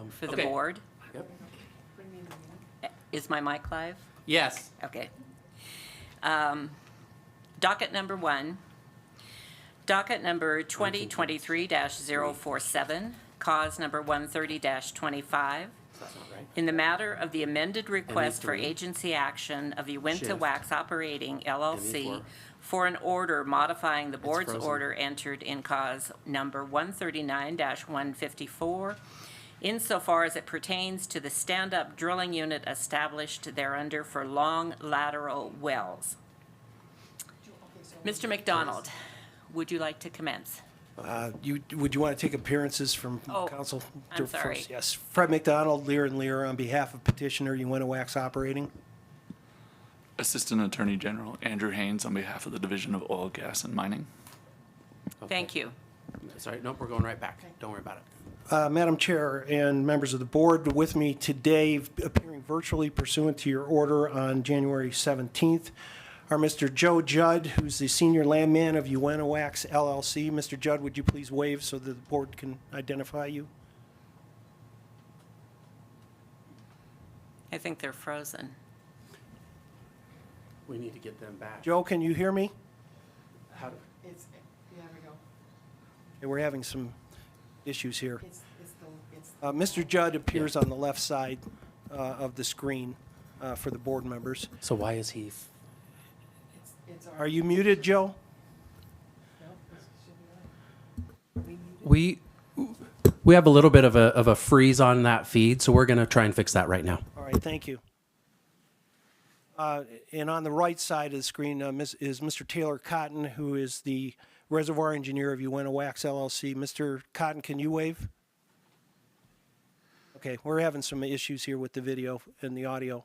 for the Okay. board. Yep. Is my mic live? Yes. Okay. Docket number 1, docket number 2023-047, cause number 130-25, That's not right. in the matter of the amended request for ME3. agency action of UINTA Shift. Wax Operating LLC ME4. for an order modifying the board's frozen. order entered in cause number 139-154, insofar as it pertains to the stand-up drilling unit established thereunder for long lateral wells. Mr. McDonald, would you like to commence? Would you want to take appearances from Oh, council? I'm sorry. first? Yes. Fred McDonald, Lear and Lear, on behalf of petitioner UINTA Wax Operating. Assistant Attorney General Andrew Haynes on behalf of the Division of Oil, Gas, and Mining. Okay. Thank you. Sorry, nope, we're going right back. Don't worry about it. Madam Chair and members of the board, with me today, appearing virtually pursuant to your order on January 17th, are Mr. Joe Judd, who's the senior landman of UINTA Wax LLC. Mr. Judd, would you please wave so that the board can identify you? I think they're frozen. We need to get them back. Joe, can you hear me? How do, Yeah, we go. Okay, we're having some issues here. It's Mr. Judd appears on the left side of the screen for the board members. so why is he? it's Are you muted, Joe? No, this should be right. We have a little bit of a freeze on that feed, so we're going to try and fix that right now. All right, thank you. And on the right side of the screen is Mr. Taylor Cotton, who is the reservoir engineer of UINTA Wax LLC. Mr. Cotton, can you wave? Okay, we're having some issues here with the video and the audio.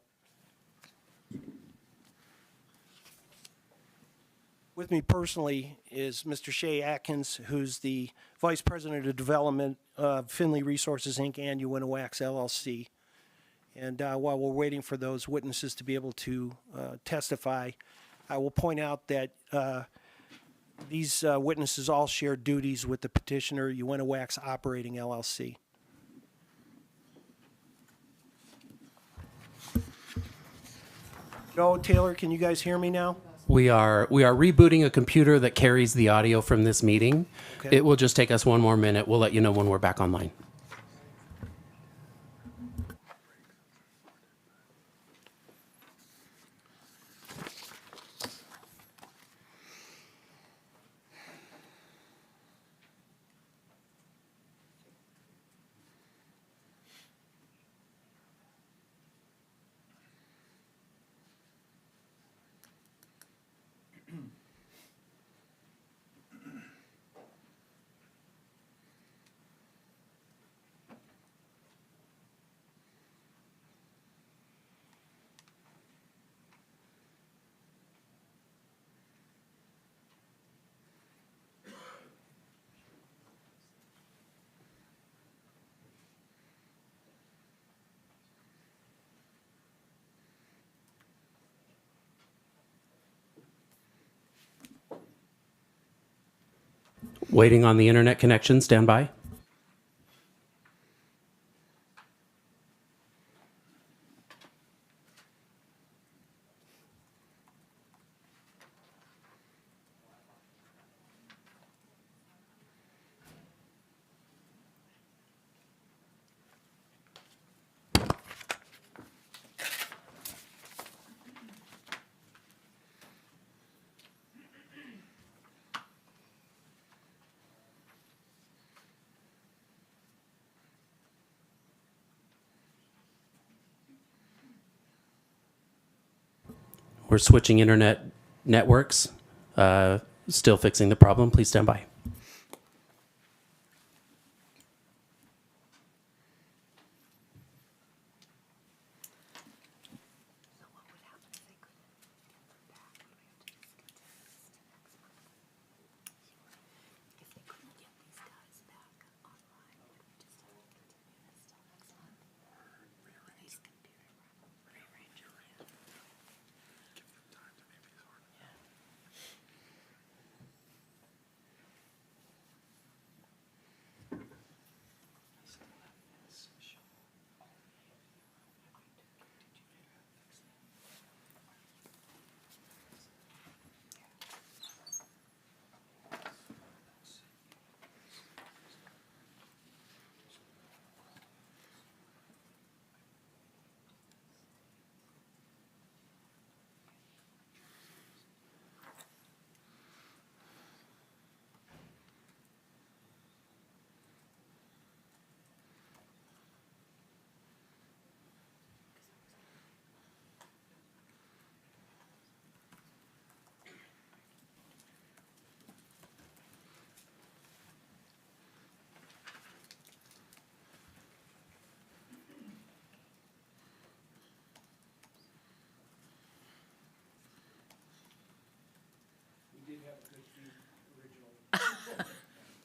With me personally is Mr. Shay Atkins, who's the Vice President of Development of Finley Resources, Inc. and UINTA Wax LLC. And while we're waiting for those witnesses to be able to testify, I will point out that these witnesses all share duties with the petitioner, UINTA Wax Operating LLC. Joe, Taylor, can you guys hear me now? We are rebooting a computer that carries the audio from this meeting. Okay. It will just take us one more minute. We'll let you know when we're back online. Waiting on the internet connection. Stand by. We're switching internet networks. Still fixing the problem. Please stand by.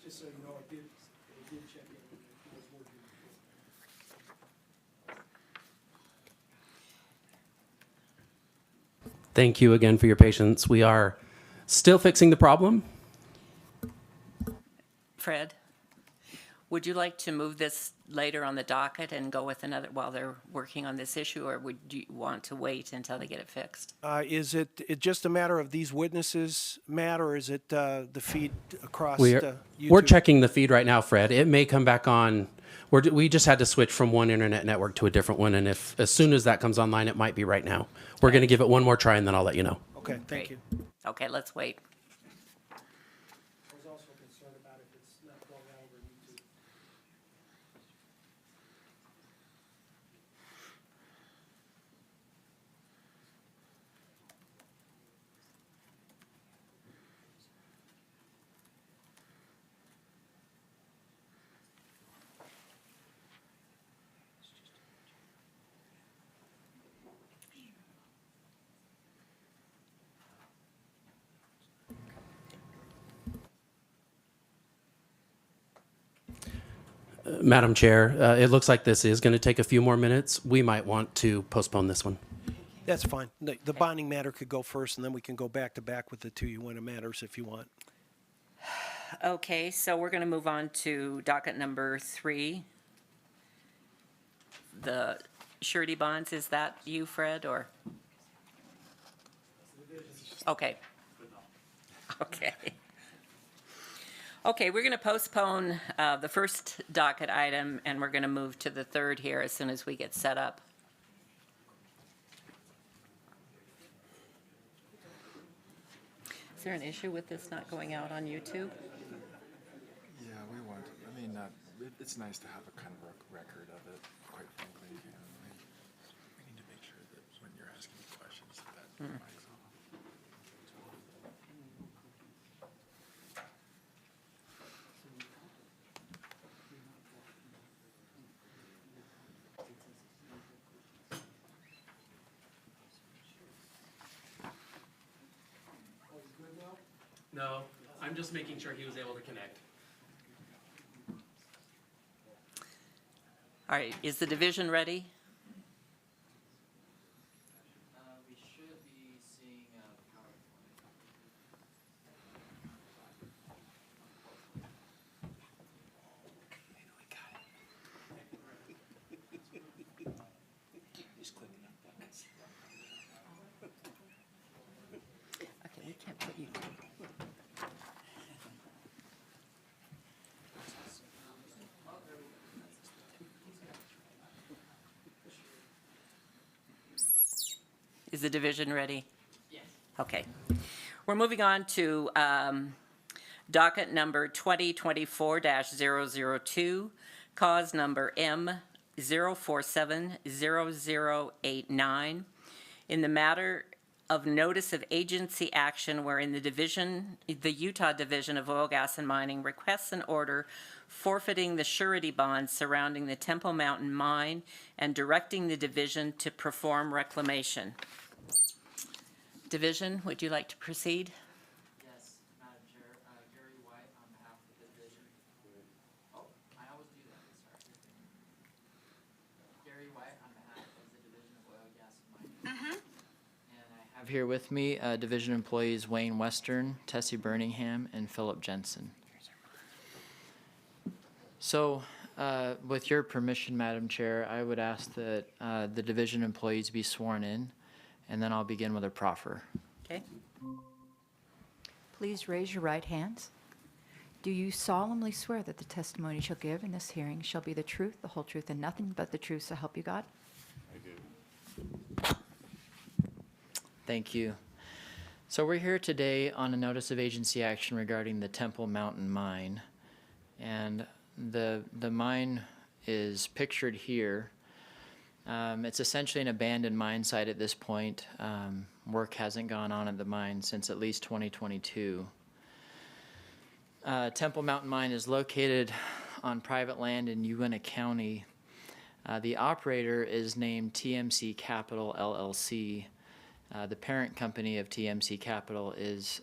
Just so you know, I did check it. It was working. Thank you again for your patience. We are still fixing the problem. Fred, would you like to move this later on the docket and go with another while they're working on this issue, or would you want to wait until they get it fixed? Is it just a matter of these witnesses, Matt, or is it the feed across We're YouTube? checking the feed right now, Fred. It may come back on. We just had to switch from one internet network to a different one, and if as soon as that comes online, it might be right now. We're going to give it one more try, and then I'll let you know. Okay, thank you. Great. Okay, let's wait. I was also concerned about if it's not going out over YouTube. Madam Chair, it looks like this is going to take a few more minutes. We might want to postpone this one. That's fine. The bonding matter could go first, and then we can go back to back with the two UINTA matters if you want. Okay, so we're going to move on to docket number 3. The surety bonds, is that you, Fred, or? Okay. Okay. Okay, we're going to postpone the first docket item, and we're going to move to the third here as soon as we get set up. Is there an issue with this not going out on YouTube? Yeah, we want. I mean, it's nice to have a kind of a record of it. Quite frankly, we need to make sure that when you're asking questions, that mic's on. No, I'm just making sure he was able to connect. All right, is the division ready? We should be seeing PowerPoint. Okay, we can't put you. Is the division ready? Yes. Okay. We're moving on to docket number 2024-002, cause number M0470089, in the matter of notice of agency action wherein the Utah Division of Oil, Gas, and Mining requests an order forfeiting the surety bonds surrounding the Temple Mountain mine and directing the division to perform reclamation. Division, would you like to proceed? Yes, Madam Chair. Gary White on behalf of the division. Oh, I always do that. Sorry. Gary White on behalf of the Division of Oil, Gas, and Mining. And I have here with me division employees Wayne Western, Tessie Birmingham, and Philip Jensen. So, with your permission, Madam Chair, I would ask that the division employees be sworn in, and then I'll begin with a proffer. Okay. Please raise your right hands. Do you solemnly swear that the testimony you shall give in this hearing shall be the truth, the whole truth, and nothing but the truth, so help you God? Thank you. So we're here today on a notice of agency action regarding the Temple Mountain mine. And the mine is pictured here. It's essentially an abandoned mine site at this point. Work hasn't gone on at the mine since at least 2022. Temple Mountain Mine is located on private land in UINTA County. The operator is named TMC Capital LLC. The parent company of TMC Capital is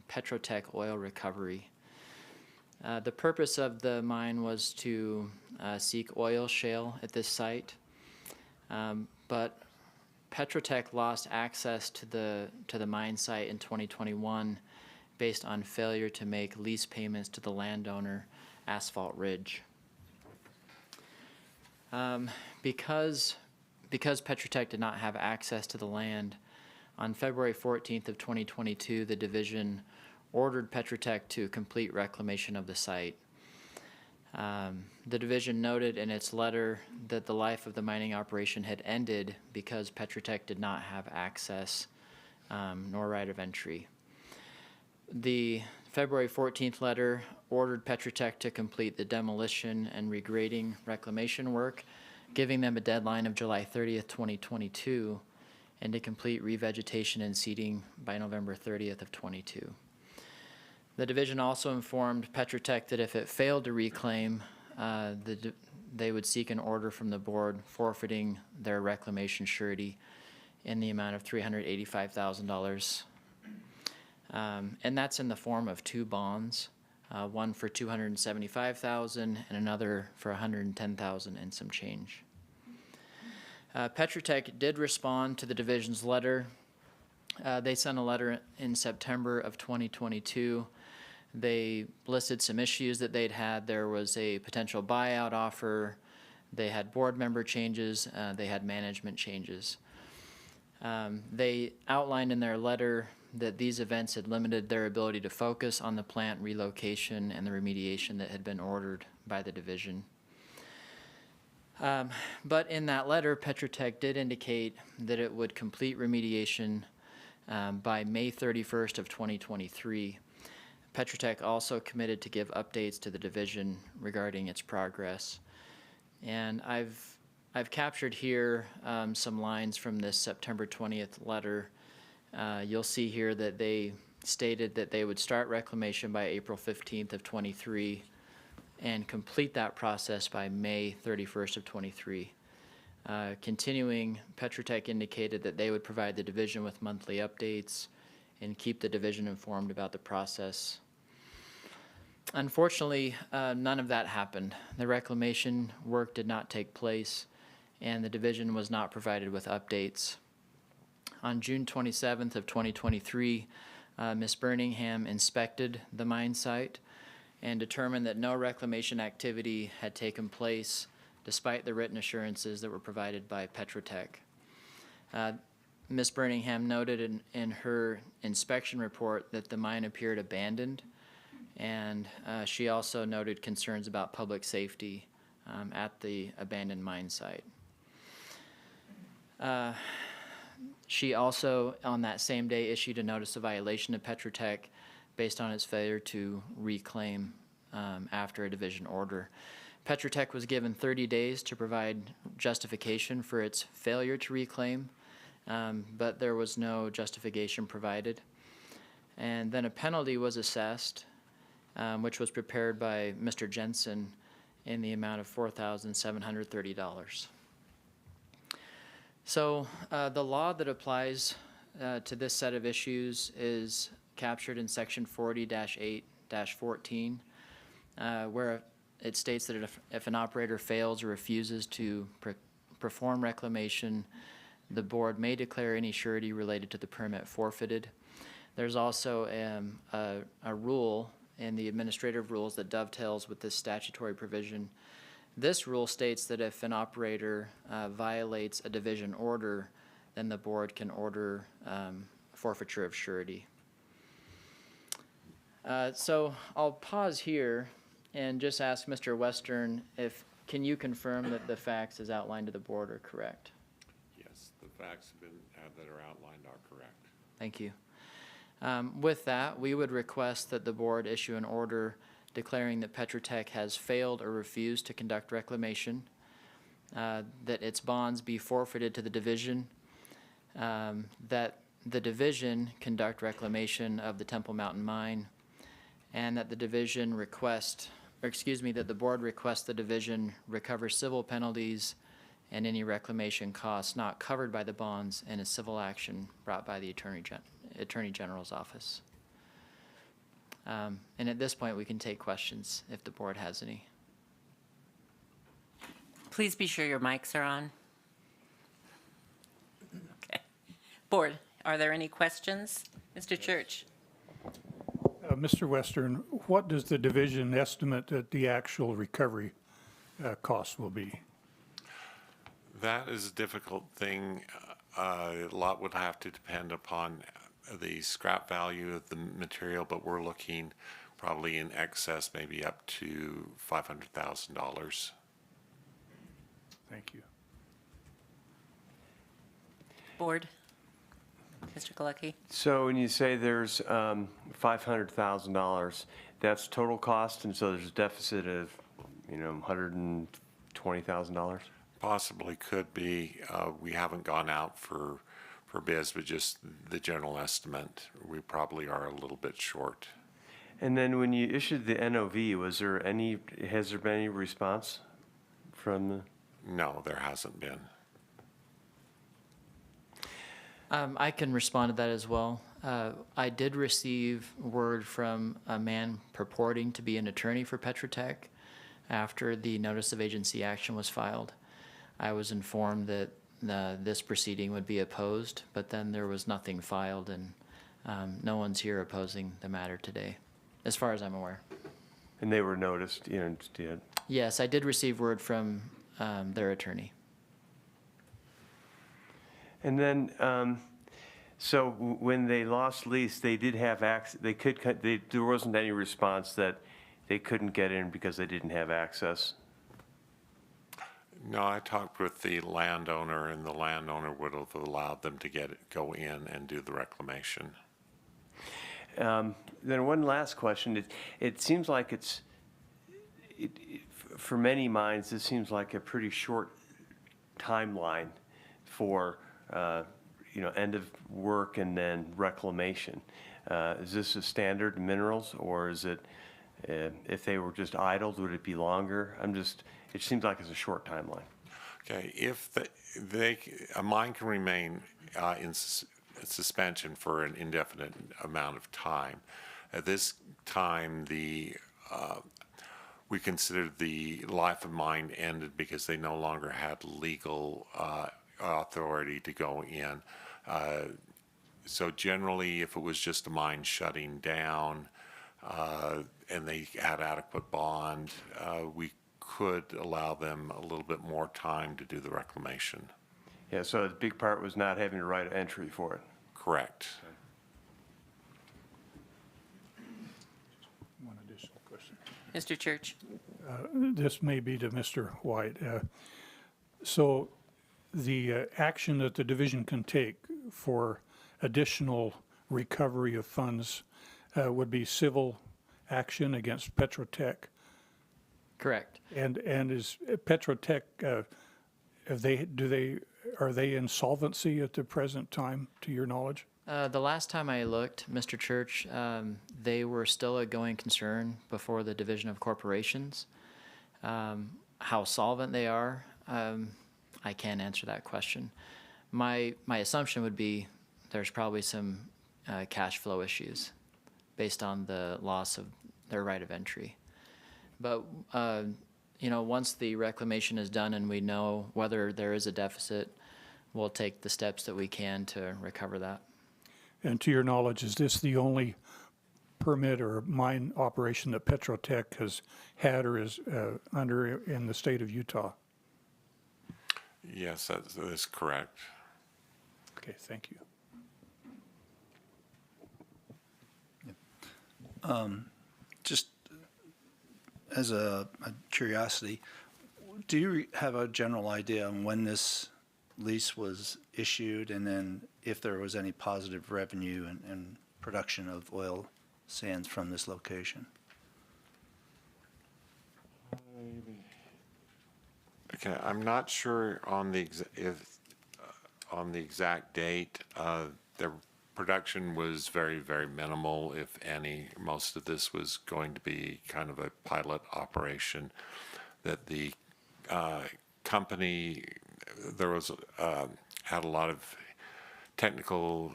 Petrotech Oil Recovery. The purpose of the mine was to seek oil shale at this site, but Petrotech lost access to the mine site in 2021 based on failure to make lease payments to the landowner, Asphalt Ridge. Because Petrotech did not have access to the land, on February 14th of 2022, the division ordered Petrotech to complete reclamation of the site. The division noted in its letter that the life of the mining operation had ended because Petrotech did not have access nor right of entry. The February 14th letter ordered Petrotech to complete the demolition and regrading reclamation work, giving them a deadline of July 30th, 2022, and to complete revegetation and seeding by November 30th of 22. The division also informed Petrotech that if it failed to reclaim, they would seek an order from the board forfeiting their reclamation surety in the amount of $385,000. And that's in the form of two bonds, one for $275,000 and another for $110,000 and some change. Petrotech did respond to the division's letter. They sent a letter in September of 2022. They listed some issues that they'd had. There was a potential buyout offer. They had board member changes. They had management changes. They outlined in their letter that these events had limited their ability to focus on the plant relocation and the remediation that had been ordered by the division. But in that letter, Petrotech did indicate that it would complete remediation by May 31st of 2023. Petrotech also committed to give updates to the division regarding its progress. And I've captured here some lines from this September 20th letter. You'll see here that they stated that they would start reclamation by April 15th of 23 and complete that process by May 31st of 23. Continuing, Petrotech indicated that they would provide the division with monthly updates and keep the division informed about the process. Unfortunately, none of that happened. The reclamation work did not take place, and the division was not provided with updates. On June 27th of 2023, Ms. Birmingham inspected the mine site and determined that no reclamation activity had taken place despite the written assurances that were provided by Petrotech. Ms. Birmingham noted in her inspection report that the mine appeared abandoned, and she also noted concerns about public safety at the abandoned mine site. She also, on that same day, issued a notice of violation to Petrotech based on its failure to reclaim after a division order. Petrotech was given 30 days to provide justification for its failure to reclaim, but there was no justification provided. And then a penalty was assessed, which was prepared by Mr. Jensen in the amount of $4,730. So the law that applies to this set of issues is captured in section 40-8-14, where it states that if an operator fails or refuses to perform reclamation, the board may declare any surety related to the permit forfeited. There's also a rule in the administrative rules that dovetails with this statutory provision. This rule states that if an operator violates a division order, then the board can order forfeiture of surety. So I'll pause here and just ask Mr. Western can you confirm that the facts as outlined to the board are correct? Yes, the facts that are outlined are correct. Thank you. With that, we would request that the board issue an order declaring that Petrotech has failed or refused to conduct reclamation, that its bonds be forfeited to the division, that the division conduct reclamation of the Temple Mountain mine, and that the division that the board request the division recover civil penalties and any reclamation costs not covered by the bonds in a civil action brought by the Attorney General's office. And at this point, we can take questions if the board has any. Please be sure your mics are on. Okay. Board, are there any questions? Mr. Church? Mr. Western, what does the division estimate that the actual recovery cost will be? That is a difficult thing. A lot would have to depend upon the scrap value of the material, but we're looking probably in excess, maybe up to $500,000. Thank you. Board? Mr. Galecki? So when you say there's $500,000, that's total cost, and so there's a deficit of, $120,000? Possibly could be. We haven't gone out for bids, but just the general estimate, we probably are a little bit short. And then when you issued the NOV, has there been any response from the? No, there hasn't been. I can respond to that as well. I did receive word from a man purporting to be an attorney for Petra Tech after the notice of agency action was filed. I was informed that this proceeding would be opposed, but then there was nothing filed, and no one's here opposing the matter today, as far as I'm aware. And they were noticed, instead? Yes, I did receive word from their attorney. And then, so when they lost lease, they did have access, there wasn't any response that they couldn't get in because they didn't have access? No, I talked with the landowner, and the landowner would have allowed them to go in and do the reclamation. Then one last question. It seems like for many minds, this seems like a pretty short timeline for, end of work and then reclamation. Is this a standard in minerals, or is it, if they were just idled, would it be longer? It seems like it's a short timeline. Okay, if a mine can remain in suspension for an indefinite amount of time. At this time, we considered the life of mine ended because they no longer had legal authority to go in. So generally, if it was just a mine shutting down and they had adequate bond, we could allow them a little bit more time to do the reclamation. Yeah, so the big part was not having to write an entry for it. Correct. One additional question. Mr. Church? This may be to Mr. White. So the action that the division can take for additional recovery of funds would be civil action against Petra Tech. Correct. And is Petra Tech, are they insolvency at the present time, to your knowledge? The last time I looked, Mr. Church, they were still a going concern before the Division of Corporations. How solvent they are, I can't answer that question. My assumption would be there's probably some cash flow issues based on the loss of their right of entry. But, once the reclamation is done and we know whether there is a deficit, we'll take the steps that we can to recover that. And to your knowledge, is this the only permit or mine operation that Petra Tech has had or is under in the state of Utah? Yes, that is correct. Okay, thank you. Just as a curiosity, do you have a general idea on when this lease was issued, and then if there was any positive revenue and production of oil sands from this location? Okay, I'm not sure on the exact date. Their production was very, very minimal, if any. Most of this was going to be kind of a pilot operation that the company, there was, had a lot of technical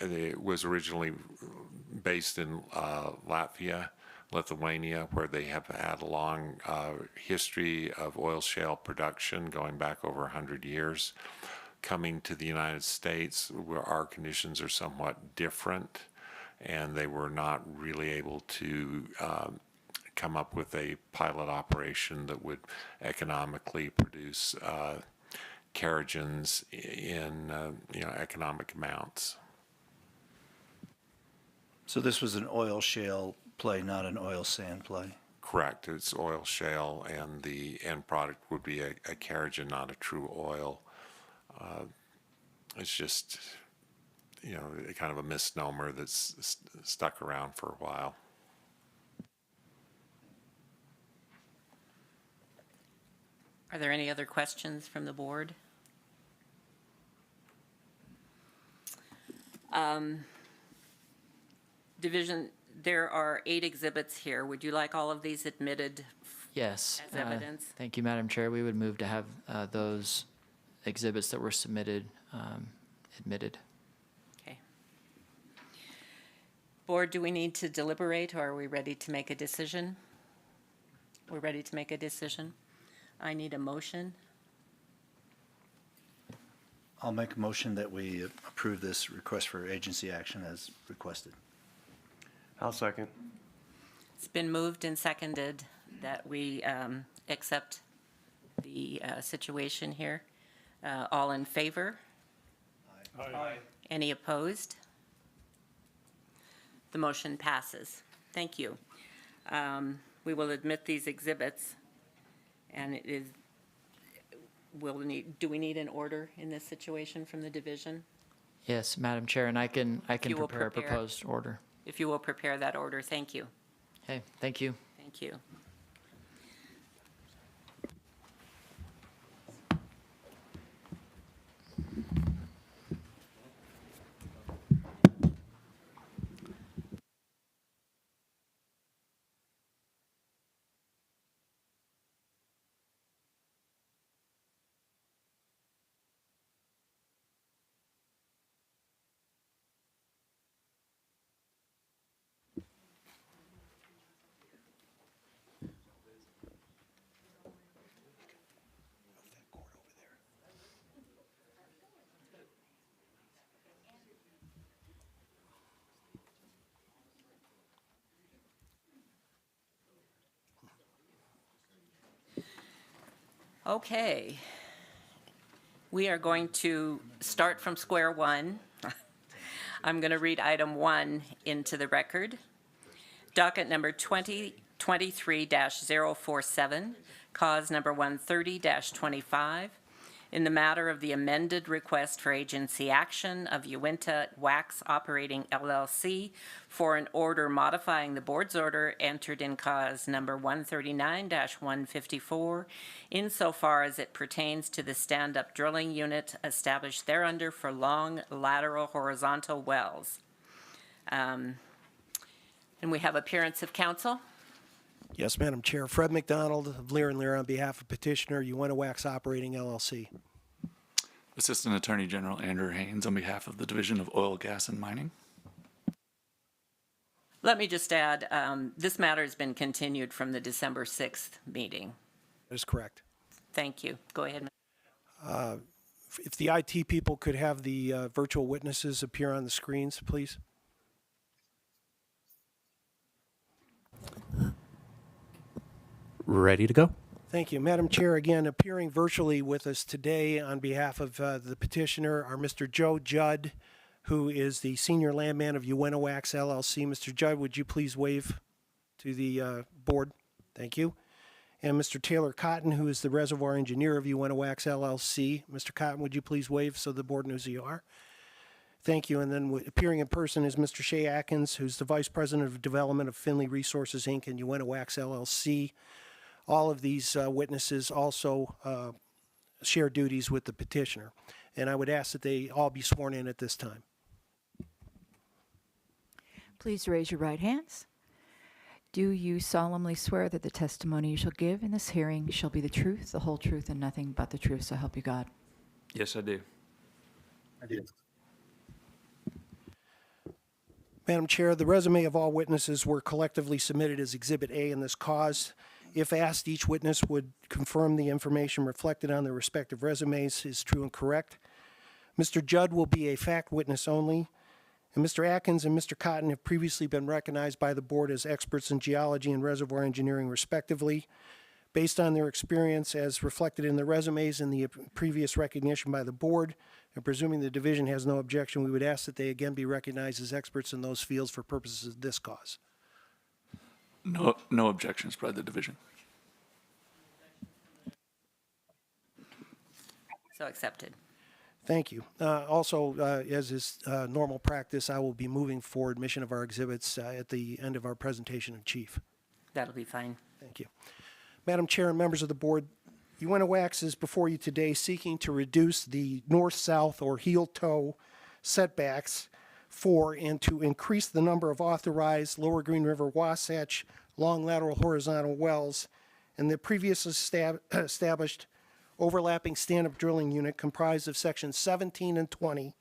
it was originally based in Latvia, Lithuania, where they have had a long history of oil shale production going back over 100 years. Coming to the United States, where our conditions are somewhat different, and they were not really able to come up with a pilot operation that would economically produce kerogens in economic amounts. So this was an oil shale play, not an oil sand play? Correct. It's oil shale, and the end product would be a kerogen, not a true oil. It's just, kind of a misnomer that's stuck around for a while. Are there any other questions from the board? Division, there are 8 exhibits here. Would you like all of these admitted Yes. as evidence? Thank you, Madam Chair. We would move to have those exhibits that were submitted admitted. Okay. Board, do we need to deliberate, or are we ready to make a decision? We're ready to make a decision. I need a motion. I'll make a motion that we approve this request for agency action as requested. I'll second. It's been moved and seconded that we accept the situation here. All in favor? Aye. Any opposed? The motion passes. Thank you. We will admit these exhibits, and it is, do we need an order in this situation from the division? Yes, Madam Chair, and I can You will prepare a prepare. proposed order. If you will prepare that order, thank you. Okay, thank you. Thank you. Okay. We are going to start from square one. I'm going to read item 1 into the record. Docket number 2023-047, cause number 130-25, in the matter of the amended request for agency action of UINTA Wax Operating LLC for an order modifying the board's order entered in cause number 139-154 insofar as it pertains to the stand-up drilling unit established thereunder for long lateral horizontal wells. And we have appearance of counsel. Yes, Madam Chair. Fred McDonald of Lear & Lear on behalf of petitioner UINTA Wax Operating LLC. Assistant Attorney General Andrew Haynes on behalf of the Division of Oil, Gas, and Mining. Let me just add, this matter has been continued from the December 6th meeting. That is correct. Thank you. Go ahead. If the IT people could have the virtual witnesses appear on the screens, please. Ready to go? Thank you. Madam Chair, again, appearing virtually with us today on behalf of the petitioner are Mr. Joe Judd, who is the senior landman of UINTA Wax LLC. Mr. Judd, would you please wave to the board? Thank you. And Mr. Taylor Cotton, who is the reservoir engineer of UINTA Wax LLC. Mr. Cotton, would you please wave so the board knows who you are? Thank you. And then appearing in person is Mr. Shay Atkins, who's the vice president of development of Finley Resources, Inc. and UINTA Wax LLC. All of these witnesses also share duties with the petitioner. And I would ask that they all be sworn in at this time. Please raise your right hands. Do you solemnly swear that the testimony you shall give in this hearing shall be the truth, the whole truth, and nothing but the truth, so help you God? Yes, I do. I do. Madam Chair, the resume of all witnesses were collectively submitted as Exhibit A in this cause. If asked, each witness would confirm the information reflected on their respective resumes is true and correct. Mr. Judd will be a fact witness only, and Mr. Atkins and Mr. Cotton have previously been recognized by the board as experts in geology and reservoir engineering respectively. Based on their experience as reflected in the resumes and the previous recognition by the board, and presuming the division has no objection, we would ask that they again be recognized as experts in those fields for purposes of this cause. No objections by the division. So accepted. Thank you. Also, as is normal practice, I will be moving for admission of our exhibits at the end of our presentation in chief. That'll be fine. Thank you. Madam Chair and members of the board, UINTA Wax is before you today seeking to reduce the north-south or heel-toe setbacks for and to increase the number of authorized Lower Green River Wasatch long lateral horizontal wells in the previously established overlapping stand-up drilling unit comprised of sections 17 and 20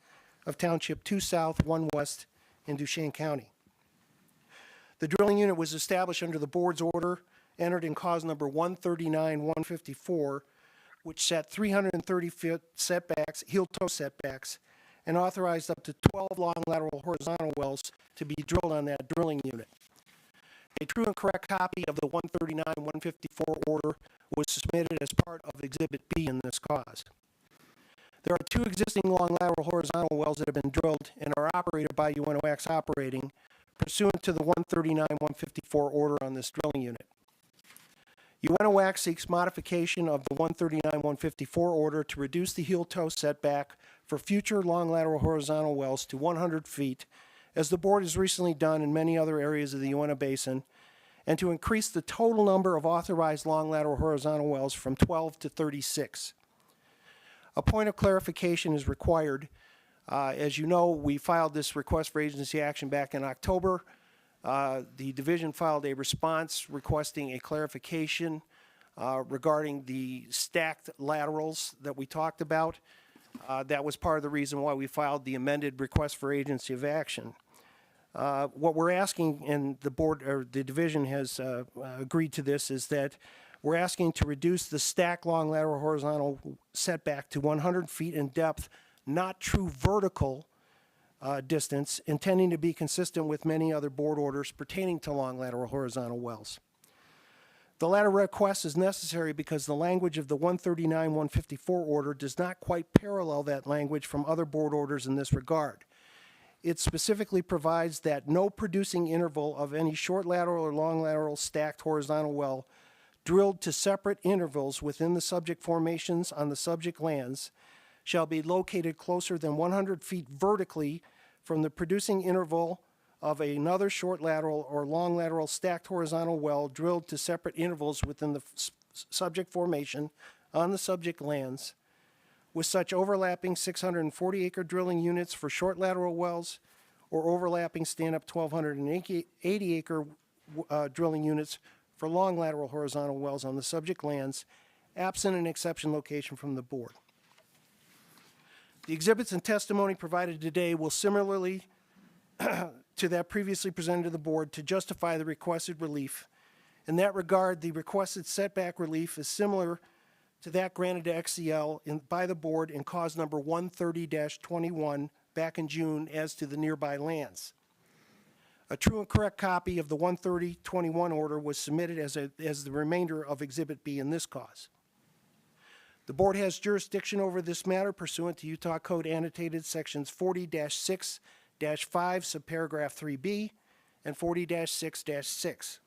of Township 2 South, 1 West in Duchesne County. The drilling unit was established under the board's order entered in cause number 139-154, which set 330-foot setbacks, heel-toe setbacks, and authorized up to 12 long lateral horizontal wells to be drilled on that drilling unit. A true and correct copy of the 139-154 order was submitted as part of Exhibit B in this cause. There are 2 existing long lateral horizontal wells that have been drilled and are operated by UINTA Wax Operating pursuant to the 139-154 order on this drilling unit. UINTA Wax seeks modification of the 139-154 order to reduce the heel-toe setback for future long lateral horizontal wells to 100 feet, as the board has recently done in many other areas of the UINTA Basin, and to increase the total number of authorized long lateral horizontal wells from 12 to 36. A point of clarification is required. As you know, we filed this request for agency action back in October. The division filed a response requesting a clarification regarding the stacked laterals that we talked about. That was part of the reason why we filed the amended request for agency of action. What we're asking, and the board or the division has agreed to this, is that we're asking to reduce the stacked long lateral horizontal setback to 100 feet in depth, not true vertical distance, intending to be consistent with many other board orders pertaining to long lateral horizontal wells. The latter request is necessary because the language of the 139-154 order does not quite parallel that language from other board orders in this regard. It specifically provides that no producing interval of any short lateral or long lateral stacked horizontal well drilled to separate intervals within the subject formations on the subject lands shall be located closer than 100 feet vertically from the producing interval of another short lateral or long lateral stacked horizontal well drilled to separate intervals within the subject formation on the subject lands, with such overlapping 640-acre drilling units for short lateral wells or overlapping stand-up 1,280-acre drilling units for long lateral horizontal wells on the subject lands, absent an exception location from the board. The exhibits and testimony provided today will similarly to that previously presented to the board to justify the requested relief. In that regard, the requested setback relief is similar to that granted to XCL by the board in cause number 130-21 back in June as to the nearby lands. A true and correct copy of the 130-21 order was submitted as the remainder of Exhibit B in this cause. The board has jurisdiction over this matter pursuant to Utah Code annotated sections 40-6-5 subparagraph 3B and 40-6-6.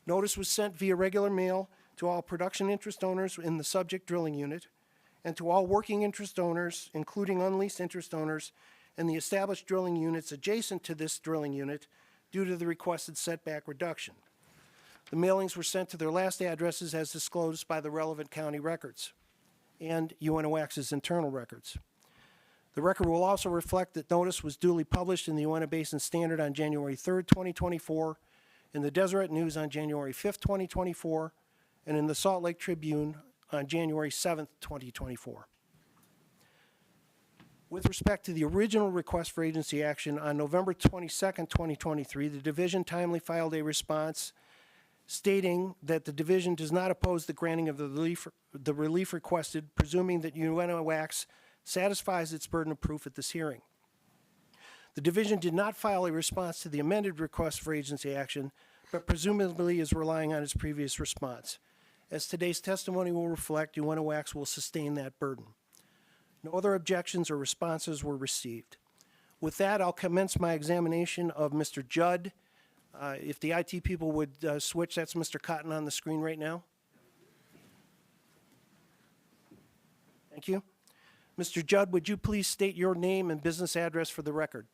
Notice was sent via regular mail to all production interest owners in the subject drilling unit and to all working interest owners, including unleased interest owners, in the established drilling units adjacent to this drilling unit due to the requested setback reduction. The mailings were sent to their last addresses as disclosed by the relevant county records and UINTA Wax's internal records. The record will also reflect that notice was duly published in the UINTA Basin Standard on January 3rd, 2024, in the Deseret News on January 5th, 2024, and in the Salt Lake Tribune on January 7th, 2024. With respect to the original request for agency action, on November 22nd, 2023, the division timely filed a response stating that the division does not oppose the granting of the relief requested, presuming that UINTA Wax satisfies its burden of proof at this hearing. The division did not file a response to the amended request for agency action, but presumably is relying on its previous response. As today's testimony will reflect, UINTA Wax will sustain that burden. No other objections or responses were received. With that, I'll commence my examination of Mr. Judd. If the IT people would switch, that's Mr. Cotton on the screen right now. Thank you. Mr. Judd, would you please state your name and business address for the record?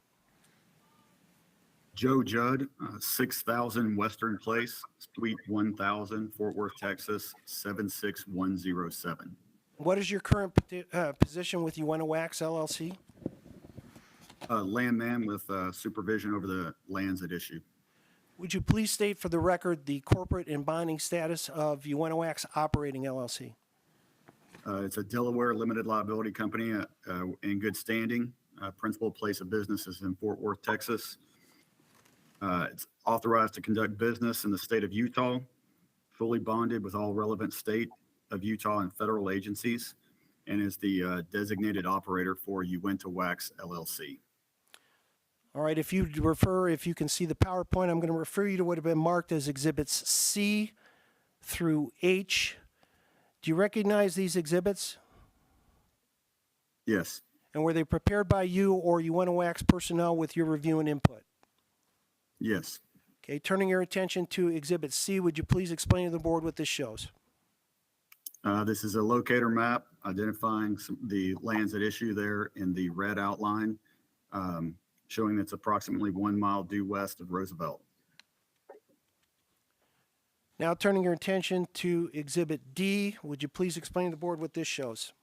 Joe Judd, 6,000 Western Place, Suite 1000, Fort Worth, Texas, 76107. What is your current position with UINTA Wax LLC? Landman with supervision over the lands at issue. Would you please state for the record the corporate and bonding status of UINTA Wax Operating LLC? It's a Delaware limited liability company in good standing. Principal place of business is in Fort Worth, Texas. It's authorized to conduct business in the state of Utah, fully bonded with all relevant state of Utah and federal agencies, and is the designated operator for UINTA Wax LLC. All right, if you can see the PowerPoint, I'm going to refer you to what have been marked as Exhibits C through H. Do you recognize these exhibits? Yes. And were they prepared by you or UINTA Wax personnel with your review and input? Yes. Okay, turning your attention to Exhibit C, would you please explain to the board what this shows? This is a locator map identifying the lands at issue there in the red outline, showing it's approximately 1 mile due west of Roosevelt. Now turning your attention to Exhibit D, would you please explain to the board what this shows?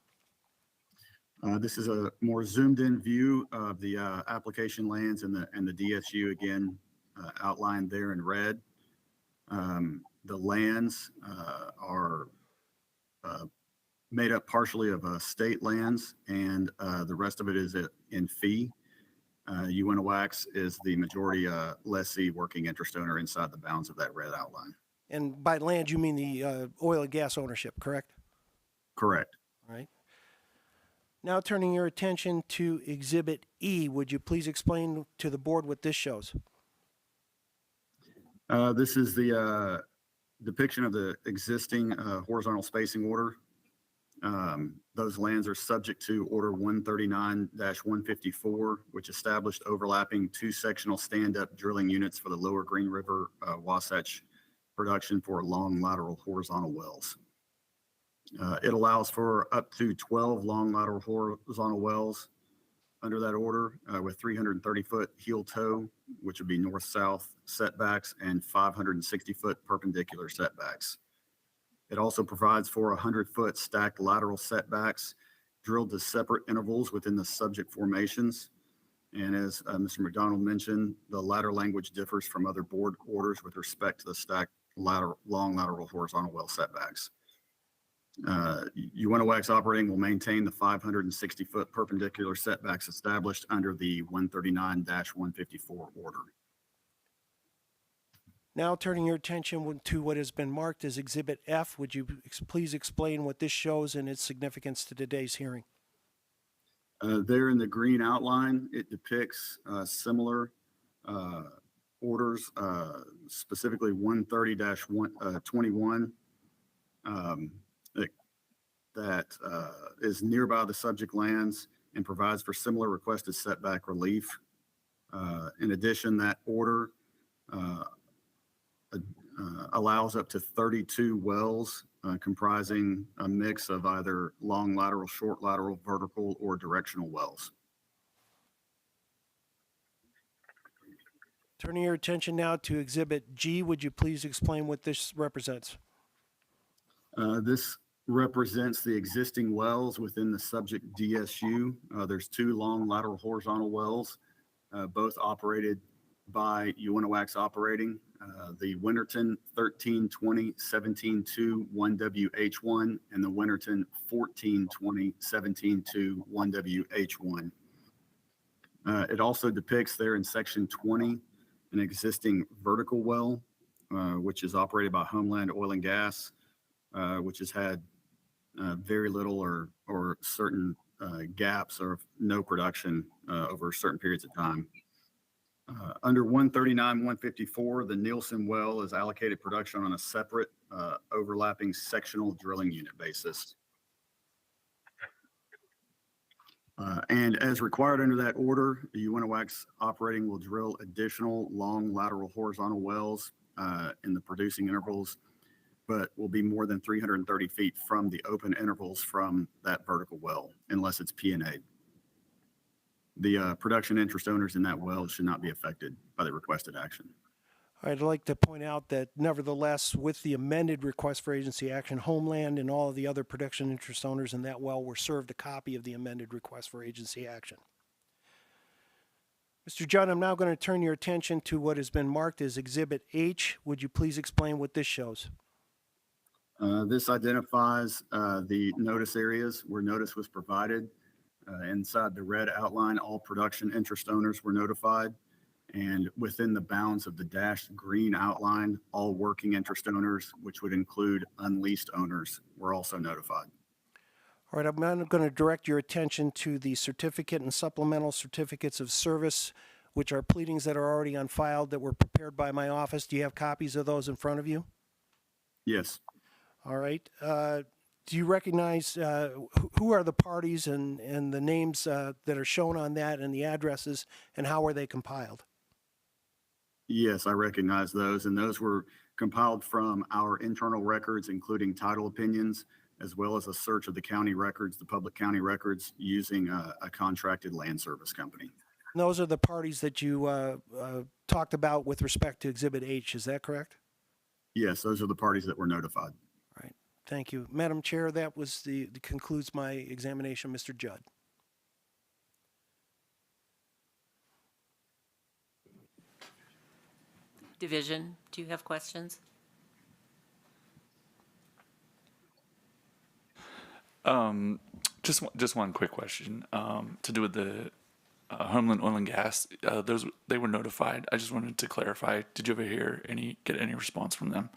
This is a more zoomed in view of the application lands and the DSU, again outlined there in red. The lands are made up partially of state lands, and the rest of it is in fee. UINTA Wax is the majority lessee working interest owner inside the bounds of that red outline. And by land, you mean the oil and gas ownership, correct? Correct. All right. Now turning your attention to Exhibit E, would you please explain to the board what this shows? This is the depiction of the existing horizontal spacing order. Those lands are subject to Order 139-154, which established overlapping 2 sectional stand-up drilling units for the Lower Green River Wasatch production for long lateral horizontal wells. It allows for up to 12 long lateral horizontal wells under that order with 330-foot heel toe, which would be north-south setbacks, and 560-foot perpendicular setbacks. It also provides for 100-foot stacked lateral setbacks drilled to separate intervals within the subject formations. And as Mr. McDonald mentioned, the latter language differs from other board orders with respect to the stacked long lateral horizontal well setbacks. UINTA Wax Operating will maintain the 560-foot perpendicular setbacks established under the 139-154 order. Now turning your attention to what has been marked as Exhibit F, would you please explain what this shows and its significance to today's hearing? There in the green outline, it depicts similar orders, specifically 130-21, that is nearby the subject lands and provides for similar requested setback relief. In addition, that order allows up to 32 wells comprising a mix of either long lateral, short lateral, vertical, or directional wells. Turning your attention now to Exhibit G, would you please explain what this represents? This represents the existing wells within the subject DSU. There's 2 long lateral horizontal wells, both operated by UINTA Wax Operating. The Winterton 1320-17-2 1WH1 and the Winterton 1420-17-2 1WH1. It also depicts there in section 20 an existing vertical well, which is operated by Homeland Oil and Gas, which has had very little or certain gaps or no production over certain periods of time. Under 139-154, the Nielsen well is allocated production on a separate overlapping sectional drilling unit basis. And as required under that order, the UINTA Wax operating will drill additional long lateral horizontal wells in the producing intervals, but will be more than 330 feet from the open intervals from that vertical well, unless it's P&A. The production interest owners in that well should not be affected by the requested action. I'd like to point out that nevertheless, with the amended request for agency action, Homeland and all of the other production interest owners in that well were served a copy of the amended request for agency action. Mr. Judd, I'm now going to turn your attention to what has been marked as Exhibit H. Would you please explain what this shows? This identifies the notice areas where notice was provided. Inside the red outline, all production interest owners were notified. And within the bounds of the dashed green outline, all working interest owners, which would include unleased owners, were also notified. All right, I'm now going to direct your attention to the certificate and supplemental certificates of service, which are pleadings that are already on file that were prepared by my office. Do you have copies of those in front of you? Yes. All right. Do you recognize who are the parties and the names that are shown on that and the addresses, and how are they compiled? Yes, I recognize those, and those were compiled from our internal records, including title opinions, as well as a search of the county records, the public county records, using a contracted land service company. And those are the parties that you talked about with respect to Exhibit H, is that correct? Yes, those are the parties that were notified. All right, thank you. Madam Chair, that was concludes my examination, Mr. Judd. Division, do you have questions? Just one quick question to do with the Homeland Oil and Gas. They were notified. I just wanted to clarify. Did you ever get any response from them?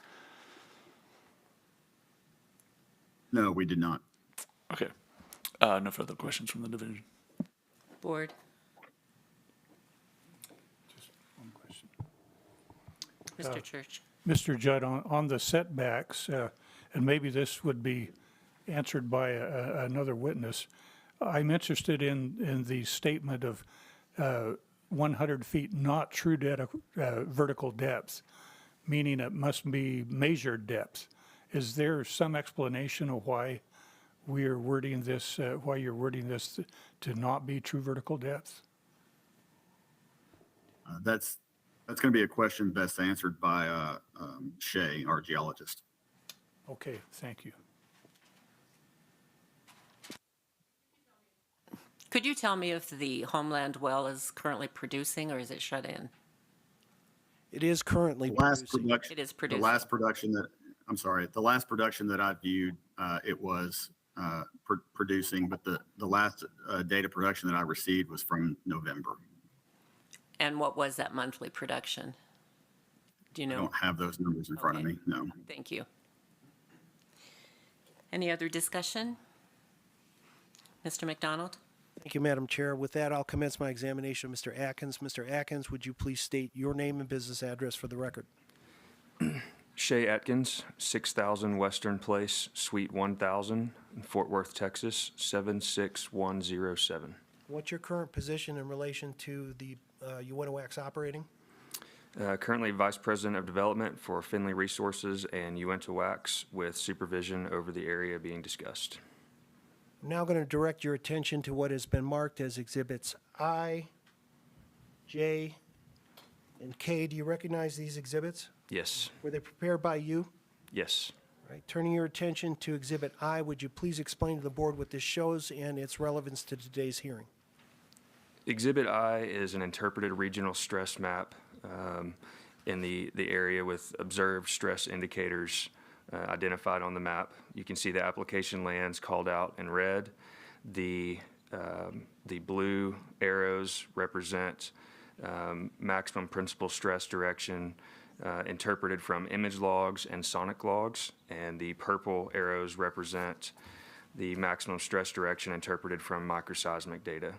No, we did not. Okay. No further questions from the division. Board? Just one question. Mr. Church? Mr. Judd, on the setbacks, and maybe this would be answered by another witness, I'm interested in the statement of 100 feet not true vertical depth, meaning it must be measured depth. Is there some explanation of why we're wording this, why you're wording this to not be true vertical depth? That's going to be a question best answered by Shay, our geologist. Okay, thank you. Could you tell me if the Homeland well is currently producing, or is it shut in? It is currently producing. It is producing. The last production that I viewed, it was producing, but the last data production that I received was from November. And what was that monthly production? Do you know? I don't have those numbers in front of me, no. Thank you. Any other discussion? Mr. McDonald? Thank you, Madam Chair. With that, I'll commence my examination of Mr. Atkins. Mr. Atkins, would you please state your name and business address for the record? Shay Atkins, 6000 Western Place, Suite 1000, in Fort Worth, Texas, 76107. What's your current position in relation to the UINTA Wax operating? Currently Vice President of Development for Finley Resources and UINTA Wax, with supervision over the area being discussed. I'm now going to direct your attention to what has been marked as Exhibits I, J, and K. Do you recognize these exhibits? Yes. Were they prepared by you? Yes. All right. Turning your attention to Exhibit I, would you please explain to the board what this shows and its relevance to today's hearing? Exhibit I is an interpreted regional stress map in the area with observed stress indicators identified on the map. You can see the application lands called out in red. The the blue arrows represent maximum principal stress direction interpreted from image logs and sonic logs, and the purple arrows represent the maximum stress direction interpreted from microseismic data.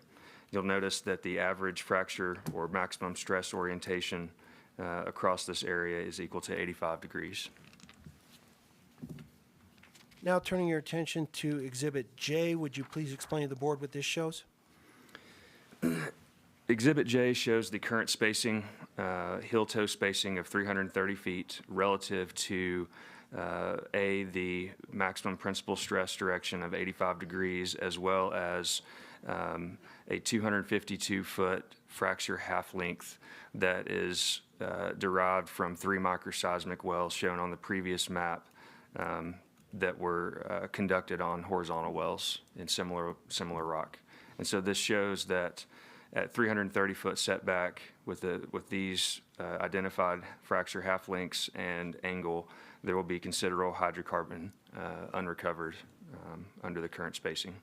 You'll notice that the average fracture or maximum stress orientation across this area is equal to 85 degrees. Now turning your attention to Exhibit J, would you please explain to the board what this shows? Exhibit J shows the current spacing, heel-toe spacing of 330 feet relative to the maximum principal stress direction of 85 degrees, as well as a 252-foot fracture half length that is derived from 3 microseismic wells shown on the previous map that were conducted on horizontal wells in similar rock. And so this shows that at 330-foot setback with these identified fracture half lengths and angle, there will be considerable hydrocarbon unrecovered under the current spacing.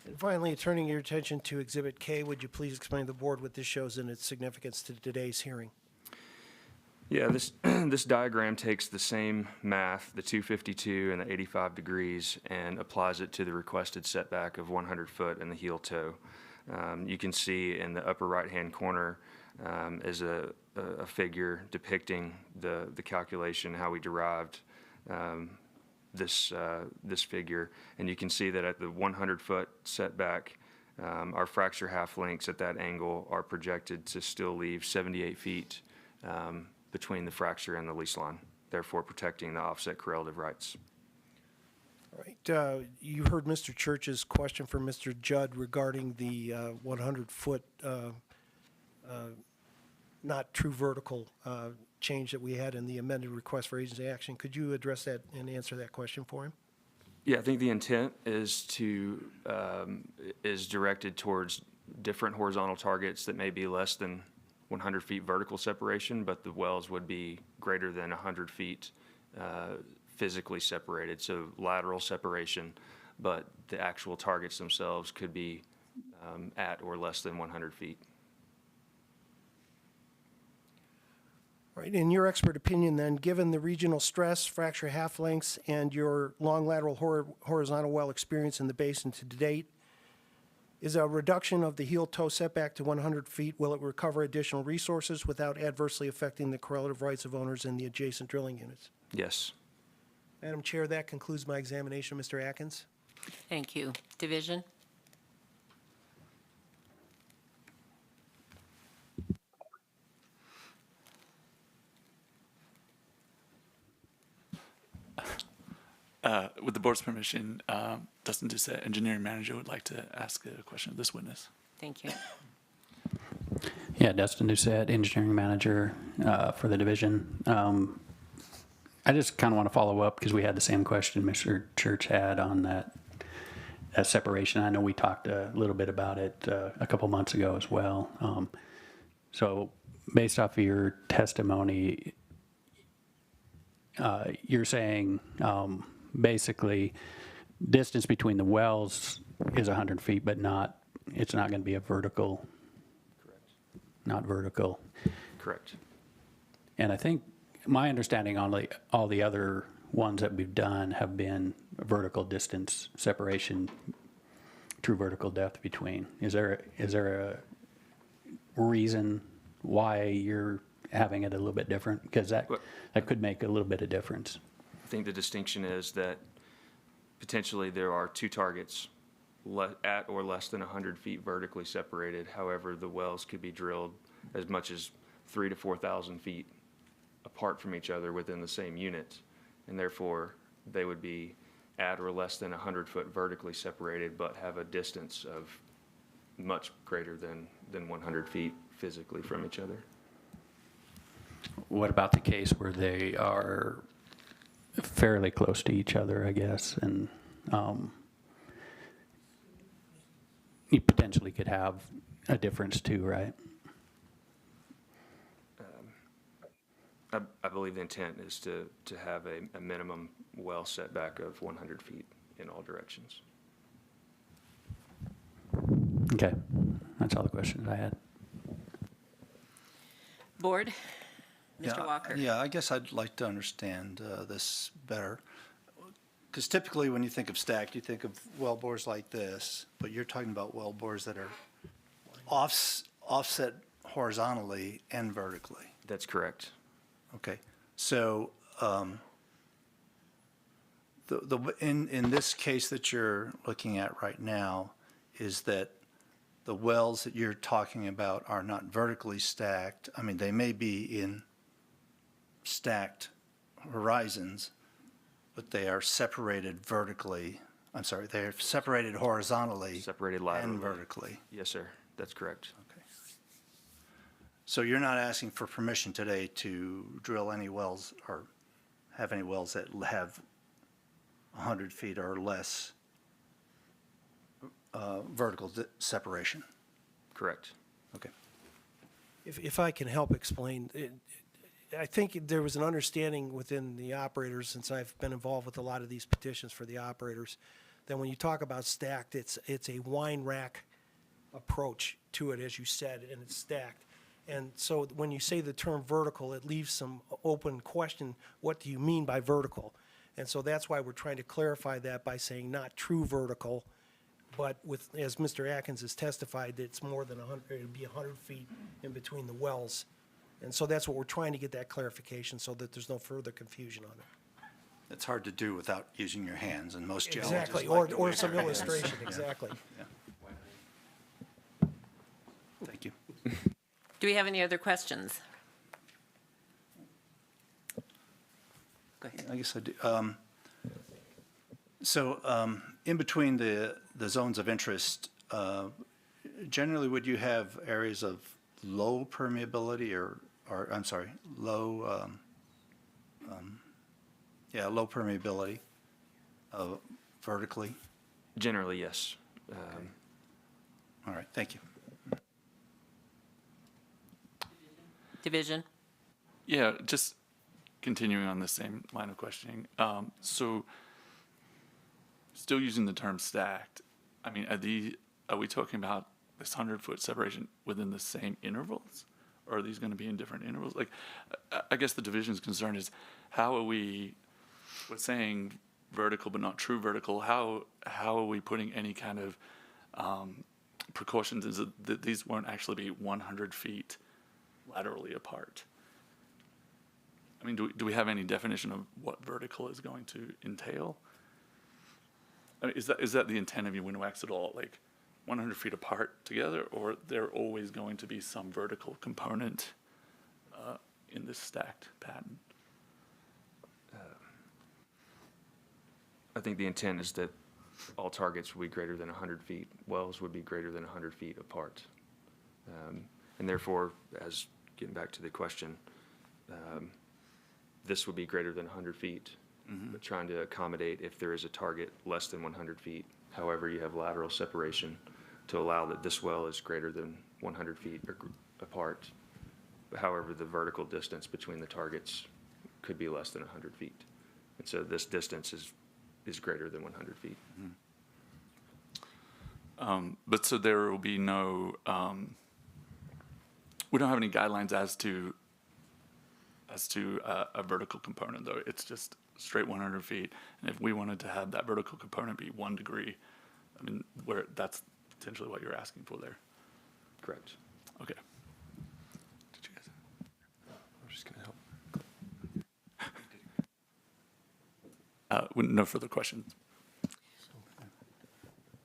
And finally, turning your attention to Exhibit K, would you please explain to the board what this shows and its significance to today's hearing? Yeah, this diagram takes the same math, the 252 and the 85 degrees, and applies it to the requested setback of 100 foot in the heel toe. You can see in the upper right-hand corner is a figure depicting the calculation, how we derived this figure, and you can see that at the 100-foot setback, our fracture half lengths at that angle are projected to still leave 78 feet between the fracture and the lease line, therefore protecting the offset correlative rights. All right, you heard Mr. Church's question for Mr. Judd regarding the 100-foot not true vertical change that we had in the amended request for agency action. Could you address that and answer that question for him? Yeah, I think the intent is directed towards different horizontal targets that may be less than 100 feet vertical separation, but the wells would be greater than 100 feet physically separated, so lateral separation, but the actual targets themselves could be at or less than 100 feet. All right, in your expert opinion then, given the regional stress, fracture half lengths, and your long lateral horizontal well experience in the basin to date, is a reduction of the heel-toe setback to 100 feet, will it recover additional resources without adversely affecting the correlative rights of owners in the adjacent drilling units? Yes. Madam Chair, that concludes my examination. Mr. Atkins? Thank you. Division? With the board's permission, Dustin Doucette, engineering manager, would like to ask a question of this witness. Thank you. Yeah, Dustin Doucette, engineering manager for the division. I just kind of want to follow up because we had the same question Mr. Church had on that separation. I know we talked a little bit about it a couple months ago as well. So based off of your testimony, you're saying basically distance between the wells is 100 feet, but it's not going to be a vertical. Correct. Not vertical. Correct. And I think my understanding on all the other ones that we've done have been vertical distance separation, true vertical depth between. Is there a reason why you're having it a little bit different? Because that could make a little bit of difference. I think the distinction is that potentially there are two targets at or less than 100 feet vertically separated. However, the wells could be drilled as much as 3,000 to 4,000 feet apart from each other within the same unit, and therefore they would be at or less than 100 foot vertically separated, but have a distance of much greater than 100 feet physically from each other. What about the case where they are fairly close to each other, I guess, and you potentially could have a difference too, right? I believe the intent is to have a minimum well setback of 100 feet in all directions. Okay, that's all the questions I had. Board? Mr. Walker? Yeah, I guess I'd like to understand this better. Because typically when you think of stacked, you think of well bores like this, but you're talking about well bores that are offset horizontally and vertically. That's correct. Okay, so in this case that you're looking at right now, is that the wells that you're talking about are not vertically stacked. I mean, they may be in stacked horizons, but they are separated vertically. I'm sorry, they're separated horizontally. Separated laterally. And vertically. Yes, sir. That's correct. Okay. So you're not asking for permission today to drill any wells or have any wells that have 100 feet or less vertical separation? Correct. Okay. If I can help explain, I think there was an understanding within the operators, since I've been involved with a lot of these petitions for the operators, that when you talk about stacked, it's a wine rack approach to it, as you said, and it's stacked. And so when you say the term vertical, it leaves some open question, what do you mean by vertical? And so that's why we're trying to clarify that by saying not true vertical, but with, as Mr. Atkins has testified, it's more than 100, it'd be 100 feet in between the wells. And so that's what we're trying to get that clarification so that there's no further confusion on it. It's hard to do without using your hands, and most geologists Exactly, like to or use some their hands. illustration, Yeah. exactly. Thank you. Do we have any other questions? Go ahead. I guess I do. In between the zones of interest, generally would you have areas of low permeability or I'm sorry, low permeability vertically? Generally, yes. All right, thank you. Division? Yeah, just continuing on the same line of questioning. So still using the term stacked, I mean, are we talking about this 100-foot separation within the same intervals? Or are these going to be in different intervals? Like, I guess the division's concern is how are we're saying vertical but not true vertical, how are we putting any kind of precautions that these won't actually be 100 feet laterally apart? I mean, do we have any definition of what vertical is going to entail? I mean, is that the intent of UINTA at all? Like 100 feet apart together, or there always going to be some vertical component in this stacked pattern? I think the intent is that all targets would be greater than 100 feet. Wells would be greater than 100 feet apart. And therefore, as getting back to the question, this would be greater than 100 feet, but trying to accommodate if there is a target less than 100 feet. However, you have lateral separation to allow that this well is greater than 100 feet apart. However, the vertical distance between the targets could be less than 100 feet. And so this distance is greater than 100 feet. But so there will be no, we don't have any guidelines as to a vertical component, though. It's just straight 100 feet. And if we wanted to have that vertical component be 1 degree, I mean, where that's potentially what you're asking for there. Correct. Okay. Did you guys? I'm just going to help. No further questions.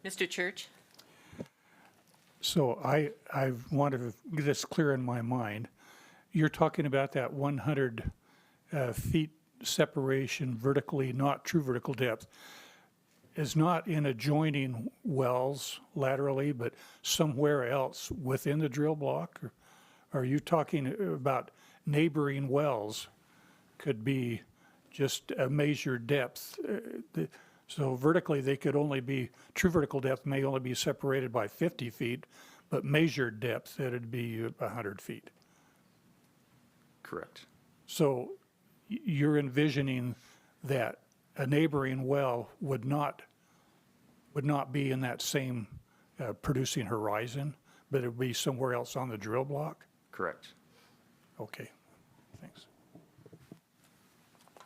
Mr. Church? So I want to get this clear in my mind. You're talking about that 100 feet separation vertically, not true vertical depth, is not in adjoining wells laterally, but somewhere else within the drill block? Or are you talking about neighboring wells could be just a measured depth? So vertically, they could only be, true vertical depth may only be separated by 50 feet, but measured depth, it'd be 100 feet. Correct. So you're envisioning that a neighboring well would not be in that same producing horizon, but it would be somewhere else on the drill block? Correct. Okay, thanks.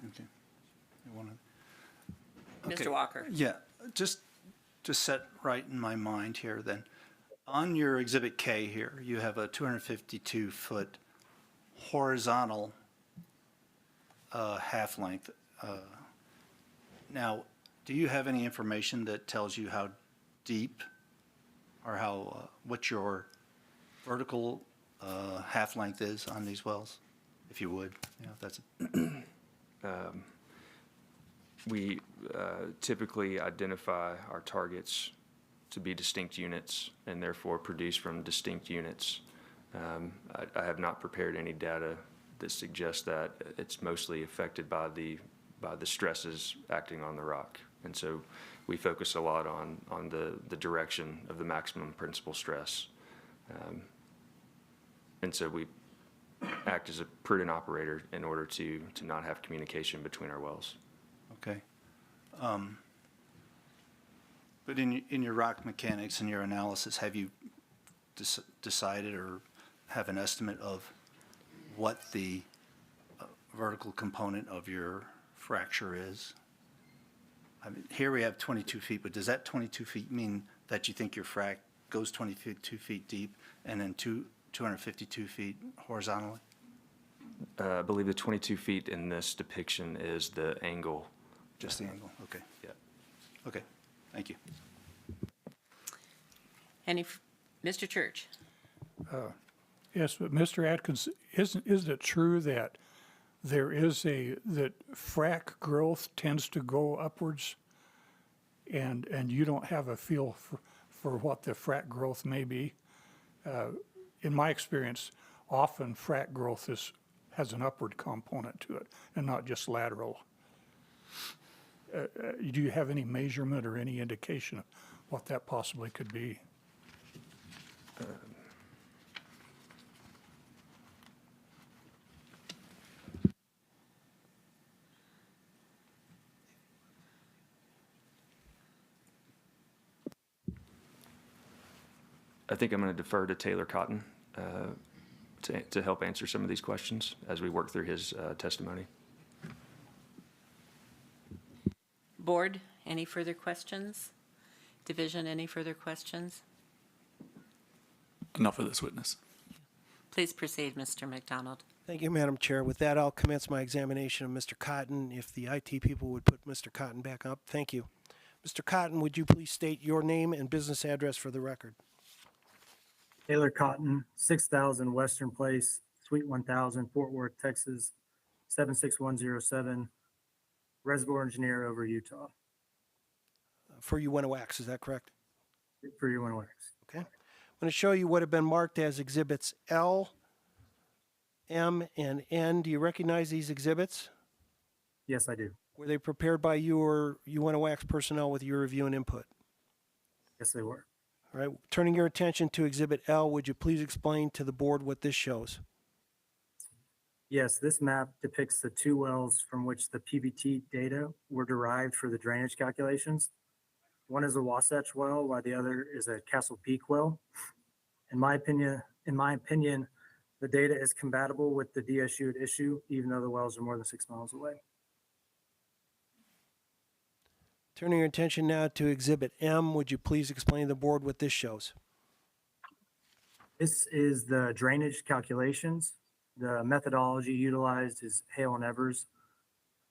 Okay. You wanna- Mr. Walker? Yeah, just set right in my mind here then. On your Exhibit K here, you have a 252-foot horizontal half-length. Now, do you have any information that tells you how deep or how, what your vertical half-length is on these wells? If you would, you know, if that's, We typically identify our targets to be distinct units and therefore produce from distinct units. I have not prepared any data that suggests that. It's mostly affected by the stresses acting on the rock. And so we focus a lot on the direction of the maximum principal stress. And so we act as a prudent operator in order to not have communication between our wells. okay. But in your rock mechanics and your analysis, have you decided or have an estimate of what the vertical component of your fracture is? I mean, here we have 22 feet, but does that 22 feet mean that you think your frac goes 22 feet deep and then 252 feet horizontally? I believe the 22 feet in this depiction is the angle. Just the angle, okay. Yeah. Okay, thank you. Mr. Church? Yes, but Mr. Atkins, isn't it true that that frac growth tends to go upwards and you don't have a feel for what the frac growth may be? In my experience, often frac growth has an upward component to it and not just lateral. Do you have any measurement or any indication of what that possibly could be? I think I'm going to defer to Taylor Cotton to help answer some of these questions as we work through his testimony. Board, any further questions? Division, any further questions? Enough for this witness. Please proceed, Mr. McDonald. Thank you, Madam Chair. With that, I'll commence my examination of Mr. Cotton. If the IT people would put Mr. Cotton back up. Thank you. Mr. Cotton, would you please state your name and business address for the record? Taylor Cotton, 6000 Western Place, Suite 1000, Fort Worth, Texas, 76107. Reservoir engineer over Utah. For UINTA Wax, is that correct? For UINTA Wax. Okay. I'm going to show you what have been marked as exhibits L, M, and N. Do you recognize these exhibits? Yes, I do. Were they prepared by you or UINTA Wax personnel with your review and input? Yes, they were. All right. Turning your attention to exhibit L, would you please explain to the board what this shows? Yes, this map depicts the two wells from which the PVT data were derived for the drainage calculations. One is a Wasatch well, while the other is a Castle Peak well. In my opinion, the data is compatible with the DSU at issue, even though the wells are more than 6 miles away. Turning your attention now to exhibit M, would you please explain to the board what this shows? This is the drainage calculations. The methodology utilized is Hale and Evers,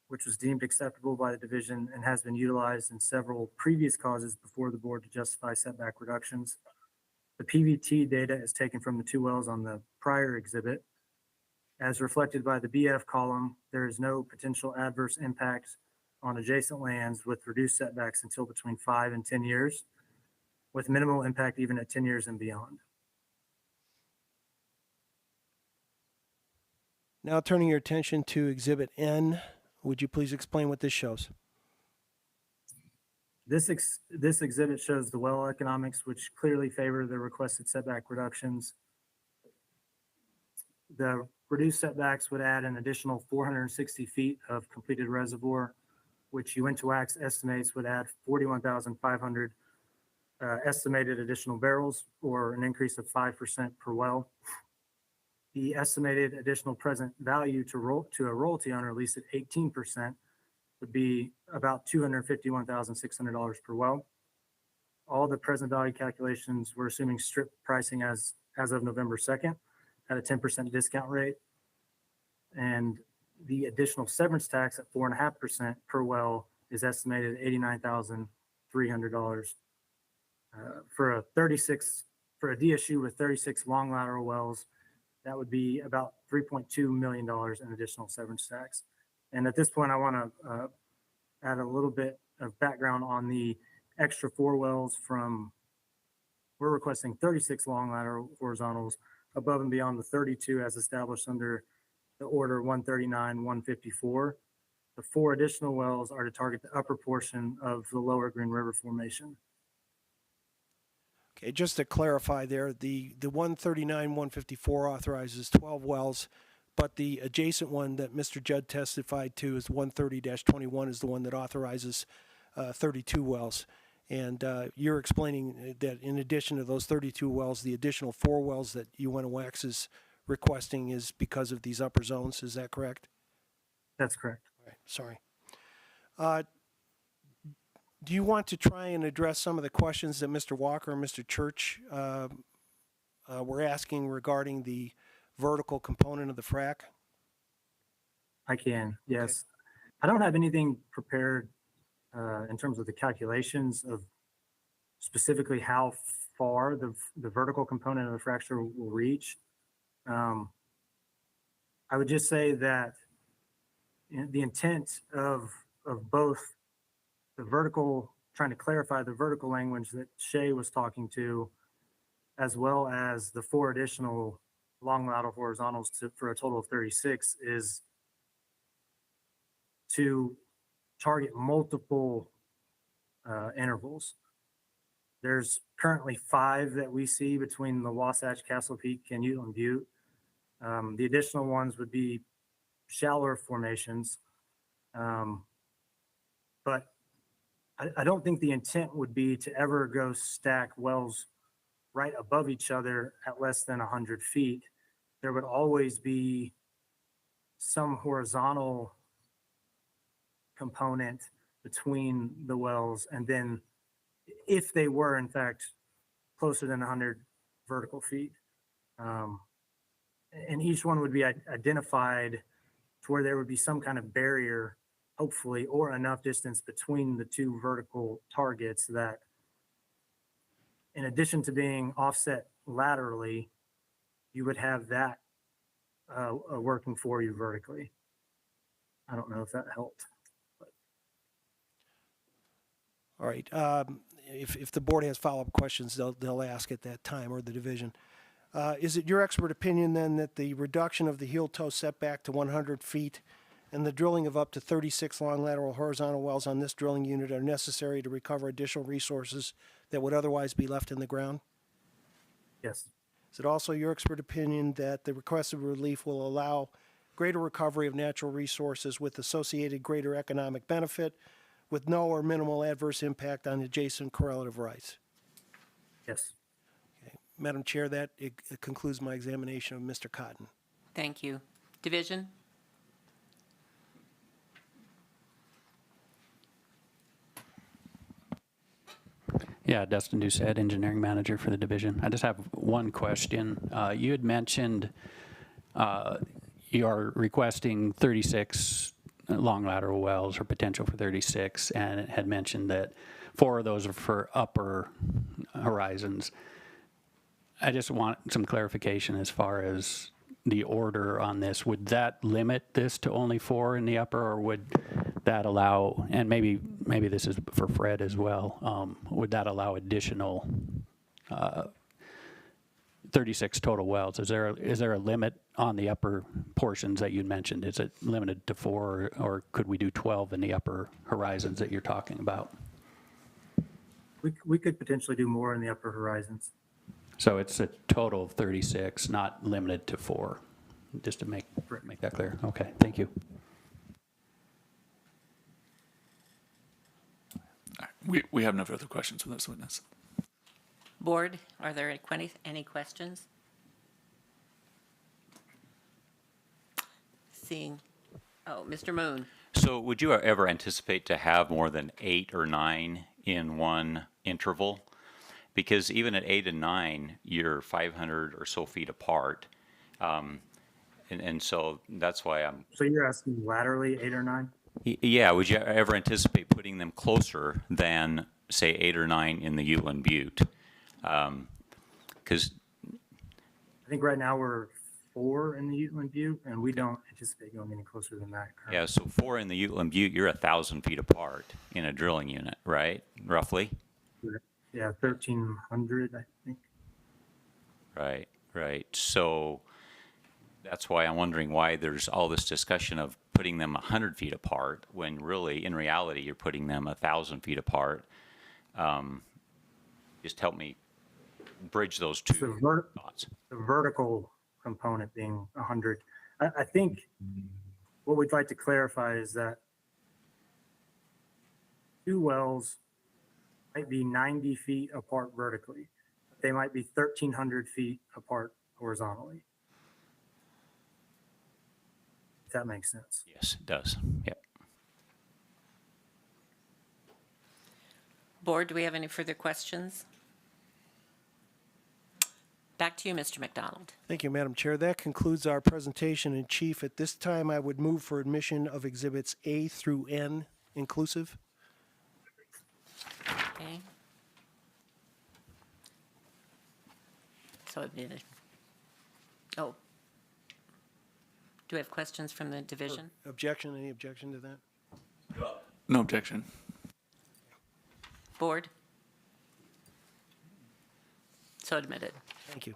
which was deemed acceptable by the division and has been utilized in several previous causes before the board to justify setback reductions. The PVT data is taken from the two wells on the prior exhibit. As reflected by the BF column, there is no potential adverse impacts on adjacent lands with reduced setbacks until between 5 and 10 years, with minimal impact even at 10 years and beyond. Now turning your attention to exhibit N, would you please explain what this shows? This exhibit shows the well economics, which clearly favor the requested setback reductions. The reduced setbacks would add an additional 460 feet of completed reservoir, which UINTA Wax estimates would add 41,500 estimated additional barrels, or an increase of 5% per well. The estimated additional present value to a royalty owner leased at 18% would be about $251,600 per well. All the present value calculations were assuming strip pricing as of November 2nd at a 10% discount rate. And the additional severance tax at 4.5% per well is estimated at $89,300. For a DSU with 36 long lateral wells, that would be about $3.2 million in additional severance tax. And at this point, I want to add a little bit of background on the extra 4 wells we're requesting 36 long lateral horizontals above and beyond the 32 as established under the order 139-154. The 4 additional wells are to target the upper portion of the lower Green River Formation. Okay, just to clarify there, the 139-154 authorizes 12 wells, but the adjacent one that Mr. Judd testified to is 130-21 is the one that authorizes 32 wells. And you're explaining that in addition to those 32 wells, the additional 4 wells that UINTA is requesting is because of these upper zones. Is that correct? That's correct. All right, sorry. Do you want to try and address some of the questions that Mr. Walker and Mr. Church were asking regarding the vertical component of the frac? I can, yes. Okay. I don't have anything prepared in terms of the calculations of specifically how far the vertical component of the fracture will reach. I would just say that the intent of both the vertical, trying to clarify the vertical language that Shay was talking to, as well as the 4 additional long lateral horizontals for a total of 36, is to target multiple intervals. There's currently 5 that we see between the Wasatch, Castle Peak, and Uteland Butte. The additional ones would be shallower formations. But I don't think the intent would be to ever go stack wells right above each other at less than 100 feet. There would always be some horizontal component between the wells, and then if they were in fact closer than 100 vertical feet, and each one would be identified to where there would be some kind of barrier, hopefully, or enough distance between the 2 vertical targets that, in addition to being offset laterally, you would have that working for you vertically. I don't know if that helped. All right. If the board has follow-up questions, they'll ask at that time, or the division. Is it your expert opinion then that the reduction of the heel toe setback to 100 feet and the drilling of up to 36 long lateral horizontal wells on this drilling unit are necessary to recover additional resources that would otherwise be left in the ground? Yes. Is it also your expert opinion that the requested relief will allow greater recovery of natural resources with associated greater economic benefit with no or minimal adverse impact on adjacent correlative rights? Yes. Okay. Madam Chair, that concludes my examination of Mr. Cotton. Thank you. Division? Yeah, Dustin Doucette, engineering manager for the division. I just have one question. You had mentioned you are requesting 36 long lateral wells, or potential for 36, and it had mentioned that 4 of those are for upper horizons. I just want some clarification as far as the order on this. Would that limit this to only 4 in the upper, or would that allow, and maybe this is for Fred as well, would that allow additional 36 total wells? Is there a limit on the upper portions that you mentioned? Is it limited to 4, or could we do 12 in the upper horizons that you're talking about? We could potentially do more in the upper horizons. So it's a total of 36, not limited to 4, just to make that clear. Okay, thank you. We have no further questions from this witness. Board, are there any questions? Seeing, Mr. Moon. So would you ever anticipate to have more than 8 or 9 in one interval? Because even at 8 and 9, you're 500 or so feet apart. And so that's why I'm... So you're asking laterally 8 or 9? Yeah, would you ever anticipate putting them closer than, say, 8 or 9 in the Uteland Butte? Because I think right now we're 4 in the Uteland Butte, and we don't anticipate going any closer than that currently. yeah, so 4 in the Uteland Butte, you're 1,000 feet apart in a drilling unit, right? Roughly? Yeah, 1,300, I think. Right, right. So that's why I'm wondering why there's all this discussion of putting them 100 feet apart when really, in reality, you're putting them 1,000 feet apart. Just help me bridge those two thoughts. The vertical component being 100. I think what we'd like to clarify is that 2 wells might be 90 feet apart vertically. They might be 1,300 feet apart horizontally. If that makes sense. Yes, it does. Yep. Board, do we have any further questions? Back to you, Mr. McDonald. Thank you, Madam Chair. That concludes our presentation in chief. At this time, I would move for admission of exhibits A through N inclusive. Okay. So admitted. Oh. Do we have questions from the division? Objection, any objection to that? No objection. Board? So admitted. Thank you.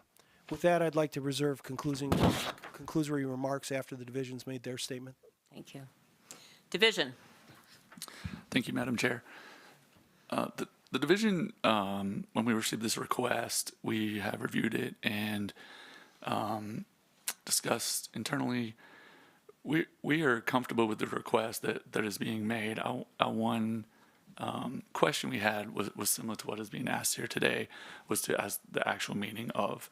With that, I'd like to reserve conclusory remarks after the division's made their statement. Thank you. Division? Thank you, Madam Chair. The division, when we received this request, we have reviewed it and discussed internally. We are comfortable with the request that is being made. One question we had was similar to what is being asked here today, was to ask the actual meaning of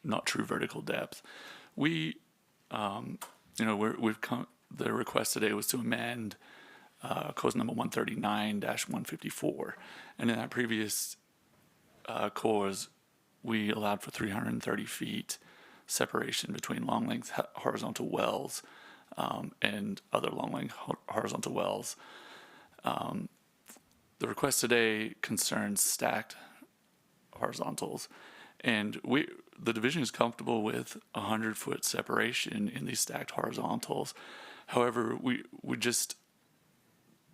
not true vertical depth. We've come. The request today was to amend clause number 139-154, and in that previous clause, we allowed for 330 feet separation between long-length horizontal wells and other long-length horizontal wells. The request today concerns stacked horizontals, and the division is comfortable with 100-foot separation in these stacked horizontals. However, we just,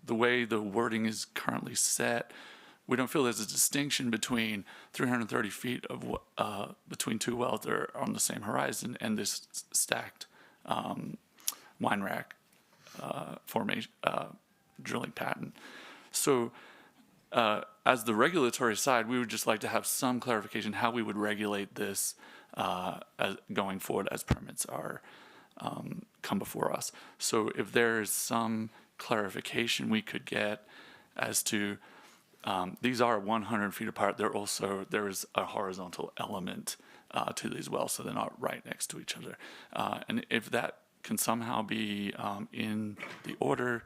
the way the wording is currently set, we don't feel there's a distinction between 330 feet of between 2 wells that are on the same horizon and this stacked wine rack formation drilling pattern. So as the regulatory side, we would just like to have some clarification how we would regulate this as going forward as permits are come before us. So if there is some clarification we could get as to these are 100 feet apart. There is a horizontal element to these wells, so they're not right next to each other. And if that can somehow be in the order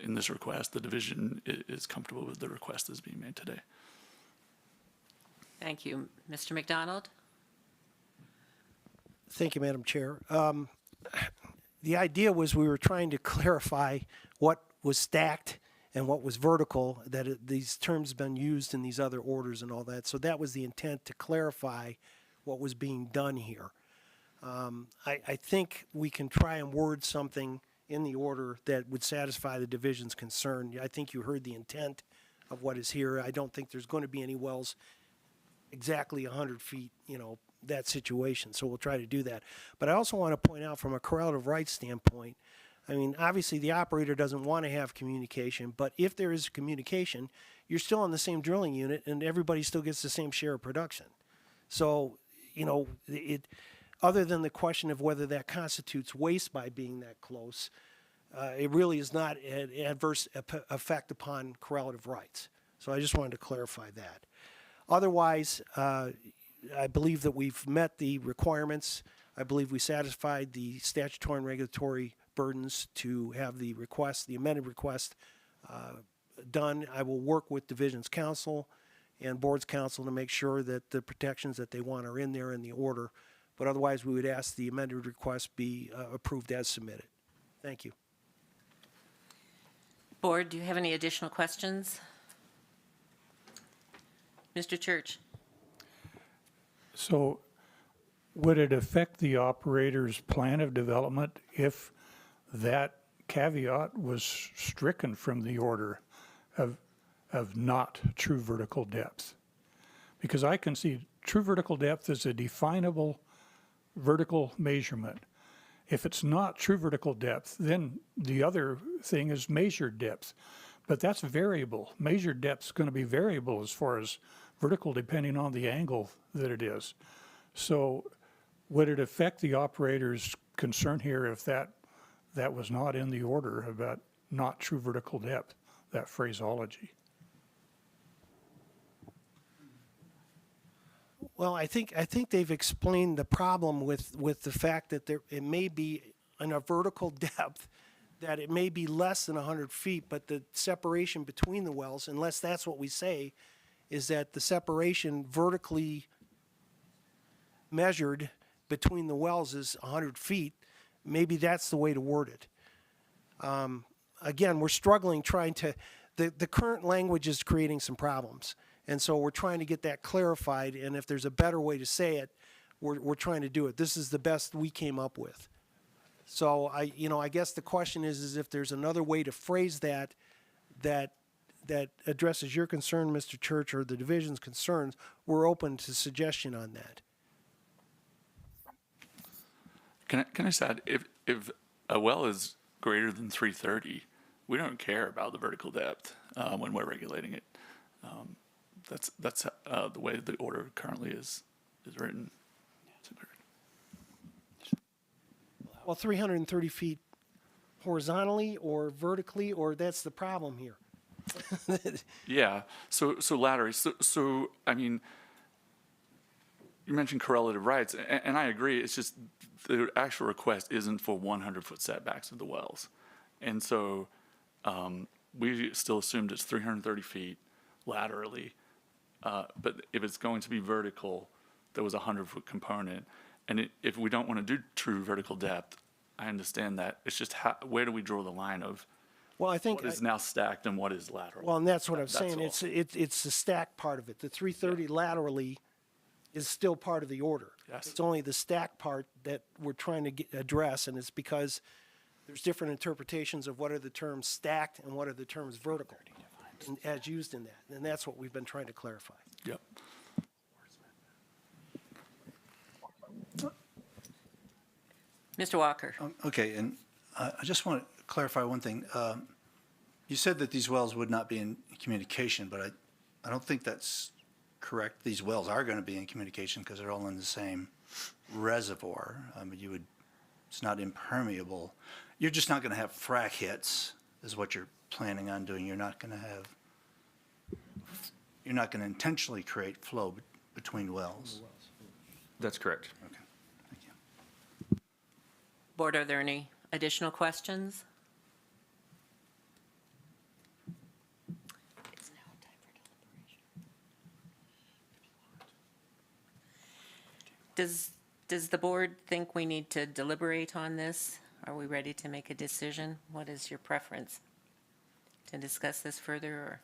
in this request, the division is comfortable with the request that's being made today. Thank you. Mr. McDonald? Thank you, Madam Chair. The idea was we were trying to clarify what was stacked and what was vertical, that these terms have been used in these other orders and all that. So that was the intent, to clarify what was being done here. I think we can try and word something in the order that would satisfy the division's concern. I think you heard the intent of what is here. I don't think there's going to be any wells exactly 100 feet, that situation. So we'll try to do that. But I also want to point out from a correlative rights standpoint, I mean, obviously the operator doesn't want to have communication, but if there is communication, you're still on the same drilling unit and everybody still gets the same share of production. So, other than the question of whether that constitutes waste by being that close, it really is not an adverse effect upon correlative rights. So I just wanted to clarify that. Otherwise, I believe that we've met the requirements. I believe we satisfied the statutory and regulatory burdens to have the request, the amended request, done. I will work with Division's Counsel and Board's Counsel to make sure that the protections that they want are in there in the order. But otherwise, we would ask the amended request be approved as submitted. Thank you. Board, do you have any additional questions? Mr. Church? So would it affect the operator's plan of development if that caveat was stricken from the order of not true vertical depth? Because I can see true vertical depth is a definable vertical measurement. If it's not true vertical depth, then the other thing is measured depth. But that's variable. Measured depth is going to be variable as far as vertical depending on the angle that it is. So would it affect the operator's concern here if that was not in the order about not true vertical depth, that phraseology? Well, I think they've explained the problem with the fact that it may be in a vertical depth, that it may be less than 100 feet, but the separation between the wells, unless that's what we say, is that the separation vertically measured between the wells is 100 feet. Maybe that's the way to word it. Again, we're struggling trying to, the current language is creating some problems. And so we're trying to get that clarified, and if there's a better way to say it, we're trying to do it. This is the best we came up with. So I guess the question is if there's another way to phrase that addresses your concern, Mr. Church, or the division's concerns, we're open to suggestion on that. Can I just add, if a well is greater than 330, we don't care about the vertical depth when we're regulating it. That's the way the order currently is written. Well, 330 feet horizontally or vertically, or that's the problem here. Yeah. So laterally. So I mean, you mentioned correlative rights, and I agree. It's just the actual request isn't for 100-foot setbacks of the wells, and so we still assumed it's 330 feet laterally. But if it's going to be vertical, there was a 100-foot component. And if we don't want to do true vertical depth, I understand that. It's just where do we draw the line of what is now stacked and what is lateral? Well, and that's what I'm That's saying. all. It's the stack part of it. The 330 laterally is still part of the order. Yes. It's only the stack part that we're trying to address, and it's because there's different interpretations of what are the terms stacked and what are the terms vertical, as used in that. And that's what we've been trying to clarify. Yep. Mr. Walker? Okay, and I just want to clarify one thing. You said that these wells would not be in communication, but I don't think that's correct. These wells are going to be in communication because they're all in the same reservoir. I mean, it's not impermeable. You're just not going to have frac hits is what you're planning on doing. You're not going to intentionally create flow between wells. That's correct. Okay, thank you. Board, are there any additional questions? It's now time for deliberation. Does the board think we need to deliberate on this? Are we ready to make a decision? What is your preference? To discuss this further, or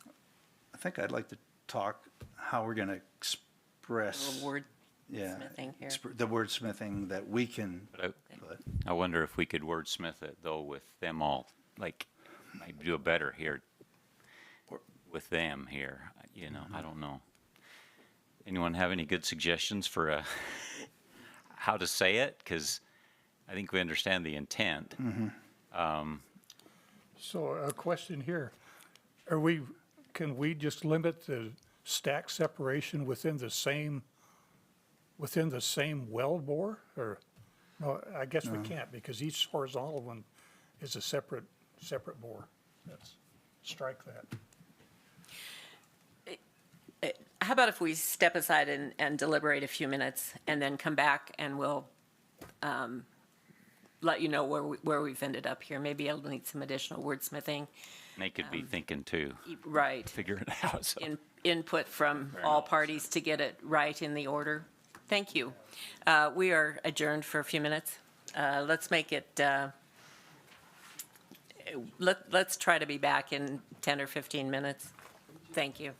I think I'd like to talk how we're going to express a word yeah, smithing here? the wordsmithing that we can put. I wonder if we could wordsmith it though with them all, like maybe do a better here with them here. I don't know. Anyone have any good suggestions for how to say it? Because I think we understand the intent. So a question here, can we just limit the stack separation within the same well bore? Or, no, I guess we can't because each horizontal one is a separate strike that. how about if we step aside and deliberate a few minutes and then come back and we'll let you know where we've ended up here. Maybe I'll need some additional wordsmithing. And they could be thinking too, Right. figure it out. So. Input from all parties to get it right in the order. Thank you. We are adjourned for a few minutes. Let's make it, let's try to be back in 10 or 15 minutes. Thank you.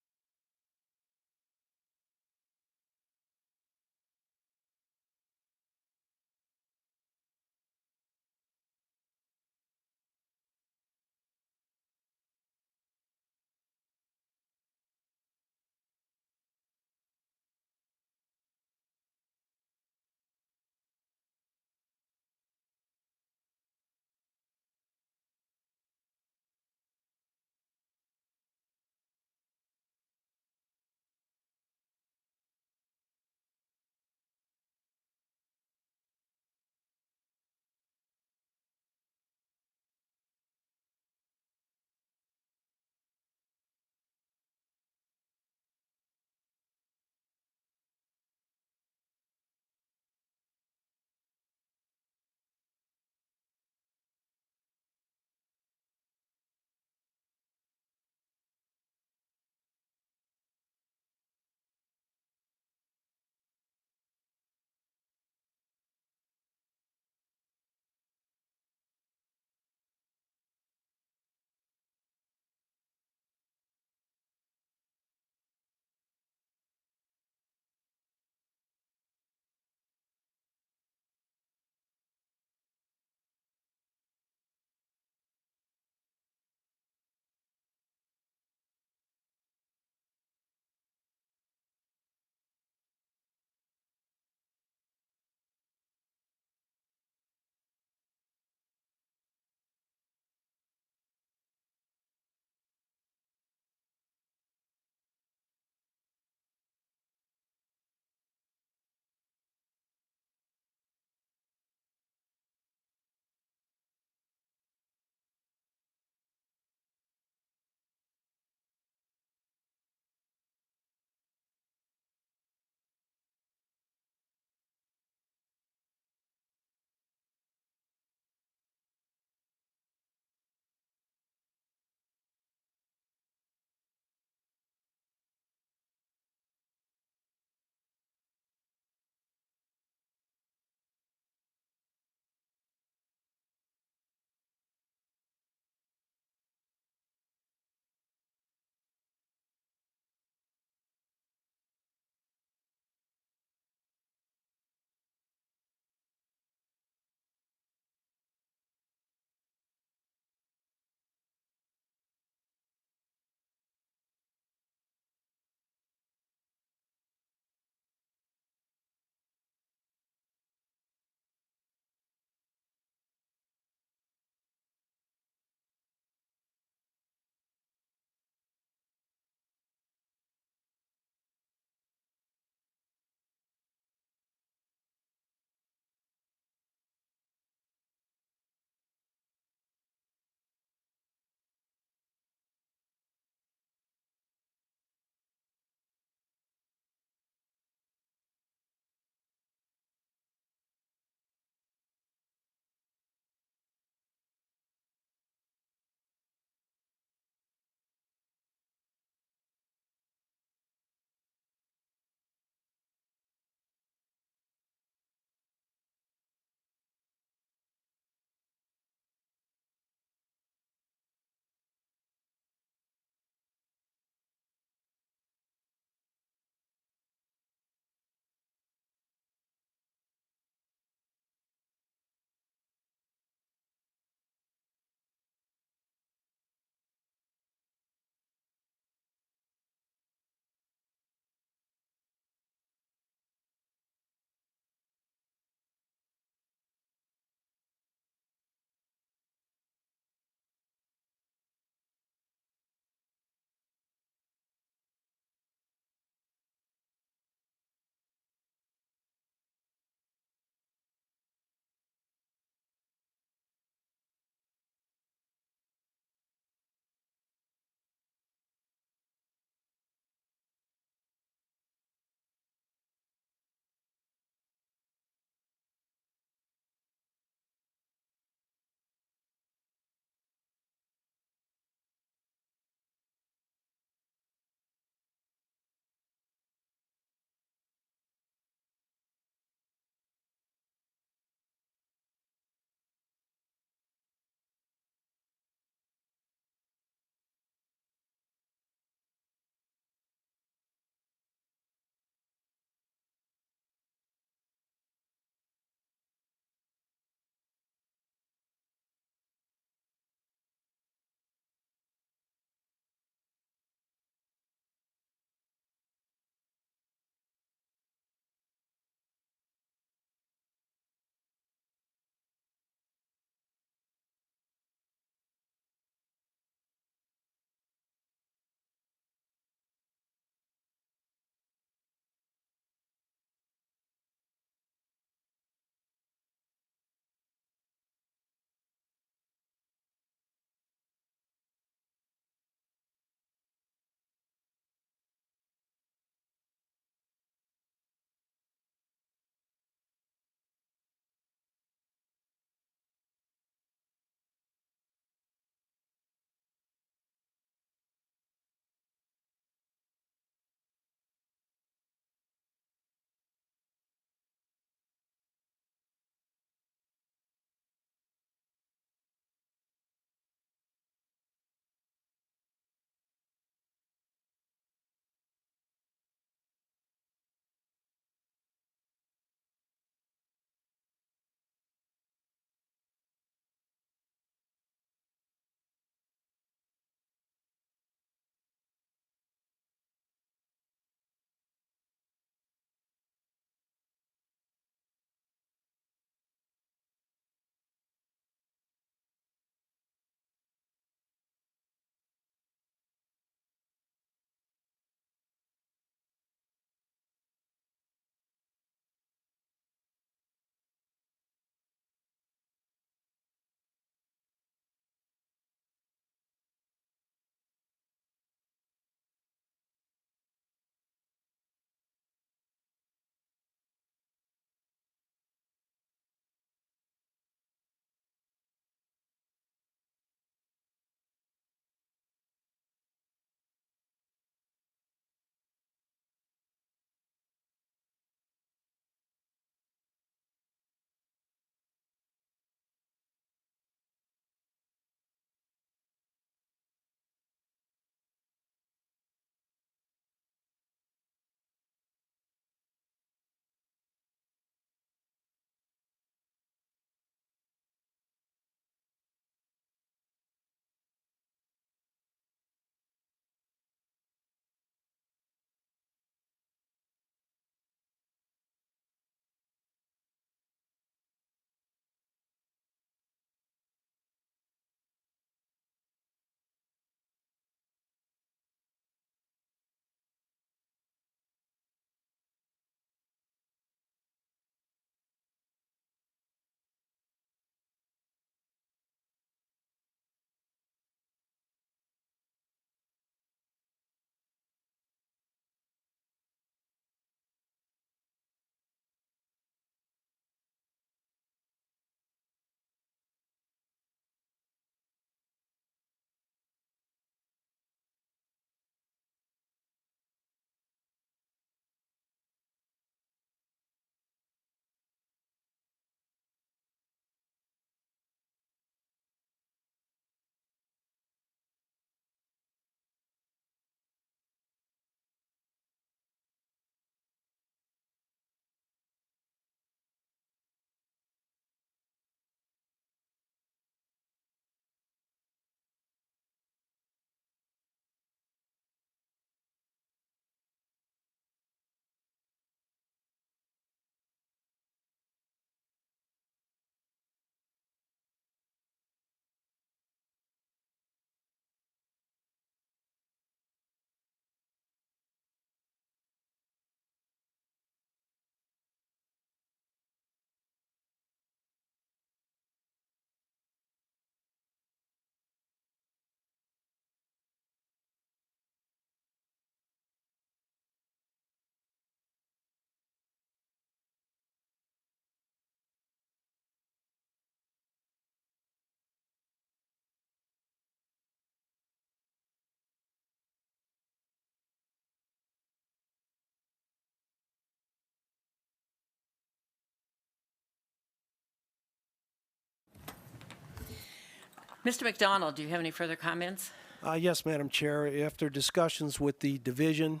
Mr. McDonald, do you have any further comments? Yes, Madam Chair. After discussions with the division,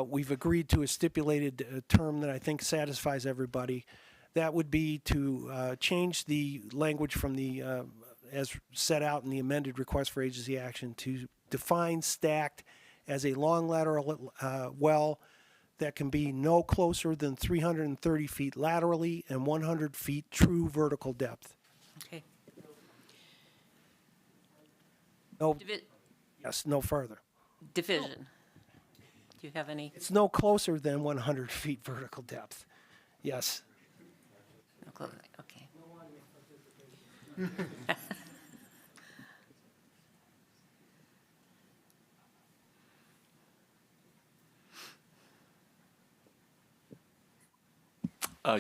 we've agreed to a stipulated term that I think satisfies everybody. That would be to change the language from the, as set out in the amended request for agency action, to define stacked as a long lateral well that can be no closer than 330 feet laterally and 100 feet true vertical depth. Okay. No, yes, no further. Division. Do you have any? It's no closer than 100 feet vertical depth. Yes. No closing, okay.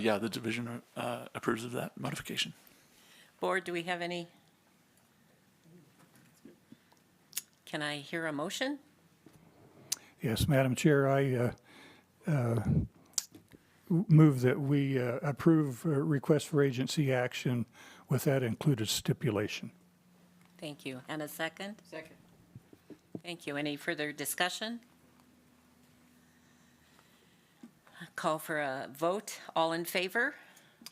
Yeah, the division approves of that modification. Board, do we have any? Can I hear a motion? Yes, Madam Chair, I move that we approve request for agency action with that included stipulation. Thank you. And a second? Second. Thank you. Any further discussion? Call for a vote. All in favor?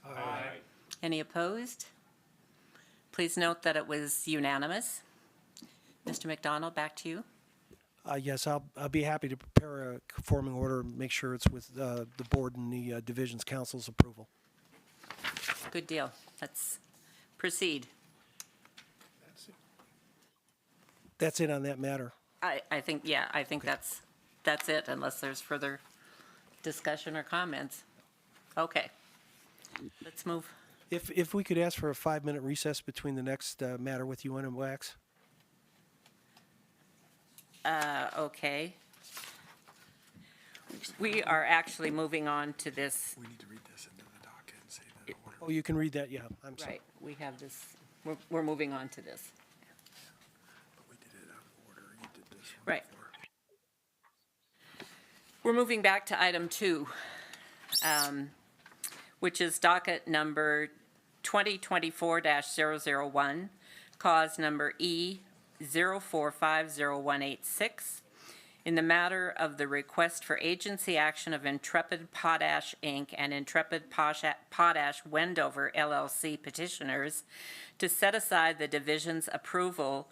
Aye. Any opposed? Please note that it was unanimous. Mr. McDonald, back to you. Yes, I'll be happy to prepare a conforming order and make sure it's with the board and the division's council's approval. Good deal. Let's proceed. That's it on that matter. I think, yeah, I think that's it, unless there's further discussion or comments. Okay. Let's move. If we could ask for a 5-minute recess between the next matter with UINTA and Wax. Okay. We are actually moving on to this. We need to read this into the docket and say that order. Oh, you can read that, yeah, I'm sorry. Right, we have this, we're moving on to this. But we did it out of order. You did this one Right. before. We're moving back to item 2, which is docket number 2024-001, cause number E04501186, in the matter of the request for agency action of Intrepid Potash, Inc. and Intrepid Potash Wendover LLC petitioners to set aside the division's approval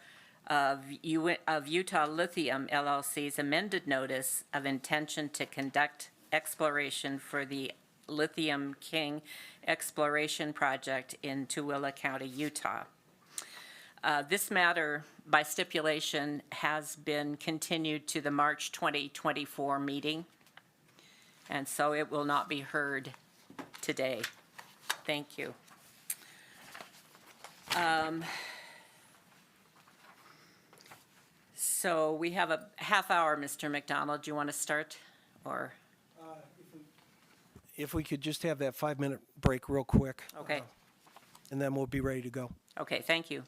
of Utah Lithium LLC's amended notice of intention to conduct exploration for the Lithium King exploration project in Tooele County, Utah. This matter, by stipulation, has been continued to the March 2024 meeting, and so it will not be heard today. Thank you. So we have a half hour, Mr. McDonald. Do you want to start, or? If we could just have that 5-minute break real quick. Okay. And then we'll be ready to go. Okay, thank you.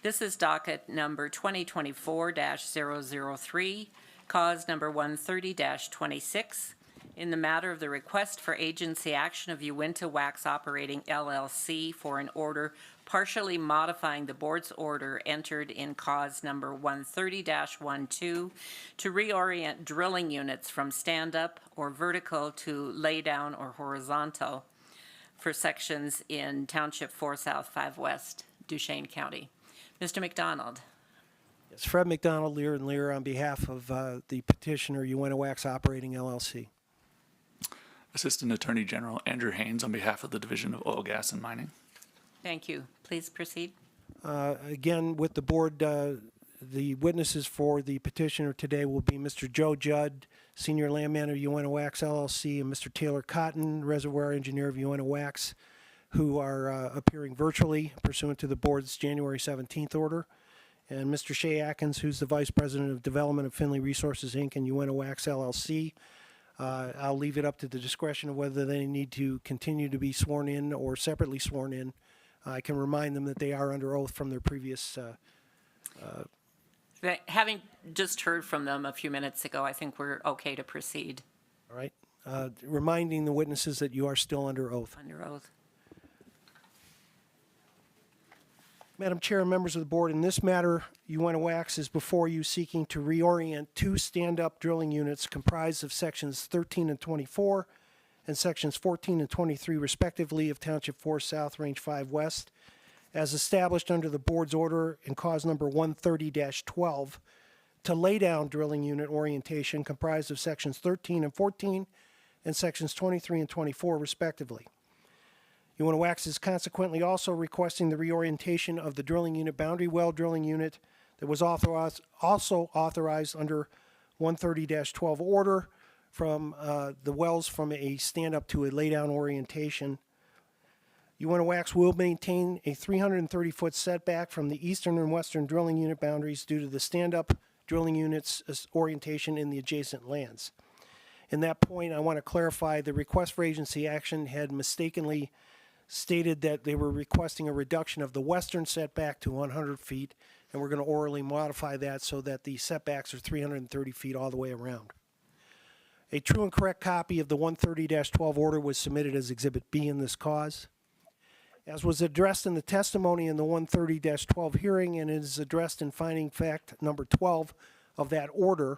This is docket number 2024-003, cause number 130-26, in the matter of the request for agency action of UINTA Wax Operating LLC for an order partially modifying the board's order entered in cause number 130-12 to reorient drilling units from stand-up or vertical to lay-down or horizontal for sections in Township 4 South, 5 West, Duchesne County. Mr. McDonald. Yes, Fred McDonald, Lear and Lear, on behalf of the petitioner, UINTA Wax Operating LLC. Assistant Attorney General Andrew Haynes on behalf of the Division of Oil, Gas, and Mining. Thank you. Please proceed. Again, with the board, the witnesses for the petitioner today will be Mr. Joe Judd, Senior Landman of UINTA Wax LLC, and Mr. Taylor Cotton, Reservoir Engineer of UINTA Wax, who are appearing virtually pursuant to the board's January 17th order, and Mr. Shay Atkins, who's the Vice President of Development of Finley Resources, Inc. and UINTA Wax LLC. I'll leave it up to the discretion of whether they need to continue to be sworn in or separately sworn in. I can remind them that they are under oath from their previous. Having just heard from them a few minutes ago, I think we're okay to proceed. All right. Reminding the witnesses that you are still under oath. Under oath. Madam Chair and members of the board, in this matter, UINTA Wax is before you seeking to reorient two stand-up drilling units comprised of sections 13 and 24 and sections 14 and 23 respectively of Township 4 South, Range 5 West, as established under the board's order in cause number 130-12 to lay down drilling unit orientation comprised of sections 13 and 14 and sections 23 and 24 respectively. UINTA Wax is consequently also requesting the reorientation of the drilling unit boundary well drilling unit that was also authorized under 130-12 order from the wells from a stand-up to a lay-down orientation. UINTA Wax will maintain a 330-foot setback from the eastern and western drilling unit boundaries due to the stand-up drilling unit's orientation in the adjacent lands. In that point, I want to clarify the request for agency action had mistakenly stated that they were requesting a reduction of the western setback to 100 feet, and we're going to orally modify that so that the setbacks are 330 feet all the way around. A true and correct copy of the 130-12 order was submitted as Exhibit B in this cause. As was addressed in the testimony in the 130-12 hearing and is addressed in finding fact number 12 of that order,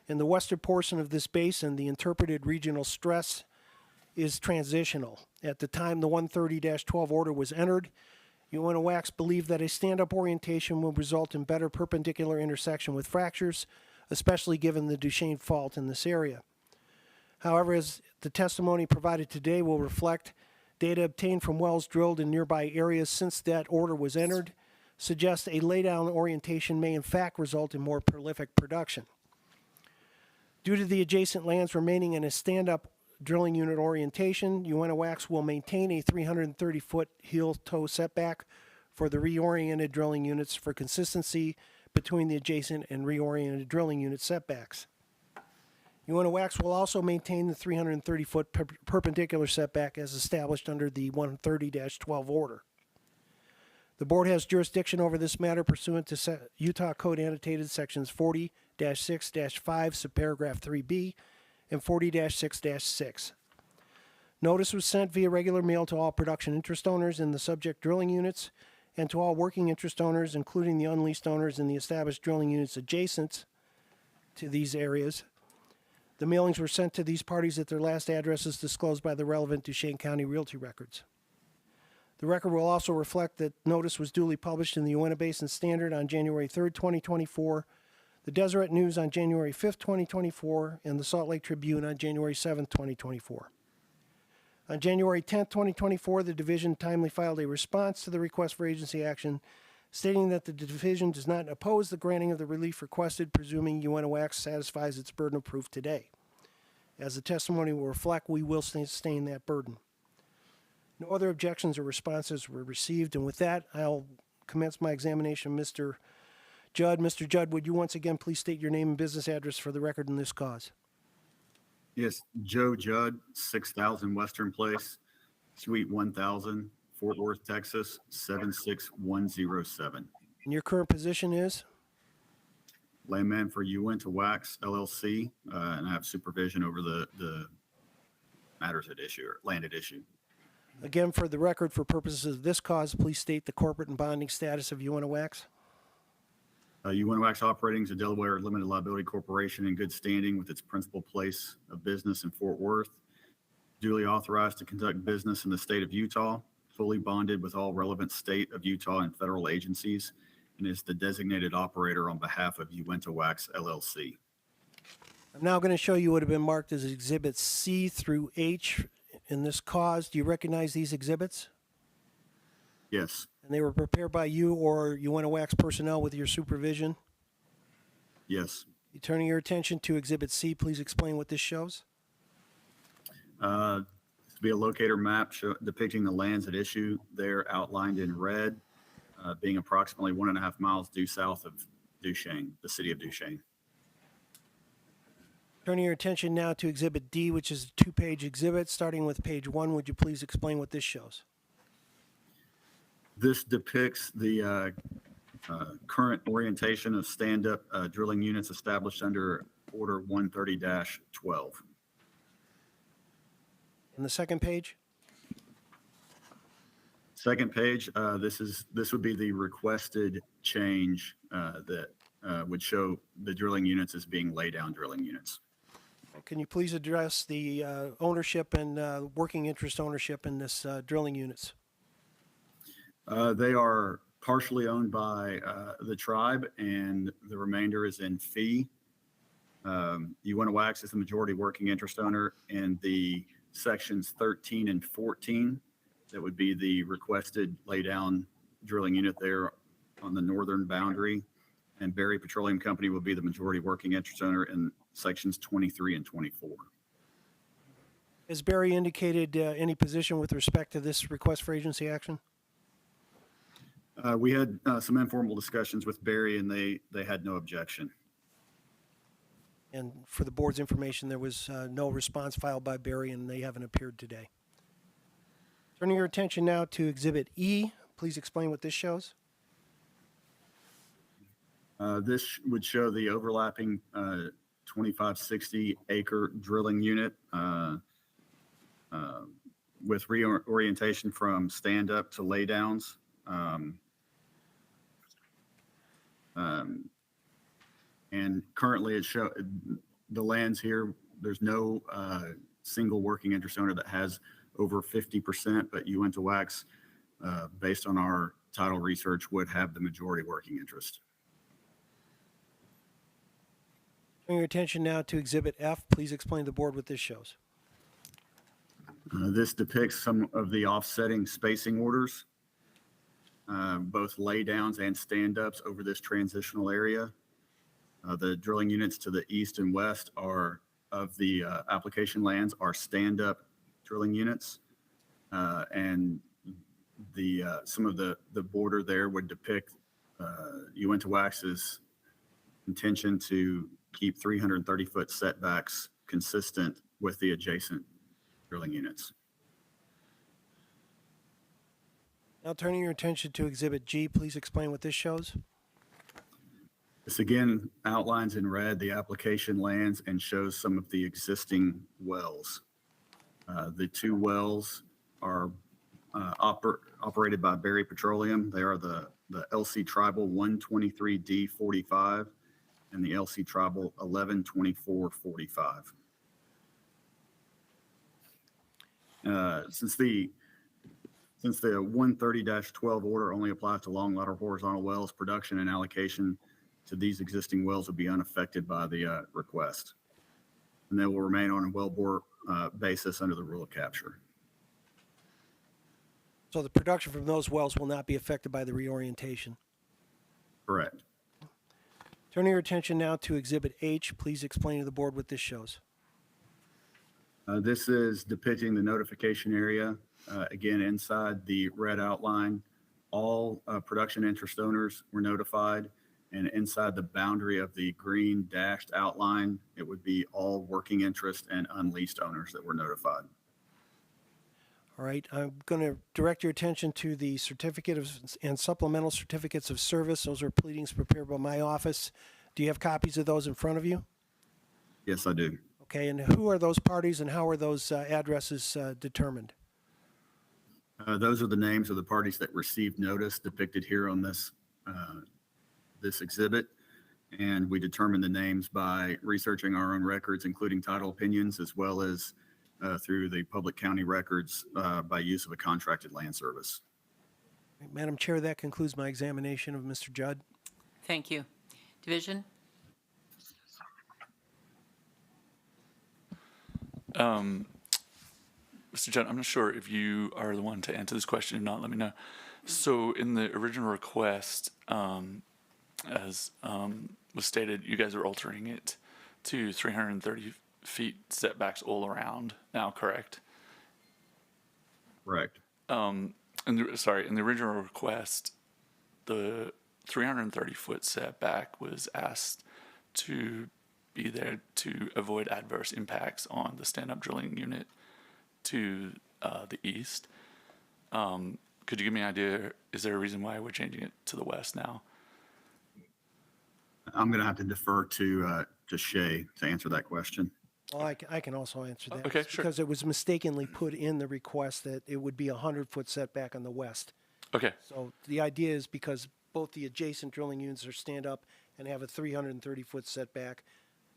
in the western portion of this basin, the interpreted regional stress is transitional. At the time the 130-12 order was entered, UINTA Wax believed that a stand-up orientation will result in better perpendicular intersection with fractures, especially given the Duchesne fault in this area. However, as the testimony provided today will reflect, data obtained from wells drilled in nearby areas since that order was entered suggests a laydown orientation may in fact result in more prolific production. Due to the adjacent lands remaining in a stand-up drilling unit orientation, UINTA Wax will maintain a 330-foot heel-toe setback for the reoriented drilling units for consistency between the adjacent and reoriented drilling unit setbacks. UINTA Wax will also maintain the 330-foot perpendicular setback as established under the 130-12 order. The board has jurisdiction over this matter pursuant to Utah Code Annotated Sections 40-6-5, subparagraph 3B, and 40-6-6. Notice was sent via regular mail to all production interest owners in the subject drilling units and to all working interest owners, including the unleased owners in the established drilling units adjacent to these areas. The mailings were sent to these parties at their last addresses disclosed by the relevant Duchesne County Realty records. The record will also reflect that notice was duly published in the Uinta Basin Standard on January 3rd, 2024, the Deseret News on January 5th, 2024, and the Salt Lake Tribune on January 7th, 2024. On January 10th, 2024, the division timely filed a response to the request for agency action, stating that the division does not oppose the granting of the relief requested, presuming UINTA Wax satisfies its burden of proof today. As the testimony will reflect, we will sustain that burden. No other objections or responses were received, and with that, I'll commence my examination. Mr. Judd, would you once again please state your name and business address for the record in this cause? Yes, Joe Judd, 6000 Western Place, Suite 1000, Fort Worth, Texas, 76107. And your current position is? Landman for UINTA Wax LLC, and I have supervision over the matters at issue, or land at issue. Again, for the record, for purposes of this cause, please state the corporate and bonding status of UINTA Wax. UINTA Wax Operating is a Delaware limited liability corporation in good standing with its principal place of business in Fort Worth, duly authorized to conduct business in the state of Utah, fully bonded with all relevant state of Utah and federal agencies, and is the designated operator on behalf of UINTA Wax LLC. I'm now going to show you what have been marked as Exhibits C through H in this cause. Do you recognize these exhibits? Yes. And they were prepared by you or UINTA Wax personnel with your supervision? Yes. Turning your attention to Exhibit C, please explain what this shows. This will be a locator map depicting the lands at issue there outlined in red, being approximately 1.5 miles due south of Duchesne, the city of Duchesne. Turning your attention now to Exhibit D, which is a 2-page exhibit. Starting with page 1, would you please explain what this shows? This depicts the current orientation of stand-up drilling units established under Order 130-12. On the second page? Second page, this would be the requested change that would show the drilling units as being lay-down drilling units. Can you please address the ownership and working interest ownership in this drilling units? They are partially owned by the tribe, and the remainder is in fee. UINTA Wax is the majority working interest owner in the sections 13 and 14. That would be the requested lay-down drilling unit there on the northern boundary. And Berry Petroleum Company will be the majority working interest owner in sections 23 and 24. Has Barry indicated any position with respect to this request for agency action? We had some informal discussions with Barry, and they had no objection. And for the board's information, there was no response filed by Barry, and they haven't appeared today. Turning your attention now to Exhibit E, please explain what this shows. This would show the overlapping 2560 acre drilling unit with reorientation from stand up to lay downs. And currently it shows the lands here, there's no single working interest owner that has over 50%, but UINTA Wax, based on our title research, would have the majority working interest. Turning your attention now to Exhibit F, please explain to the board what this shows. This depicts some of the offsetting spacing orders, both lay downs and stand ups over this transitional area. The drilling units to the east and west are of the application lands are stand up drilling units. And the some of the border there would depict UINTA Wax's intention to keep 330-foot setbacks consistent with the adjacent drilling units. Now turning your attention to Exhibit G, please explain what this shows. This again outlines in red the application lands and shows some of the existing wells. The two wells are operated by Berry Petroleum. They are the LC Tribal 123D45 and the LC Tribal 112445. Since the 130-12 order only applies to long lateral horizontal wells, production and allocation to these existing wells will be unaffected by the request. And they will remain on a wellbore basis under the rule of capture. So the production from those wells will not be affected by the reorientation. Correct. Turning your attention now to Exhibit H, please explain to the board what this shows. This is depicting the notification area. Again, inside the red outline, all production interest owners were notified. And inside the boundary of the green dashed outline, it would be all working interest and unleased owners that were notified. All right, I'm going to direct your attention to the certificate of and supplemental certificates of service. Those are pleadings prepared by my office. Do you have copies of those in front of you? Yes, I do. Okay, and who are those parties and how are those addresses determined? Those are the names of the parties that received notice depicted here on this exhibit. And we determine the names by researching our own records, including title opinions, as well as through the public county records by use of a contracted land service. Madam Chair, that concludes my examination of Mr. Judd. Thank you. Division? Mr. Judd, I'm not sure if you are the one to answer this question. If not, let me know. So in the original request, as was stated, you guys are altering it to 330 feet setbacks all around now, correct? Correct. In the original request, the 330-foot setback was asked to be there to avoid adverse impacts on the stand-up drilling unit to the east. Could you give me an idea, is there a reason why we're changing it to the west now? I'm going to have to defer to Shay to answer that question. Well, I can also answer that. Okay, It's sure. because it was mistakenly put in the request that it would be a 100-foot setback on the west. Okay, So the idea is because both the adjacent drilling units are stand-up and have a 330-foot setback,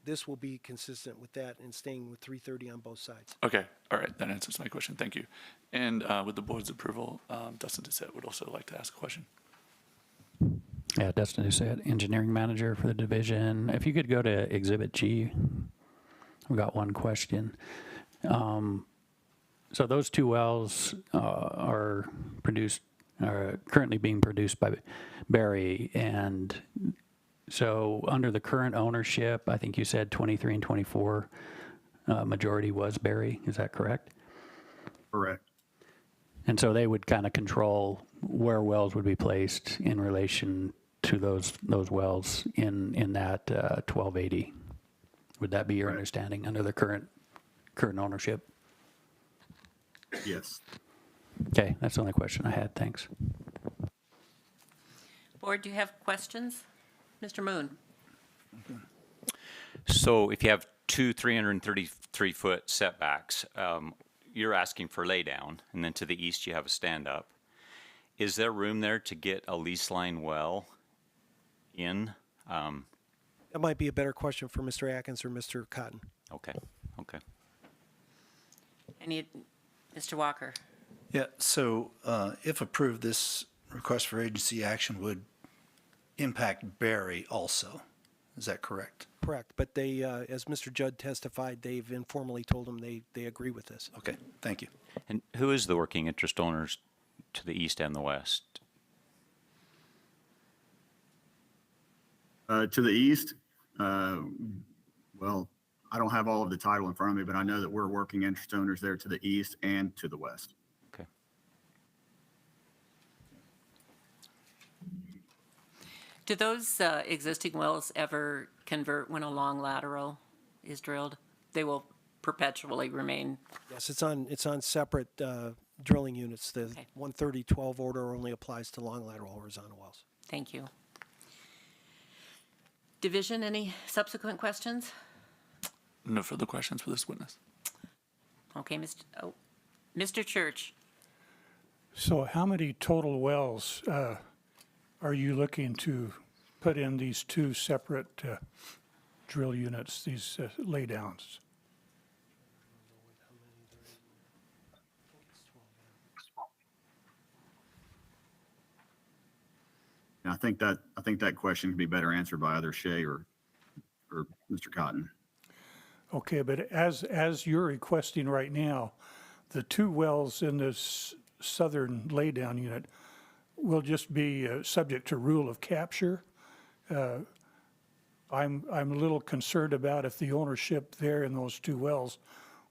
this will be consistent with that and staying with 330 on both sides. okay, all right, that answers my question, thank you. And with the board's approval, Dustin Doucette would also like to ask a question. Yeah, Dustin Doucette, engineering manager for the division. If you could go to Exhibit G, we've got one question. So those two wells are currently being produced by Barry, and so under the current ownership, I think you said 23 and 24, majority was Barry, is that correct? Correct. And so they would kind of control where wells would be placed in relation to those wells in that 1280. Would that be your understanding under the current ownership? Yes. Okay, that's the only question I had. Thanks. Board, do you have questions? Mr. Moon? So if you have two 333-foot setbacks, you're asking for laydown, and then to the east you have a stand-up. Is there room there to get a lease line well in? That might be a better question for Mr. Atkins or Mr. Cotton. Okay, okay. Mr. Walker? Yeah, so if approved, this request for agency action would impact Barry also. Is that correct? Correct, but they, as Mr. Judd testified, they've informally told him they agree with this. Okay, thank you. And who is the working interest owners to the east and the west? To the east, well, I don't have all of the title in front of me, but I know that we're working interest owners there to the east and to the west. Okay. Do those existing wells ever convert when a long lateral is drilled? They will perpetually remain? Yes, it's on separate drilling units. The 130-12 order only applies to long lateral horizontal wells. Thank you. Division, any subsequent questions? No further questions for this witness. Okay, Mr. Church. So how many total wells are you looking to put in these two separate drill units, these laydowns? And I think that question can be better answered by either Shay or Mr. Cotton. Okay, but as you're requesting right now, the two wells in this southern laydown unit will just be subject to rule of capture. I'm a little concerned about if the ownership there in those two wells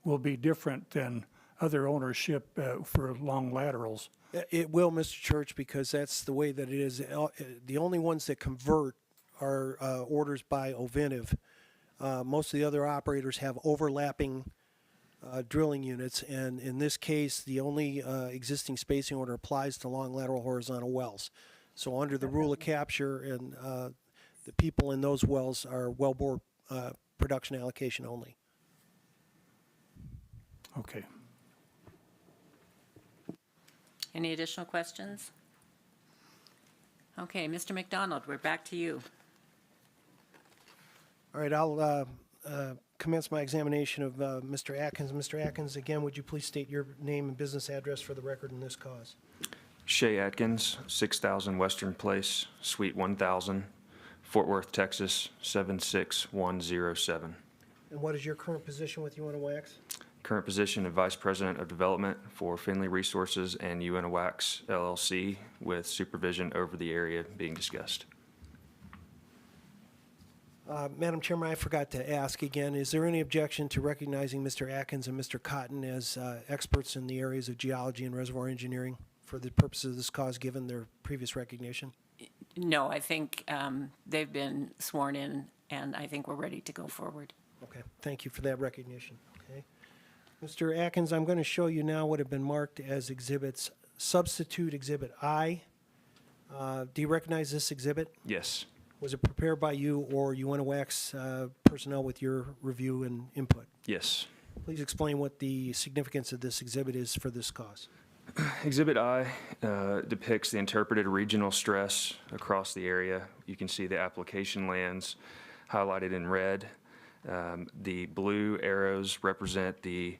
will be different than other ownership for long laterals. It will, Mr. Church, because that's the way that it is. The only ones that convert are orders by Ovintiv. Most of the other operators have overlapping drilling units, and in this case, the only existing spacing order applies to long lateral horizontal wells. So under the rule of capture, and the people in those wells are wellbore production allocation only. Okay. Any additional questions? Okay, Mr. McDonald, we're back to you. All right, I'll commence my examination of Mr. Atkins. Mr. Atkins, again, would you please state your name and business address for the record in this cause? Shay Atkins, 6000 Western Place, Suite 1000, Fort Worth, Texas, 76107. And what is your current position with UINTA Wax? Current position of Vice President of Development for Finley Resources and UINTA Wax LLC, with supervision over the area being discussed. Madam Chairman, I forgot to ask again, is there any objection to recognizing Mr. Atkins and Mr. Cotton as experts in the areas of geology and reservoir engineering for the purposes of this cause, given their previous recognition? No, I think they've been sworn in, and I think we're ready to go forward. Okay, thank you for that recognition. Okay, Mr. Atkins, I'm going to show you now what have been marked as exhibits. Substitute Exhibit I. Do you recognize this exhibit? Yes. Was it prepared by you or UINTA Wax personnel with your review and input? Yes. Please explain what the significance of this exhibit is for this cause. Exhibit I depicts the interpreted regional stress across the area. You can see the application lands highlighted in red. The blue arrows represent the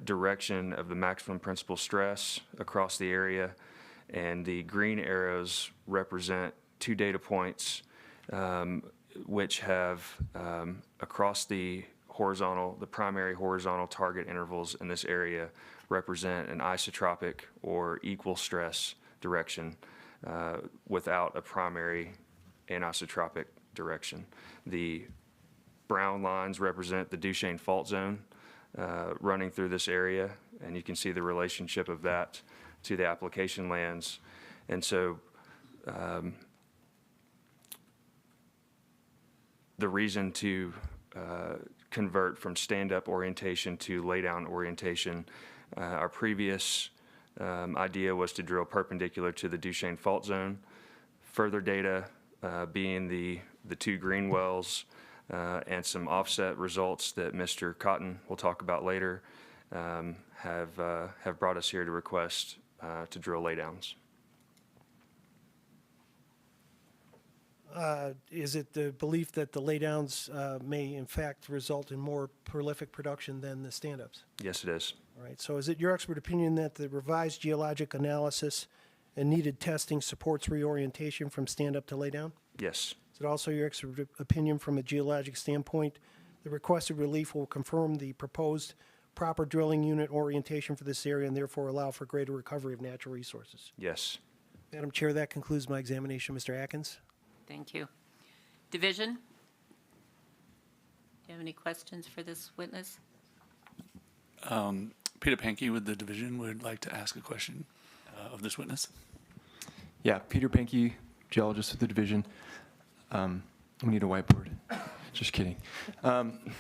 direction of the maximum principal stress across the area, and the green arrows represent 2 data points which have across the primary horizontal target intervals in this area represent an isotropic or equal stress direction without a primary anisotropic direction. The brown lines represent the Duchesne fault zone running through this area, and you can see the relationship of that to the application lands. And so the reason to convert from stand-up orientation to lay-down orientation, our previous idea was to drill perpendicular to the Duchesne fault zone. Further data being the 2 green wells and some offset results that Mr. Cotton will talk about later have brought us here to request to drill laydowns. Is it the belief that the laydowns may in fact result in more prolific production than the stand-ups? Yes, it is. All right, so is it your expert opinion that the revised geologic analysis and needed testing supports reorientation from stand-up to laydown? Yes. Is it also your expert opinion from a geologic standpoint the requested relief will confirm the proposed proper drilling unit orientation for this area and therefore allow for greater recovery of natural resources? Yes. Madam Chair, that concludes my examination. Mr. Atkins? Thank you. Division? Do you have any questions for this witness? Peter Pankey with the division would like to ask a question of this witness. Yeah, Peter Pankey, geologist with the division. We need a whiteboard. Just kidding.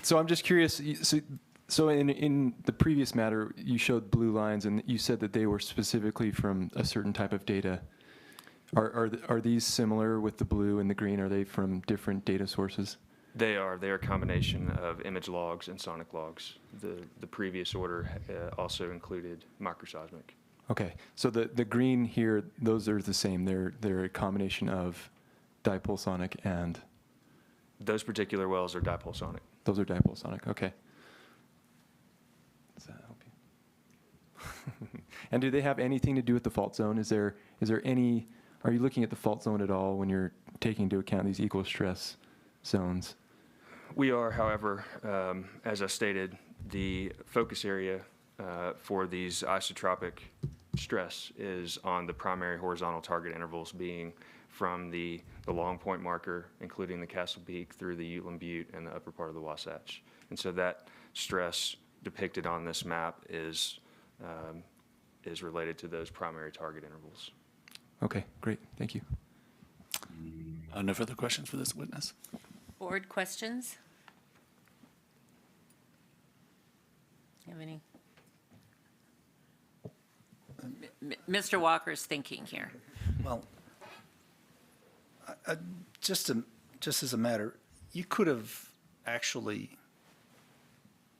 So I'm just curious. So in the previous matter, you showed blue lines, and you said that they were specifically from a certain type of data. Are these similar with the blue and the green? Are they from different data sources? They are a combination of image logs and sonic logs. The previous order also included microseismic. Okay, so the green here, those are the same. They're a combination of dipole sonic and... Those particular wells are dipole sonic. Those are dipole sonic, okay. Does that help you? And do they have anything to do with the fault zone? Is there any... Are you looking at the fault zone at all when you're taking into account these equal stress zones? We are, however, as I stated, the focus area for these isotropic stress is on the primary horizontal target intervals, being from the long point marker, including the Castle Peak, through the Uteland Butte and the upper part of the Wasatch. And so that stress depicted on this map is related to those primary target intervals. Okay, great. Thank you. No further questions for this witness. Board questions? you have any? Mr. Walker's thinking here. Well, just as a matter, you could have actually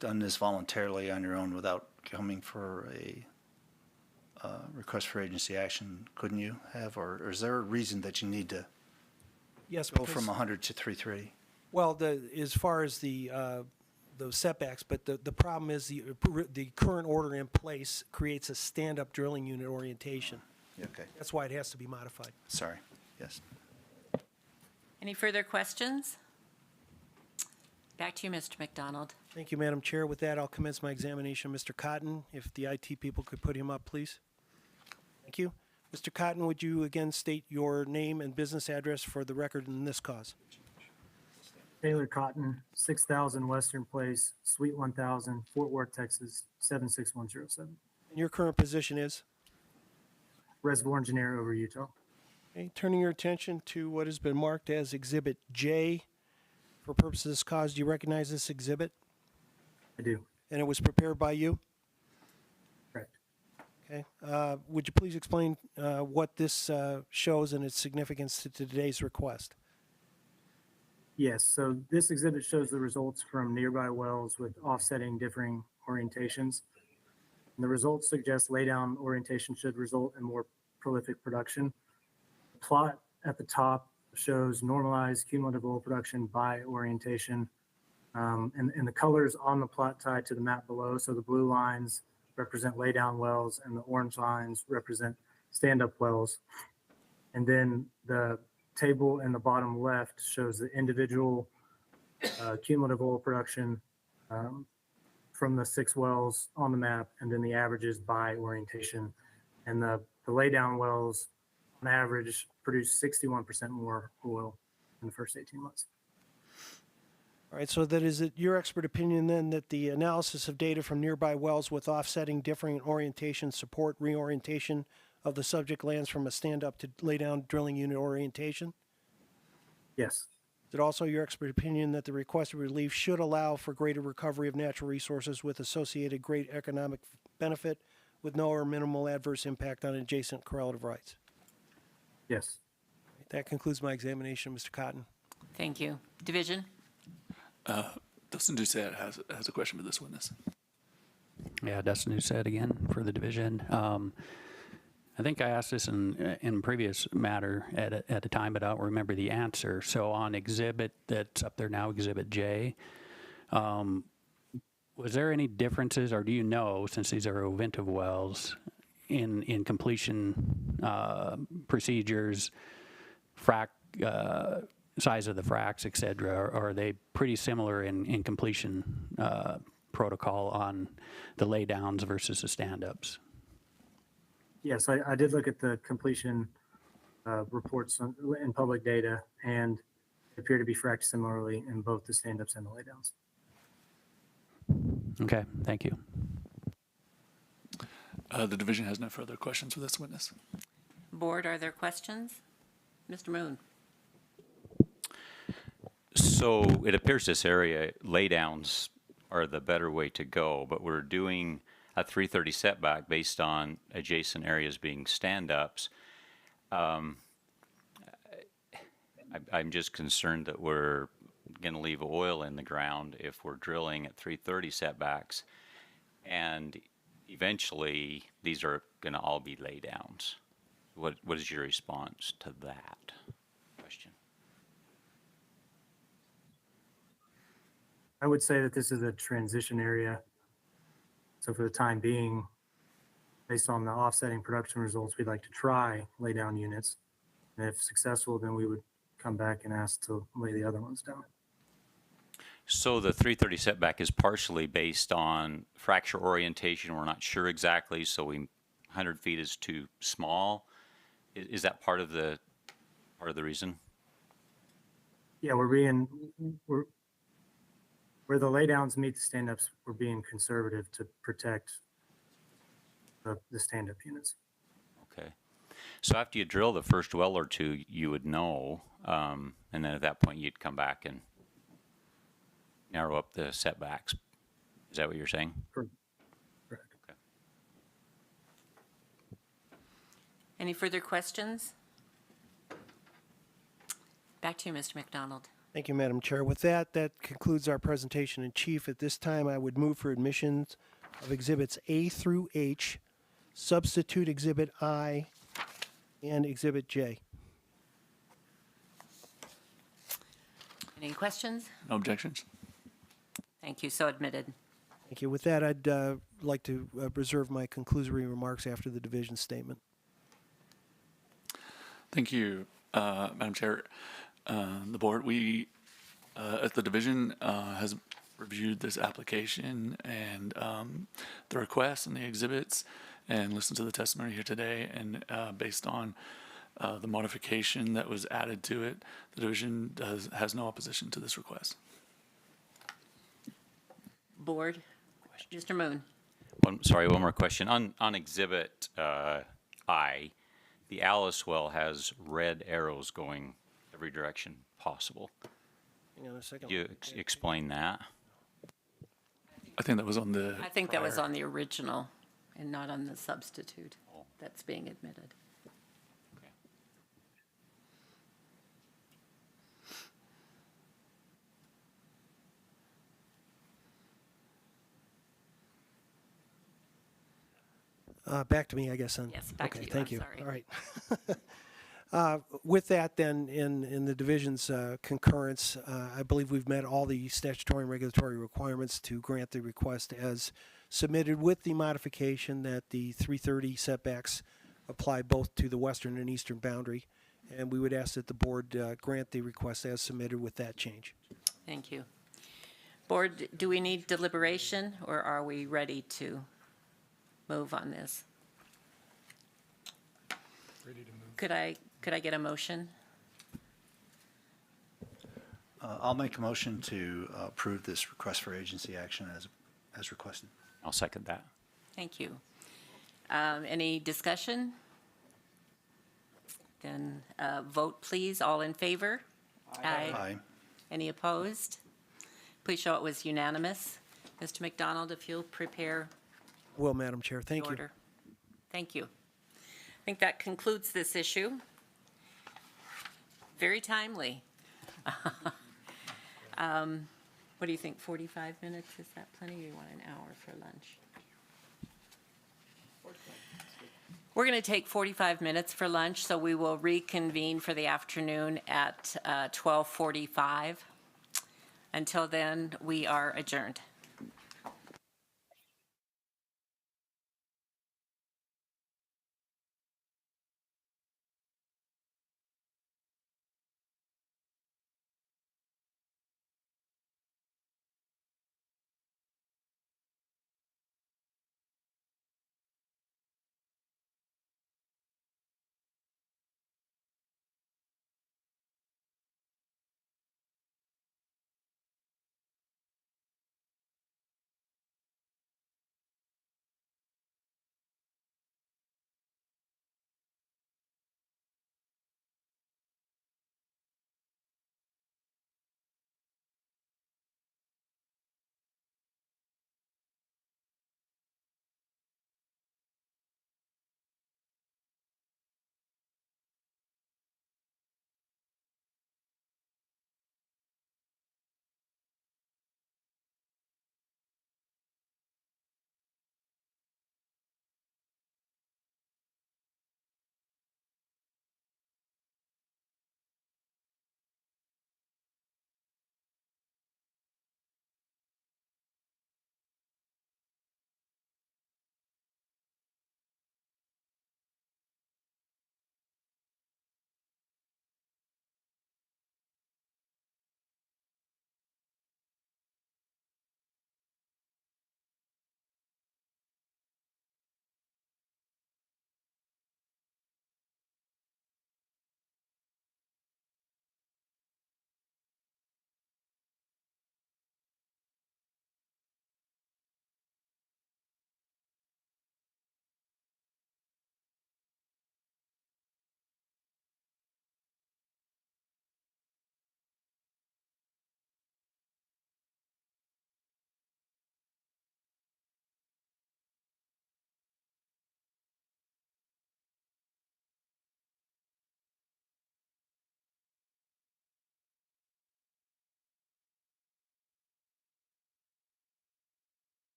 done this voluntarily on your own without coming for a request for agency action, couldn't you have? Or is there a reason that you need to Yes, go because- from 100 to 330? Well, as far as those setbacks, but the problem is the current order in place creates a stand-up drilling unit orientation. Okay, That's why it has to be modified. sorry, yes. Any further questions? Back to you, Mr. McDonald. Thank you, Madam Chair. With that, I'll commence my examination. Mr. Cotton, if the IT people could put him up, please. Thank you. Mr. Cotton, would you again state your name and business address for the record in this cause? Taylor Cotton, 6,000 Western Place, Suite 1000, Fort Worth, Texas, 76107. And your current position is? Reservoir engineer over Utah. Okay, turning your attention to what has been marked as Exhibit J. For purposes of this cause, do you recognize this exhibit? I do. And it was prepared by you? Correct. Okay. Would you please explain what this shows and its significance to today's request? Yes, so this exhibit shows the results from nearby wells with offsetting differing orientations. And the results suggest laydown orientation should result in more prolific production. The plot at the top shows normalized cumulative oil production by orientation. And the colors on the plot tied to the map below. So the blue lines represent laydown wells and the orange lines represent stand-up wells. And then the table in the bottom left shows the individual cumulative oil production from the 6 wells on the map, and then the averages by orientation. And the laydown wells on average produce 61% more oil in the first 18 months. All right, so that is it your expert opinion then that the analysis of data from nearby wells with offsetting differing orientation support reorientation of the subject lands from a stand-up to lay-down drilling unit orientation? Yes. Is it also your expert opinion that the requested relief should allow for greater recovery of natural resources with associated great economic benefit with no or minimal adverse impact on adjacent correlative rights? Yes. That concludes my examination, Mr. Cotton. Thank you. Division? Dustin Doucette has a question for this witness. Yeah, Dustin Doucette again for the division. I think I asked this in previous matter at a time, but I don't remember the answer. So on exhibit that's up there now, Exhibit J, was there any differences, or do you know, since these are Ovintiv wells, in completion procedures, frac size of the fracs, et cetera, or are they pretty similar in completion protocol on the laydowns versus the stand-ups? Yes, I did look at the completion reports in public data, and they appear to be fracked similarly in both the stand-ups and the laydowns. Okay, thank you. The division has no further questions for this witness. Board, are there questions? Mr. Moon? So it appears this area, laydowns are the better way to go, but we're doing a 330 setback based on adjacent areas being stand-ups. I'm just concerned that we're going to leave oil in the ground if we're drilling at 330 setbacks, and eventually these are going to all be laydowns. What is your response to that question? I would say that this is a transition area. So for the time being, based on the offsetting production results, we'd like to try laydown units. And if successful, then we would come back and ask to lay the other ones down. So the 330 setback is partially based on fracture orientation. We're not sure exactly, so 100 feet is too small. Is that part of the reason? Yeah, where the laydowns meet the stand-ups, we're being conservative to protect the stand-up units. Okay. So after you drill the first well or two, you would know, and then at that point you'd come back and narrow up the setbacks. Is that what you're saying? Any further questions? Back to you, Mr. McDonald. Thank you, Madam Chair. With that, that concludes our presentation in chief. At this time, I would move for admissions of Exhibits A through H, substitute Exhibit I, and Exhibit J. Any questions? No objections? Thank you, so admitted. Thank you. With that, I'd like to reserve my conclusory remarks after the division statement. Thank you, Madam Chair. The board, we, at the division, has reviewed this application and the requests and the exhibits and listened to the testimony here today. And based on the modification that was added to it, the division has no opposition to this request. Board, Mr. Moon. One more question. On Exhibit I, the Alice well has red arrows going every direction possible. Hang on a second. Could you explain that? I think that was on the. I think that was on the original and not on the substitute that's being admitted. Back to me, I guess, then. Yes, back to you. Thank I'm you. sorry. All right. With that, then, in the division's concurrence, I believe we've met all the statutory and regulatory requirements to grant the request as submitted, with the modification that the 330 setbacks apply both to the western and eastern boundary. And we would ask that the board grant the request as submitted with that change. Thank you. Board, do we need deliberation, or are we ready to move on this? Ready to move. Could I get a motion? I'll make a motion to approve this request for agency action as requested. I'll second that. Thank you. Any discussion? Then vote, please. All in favor? Aye. Any opposed? Please show it was unanimous. Mr. McDonald, if you'll prepare Will, Madam Chair. the Thank you. order. Thank you. I think that concludes this issue. Very timely. What do you think, 45 minutes? Is that plenty, or you want an hour for lunch? We're going to take 45 minutes for lunch, so we will reconvene for the afternoon at 12:45. Until then, we are adjourned.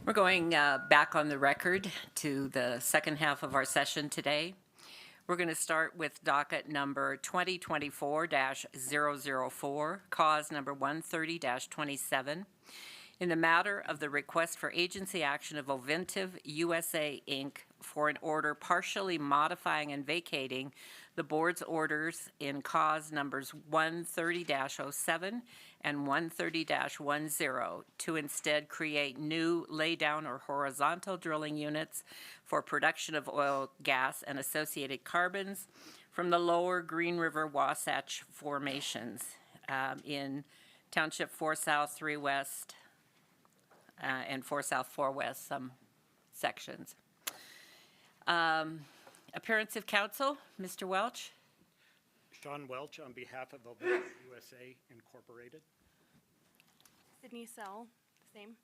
We're going back on the record to the second half of our session today. We're going to start with docket number 2024-004, cause number 130-27. In the matter of the request for agency action of Ovintiv USA, Inc. for an order partially modifying and vacating the board's orders in cause numbers 130-07 and 130-10 to instead create new laydown or horizontal drilling units for production of oil, gas, and associated carbons from the lower Green River Wasatch formations in Township 4 South, 3 West, and 4 South, 4 West, some sections. Appearance of counsel, Mr. Welch. Sean Welch on behalf of Ovintiv USA Incorporated. Sydney Sell, same.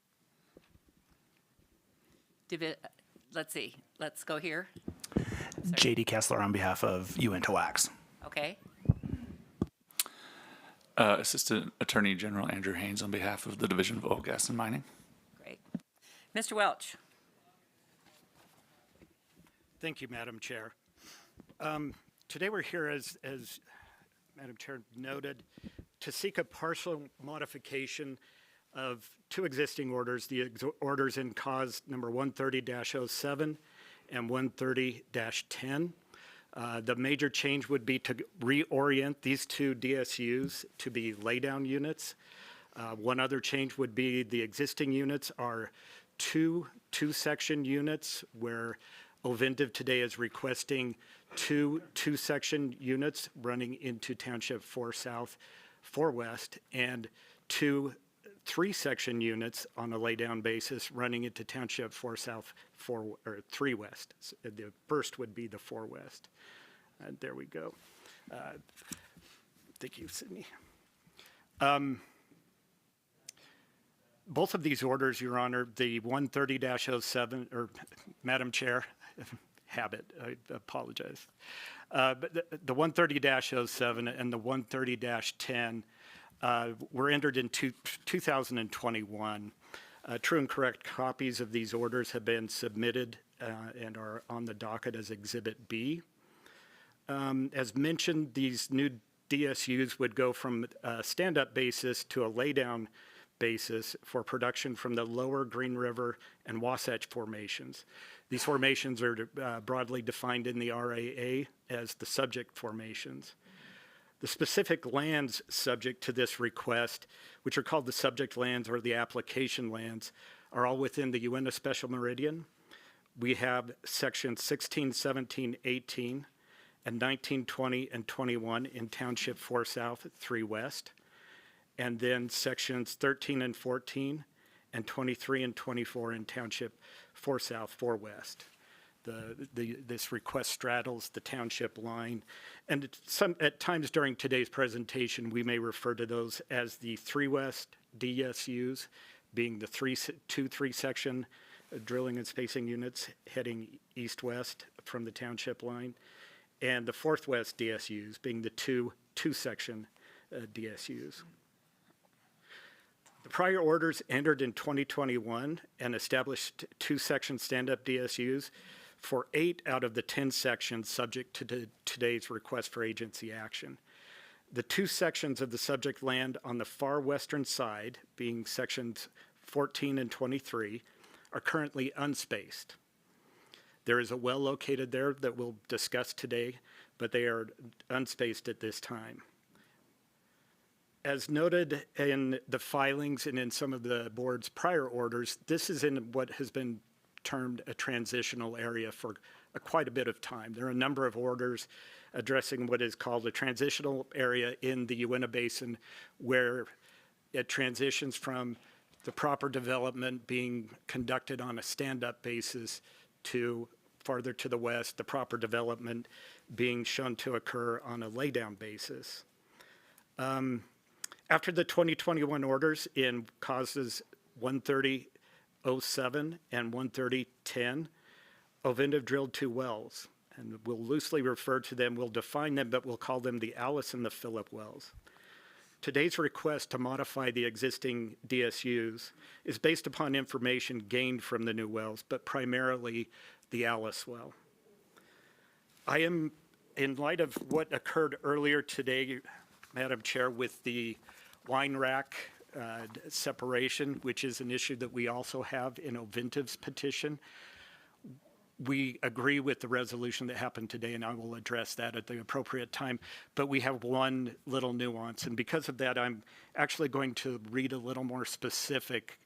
Let's see, let's go here. JD Kessler on behalf of UINTA Wax. Okay. Assistant Attorney General Andrew Haynes on behalf of the Division of Oil, Gas, and Mining. Great. Mr. Welch. Thank you, Madam Chair. Today we're here, as Madam Chair noted, to seek a partial modification of two existing orders, the orders in cause number 130-07 and 130-10. The major change would be to reorient these two DSUs to be laydown units. One other change would be the existing units are two-section units where Ovintiv today is requesting two-section units running into Township 4 South, 4 West, and two 3-section units on a laydown basis running into Township 4 South, 3 West. So the first would be the 4 West. There we go. Thank you, Sydney. Both of these orders, Your Honor, the 130-07, or Madam Chair, habit, I apologize. But the 130-07 and the 130-10 were entered in 2021. True and correct copies of these orders have been submitted and are on the docket as Exhibit B. As mentioned, these new DSUs would go from a stand-up basis to a laydown basis for production from the lower Green River and Wasatch formations. These formations are broadly defined in the RAA as the subject formations. The specific lands subject to this request, which are called the subject lands or the application lands, are all within the UINTA Special Meridian. We have sections 16, 17, 18, and 19, 20, and 21 in Township 4 South, 3 West. And then sections 13 and 14, and 23 and 24 in Township 4 South, 4 West. This request straddles the township line. And at times during today's presentation, we may refer to those as the 3 West DSUs, being the two 3-section drilling and spacing units heading east-west from the township line, and the 4th West DSUs being the two-section DSUs. The prior orders entered in 2021 and established 2-section stand-up DSUs for 8 out of the 10 sections subject to today's request for agency action. The 2 sections of the subject land on the far western side, being sections 14 and 23, are currently unspaced. There is a well located there that we'll discuss today, but they are unspaced at this time. As noted in the filings and in some of the board's prior orders, this is in what has been termed a transitional area for quite a bit of time. There are a number of orders addressing what is called a transitional area in the UINTA Basin, where it transitions from the proper development being conducted on a stand-up basis to farther to the west, the proper development being shown to occur on a laydown basis. After the 2021 orders in causes 130-07 and 130-10, Ovintiv drilled 2 wells, and we'll loosely refer to them, we'll define them, but we'll call them the Alice and the Phillip wells. Today's request to modify the existing DSUs is based upon information gained from the new wells, but primarily the Alice well. I am, in light of what occurred earlier today, Madam Chair, with the wine rack separation, which is an issue that we also have in Oventive's petition, we agree with the resolution that happened today, and I will address that at the appropriate time. But we have one little nuance, and because of that, I'm actually going to read a little more specific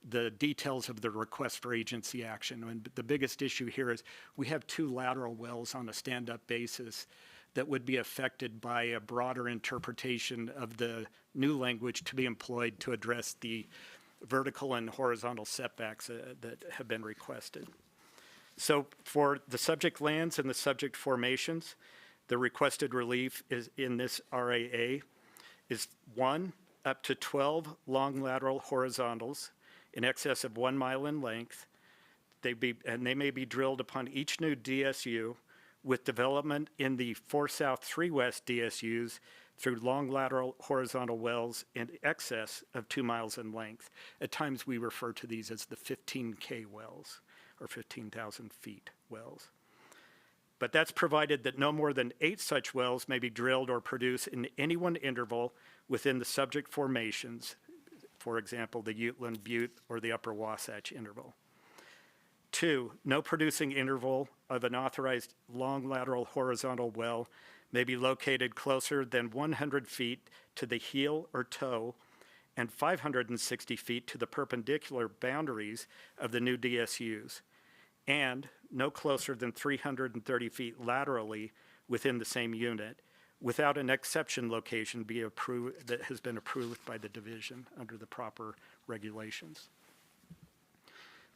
the details of the request for agency action. And the biggest issue here is we have 2 lateral wells on a stand-up basis that would be affected by a broader interpretation of the new language to be employed to address the vertical and horizontal setbacks that have been requested. So for the subject lands and the subject formations, the requested relief is in this RAA is 1, up to 12 long lateral horizontals in excess of 1 mile in length. They may be drilled upon each new DSU with development in the 4 south, 3 west DSUs through long lateral horizontal wells in excess of 2 miles in length. At times we refer to these as the 15K wells, or 15,000 feet wells. But that's provided that no more than 8 such wells may be drilled or produced in any one interval within the subject formations, for example, the Uteland Butte or the Upper Wasatch interval. 2, no producing interval of an authorized long lateral horizontal well may be located closer than 100 feet to the heel or toe and 560 feet to the perpendicular boundaries of the new DSUs, and no closer than 330 feet laterally within the same unit, without an exception location be approved that has been approved by the division under the proper regulations.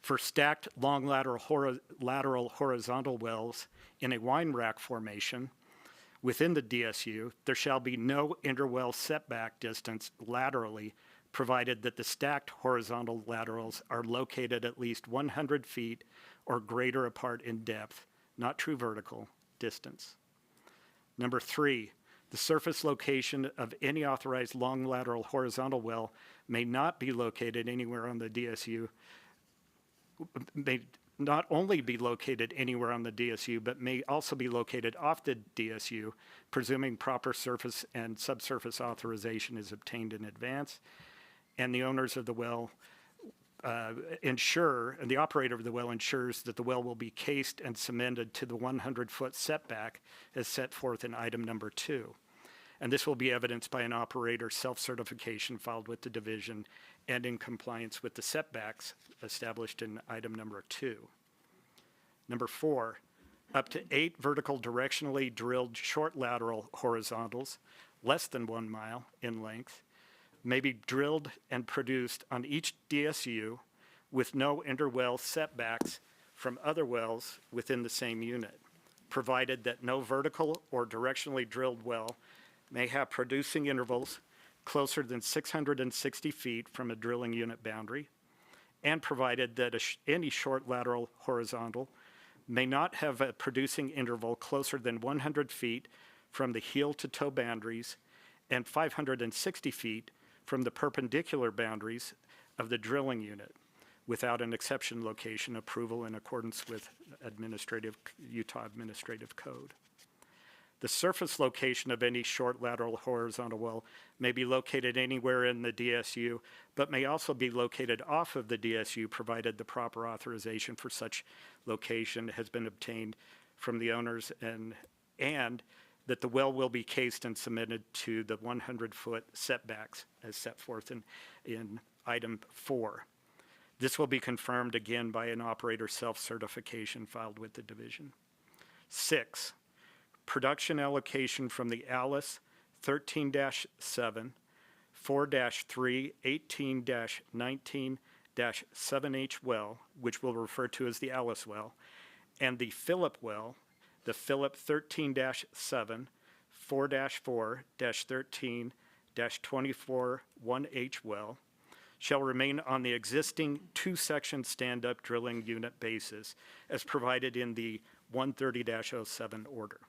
For stacked long lateral horizontal wells in a wine rack formation within the DSU, there shall be no interwell setback distance laterally, provided that the stacked horizontal laterals are located at least 100 feet or greater apart in depth, not true vertical distance. Number 3, the surface location of any authorized long lateral horizontal well may not be located anywhere on the DSU, may not only be located anywhere on the DSU, but may also be located off the DSU, presuming proper surface and subsurface authorization is obtained in advance, and the owners of the well ensure, and the operator of the well ensures that the well will be cased and cemented to the 100-foot setback as set forth in item number 2. And this will be evidenced by an operator self-certification filed with the division and in compliance with the setbacks established in item number 2. Number 4, up to 8 vertical directionally drilled short lateral horizontals, less than 1 mile in length, may be drilled and produced on each DSU with no interwell setbacks from other wells within the same unit, provided that no vertical or directionally drilled well may have producing intervals closer than 660 feet from a drilling unit boundary, and provided that any short lateral horizontal may not have a producing interval closer than 100 feet from the heel to toe boundaries and 560 feet from the perpendicular boundaries of the drilling unit, without an exception location approval in accordance with Utah Administrative Code. The surface location of any short lateral horizontal well may be located anywhere in the DSU, but may also be located off of the DSU, provided the proper authorization for such location has been obtained from the owners, and that the well will be cased and submitted to the 100-foot setbacks as set forth in item 4. This will be confirmed again by an operator self-certification filed with the division. 6, production allocation from the Alice 13-7, 4-3, 18-19-7H well, which we'll refer to as the Alice well, and the Phillip well, the Phillip 13-7, 4-4-13-24 1H well, shall remain on the existing 2-section stand-up drilling unit basis as provided in the 130-07 order.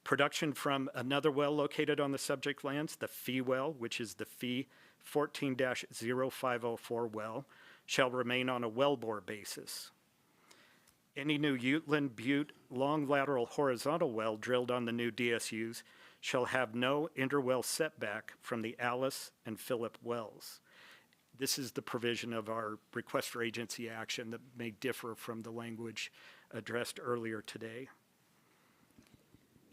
Production from another well located on the subject lands, the fee well, which is the fee 14-0504 well, shall remain on a wellbore basis. Any new Uteland Butte long lateral horizontal well drilled on the new DSUs shall have no interwell setback from the Alice and Phillip wells. This is the provision of our request for agency action that may differ from the language addressed earlier today.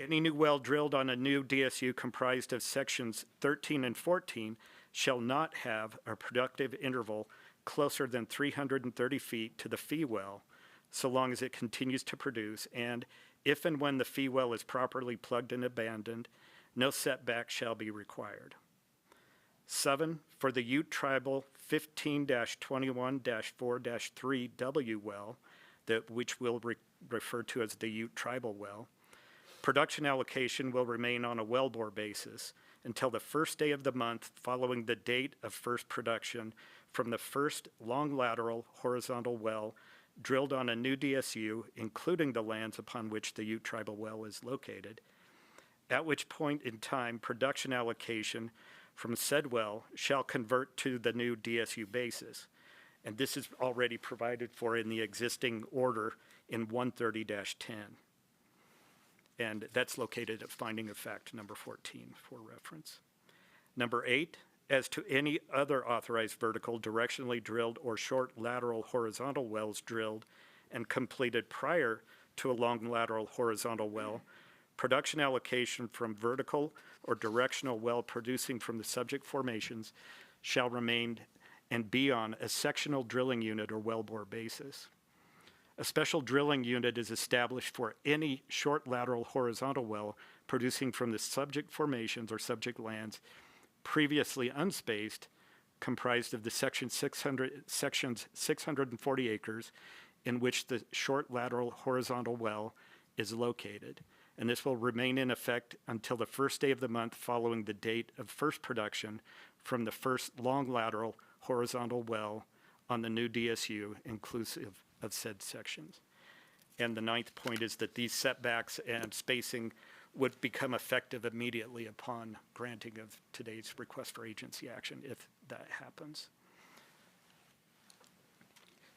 Any new well drilled on a new DSU comprised of sections 13 and 14 shall not have a productive interval closer than 330 feet to the fee well, so long as it continues to produce, and if and when the fee well is properly plugged and abandoned, no setback shall be required. 7, for the Ute Tribal 15-21-4-3W well, which we'll refer to as the Ute Tribal well, production allocation will remain on a wellbore basis until the first day of the month following the date of first production from the first long lateral horizontal well drilled on a new DSU, including the lands upon which the Ute Tribal well is located, at which point in time production allocation from said well shall convert to the new DSU basis. And this is already provided for in the existing order in 130-10. And that's located at finding of fact number 14 for reference. Number 8, as to any other authorized vertical, directionally drilled, or short lateral horizontal wells drilled and completed prior to a long lateral horizontal well, production allocation from vertical or directional well producing from the subject formations shall remain and be on a sectional drilling unit or wellbore basis. A special drilling unit is established for any short lateral horizontal well producing from the subject formations or subject lands previously unspaced, comprised of the sections 640 acres in which the short lateral horizontal well is located. And this will remain in effect until the first day of the month following the date of first production from the first long lateral horizontal well on the new DSU, inclusive of said sections. And the 9th point is that these setbacks and spacing would become effective immediately upon granting of today's request for agency action, if that happens.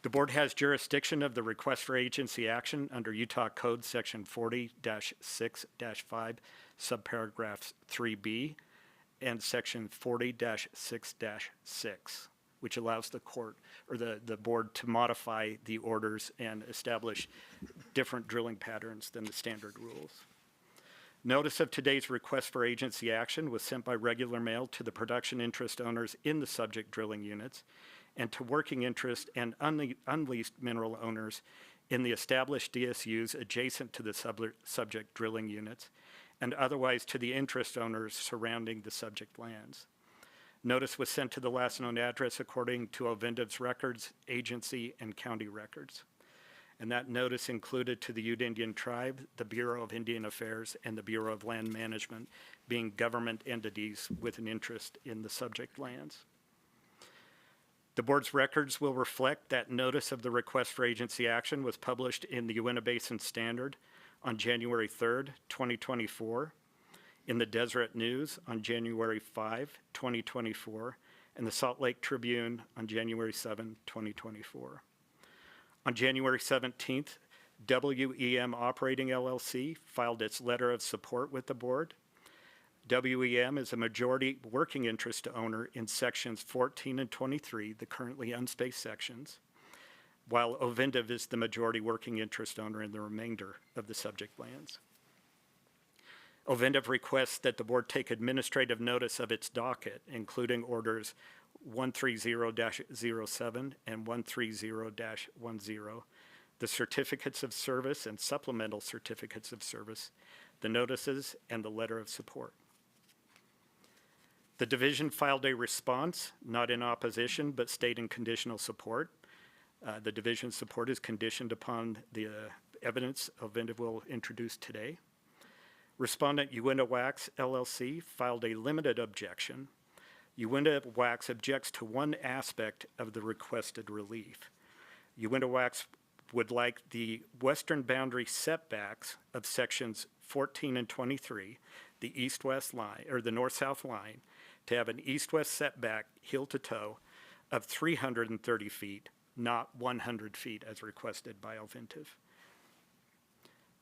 The board has jurisdiction of the request for agency action under Utah Code Section 40-6-5, subparagraphs 3B, and Section 40-6-6, which allows the court or the board to modify the orders and establish different drilling patterns than the standard rules. Notice of today's request for agency action was sent by regular mail to the production interest owners in the subject drilling units and to working interest and unleased mineral owners in the established DSUs adjacent to the subject drilling units and otherwise to the interest owners surrounding the subject lands. Notice was sent to the last known address according to OVINTA's records, agency, and county records. And that notice included to the Ute Indian Tribe, the Bureau of Indian Affairs, and the Bureau of Land Management, being government entities with an interest in the subject lands. The board's records will reflect that notice of the request for agency action was published in the Uinta Basin Standard on January 3rd, 2024, in the Deseret News on January 5, 2024, and the Salt Lake Tribune on January 7, 2024. On January 17th, WEM Operating LLC filed its letter of support with the board. WEM is a majority working interest owner in sections 14 and 23, the currently unspaced sections, while OVINTA is the majority working interest owner in the remainder of the subject lands. OVINTA requests that the board take administrative notice of its docket, including orders 130-07 and 130-10, the certificates of service and supplemental certificates of service, the notices, and the letter of support. The division filed a response, not in opposition, but stating conditional support. The division's support is conditioned upon the evidence OVINTA will introduce today. Respondent UINTA Wax LLC filed a limited objection. UINTA Wax objects to one aspect of the requested relief. UINTA Wax would like the western boundary setbacks of sections 14 and 23, the east-west line, or the north-south line, to have an east-west setback heel to toe of 330 feet, not 100 feet as requested by Ovintiv.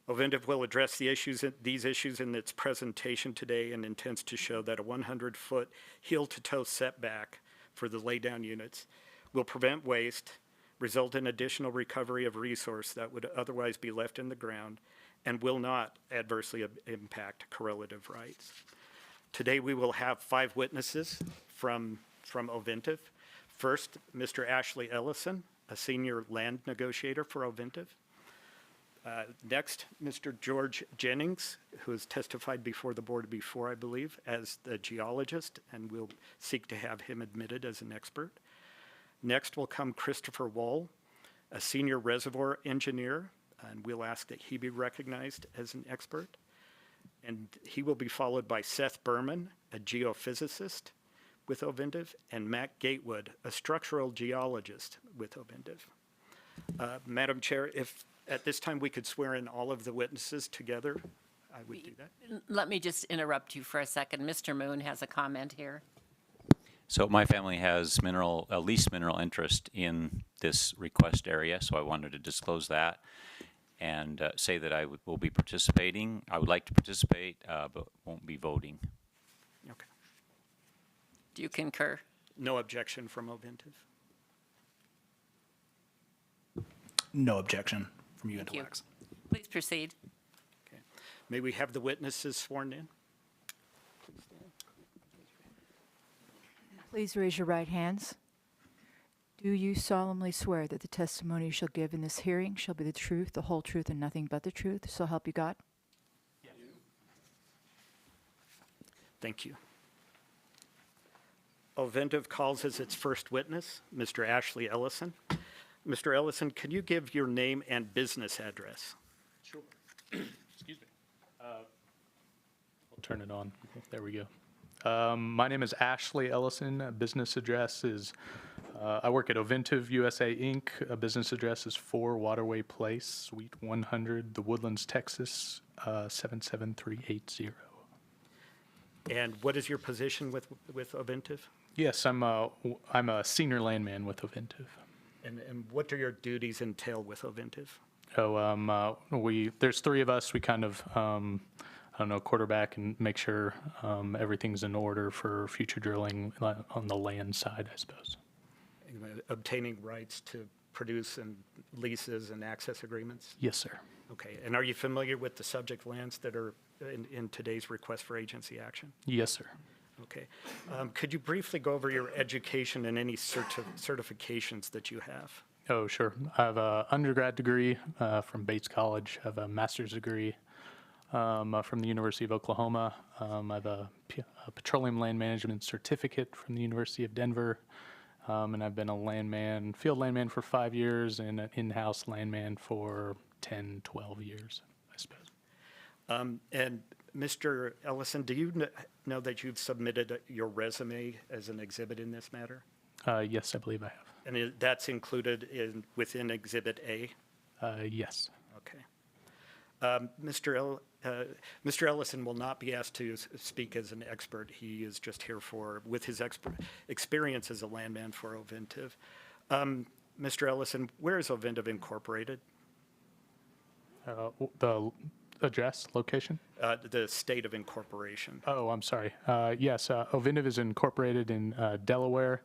Ovintiv will address these issues in its presentation today and intends to show that a 100-foot heel-to-toe setback for the laydown units will prevent waste, result in additional recovery of resource that would otherwise be left in the ground, and will not adversely impact correlative rights. Today we will have 5 witnesses from Ovintiv. First, Mr. Ashley Ellison, a senior land negotiator for Ovintiv. Next, Mr. George Jennings, who has testified before the board before, I believe, as the geologist, and we'll seek to have him admitted as an expert. Next will come Christopher Wohl, a senior reservoir engineer, and we'll ask that he be recognized as an expert. And he will be followed by Seth Berman, a geophysicist with Ovintiv, and Matt Gatewood, a structural geologist with Ovintiv. Madam Chair, if at this time we could swear in all of the witnesses together, I would do that. Let me just interrupt you for a second. Mr. Moon has a comment here. So my family has least mineral interest in this request area, so I wanted to disclose that and say that I will be participating. I would like to participate, but won't be voting. Okay. Do you concur? No objection from Ovintiv. No objection from Thank you. UINTA. Please proceed. Okay. May we have the witnesses sworn in? Please raise your right hands. Do you solemnly swear that the testimony you shall give in this hearing shall be the truth, the whole truth, and nothing but the truth, so help you God? Yes. Thank you. Ovintiv calls as its first witness, Mr. Ashley Ellison. Mr. Ellison, can you give your name and business address? Sure. Excuse me. I'll turn it on. There we go. My name is Ashley Ellison. Business address is, I work at Ovintiv USA Inc. Business address is 4 Waterway Place, Suite 100, The Woodlands, Texas, 77380. And what is your position with Ovintiv? Yes, I'm a senior landman with Ovintiv. And what do your duties entail with Ovintiv? There's 3 of us. We kind of, quarterback and make sure everything's in order for future drilling on the land side, I suppose. Obtaining rights to produce and leases and access agreements? Yes, sir. Okay. And are you familiar with the subject lands that are in today's request for agency action? Yes, sir. Okay. Could you briefly go over your education and any certifications that you have? Oh, sure. I have an undergrad degree from Bates College. I have a master's degree from the University of Oklahoma. I have a petroleum land management certificate from the University of Denver. And I've been a field landman for 5 years and an in-house landman for 10, 12 years, I suppose. And Mr. Ellison, do you know that you've submitted your resume as an exhibit in this matter? Yes, I believe I have. And that's included within Exhibit A? Yes. Okay. Mr. Ellison will not be asked to speak as an expert. He is just here with his experience as a landman for Ovintiv. Mr. Ellison, where is Ovintiv incorporated? The address, location? The state of incorporation. Oh, I'm sorry. Yes, Ovintiv is incorporated in Delaware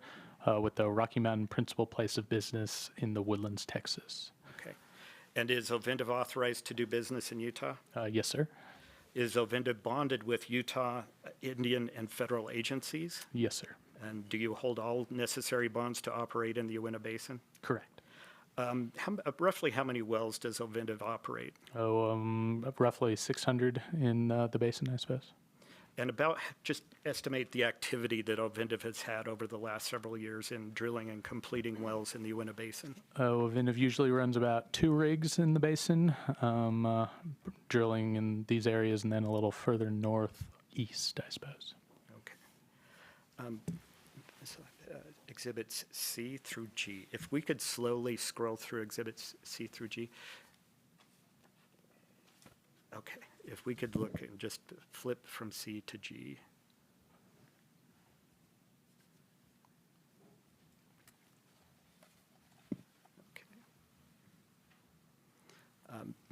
with the Rocky Mountain principal place of business in the Woodlands, Texas. Okay. And is Ovintiv authorized to do business in Utah? Yes, sir. Is Ovintiv bonded with Utah, Indian, and federal agencies? Yes, sir. And do you hold all necessary bonds to operate in the Uinta Basin? Correct. Roughly how many wells does Ovintiv operate? Roughly 600 in the basin, I suppose. And just estimate the activity that Ovintiv has had over the last several years in drilling and completing wells in the Uinta Basin. Ovintiv usually runs about 2 rigs in the basin, drilling in these areas and then a little further northeast, I suppose. Okay. Exhibits C through G. If we could slowly scroll through exhibits C through G. Okay. if we could look and just flip from C to G.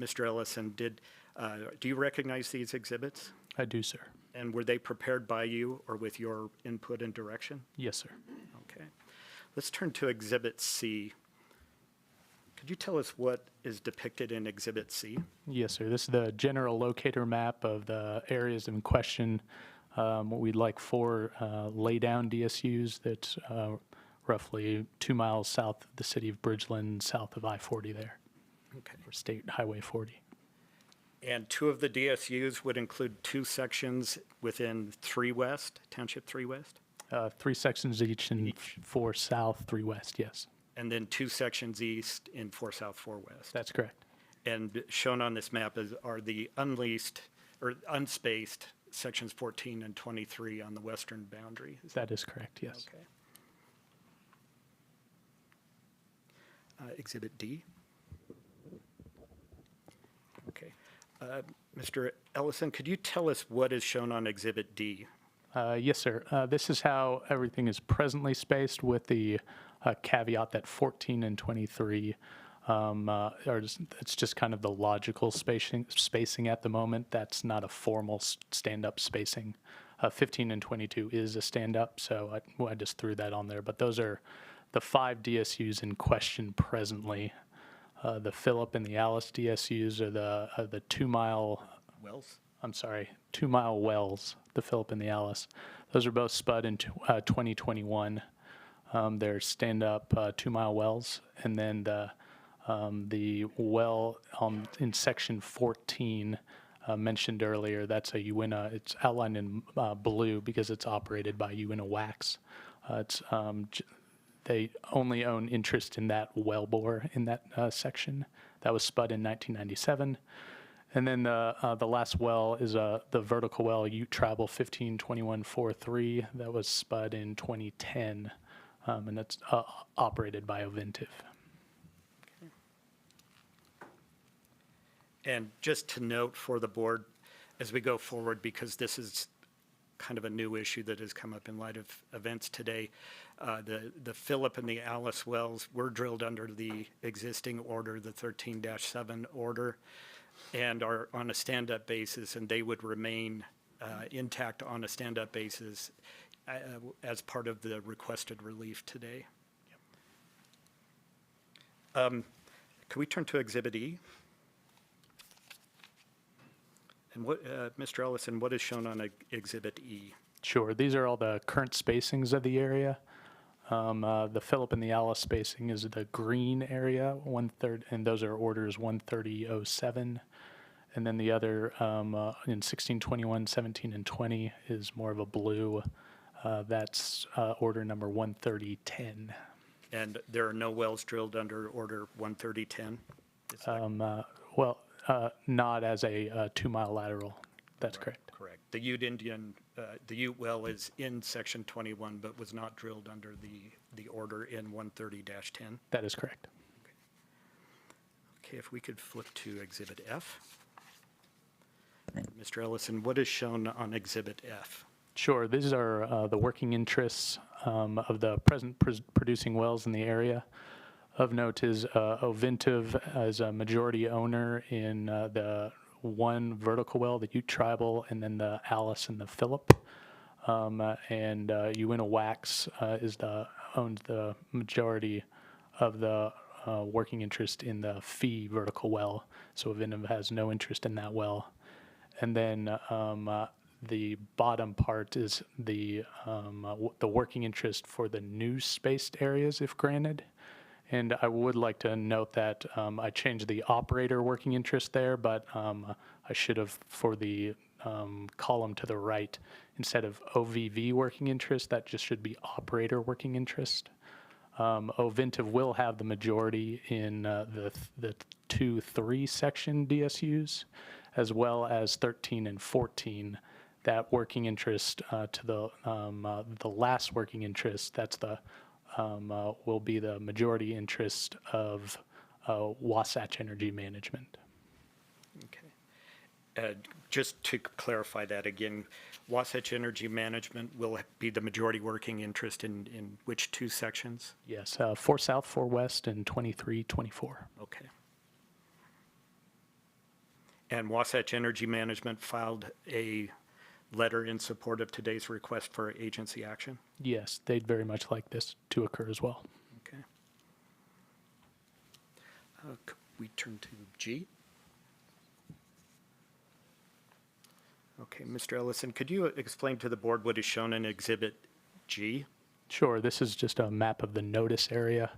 Mr. Ellison, do you recognize these exhibits? I do, sir. And were they prepared by you or with your input and direction? Yes, sir. Okay. Let's turn to Exhibit C. Could you tell us what is depicted in Exhibit C? Yes, sir. This is the general locator map of the areas in question. What we'd like 4 lay-down DSUs that's roughly 2 miles south of the city of Bridgeland, south of I-40 there. Okay. For State Highway 40. And 2 of the DSUs would include 2 sections within 3 West, Township 3 West? 3 sections each and 4 south, 3 west, yes. And then 2 sections east in 4 south, 4 west? That's correct. And shown on this map are the unleased or unspaced sections 14 and 23 on the western boundary? That is correct, yes. Okay. Exhibit D. Okay. Mr. Ellison, could you tell us what is shown on Exhibit D? Yes, sir. This is how everything is presently spaced with the caveat that 14 and 23 it's just kind of the logical spacing at the moment. That's not a formal stand-up spacing. 15 and 22 is a stand-up, so I just threw that on there. But those are the 5 DSUs in question presently. The Phillip and the Alice DSUs are the 2 mile wells. I'm sorry, 2 mile wells. The Phillip and the Alice. Those are both spud in 2021. They're stand-up 2 mile wells, and then the well in section 14 mentioned earlier. That's a UINTA. It's outlined in blue because it's operated by UINTA Wax. They only own interest in that wellbore in that section. That was spud in 1997. And then the last well is the vertical well, Ute Travel 152143. That was spud in 2010, and that's operated by Oventive. Okay. And just to note for the board, as we go forward, because this is kind of a new issue that has come up in light of events today, the Phillip and the Alice wells were drilled under the existing order, the 13-7 order, and are on a stand-up basis, and they would remain intact on a stand-up basis as part of the requested relief today. Can we turn to Exhibit E? And what, Mr. Ellison, what is shown on Exhibit E? Sure. These are all the current spacings of the area. The Phillip and the Alice spacing is the green area, 1/3, and those are orders 13007. And then the other in 16, 21, 17, and 20 is more of a blue. That's order number 13010. And there are no wells drilled under order 13010? Not as a 2 mile lateral. That's correct. Correct. The Ute well is in section 21, but was not drilled under the order in 130-10? That is correct. Okay, if we could flip to Exhibit F. Mr. Ellison, what is shown on Exhibit F? Sure. These are the working interests of the present producing wells in the area. Of note is Oventive as a majority owner in the one vertical well, the Ute Tribal, and then the Alice and the Phillip. And UINTA Wax owns the majority of the working interest in the Fee vertical well. So Oventive has no interest in that well. And then the bottom part is the working interest for the new spaced areas, if granted. And I would like to note that I changed the operator working interest there, but I should have, for the column to the right, instead of OVV working interest, that just should be operator working interest. Oventive will have the majority in the 2-3 section DSUs, as well as 13 and 14. That working interest to the last working interest, that's the will be the majority interest of Wasatch Energy Management. Okay. Just to clarify that again, Wasatch Energy Management will be the majority working interest in which two sections? Yes, 4 South, 4 West, and 23, 24. Okay. And Wasatch Energy Management filed a letter in support of today's request for agency action? Yes, they'd very much like this to occur as well. Okay. Could we turn to G? Okay, Mr. Ellison, could you explain to the board what is shown in Exhibit G? Sure, this is just a map of the notice area.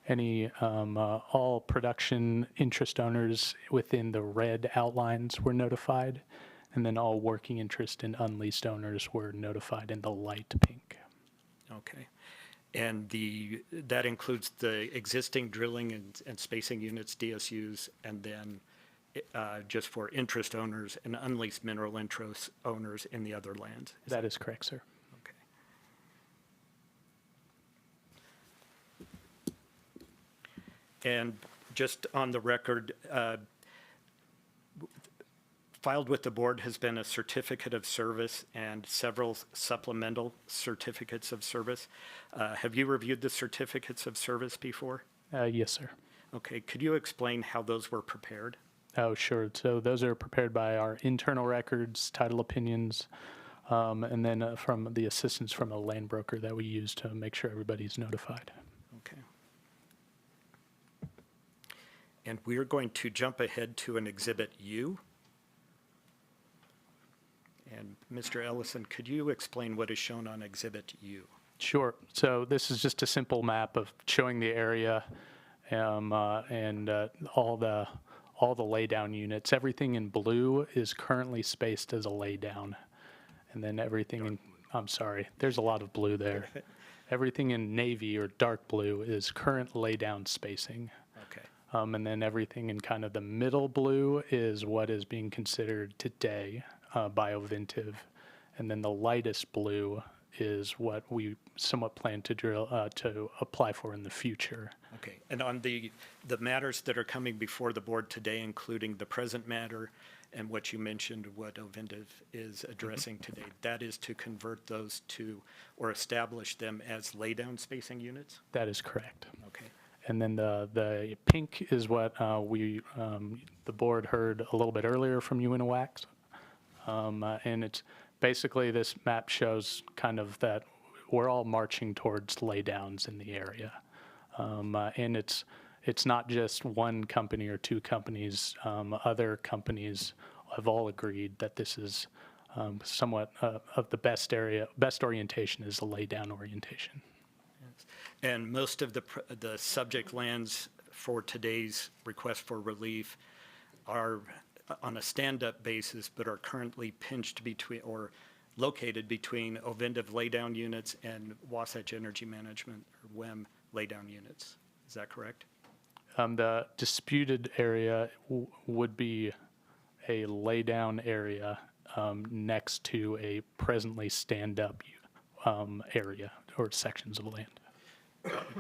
All production interest owners within the red outlines were notified, and then all working interest and unleased owners were notified in the light pink. Okay. And that includes the existing drilling and spacing units, DSUs, and then just for interest owners and unleased mineral interest owners in the other lands? That is correct, sir. And just on the record, filed with the board has been a certificate of service and several supplemental certificates of service. Have you reviewed the certificates of service before? Yes, sir. Okay, could you explain how those were prepared? Oh, sure. So those are prepared by our internal records, title opinions, and then from the assistance from a land broker that we use to make sure everybody's notified. Okay. And we're going to jump ahead to an Exhibit U. And Mr. Ellison, could you explain what is shown on Exhibit U? Sure. So this is just a simple map of showing the area and all the laydown units. Everything in blue is currently spaced as a laydown, and then everything in, I'm sorry, there's a lot of blue there. Everything in navy or dark blue is current laydown spacing. Okay. And then everything in kind of the middle blue is what is being considered today biovintive, and then the lightest blue is what we somewhat plan to drill to apply for in the future. Okay, and on the matters that are coming before the board today, including the present matter and what you mentioned, what Ovintiv is addressing today, that is to convert those to or establish them as laydown spacing units? That is correct. Okay. And then the pink is what the board heard a little bit earlier from UINTA. And it's basically, this map shows kind of that we're all marching towards laydowns in the area. And it's not just one company or two companies. Other companies have all agreed that this is somewhat of the best orientation is the laydown orientation. Yes. And most of the subject lands for today's request for relief are on a stand-up basis, but are currently pinched between or located between Ovintiv laydown units and Wasatch Energy Management, or WEM laydown units. Is that correct? The disputed area would be a laydown area next to a presently stand-up area or sections of land.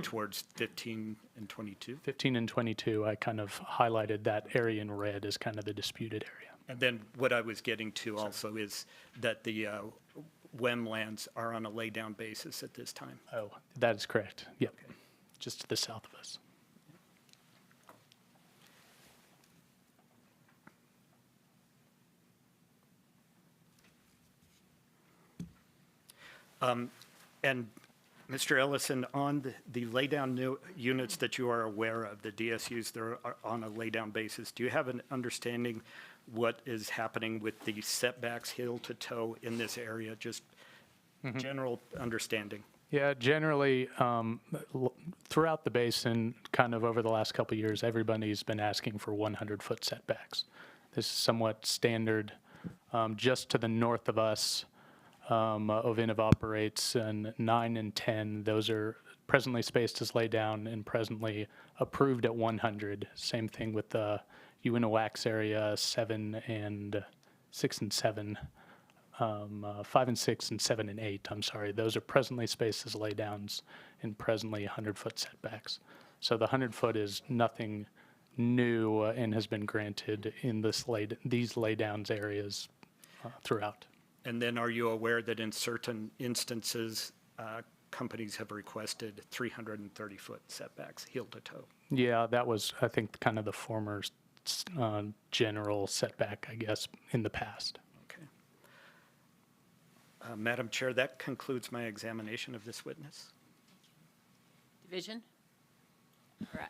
Towards 15 and 22? 15 and 22, I kind of highlighted that area in red as kind of the disputed area. And then what I was getting to also is that the WEM lands are on a laydown basis at this time. Oh, that is correct. Yep. Okay. Just to the south of us. And Mr. Ellison, on the laydown units that you are aware of, the DSUs that are on a laydown basis, do you have an understanding what is happening with the setbacks hill to toe in this area? Just general understanding. Yeah, generally, throughout the basin, kind of over the last couple of years, everybody's been asking for 100-foot setbacks. This is somewhat standard. Just to the north of us, Ovintiv operates in 9 and 10. Those are presently spaced as laydown and presently approved at 100. Same thing with the UINTA area, 7 and 6 and 7. 5 and 6 and 7 and 8, I'm sorry. Those are presently spaced as laydowns and presently 100-foot setbacks. So the 100-foot is nothing new and has been granted in these laydowns areas throughout. And then are you aware that in certain instances, companies have requested 330-foot setbacks, heel to toe? Yeah, that was, I think, kind of the former general setback, I guess, in the past. Okay. Madam Chair, that concludes my examination of this witness. Division? All right.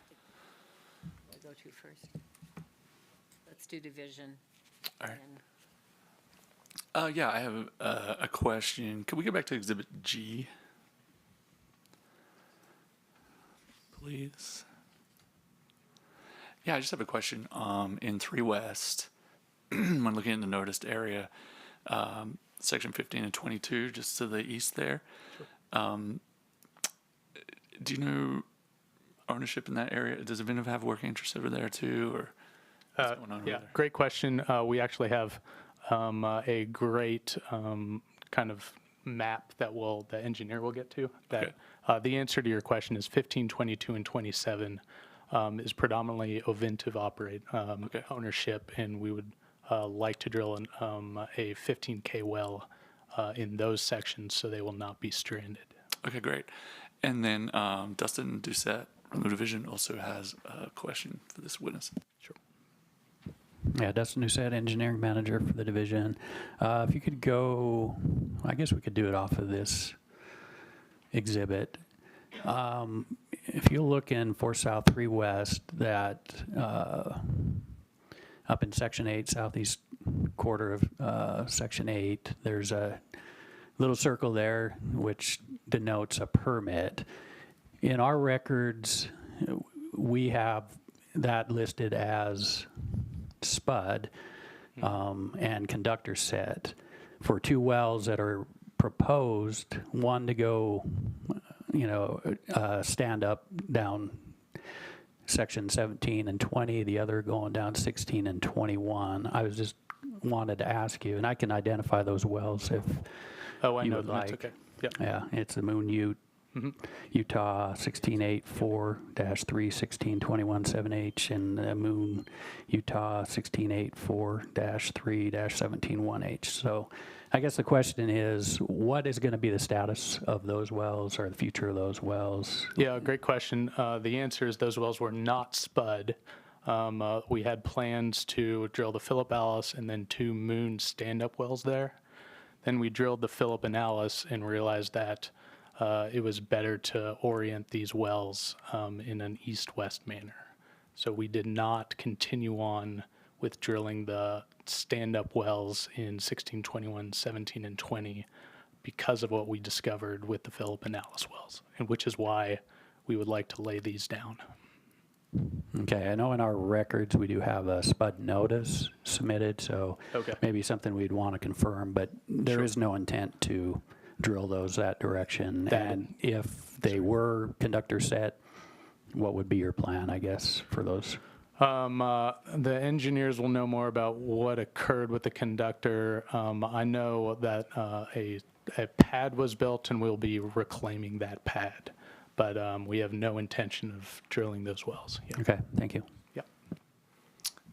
I'll go to first. Let's do division. All right. Yeah, I have a question. Can we go back to Exhibit G? Please. Yeah, I just have a question. In 3 West, when looking at the noticed area, section 15 and 22, just to the east there. Do you know ownership in that area? Does Inventive have working interest over there too, or what's going on over there? Great question. We actually have a great kind of map that the engineer will get to. That the answer to your question is 15, 22, and 27 is predominantly Ovintiv ownership, and we would like to drill a 15K well in those sections so they will not be stranded. Okay, great. And then Dustin Doucette from the division also has a question for this witness. Sure. Yeah, Dustin Doucette, engineering manager for the division. If you could go, I guess we could do it off of this exhibit. If you look in 4 South 3 West, that up in Section 8, southeast quarter of Section 8, there's a little circle there which denotes a permit. In our records, we have that listed as spud and conductor set for 2 wells that are proposed, one to go, stand up down section 17 and 20, the other going down 16 and 21. I was just wanted to ask you, and I can identify those wells if you would like. That's okay. Yep. Yeah, it's the Moon Ute, Utah 1684-31621-7H, and the Moon Utah 1684-3-171H. So I guess the question is, what is going to be the status of those wells or the future of those wells? Yeah, great question. The answer is those wells were not spud. We had plans to drill the Phillip Alice and then 2 Moon stand-up wells there. Then we drilled the Phillip and Alice and realized that it was better to orient these wells in an east-west manner. So we did not continue on with drilling the stand-up wells in 16, 21, 17, and 20 because of what we discovered with the Phillip and Alice wells, and which is why we would like to lay these down. Okay, I know in our records we do have a spud notice submitted, so maybe something we'd want to confirm, but there is no intent to drill those that direction. And if they were conductor set, what would be your plan, I guess, for those? The engineers will know more about what occurred with the conductor. I know that a pad was built and we'll be reclaiming that pad, but we have no intention of drilling those wells. Yeah. Okay, thank you. Yeah.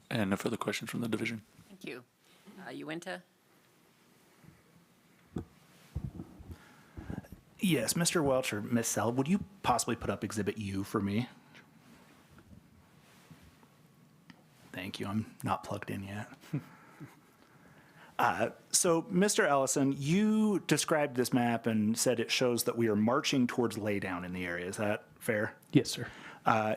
And no further questions from the division. Thank you. UINTA? Yes, Mr. Welch or Ms. Sell, would you possibly put up Exhibit U for me? Thank you. I'm not plugged in yet. So, Mr. Ellison, you described this map and said it shows that we are marching towards laydown in the area. Is that fair? Yes, sir.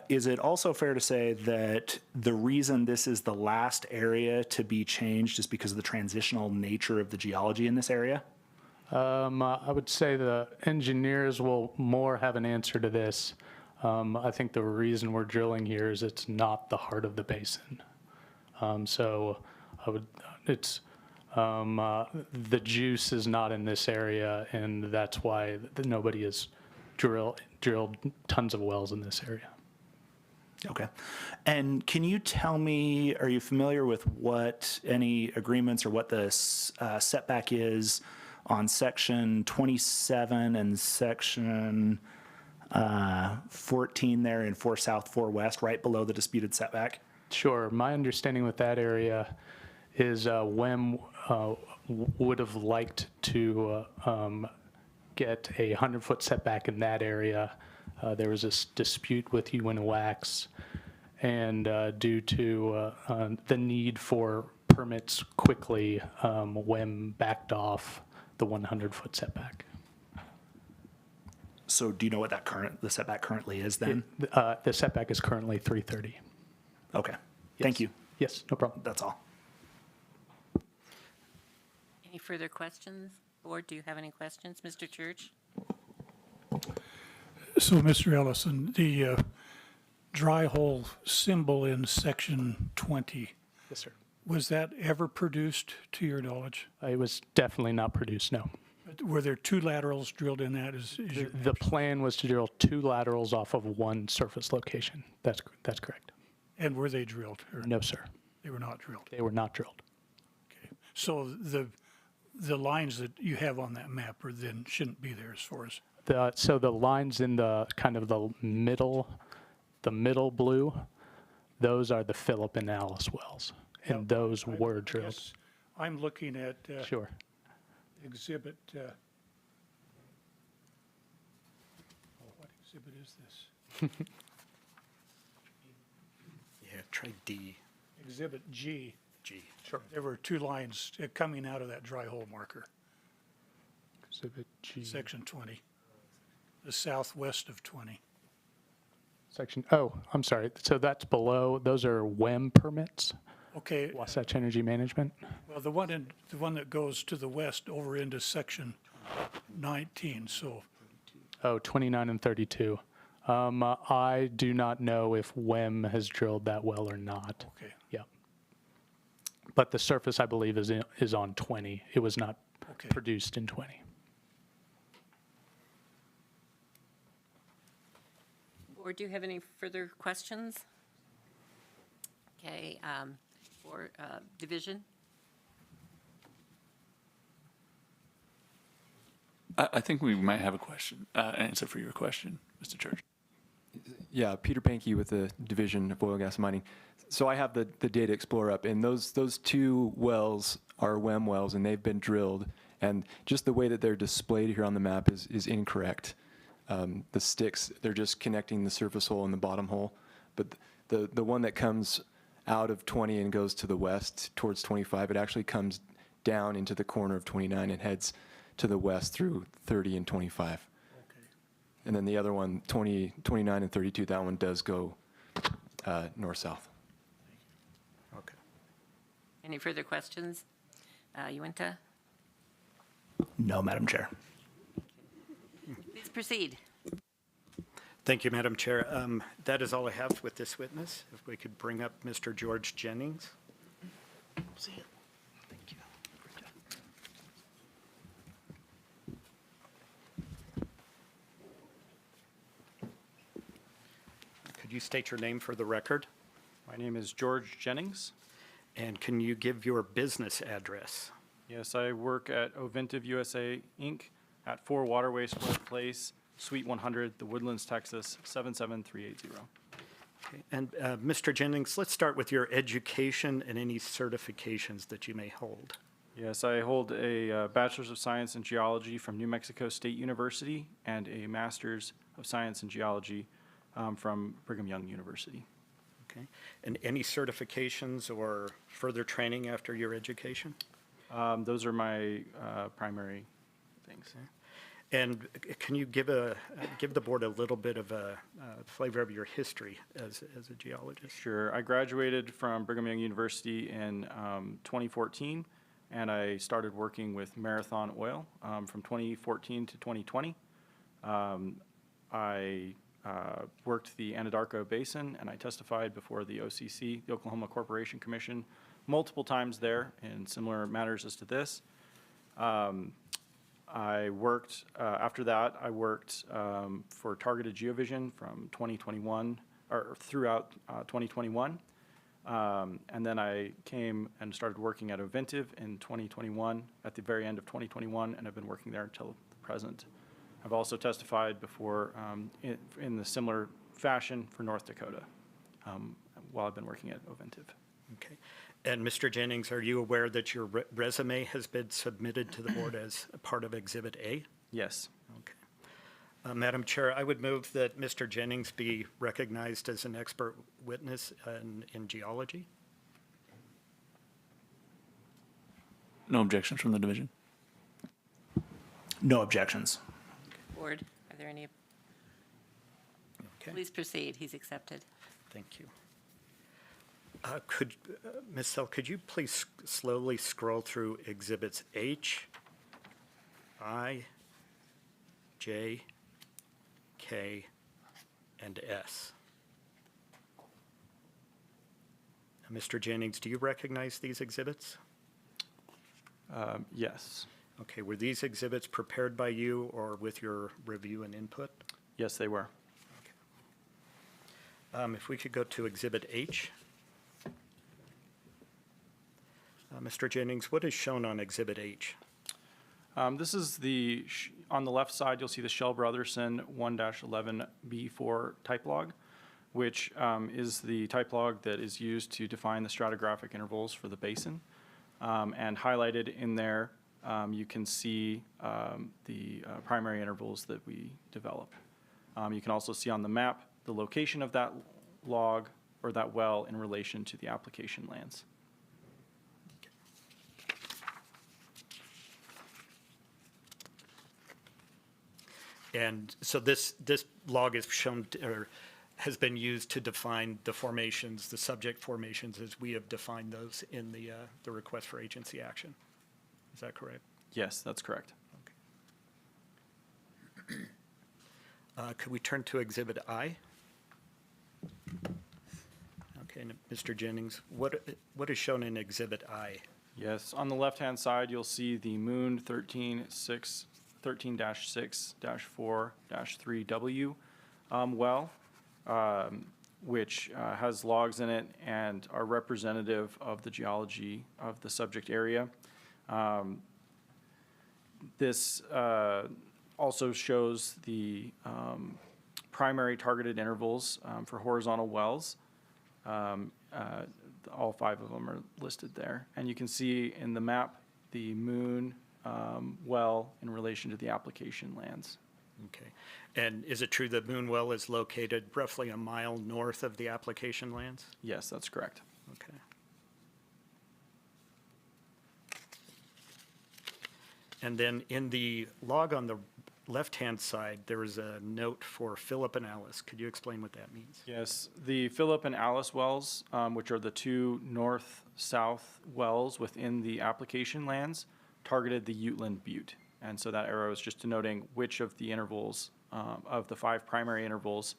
Is it also fair to say that the reason this is the last area to be changed is because of the transitional nature of the geology in this area? I would say the engineers will more have an answer to this. I think the reason we're drilling here is it's not the heart of the basin. So it's the juice is not in this area, and that's why nobody has drilled tons of wells in this area. Okay. And can you tell me, are you familiar with what any agreements or what the setback is on section 27 and section 14 there in 4 South, 4 West, right below the disputed setback? Sure. My understanding with that area is WEM would have liked to get a 100-foot setback in that area. There was this dispute with UINTA, and due to the need for permits quickly, WEM backed off the 100-foot setback. So do you know what the setback currently is then? The setback is currently 330. Okay. Thank you. Yes, no problem. That's all. Any further questions? Board, do you have any questions? Mr. Church? So, Mr. Ellison, the dry hole symbol in section 20, Yes, sir. was that ever produced to your knowledge? It was definitely not produced, no. Were there two laterals drilled in that? The plan was to drill 2 laterals off of 1 surface location. That's correct. And were they drilled? Or No, sir. they were not drilled? They were not drilled. Okay. So the lines that you have on that map then shouldn't be there as far as... So the lines in the kind of the middle blue, those are the Phillip and Alice wells, and those were drilled. Yes, I'm looking at Sure. exhibit... what exhibit is this? Yeah, try D. Exhibit G. G. Sure. There were 2 lines coming out of that dry hole marker. Exhibit G. Section 20. The southwest of 20. Section, oh, I'm sorry. So that's below, those are WEM permits, Okay. Wasatch Energy Management. Well, the one that goes to the west over into section 19. So Oh, 29 and 32. I do not know if WEM has drilled that well or not. okay. Yeah. But the surface, I believe, is on 20. It was not Okay. produced in 20. Board, do you have any further questions? Okay, for division? I think we might have a question, answer for your question, Mr. Church. Yeah, Peter Pankey with the Division of Oil, Gas, and Mining. So I have the Data Explorer up, and those 2 wells are WEM wells, and they've been drilled. And just the way that they're displayed here on the map is incorrect. The sticks, they're just connecting the surface hole and the bottom hole. But the one that comes out of 20 and goes to the west towards 25, it actually comes down into the corner of 29 and heads to the west through 30 and 25. And then the other one, 20, 29 and 32, that one does go north-south. Okay. Any further questions? UINTA? No, Madam Chair. Please proceed. Thank you, Madam Chair. That is all I have with this witness. If we could bring up Mr. George Jennings. See it. Thank you. Could you state your name for the record? My name is George Jennings. And can you give your business address? Yes, I work at Oventive USA, Inc. at 4 Waterway Square Place, Suite 100, The Woodlands, Texas, 77380. Okay. And Mr. Jennings, let's start with your education and any certifications that you may hold. Yes, I hold a Bachelor's of Science in Geology from New Mexico State University and a Master's of Science in Geology from Brigham Young University. Okay. And any certifications or further training after your education? Those are my primary things. Okay. And can you give the board a little bit of a flavor of your history as a geologist? Sure. I graduated from Brigham Young University in 2014, and I started working with Marathon Oil from 2014 to 2020. I worked the Anadarko Basin, and I testified before the OCC, the Oklahoma Corporation Commission, multiple times there in similar matters as to this. I worked, after that, I worked for Targeted Geovision from 2021, or throughout 2021. And then I came and started working at Oventive in 2021, at the very end of 2021, and I've been working there until the present. I've also testified before in the similar fashion for North Dakota while I've been working at Oventive. Okay. And Mr. Jennings, are you aware that your resume has been submitted to the board as a part of Exhibit A? Yes. Okay. Madam Chair, I would move that Mr. Jennings be recognized as an expert witness in geology. No objections from the division. No objections. Board, are there any? Okay. Please proceed. He's accepted. Thank you. Ms. Sell, could you please slowly scroll through Exhibits H, I, J, K, and S? Now, Mr. Jennings, do you recognize these exhibits? Yes. Okay, were these exhibits prepared by you or with your review and input? Yes, they were. If we could go to Exhibit H. Mr. Jennings, what is shown on Exhibit H? This is on the left side, you'll see the Shell Brotherson 1-11B4 type log, which is the type log that is used to define the stratigraphic intervals for the basin. And highlighted in there, you can see the primary intervals that we develop. You can also see on the map the location of that log or that well in relation to the application lands. And so this log is shown or has been used to define the formations, the subject formations as we have defined those in the request for agency action. Is that correct? Yes, that's correct. Could we turn to Exhibit I? Okay, and Mr. Jennings, what is shown in Exhibit I? Yes, on the left-hand side, you'll see the Moon 13-6-4-3W well, which has logs in it and are representative of the geology of the subject area. This also shows the primary targeted intervals for horizontal wells. All 5 of them are listed there. And you can see in the map the Moon well in relation to the application lands. Okay. And is it true that Moon Well is located roughly a mile north of the application lands? Yes, that's correct. Okay. And then in the log on the left-hand side, there is a note for Philip and Alice. Could you explain what that means? Yes, the Philip and Alice wells, which are the 2 north-south wells within the application lands, targeted the Utland Butte. And so that arrow is just denoting which of the intervals, of the 5 primary intervals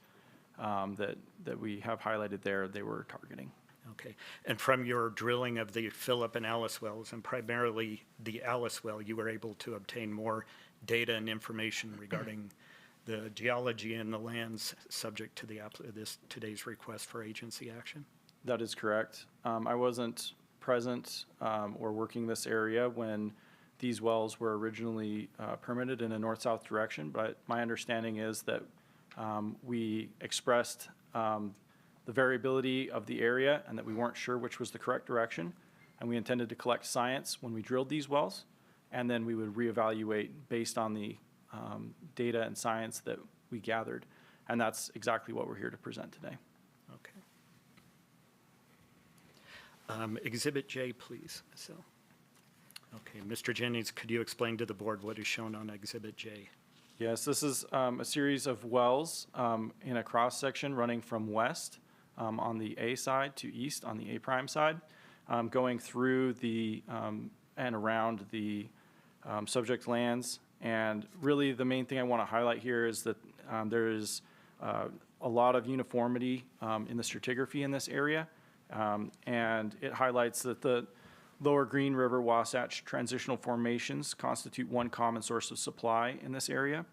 that we have highlighted there, they were targeting. Okay. And from your drilling of the Philip and Alice wells, and primarily the Alice well, you were able to obtain more data and information regarding the geology and the lands subject to today's request for agency action? That is correct. I wasn't present or working this area when these wells were originally permitted in a north-south direction, but my understanding is that we expressed the variability of the area and that we weren't sure which was the correct direction, and we intended to collect science when we drilled these wells, and then we would reevaluate based on the data and science that we gathered, and that's exactly what we're here to present today. Okay. Exhibit J, please. So, okay, Mr. Jennings, could you explain to the board what is shown on Exhibit J? Yes, this is a series of wells in a cross-section running from west on the A side to east on the A prime side, going through the and around the subject lands. And really the main thing I want to highlight here is that there is a lot of uniformity in the stratigraphy in this area. And it highlights that the Lower Green River Wasatch transitional formations constitute one common source of supply in this area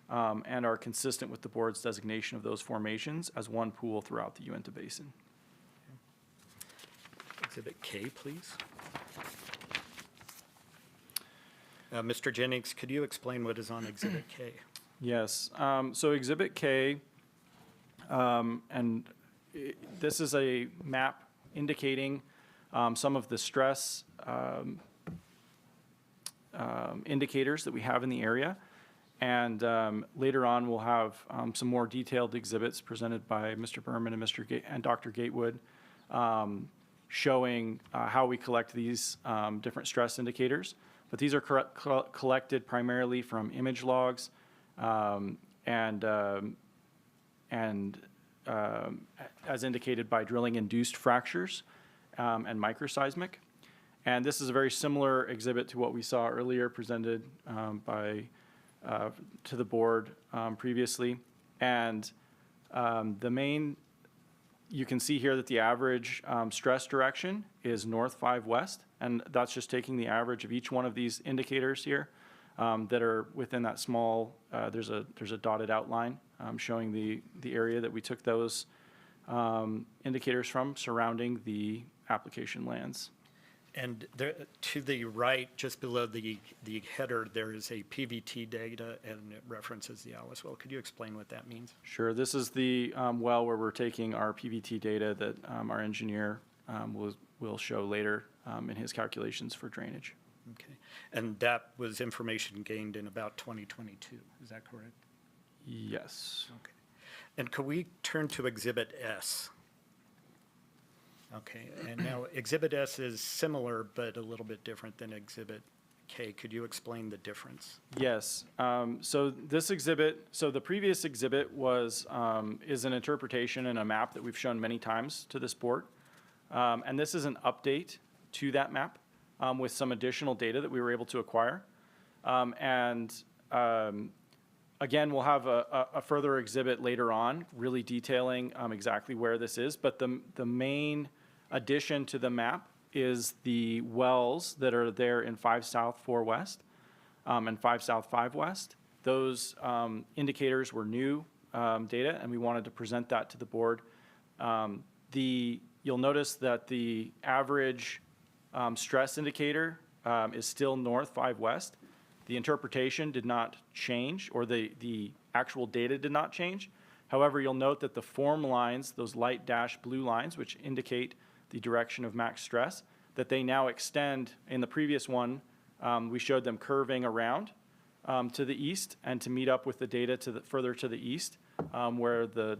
and are consistent with the board's designation of those formations as one pool throughout the Uinta Basin. Exhibit K, please. Mr. Jennings, could you explain what is on Exhibit K? Yes. So Exhibit K, and this is a map indicating some of the stress indicators that we have in the area. And later on, we'll have some more detailed exhibits presented by Mr. Berman and Dr. Gatewood, showing how we collect these different stress indicators. But these are collected primarily from image logs and as indicated by drilling-induced fractures and microseismic. And this is a very similar exhibit to what we saw earlier presented to the board previously. And you can see here that the average stress direction is north 5 west, and that's just taking the average of each one of these indicators here that are within that small, there's a dotted outline showing the area that we took those indicators from surrounding the application lands. And there, to the right, just below the header, there is a PVT data and it references the Alice well. Could you explain what that means? Sure. This is the well where we're taking our PVT data that our engineer will show later in his calculations for drainage. Okay. And that was information gained in about 2022. Is that correct? Yes. Okay. And could we turn to Exhibit S? Okay, and now Exhibit S is similar but a little bit different than Exhibit K. Could you explain the difference? Yes. So this exhibit, so the previous exhibit is an interpretation and a map that we've shown many times to this board. And this is an update to that map with some additional data that we were able to acquire. Again, we'll have a further exhibit later on, really detailing exactly where this is. But the main addition to the map is the wells that are there in 5 South, 4 West, and 5 South, 5 West. Those indicators were new data, and we wanted to present that to the board. You'll notice that the average stress indicator is still north 5 West. The interpretation did not change, or the actual data did not change. However, you'll note that the form lines, those light dashed blue lines, which indicate the direction of max stress, that they now extend. In the previous one, we showed them curving around to the east and to meet up with the data further to the east, where the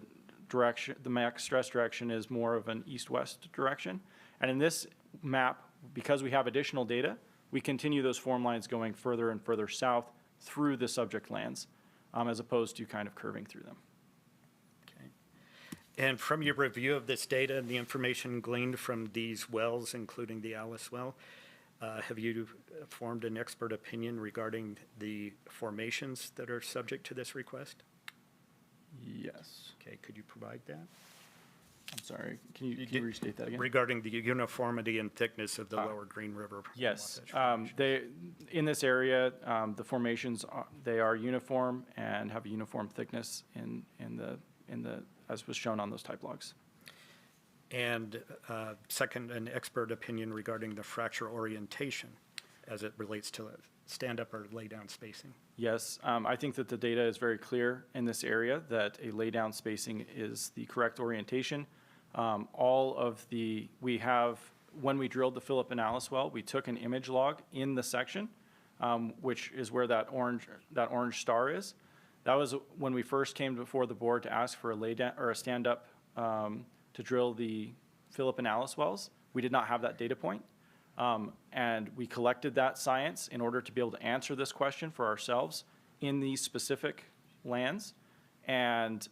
max stress direction is more of an east-west direction. And in this map, because we have additional data, we continue those form lines going further and further south through the subject lands, as opposed to kind of curving through them. And from your review of this data and the information gleaned from these wells, including the Alice well, have you formed an expert opinion regarding the formations that are subject to this request? Yes. Okay, could you provide that? I'm sorry, can you restate that again? Regarding the uniformity and thickness of the lower Green River. Yes. In this area, the formations, they are uniform and have a uniform thickness in the as was shown on those type logs. And second, an expert opinion regarding the fracture orientation as it relates to stand-up or lay-down spacing. Yes, I think that the data is very clear in this area that a lay-down spacing is the correct orientation. When we drilled the Philip and Alice well, we took an image log in the section, which is where that orange star is. That was when we first came before the board to ask for a lay-down or a stand-up to drill the Philip and Alice wells. We did not have that data point. And we collected that science in order to be able to answer this question for ourselves in these specific lands. And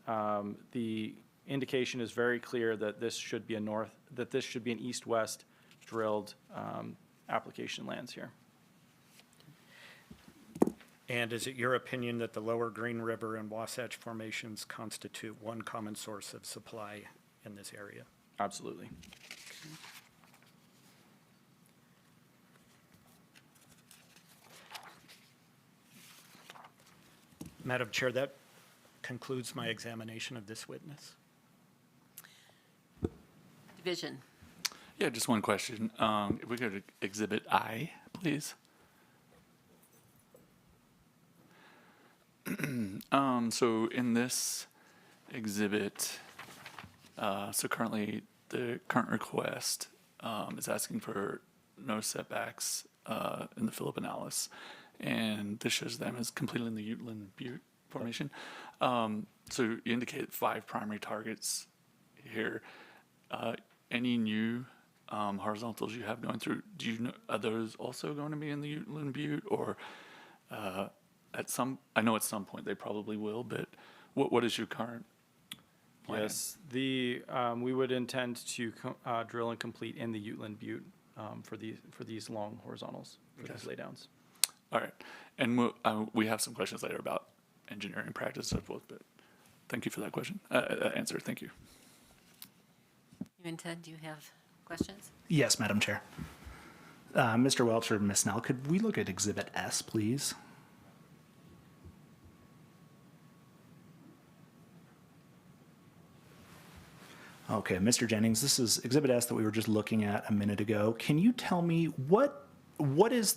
the indication is very clear that this should be an east-west drilled application lands here. And is it your opinion that the lower Green River and Wasatch formations constitute one common source of supply in this area? Absolutely. Madam Chair, that concludes my examination of this witness. Division. Yeah, just one question. If we go to Exhibit I, please. So in this exhibit, So currently, the current request is asking for no setbacks in the Philip and Alice, and this shows them as completely in the Utland Butte formation. So you indicate 5 primary targets here. Any new horizontals you have going through, do you know, are those also going to be in the Utland Butte, or I know at some point they probably will, but what is your current plan? Yes, we would intend to drill and complete in the Utland Butte for these long horizontals, for these laydowns. All right, and we have some questions later about engineering practice and so forth, but thank you for that question, answer. Thank you. UINTA, do you have questions? Yes, Madam Chair. Mr. Welch or Ms. Snell, could we look at Exhibit S, please? Okay, Mr. Jennings, this is Exhibit S that we were just looking at a minute ago. Can you tell me what is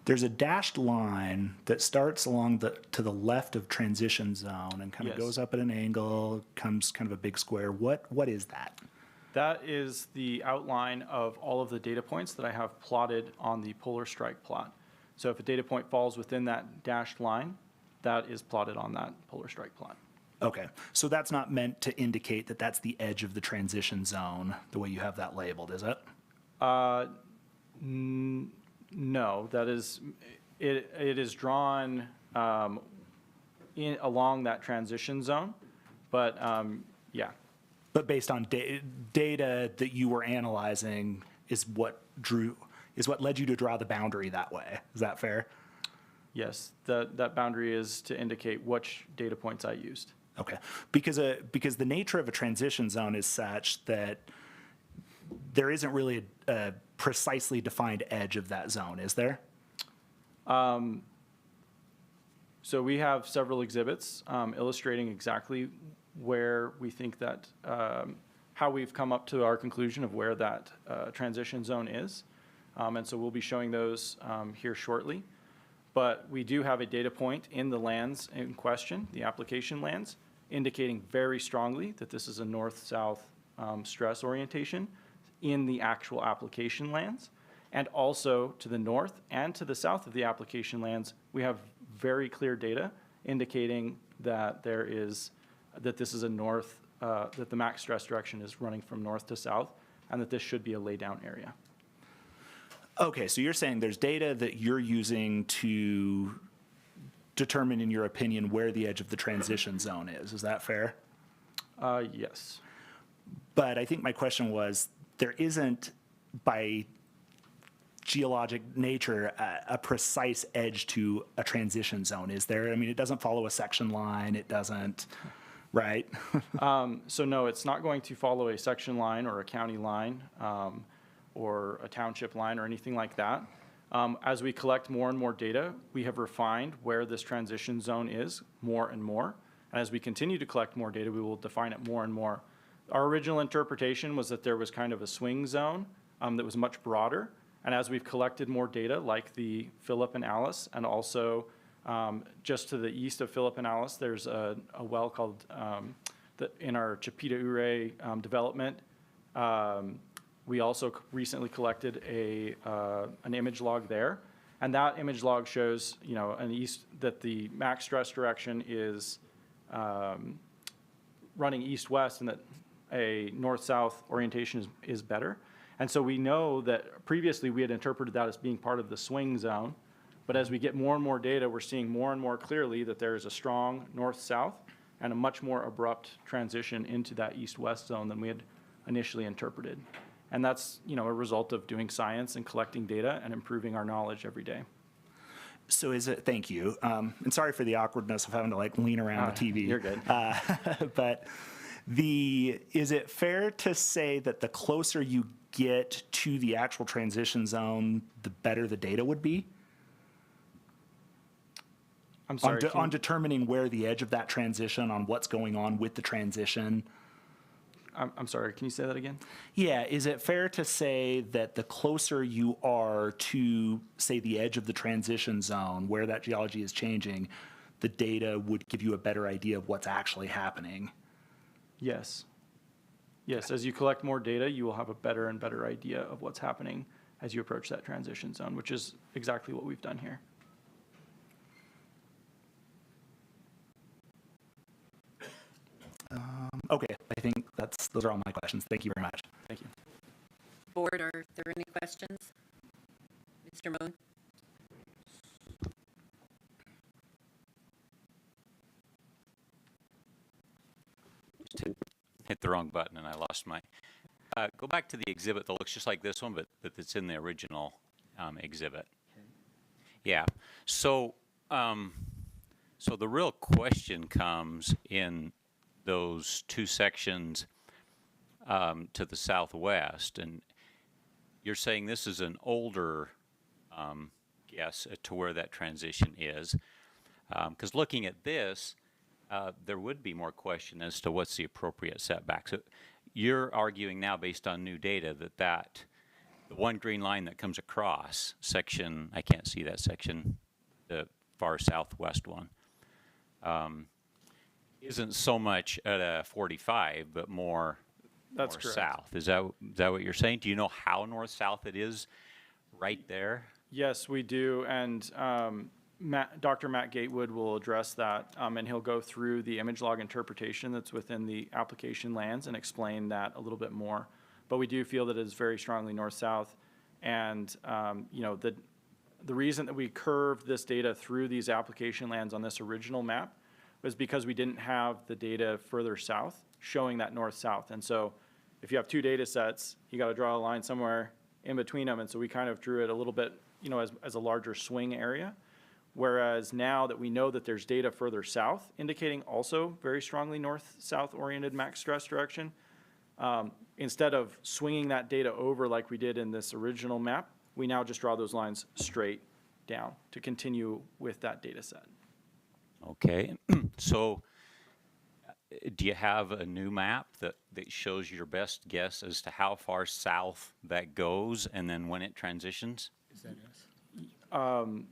there's a dashed line that starts along to the left of transition zone and kind of Yes. goes up at an angle, comes kind of a big square. What is that? That is the outline of all of the data points that I have plotted on the polar strike plot. So if a data point falls within that dashed line, that is plotted on that polar strike plot. Okay, so that's not meant to indicate that that's the edge of the transition zone, the way you have that labeled, is it? No, that is, it is drawn along that transition zone, but yeah. But based on data that you were analyzing is what led you to draw the boundary that way. Is that fair? Yes, that boundary is to indicate which data points I used. Okay, because the nature of a transition zone is such that there isn't really a precisely defined edge of that zone, is there? So we have several exhibits illustrating exactly where we think that, how we've come up to our conclusion of where that transition zone is. And so we'll be showing those here shortly. But we do have a data point in the lands in question, the application lands, indicating very strongly that this is a north-south stress orientation in the actual application lands. And also to the north and to the south of the application lands, we have very clear data indicating that this is a north, that the max stress direction is running from north to south, and that this should be a laydown area. Okay, so you're saying there's data that you're using to determine, in your opinion, where the edge of the transition zone is. Is that fair? Yes. But I think my question was, there isn't, by geologic nature, a precise edge to a transition zone, is there? I mean, it doesn't follow a section line, it doesn't, right? So no, it's not going to follow a section line or a county line or a township line or anything like that. As we collect more and more data, we have refined where this transition zone is more and more. And as we continue to collect more data, we will define it more and more. Our original interpretation was that there was kind of a swing zone that was much broader. And as we've collected more data, like the Philip and Alice, and also just to the east of Philip and Alice, there's a well called, in our Chapita Ure development, we also recently collected an image log there. And that image log shows, that the max stress direction is running east-west, and that a north-south orientation is better. And so we know that previously we had interpreted that as being part of the swing zone, but as we get more and more data, we're seeing more and more clearly that there is a strong north-south and a much more abrupt transition into that east-west zone than we had initially interpreted. And that's, a result of doing science and collecting data and improving our knowledge every day. So thank you. And sorry for the awkwardness of having to lean around the TV. You're good. But is it fair to say that the closer you get to the actual transition zone, the better the data would be? I'm sorry. On determining where the edge of that transition, on what's going on with the transition. I'm sorry, can you say that again? Yeah, is it fair to say that the closer you are to, say, the edge of the transition zone, where that geology is changing, the data would give you a better idea of what's actually happening? Yes. Yes, as you collect more data, you will have a better and better idea of what's happening as you approach that transition zone, which is exactly what we've done here. Okay, I think those are all my questions. Thank you very much. Thank you. Board, are there any questions? Mr. Moon? Hit the wrong button and I lost my. Go back to the exhibit that looks just like this one, but that's in the original exhibit. Yeah. So, so the real question comes in those two sections to the southwest, and you're saying this is an older guess to where that transition is, because looking at this, there would be more question as to what's the appropriate setback. So you're arguing now, based on new data, that the one green line that comes across section, I can't see that section, the far southwest one, isn't so much at a 45, but more, That's more correct. south. Is that what you're saying? Do you know how north-south it is right there? Yes, we do, and Dr. Matt Gatewood will address that, and he'll go through the image log interpretation that's within the application lands and explain that a little bit more. But we do feel that it is very strongly north-south, and you know, the reason that we curved this data through these application lands on this original map was because we didn't have the data further south showing that north-south. And so if you have two data sets, you got to draw a line somewhere in between them. And so we kind of drew it a little bit, you know, as a larger swing area. Whereas now that we know that there's data further south, indicating also very strongly north-south oriented max stress direction, instead of swinging that data over like we did in this original map, we now just draw those lines straight down to continue with that data set. Okay, so do you have a new map that shows your best guess as to how far south that goes and then when it transitions? Is that S?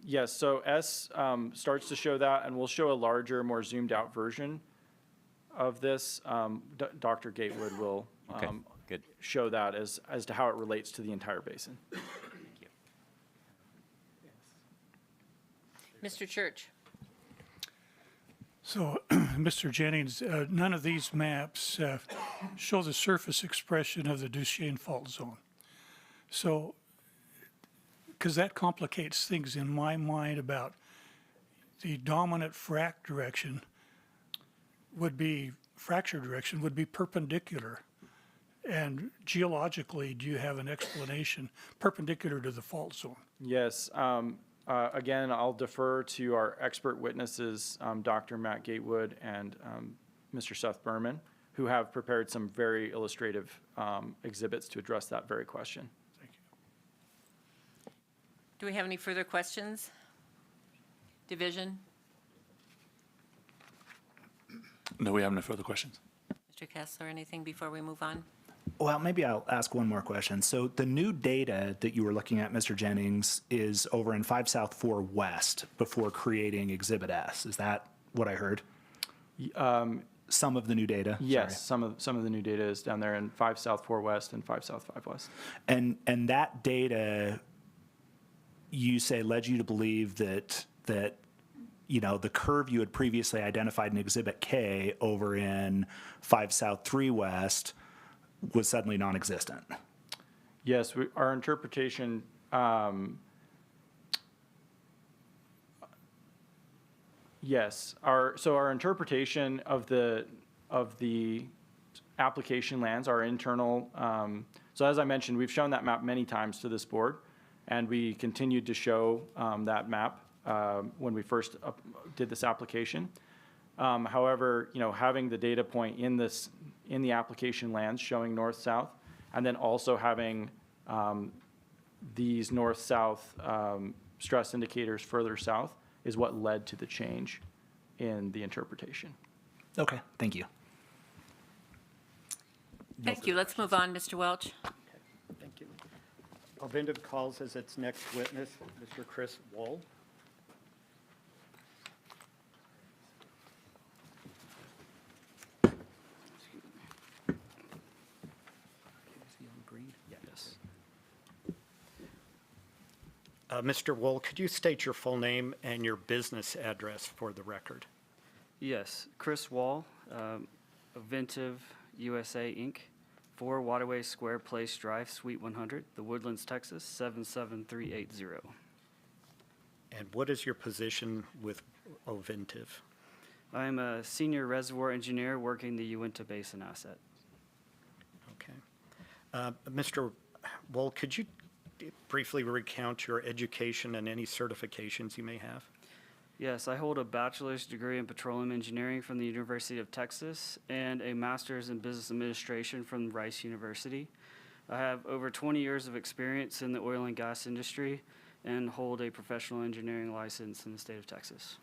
Yes, so S starts to show that, and we'll show a larger, more zoomed out version of this. Dr. Gatewood will good. show that as to how it relates to the entire basin. Mr. Church? So, Mr. Jennings, none of these maps show the surface expression of the Duchesne fault zone. So, because that complicates things in my mind about the dominant fracture direction would be perpendicular. And geologically, do you have an explanation perpendicular to the fault zone? Yes. Again, I'll defer to our expert witnesses, Dr. Matt Gatewood and Mr. Seth Berman, who have prepared some very illustrative exhibits to address that very question. Thank you. Do we have any further questions? Division? No, we have no further questions. Mr. Kessler, anything before we move on? Well, maybe I'll ask one more question. So the new data that you were looking at, Mr. Jennings, is over in 5 South 4 West before creating Exhibit S. Is that what I heard? Some of the new data? Yes, some of the new data is down there in 5 South 4 West and 5 South 5 West. And that data, you say, led you to believe that you know, the curve you had previously identified in Exhibit K over in 5 South 3 West was suddenly non-existent. Yes, our interpretation, yes, our interpretation of the application lands, our internal. So as I mentioned, we've shown that map many times to this board, and we continued to show that map when we first did this application. However, you know, having the data point in the application lands showing north-south, and then also having these north-south stress indicators further south is what led to the change in the interpretation. Okay, thank you. Thank you. Let's move on, Mr. Welch. Thank you. Ovindiv calls as its next witness Mr. Chris Wohl. Mr. Wool, could you state your full name and your business address for the record? Yes, Chris Wall, Aventive USA Inc., 4 Waterway Square Place Drive, Suite 100, The Woodlands, Texas, 77380. And what is your position with Oventive? I'm a senior reservoir engineer working the UINTA Basin asset. Okay. Mr. Wool, could you briefly recount your education and any certifications you may have? Yes, I hold a bachelor's degree in petroleum engineering from the University of Texas and a master's in business administration from Rice University. I have over 20 years of experience in the oil and gas industry and hold a professional engineering license in the state of Texas.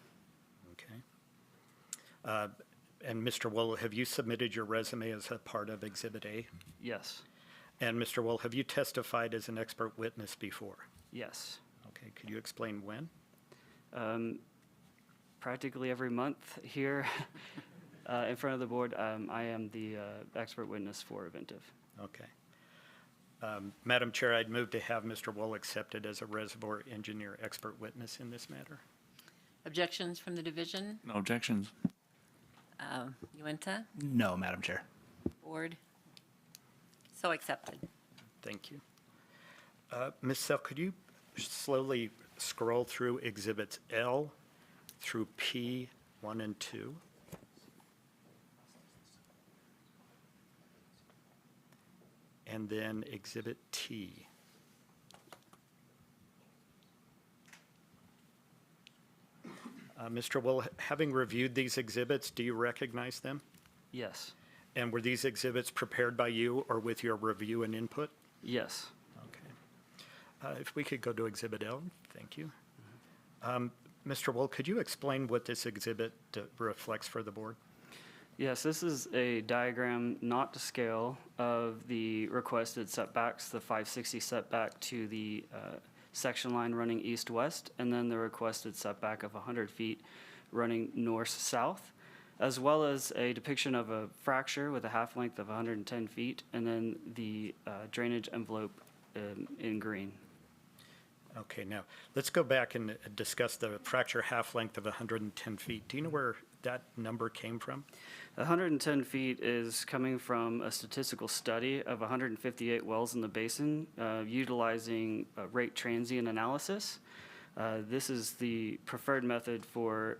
Okay. And Mr. Wool, have you submitted your resume as a part of Exhibit A? Yes. And Mr. Wool, have you testified as an expert witness before? Yes. Okay, could you explain when? Practically every month here in front of the board, I am the expert witness for Aventive. Okay. Madam Chair, I'd move to have Mr. Wool accepted as a reservoir engineer expert witness in this matter. Objections from the division? No objections. UINTA? No, Madam Chair. Board? So accepted. Thank you. Ms. Sell, could you slowly scroll through Exhibits L through P 1 and 2? And then Exhibit T. Mr. Wool, having reviewed these exhibits, do you recognize them? Yes. And were these exhibits prepared by you or with your review and input? Yes. Okay. If we could go to Exhibit L, thank you. Mr. Wool, could you explain what this exhibit reflects for the board? Yes, this is a diagram not to scale of the requested setbacks, the 560 setback to the section line running east-west, and then the requested setback of 100 feet running north-south, as well as a depiction of a fracture with a half length of 110 feet, and then the drainage envelope in green. Okay, now let's go back and discuss the fracture half length of 110 feet. Do you know where that number came from? 110 feet is coming from a statistical study of 158 wells in the basin utilizing rate transient analysis. This is the preferred method for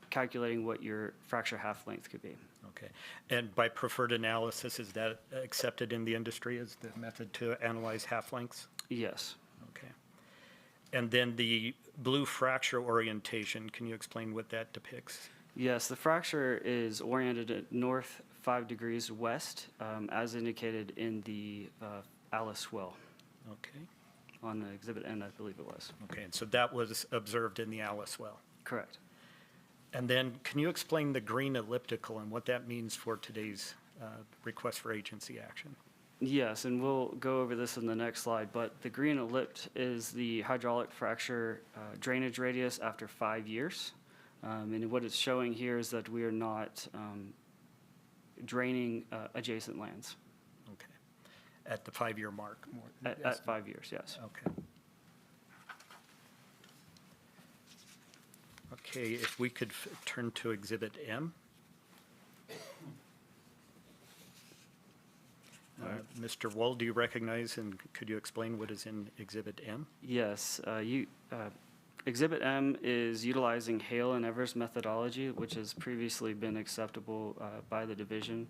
calculating what your fracture half length could be. Okay, and by preferred analysis, is that accepted in the industry as the method to analyze half lengths? Yes. Okay. And then the blue fracture orientation, can you explain what that depicts? Yes, the fracture is oriented at north 5 degrees west, as indicated in the Alice well. Okay. On the Exhibit N, I believe it was. Okay, and so that was observed in the Alice well. Correct. And then can you explain the green elliptical and what that means for today's request for agency action? Yes, and we'll go over this in the next slide, but the green ellipse is the hydraulic fracture drainage radius after 5 years. And what it's showing here is that we are not draining adjacent lands. Okay. At the 5-year mark? At 5 years, yes. Okay. Okay, if we could turn to Exhibit M. Mr. Wool, do you recognize and could you explain what is in Exhibit M? Yes. Exhibit M is utilizing Hale and Evers methodology, which has previously been acceptable by the division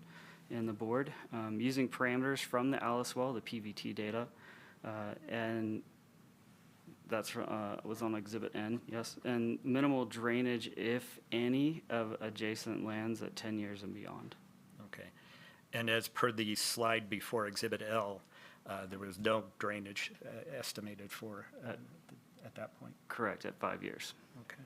and the board, using parameters from the Alice well, the PVT data, and that's was on Exhibit N, yes, and minimal drainage, if any, of adjacent lands at 10 years and beyond. Okay. And as per the slide before Exhibit L, there was no drainage estimated for at that point? Correct, at 5 years. Okay.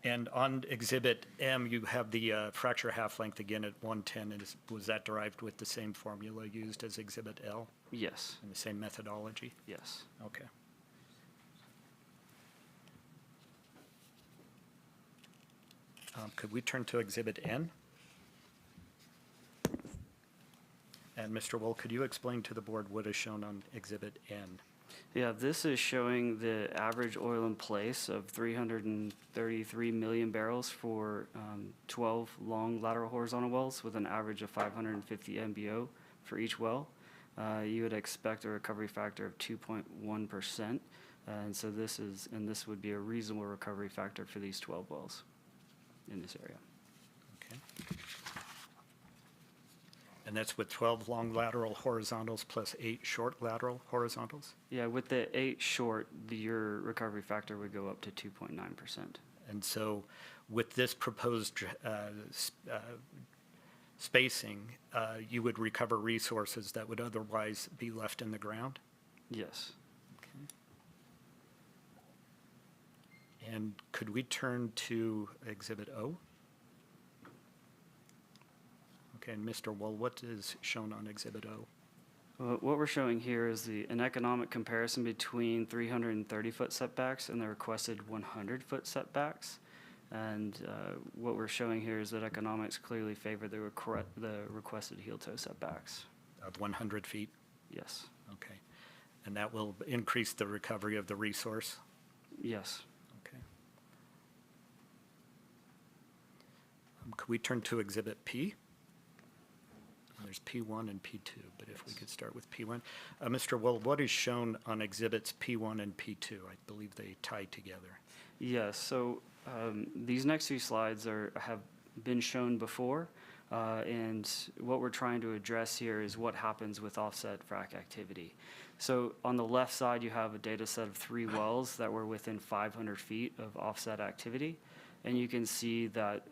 And on Exhibit M, you have the fracture half length again at 110. And was that derived with the same formula used as Exhibit L? Yes. And the same methodology? Yes. Okay. Could we turn to Exhibit N? And Mr. Wool, could you explain to the board what is shown on Exhibit N? Yeah, this is showing the average oil in place of 333 million barrels for 12 long lateral horizontal wells with an average of 550 MBO for each well. You would expect a recovery factor of 2.1%. And so this would be a reasonable recovery factor for these 12 wells in this area. Okay. And that's with 12 long lateral horizontals plus 8 short lateral horizontals? Yeah, with the 8 short, your recovery factor would go up to 2.9%. And so with this proposed spacing, you would recover resources that would otherwise be left in the ground? Yes. Okay. And could we turn to Exhibit O? Okay, and Mr. Wool, what is shown on Exhibit O? What we're showing here is an economic comparison between 330-foot setbacks and the requested 100-foot setbacks. And what we're showing here is that economics clearly favor the requested heel-toe setbacks. Of 100 feet? Yes. Okay. And that will increase the recovery of the resource? Yes. Okay. Could we turn to Exhibit P? There's P1 and P2, but if we could start with P1. Mr. Wool, what is shown on Exhibits P1 and P2? I believe they tie together. Yes, so these next two slides have been shown before, and what we're trying to address here is what happens with offset frac activity. So on the left side, you have a data set of 3 wells that were within 500 feet of offset activity, and you can see that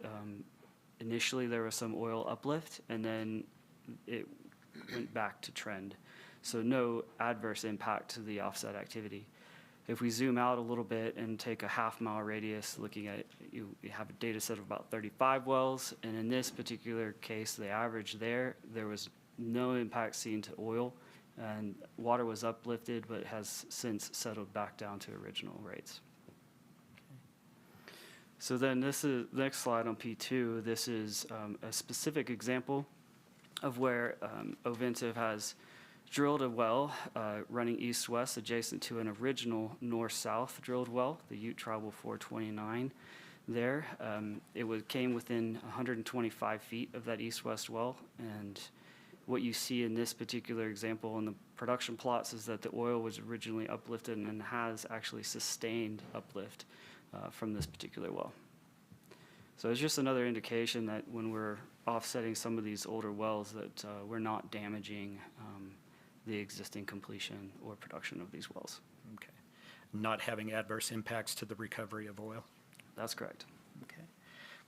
initially there was some oil uplift, and then it went back to trend. So no adverse impact to the offset activity. If we zoom out a little bit and take a half-mile radius looking at, you have a data set of about 35 wells, and in this particular case, the average there was no impact seen to oil, and water was uplifted, but has since settled back down to original rates. So then this is the next slide on P2. This is a specific example of where Ovintiv has drilled a well running east-west adjacent to an original north-south drilled well, the Ute Tribal 429 there. It came within 125 feet of that east-west well, and what you see in this particular example in the production plots is that the oil was originally uplifted and has actually sustained uplift from this particular well. So it's just another indication that when we're offsetting some of these older wells that we're not damaging the existing completion or production of these wells. Okay. Not having adverse impacts to the recovery of oil? That's correct. Okay.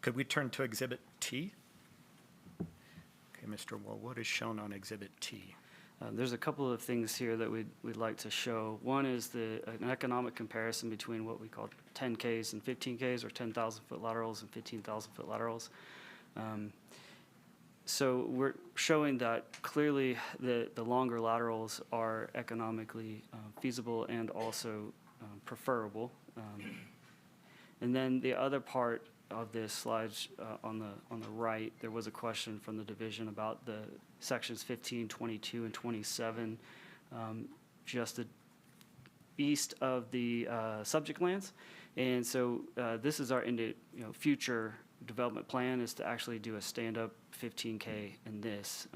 Could we turn to Exhibit T? Okay, Mr. Wool, what is shown on Exhibit T? There's a couple of things here that we'd like to show. One is an economic comparison between what we call 10Ks and 15Ks, or 10,000-foot laterals and 15,000-foot laterals. So we're showing that clearly the longer laterals are economically feasible and also preferable. And then the other part of this slide on the right, there was a question from the division about the sections 15, 22, and 27, just east of the subject lands. And so this is our future development plan, is to actually do a stand-up 15K in this.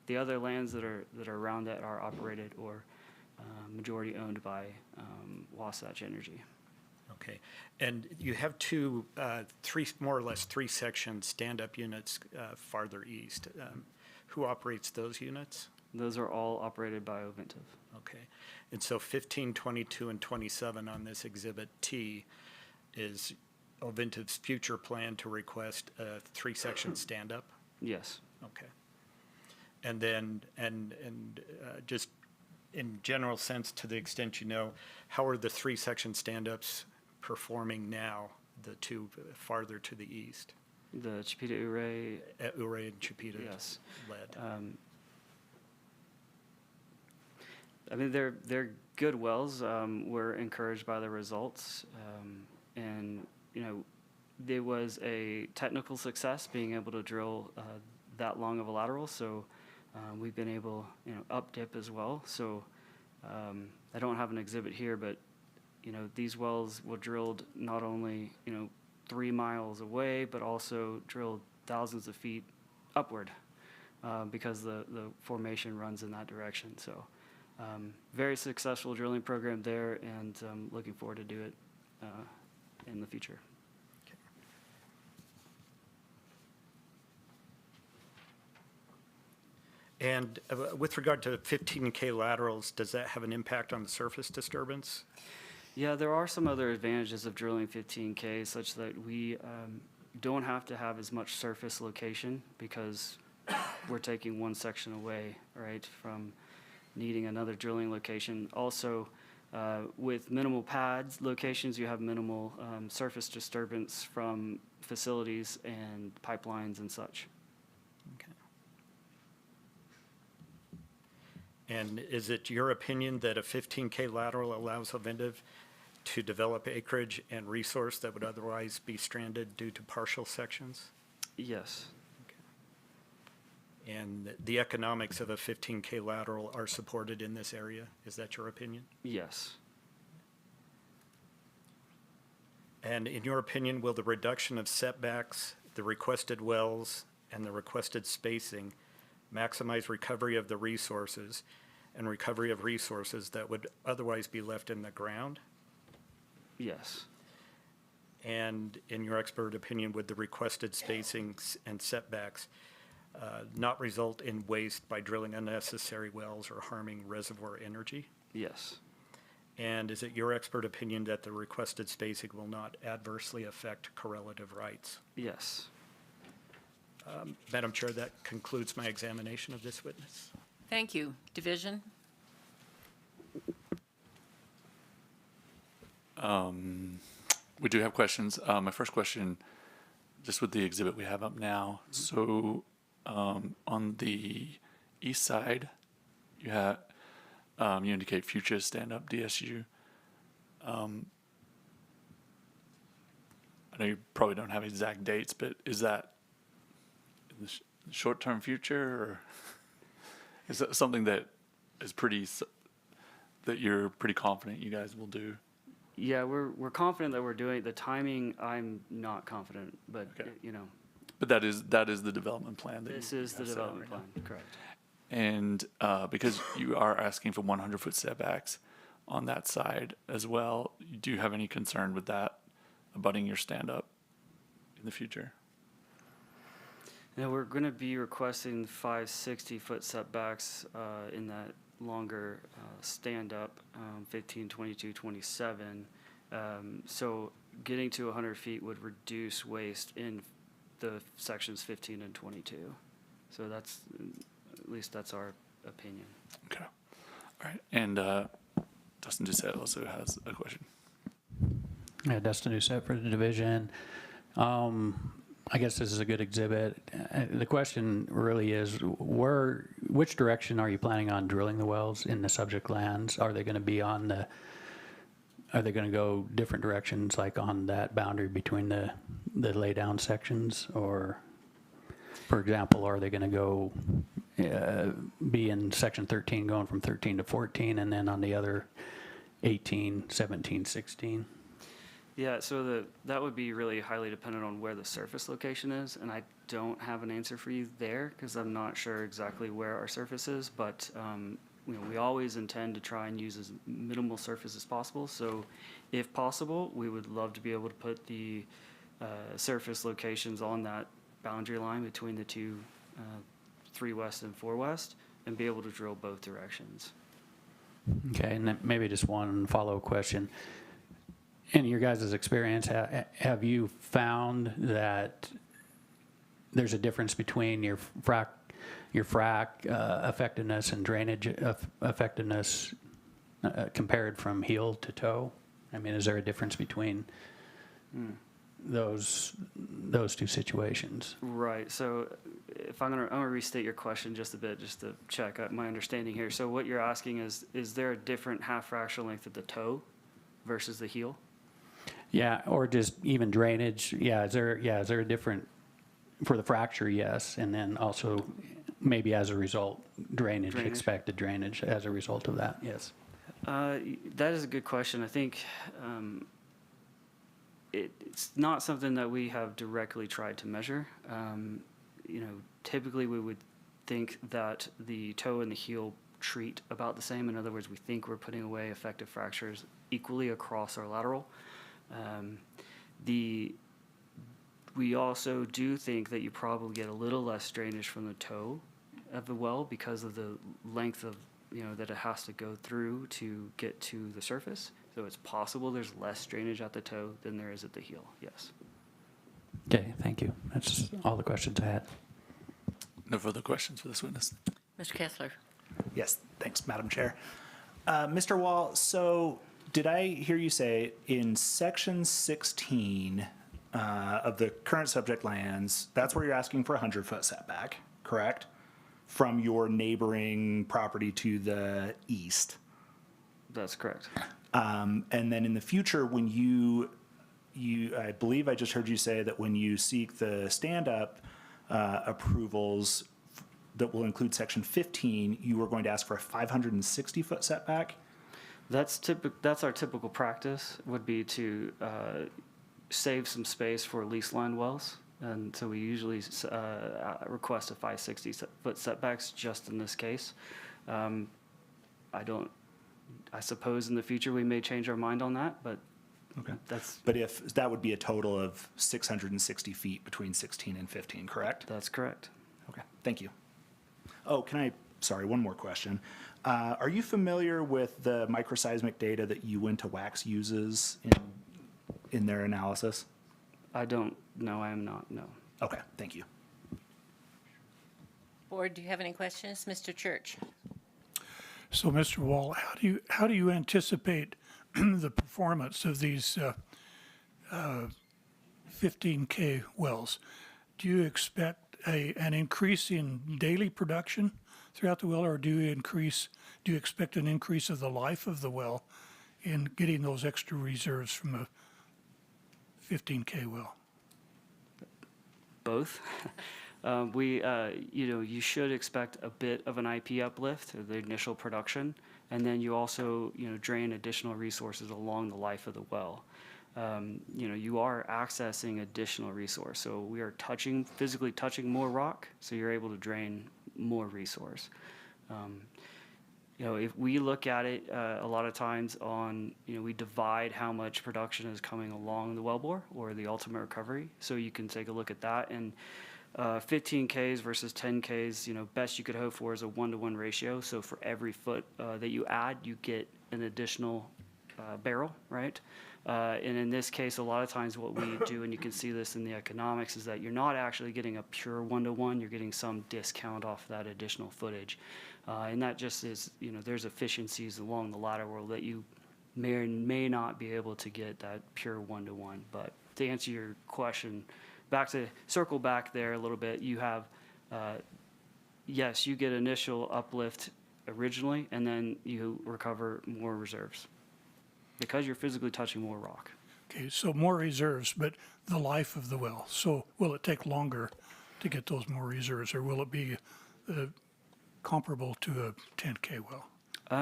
The other lands that are around that are operated or majority owned by Wasatch Energy. Okay, and you have more or less three section stand-up units farther east. Who operates those units? Those are all operated by Ovintiv. Okay, and so 15, 22, and 27 on this Exhibit T is Ovintiv's future plan to request a three-section stand-up? Yes. Okay. And then, just in general sense, to the extent you know, how are the three-section stand-ups performing now, the two farther to the east? The Chipeta Ure. Ure and Chipeta Yes. led. I mean, they're good wells. We're encouraged by the results, and there was a technical success being able to drill that long of a lateral. So We've been able, up dip as well. So I don't have an exhibit here, but these wells were drilled not only 3 miles away, but also drilled thousands of feet upward because the formation runs in that direction. So very successful drilling program there, and looking forward to do it in the future. And with regard to 15K laterals, does that have an impact on the surface disturbance? Yeah, there are some other advantages of drilling 15K, such that we don't have to have as much surface location because we're taking one section away, right, from needing another drilling location. Also, with minimal pads locations, you have minimal surface disturbance from facilities and pipelines and such. And is it your opinion that a 15K lateral allows Ovintiv to develop acreage and resource that would otherwise be stranded due to partial sections? Yes. And the economics of a 15K lateral are supported in this area? Is that your opinion? Yes. And in your opinion, will the reduction of setbacks, the requested wells, and the requested spacing maximize recovery of the resources and recovery of resources that would otherwise be left in the ground? Yes. And in your expert opinion, would the requested spacings and setbacks not result in waste by drilling unnecessary wells or harming reservoir energy? Yes. And is it your expert opinion that the requested spacing will not adversely affect correlative rights? Yes. Madam Chair, that concludes my examination of this witness. Thank you. Division? We do have questions. My first question, just with the exhibit we have up now. So on the east side, you have you indicate future stand-up DSU. I know you probably don't have exact dates, but is that in the short-term future, or is that something that is that you're pretty confident you guys will do? Yeah, we're confident that we're doing the timing. I'm not confident, but Okay. But that is the development plan. This is the development plan, correct? And because you are asking for 100-foot setbacks on that side as well, do you have any concern with that abutting your stand-up in the future? Now, we're going to be requesting 560-foot setbacks in that longer stand-up, 15, 22, 27. So getting to 100 feet would reduce waste in the sections 15 and 22. So that's, at least that's our opinion. Okay. All right. And Dustin Doucette also has a question. Yeah, Dustin Doucette for the division. I guess this is a good exhibit. The question really is, which direction are you planning on drilling the wells in the subject lands? Are they going to be are they going to go different directions, like on that boundary between the laydown sections? Or, for example, are they going to go be in section 13 going from 13 to 14, and then on the other 18, 17, 16? Yeah, so that would be really highly dependent on where the surface location is, and I don't have an answer for you there because I'm not sure exactly where our surface is, but we always intend to try and use as minimal surface as possible. So if possible, we would love to be able to put the surface locations on that boundary line between the two 3 west and 4 west and be able to drill both directions. Okay, and then maybe just one follow-up question. In your guys' experience, have you found that there's a difference between your frac effectiveness and drainage effectiveness compared from heel to toe? I mean, is there a difference between those two situations? Right. So if I'm gonna restate your question just a bit, just to check my understanding here. So what you're asking is there a different half fracture length of the toe versus the heel? Yeah, or just even drainage. Yeah, is there a different for the fracture? Yes, and then also maybe as a result, drainage, Drainage. expected drainage as a result of that, yes. That is a good question. I think it's not something that we have directly tried to measure. Typically we would think that the toe and the heel treat about the same. In other words, we think we're putting away effective fractures equally across our lateral. We also do think that you probably get a little less drainage from the toe of the well because of the length of, that it has to go through to get to the surface. So it's possible there's less drainage at the toe than there is at the heel, yes. Okay, thank you. That's all the questions I had. No further questions for this witness. Mr. Kessler? Yes, thanks, Madam Chair. Mr. Wall, so did I hear you say in section 16 of the current subject lands, that's where you're asking for a 100-foot setback, correct? From your neighboring property to the east? That's correct. And then in the future, when you I believe I just heard you say that when you seek the stand-up approvals that will include section 15, you are going to ask for a 560-foot setback? That's our typical practice, would be to save some space for lease line wells. And so we usually request a 560-foot setbacks just in this case. I suppose in the future we may change our mind on that, but okay. But if that would be a total of 660 feet between 16 and 15, correct? That's correct. Okay, thank you. Oh, sorry, one more question. Are you familiar with the microseismic data that UINTA Wax uses in their analysis? I don't know, I am not, no. Okay, thank you. Board, do you have any questions? Mr. Church? So, Mr. Wall, how do you anticipate the performance of these 15K wells? Do you expect an increase in daily production throughout the well, or do you expect an increase of the life of the well in getting those extra reserves from a 15K well? Both. You should expect a bit of an IP uplift, or the initial production, and then you also, drain additional resources along the life of the well. You are accessing additional resource, so we are physically touching more rock, so you're able to drain more resource. If we look at it a lot of times we divide how much production is coming along the wellbore or the ultimate recovery. So you can take a look at that. And 15Ks versus 10Ks, best you could hope for is a 1-to-1 ratio. So for every foot that you add, you get an additional barrel, right? And in this case, a lot of times what we do, and you can see this in the economics, is that you're not actually getting a pure 1-to-1, you're getting some discount off that additional footage. And that just is, there's efficiencies along the lateral that you may or may not be able to get that pure 1-to-1. But to answer your question, circle back there a little bit, you have, yes, you get initial uplift originally, and then you recover more reserves because you're physically touching more rock. Okay, so more reserves, but the life of the well. So will it take longer to get those more reserves, or will it be comparable to a 10K well?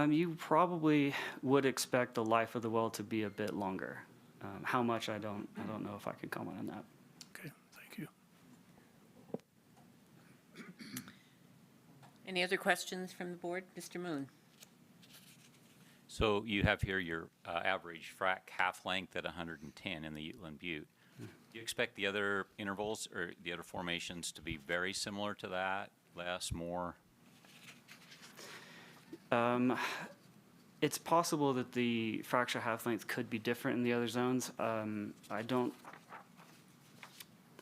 You probably would expect the life of the well to be a bit longer. How much, I don't know if I can comment on that. Okay, thank you. Any other questions from the board? Mr. Moon? So you have here your average frac half length at 110 in the Utland Butte. Do you expect the other intervals or the other formations to be very similar to that, less, more? It's possible that the fracture half length could be different in the other zones. I don't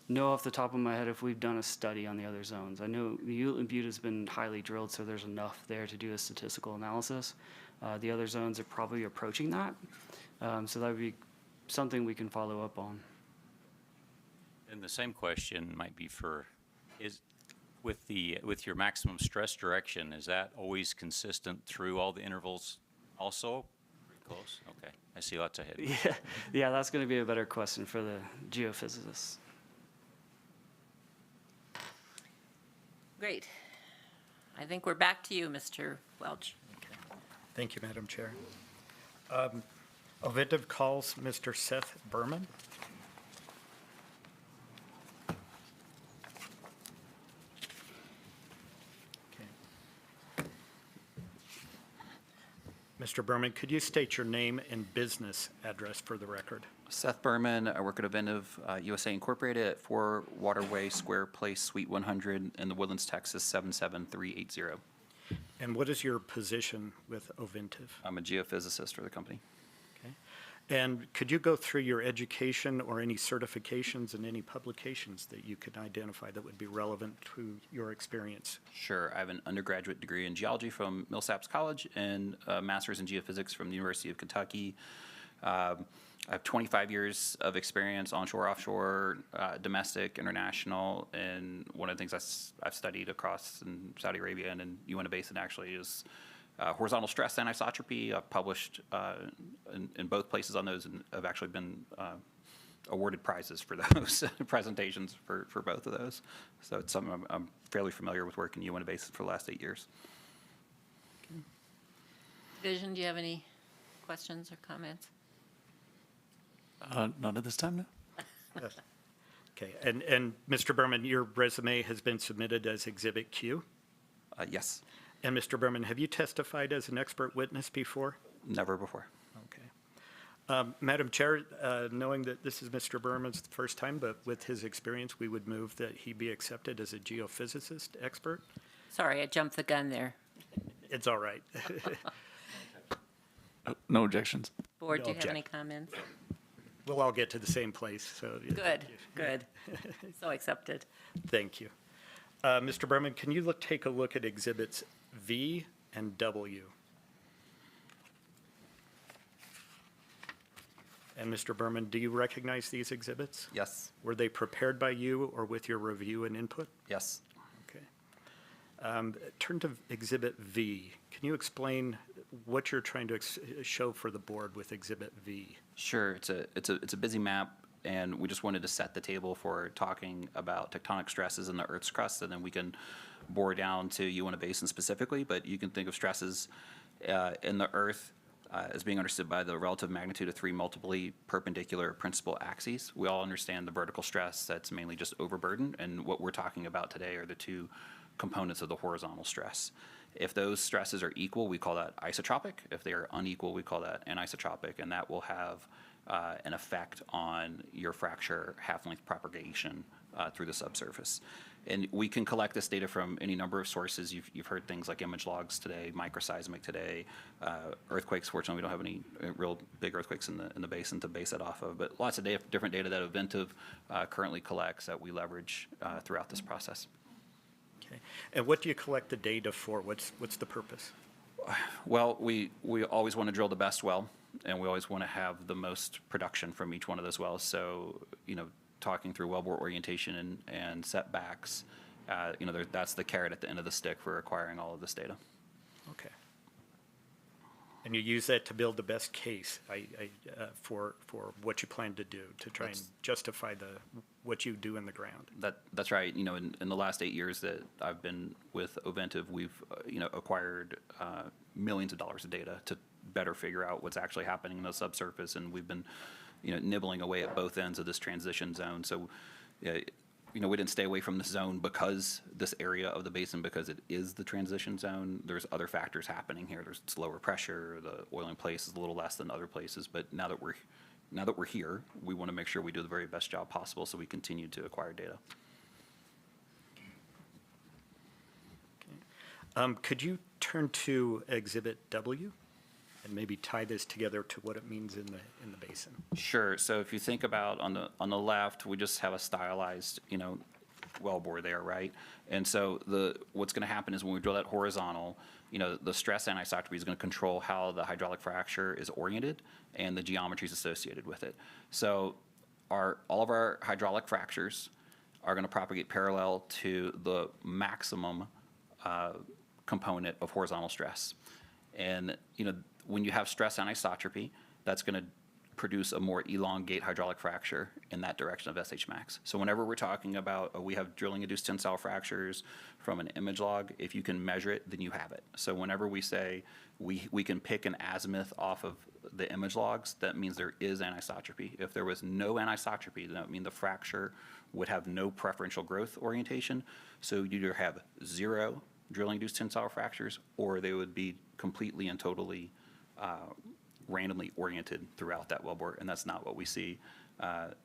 know off the top of my head if we've done a study on the other zones. I know the Utland Butte has been highly drilled, so there's enough there to do a statistical analysis. The other zones are probably approaching that, so that would be something we can follow up on. And the same question might be with your maximum stress direction, is that always consistent through all the intervals also? Pretty close? Okay. I see lots ahead. Yeah, that's going to be a better question for the geophysicists. Great. I think we're back to you, Mr. Welch. Thank you, Madam Chair. Oventive calls Mr. Seth Berman. Mr. Berman, could you state your name and business address for the record? Seth Berman, I work at Oventive USA Incorporated at 4 Waterway Square Place, Suite 100 in the Woodlands, Texas 77380. And what is your position with Oventive? I'm a geophysicist for the company. Okay. And could you go through your education or any certifications and any publications that you could identify that would be relevant to your experience? Sure. I have an undergraduate degree in geology from Millsaps College and a master's in geophysics from the University of Kentucky. I have 25 years of experience onshore, offshore, domestic, international, and one of the things I've studied across in Saudi Arabia and in UINTA Basin actually is horizontal stress anisotropy. I've published in both places on those and have actually been awarded prizes for those presentations for both of those. So it's something I'm fairly familiar with working in UINTA Basin for the last 8 years. Division, do you have any questions or comments? None at this time, no. Yes. Okay, and Mr. Berman, your resume has been submitted as Exhibit Q? Yes. And Mr. Berman, have you testified as an expert witness before? Never before. Okay. Madam Chair, knowing that this is Mr. Berman's first time, but with his experience, we would move that he be accepted as a geophysicist expert. Sorry, I jumped the gun there. It's all right. No objections. Board, No do you have any object. comments? We'll all get to the same place, so. Good, good. So accepted. Thank you. Mr. Berman, can you take a look at Exhibits V and W? And Mr. Berman, do you recognize these exhibits? Yes. Were they prepared by you or with your review and input? Yes. Okay. Turn to Exhibit V. Can you explain what you're trying to show for the board with Exhibit V? Sure. It's a busy map, and we just wanted to set the table for talking about tectonic stresses in the Earth's crust, and then we can bore down to UINTA Basin specifically. But you can think of stresses in the Earth as being understood by the relative magnitude of 3 multiply perpendicular principal axes. We all understand the vertical stress that's mainly just overburden, and what we're talking about today are the 2 components of the horizontal stress. If those stresses are equal, we call that isotropic. If they are unequal, we call that anisotropic, and that will have an effect on your fracture half-length propagation through the subsurface. And we can collect this data from any number of sources. You've heard things like image logs today, microseismic today, earthquakes. Fortunately, we don't have any real big earthquakes in the basin to base that off of, but lots of different data that Oventive currently collects that we leverage throughout this process. Okay. And what do you collect the data for? What's the purpose? Well, we always want to drill the best well, and we always want to have the most production from each one of those wells. So, talking through wellbore orientation and setbacks, that's the carrot at the end of the stick for acquiring all of this data. Okay. And you use that to build the best case for what you plan to do, to try and justify what you do in the ground. That's right. In the last 8 years that I've been with Oventive, we've acquired millions of dollars of data to better figure out what's actually happening in the subsurface, and we've been nibbling away at both ends of this transition zone. So we didn't stay away from this zone because this area of the basin, because it is the transition zone. There's other factors happening here. There's lower pressure. The oil in place is a little less than other places. But now that we're here, we want to make sure we do the very best job possible, so we continue to acquire data. Okay. Could you turn to Exhibit W and maybe tie this together to what it means in the basin? Sure. So if you think about on the left, we just have a stylized, wellbore there, right? And so what's going to happen is when we drill that horizontal, the stress anisotropy is going to control how the hydraulic fracture is oriented and the geometries associated with it. So all of our hydraulic fractures are going to propagate parallel to the maximum component of horizontal stress. And when you have stress anisotropy, that's going to produce a more elongate hydraulic fracture in that direction of SH max. So whenever we're talking about, we have drilling-induced tensile fractures from an image log, if you can measure it, then you have it. So whenever we say we can pick an azimuth off of the image logs, that means there is anisotropy. If there was no anisotropy, then that would mean the fracture would have no preferential growth orientation. So you either have 0 drilling-induced tensile fractures, or they would be completely and totally randomly oriented throughout that wellbore, and that's not what we see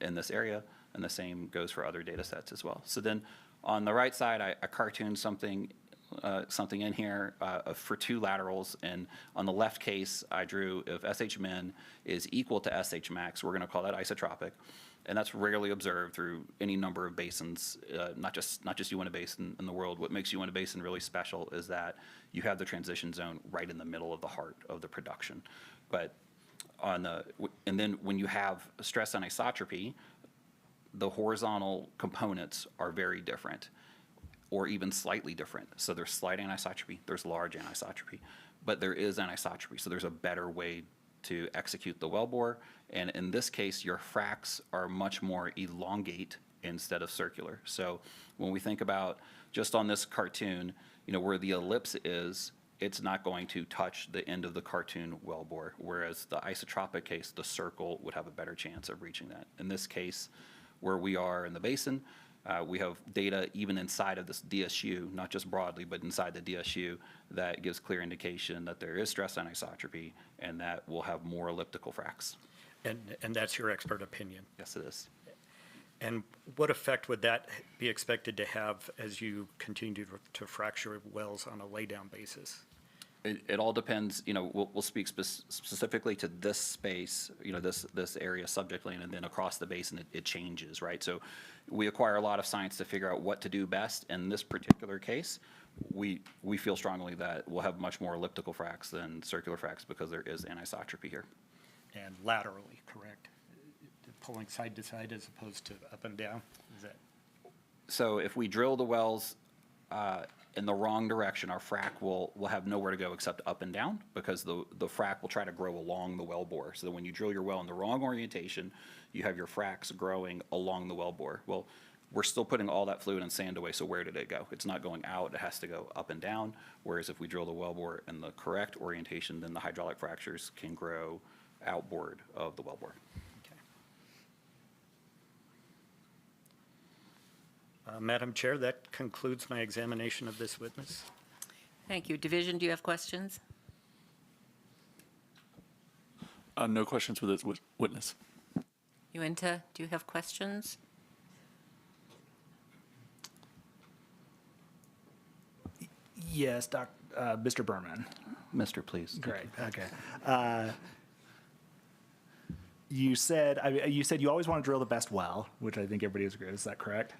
in this area, and the same goes for other data sets as well. So then on the right side, I cartooned something in here for 2 laterals, and on the left case, I drew if SH min is equal to SH max, we're going to call that isotropic, and that's rarely observed through any number of basins, not just UINTA Basin in the world. What makes UINTA Basin really special is that you have the transition zone right in the middle of the heart of the production. But and then when you have stress anisotropy, the horizontal components are very different, or even slightly different. So there's slight anisotropy, there's large anisotropy, but there is anisotropy. So there's a better way to execute the wellbore. And in this case, your fracs are much more elongate instead of circular. So when we think about just on this cartoon, where the ellipse is, it's not going to touch the end of the cartoon wellbore, whereas the isotropic case, the circle would have a better chance of reaching that. In this case, where we are in the basin, we have data even inside of this DSU, not just broadly, but inside the DSU, that gives clear indication that there is stress anisotropy and that we'll have more elliptical fracs. And that's your expert opinion? Yes, it is. And what effect would that be expected to have as you continue to fracture wells on a laydown basis? It all depends, we'll speak specifically to this space, this area subject land, and then across the basin it changes, right? So we acquire a lot of science to figure out what to do best. In this particular case, we feel strongly that we'll have much more elliptical fracs than circular fracs because there is anisotropy here. And laterally, correct? Pulling side to side as opposed to up and down? Is that? So if we drill the wells in the wrong direction, our frac will have nowhere to go except up and down, because the frac will try to grow along the wellbore. So that when you drill your well in the wrong orientation, you have your fracs growing along the wellbore. Well, we're still putting all that fluid and sand away, so where did it go? It's not going out, it has to go up and down, whereas if we drill the wellbore in the correct orientation, then the hydraulic fractures can grow outboard of the wellbore. Madam Chair, that concludes my examination of this witness. Thank you. Division, do you have questions? No questions for this witness. UINTA, do you have questions? Yes, Mr. Berman. Mr., please. Great, okay. You said you always want to drill the best well, which I think everybody agrees. Is that correct?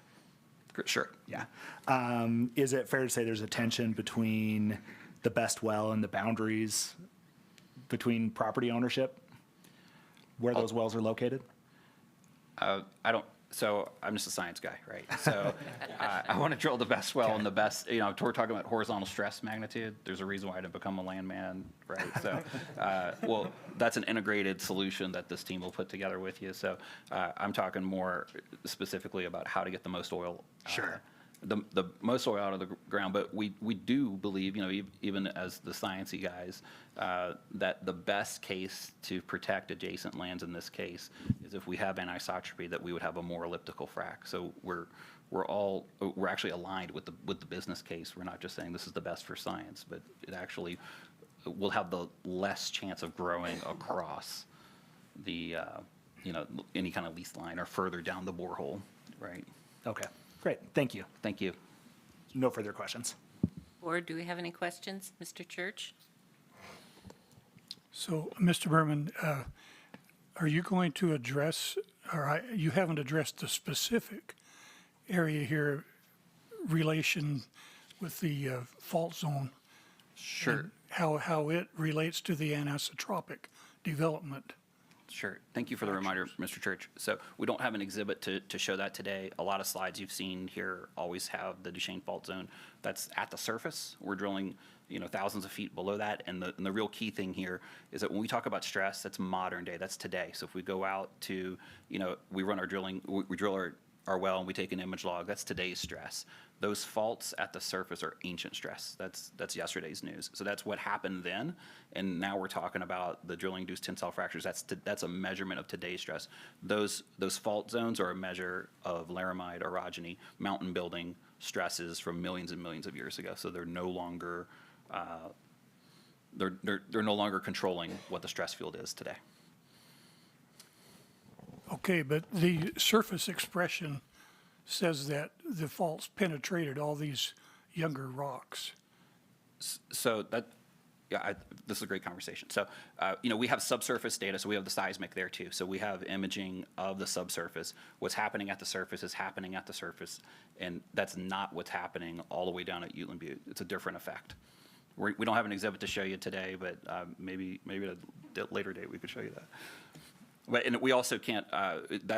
Sure. Yeah. Is it fair to say there's a tension between the best well and the boundaries between property ownership, where those wells are located? So I'm just a science guy, right? So I want to drill the best well and the best, we're talking about horizontal stress magnitude. There's a reason why I didn't become a landman, right? So, well, that's an integrated solution that this team will put together with you. So I'm talking more specifically about how to get the most oil. Sure. The most oil out of the ground, but we do believe, even as the sciencey guys, that the best case to protect adjacent lands in this case is if we have anisotropy, that we would have a more elliptical frac. So we're actually aligned with the business case. We're not just saying this is the best for science, but it actually will have the less chance of growing across the any kind of lease line or further down the borehole, right? Okay. Great, thank you. Thank you. No further questions. Board, do we have any questions? Mr. Church? So, Mr. Berman, are you going to address, you haven't addressed the specific area here, relation with the fault zone? Sure. How it relates to the anisotropic development? Sure. Thank you for the reminder, Mr. Church. So we don't have an exhibit to show that today. A lot of slides you've seen here always have the Duchesne fault zone. That's at the surface. We're drilling, thousands of feet below that. And the real key thing here is that when we talk about stress, that's modern day. That's today. So if we go out to, we run our drilling, we drill our well and we take an image log, that's today's stress. Those faults at the surface are ancient stress. That's yesterday's news. So that's what happened then, and now we're talking about the drilling-induced tensile fractures. That's a measurement of today's stress. Those fault zones are a measure of laramide, orogeny, mountain building stresses from millions and millions of years ago. So they're no longer they're no longer controlling what the stress field is today. Okay, but the surface expression says that the faults penetrated all these younger rocks. So this is a great conversation. So, we have subsurface data, so we have the seismic there too. So we have imaging of the subsurface. What's happening at the surface is happening at the surface, and that's not what's happening all the way down at Uteland Butte. It's a different effect. We don't have an exhibit to show you today, but maybe at a later date we could show you that. And we also can't,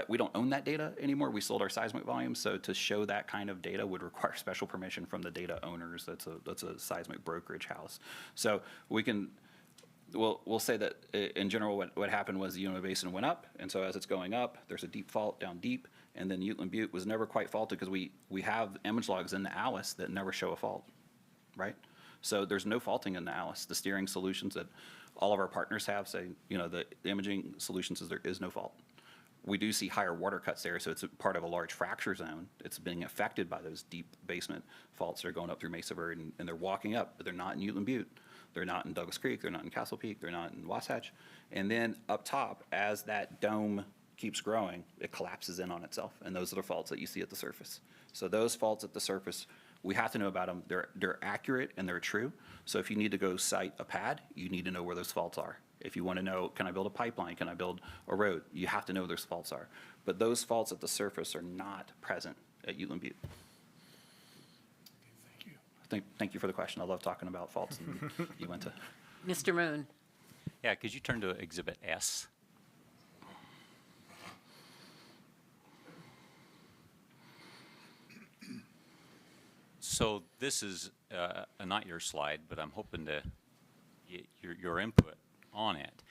we don't own that data anymore. We sold our seismic volume, so to show that kind of data would require special permission from the data owners. That's a seismic brokerage house. So we'll say that in general what happened was the Uinta Basin went up, and so as it's going up, there's a deep fault down deep, and then Uteland Butte was never quite faulted because we have image logs in the Alice that never show a fault, right? So there's no faulting in the Alice. The steering solutions that all of our partners have say, the imaging solution says there is no fault. We do see higher water cuts there, so it's a part of a large fracture zone. It's being affected by those deep basement faults that are going up through Mesa Verde, and they're walking up, but they're not in Uteland Butte. They're not in Douglas Creek. They're not in Castle Peak. They're not in Wasatch. And then up top, as that dome keeps growing, it collapses in on itself, and those are the faults that you see at the surface. So those faults at the surface, we have to know about them. They're accurate and they're true. So if you need to go site a pad, you need to know where those faults are. If you want to know, can I build a pipeline? Can I build a road? You have to know where those faults are. But those faults at the surface are not present at Uteland Butte. Thank you. Thank you for the question. I love talking about faults in UINTA. Mr. Moon. Yeah, could you turn to Exhibit S? So this is not your slide, but I'm hoping to get your input on it.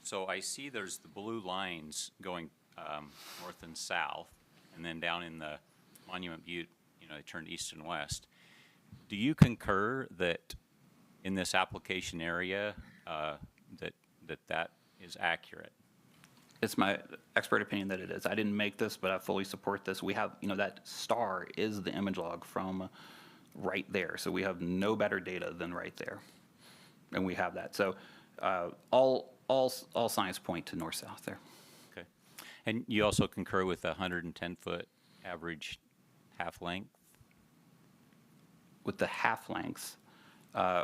So I see there's the blue lines going north and south, and then down in the Monument Butte, they turned east and west. Do you concur that in this application area that is accurate? It's my expert opinion that it is. I didn't make this, but I fully support this. We have, that star is the image log from right there. So we have no better data than right there. And we have that. So all signs point to north-south there. Okay. And you also concur with the 110-foot average half length? With the half lengths,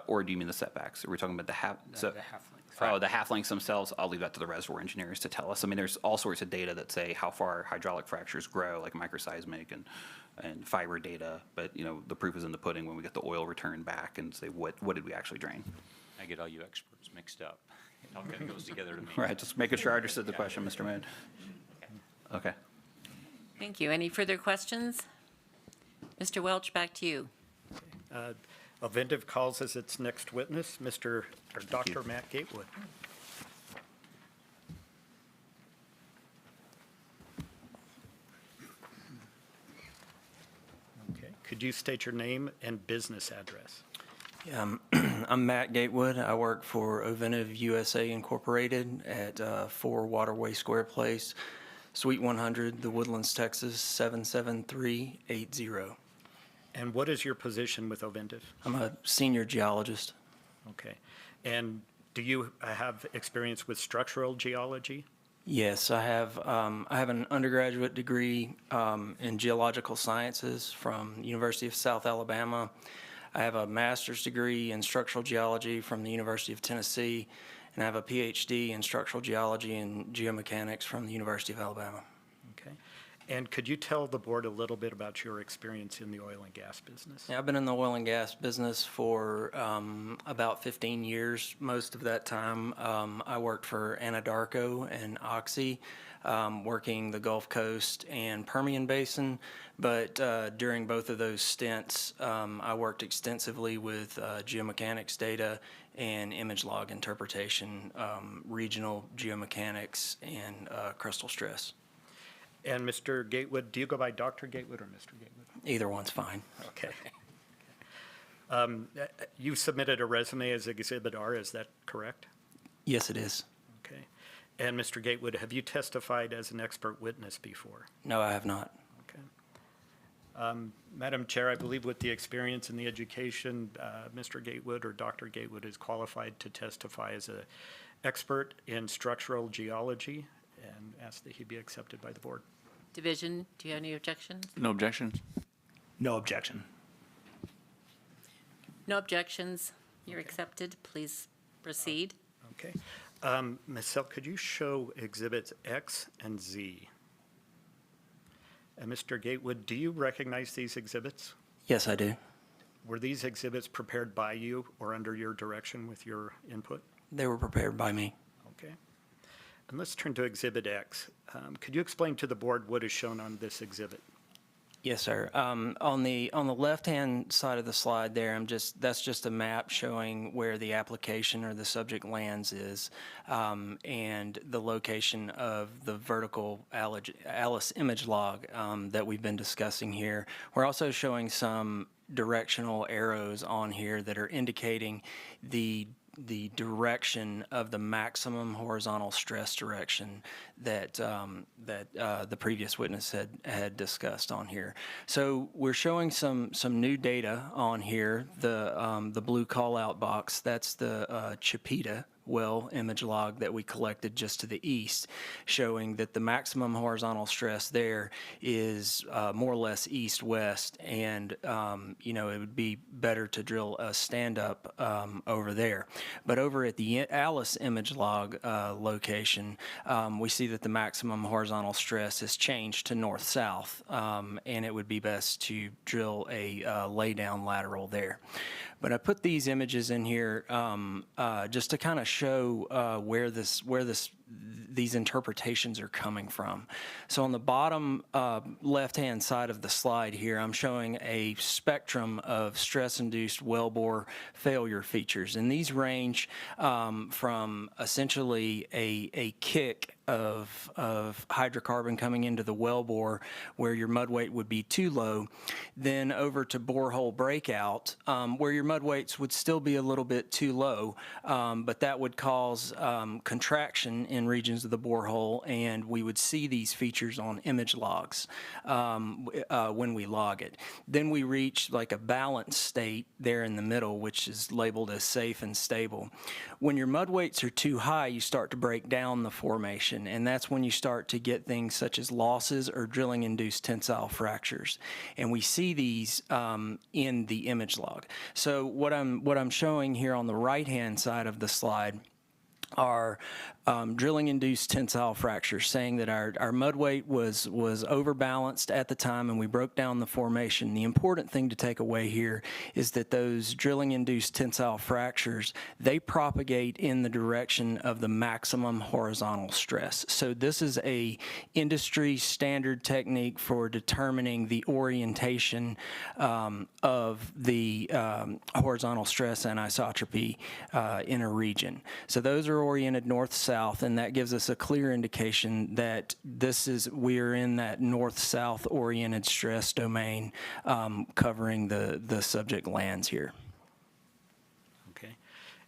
or do you mean the setbacks? Are we talking about the half? The half length. Oh, the half lengths themselves, I'll leave that to the reservoir engineers to tell us. I mean, there's all sorts of data that say how far hydraulic fractures grow, like microseismic and fiber data. But, the proof is in the pudding when we get the oil return back and say, what did we actually drain? I get all you experts mixed up. It all kind of goes together to me. Right, just making sure I understood the question, Mr. Moon. Okay. Thank you. Any further questions? Mr. Welch, back to you. Oventive calls as its next witness, Dr. Matt Gatewood. Okay, could you state your name and business address? Yeah, I'm Matt Gatewood. I work for Oventive USA Incorporated at 4 Waterway Square Place, Suite 100, The Woodlands, Texas, 77380. And what is your position with Oventive? I'm a senior geologist. Okay. And do you have experience with structural geology? Yes, I have. I have an undergraduate degree in geological sciences from the University of South Alabama. I have a master's degree in structural geology from the University of Tennessee, and I have a PhD in structural geology and geomechanics from the University of Alabama. Okay. And could you tell the board a little bit about your experience in the oil and gas business? Yeah, I've been in the oil and gas business for about 15 years. Most of that time, I worked for Anadarko and Oxy, working the Gulf Coast and Permian Basin. But during both of those stints, I worked extensively with geomechanics data and image log interpretation, regional geomechanics, and crustal stress. And Mr. Gatewood, do you go by Dr. Gatewood or Mr. Gatewood? Either one's fine. Okay. You submitted a resume as Exhibit R, is that correct? Yes, it is. Okay. And Mr. Gatewood, have you testified as an expert witness before? No, I have not. Okay. Madam Chair, I believe with the experience and the education, Mr. Gatewood or Dr. Gatewood is qualified to testify as an expert in structural geology, and ask that he be accepted by the board. Division, do you have any objections? No objections? No objection. No objections. You're accepted. Please proceed. Okay. Ms. Sell, could you show Exhibits X and Z? And Mr. Gatewood, do you recognize these exhibits? Yes, I do. Were these exhibits prepared by you or under your direction with your input? They were prepared by me. Okay. And let's turn to Exhibit X. Could you explain to the board what is shown on this exhibit? Yes, sir. On the left-hand side of the slide there, that's just a map showing where the application or the subject lands is, and the location of the vertical Alice image log that we've been discussing here. We're also showing some directional arrows on here that are indicating the direction of the maximum horizontal stress direction that the previous witness had discussed on here. So we're showing some new data on here. The blue call-out box, that's the Chipeta well image log that we collected just to the east, showing that the maximum horizontal stress there is more or less east-west, and it would be better to drill a stand-up over there. But over at the Alice image log location, we see that the maximum horizontal stress has changed to north-south, and it would be best to drill a lay-down lateral there. But I put these images in here just to kind of show where these interpretations are coming from. So on the bottom left-hand side of the slide here, I'm showing a spectrum of stress-induced wellbore failure features, and these range from essentially a kick of hydrocarbon coming into the wellbore where your mud weight would be too low, then over to borehole breakout where your mud weights would still be a little bit too low, but that would cause contraction in regions of the borehole, and we would see these features on image logs when we log it. Then we reach like a balanced state there in the middle, which is labeled as safe and stable. When your mud weights are too high, you start to break down the formation, and that's when you start to get things such as losses or drilling-induced tensile fractures. And we see these in the image log. So what I'm showing here on the right-hand side of the slide are drilling-induced tensile fractures, saying that our mud weight was overbalanced at the time and we broke down the formation. The important thing to take away here is that those drilling-induced tensile fractures, they propagate in the direction of the maximum horizontal stress. So this is a industry standard technique for determining the orientation of the horizontal stress anisotropy in a region. So those are oriented north-south, and that gives us a clear indication that we're in that north-south oriented stress domain covering the subject lands here. Okay.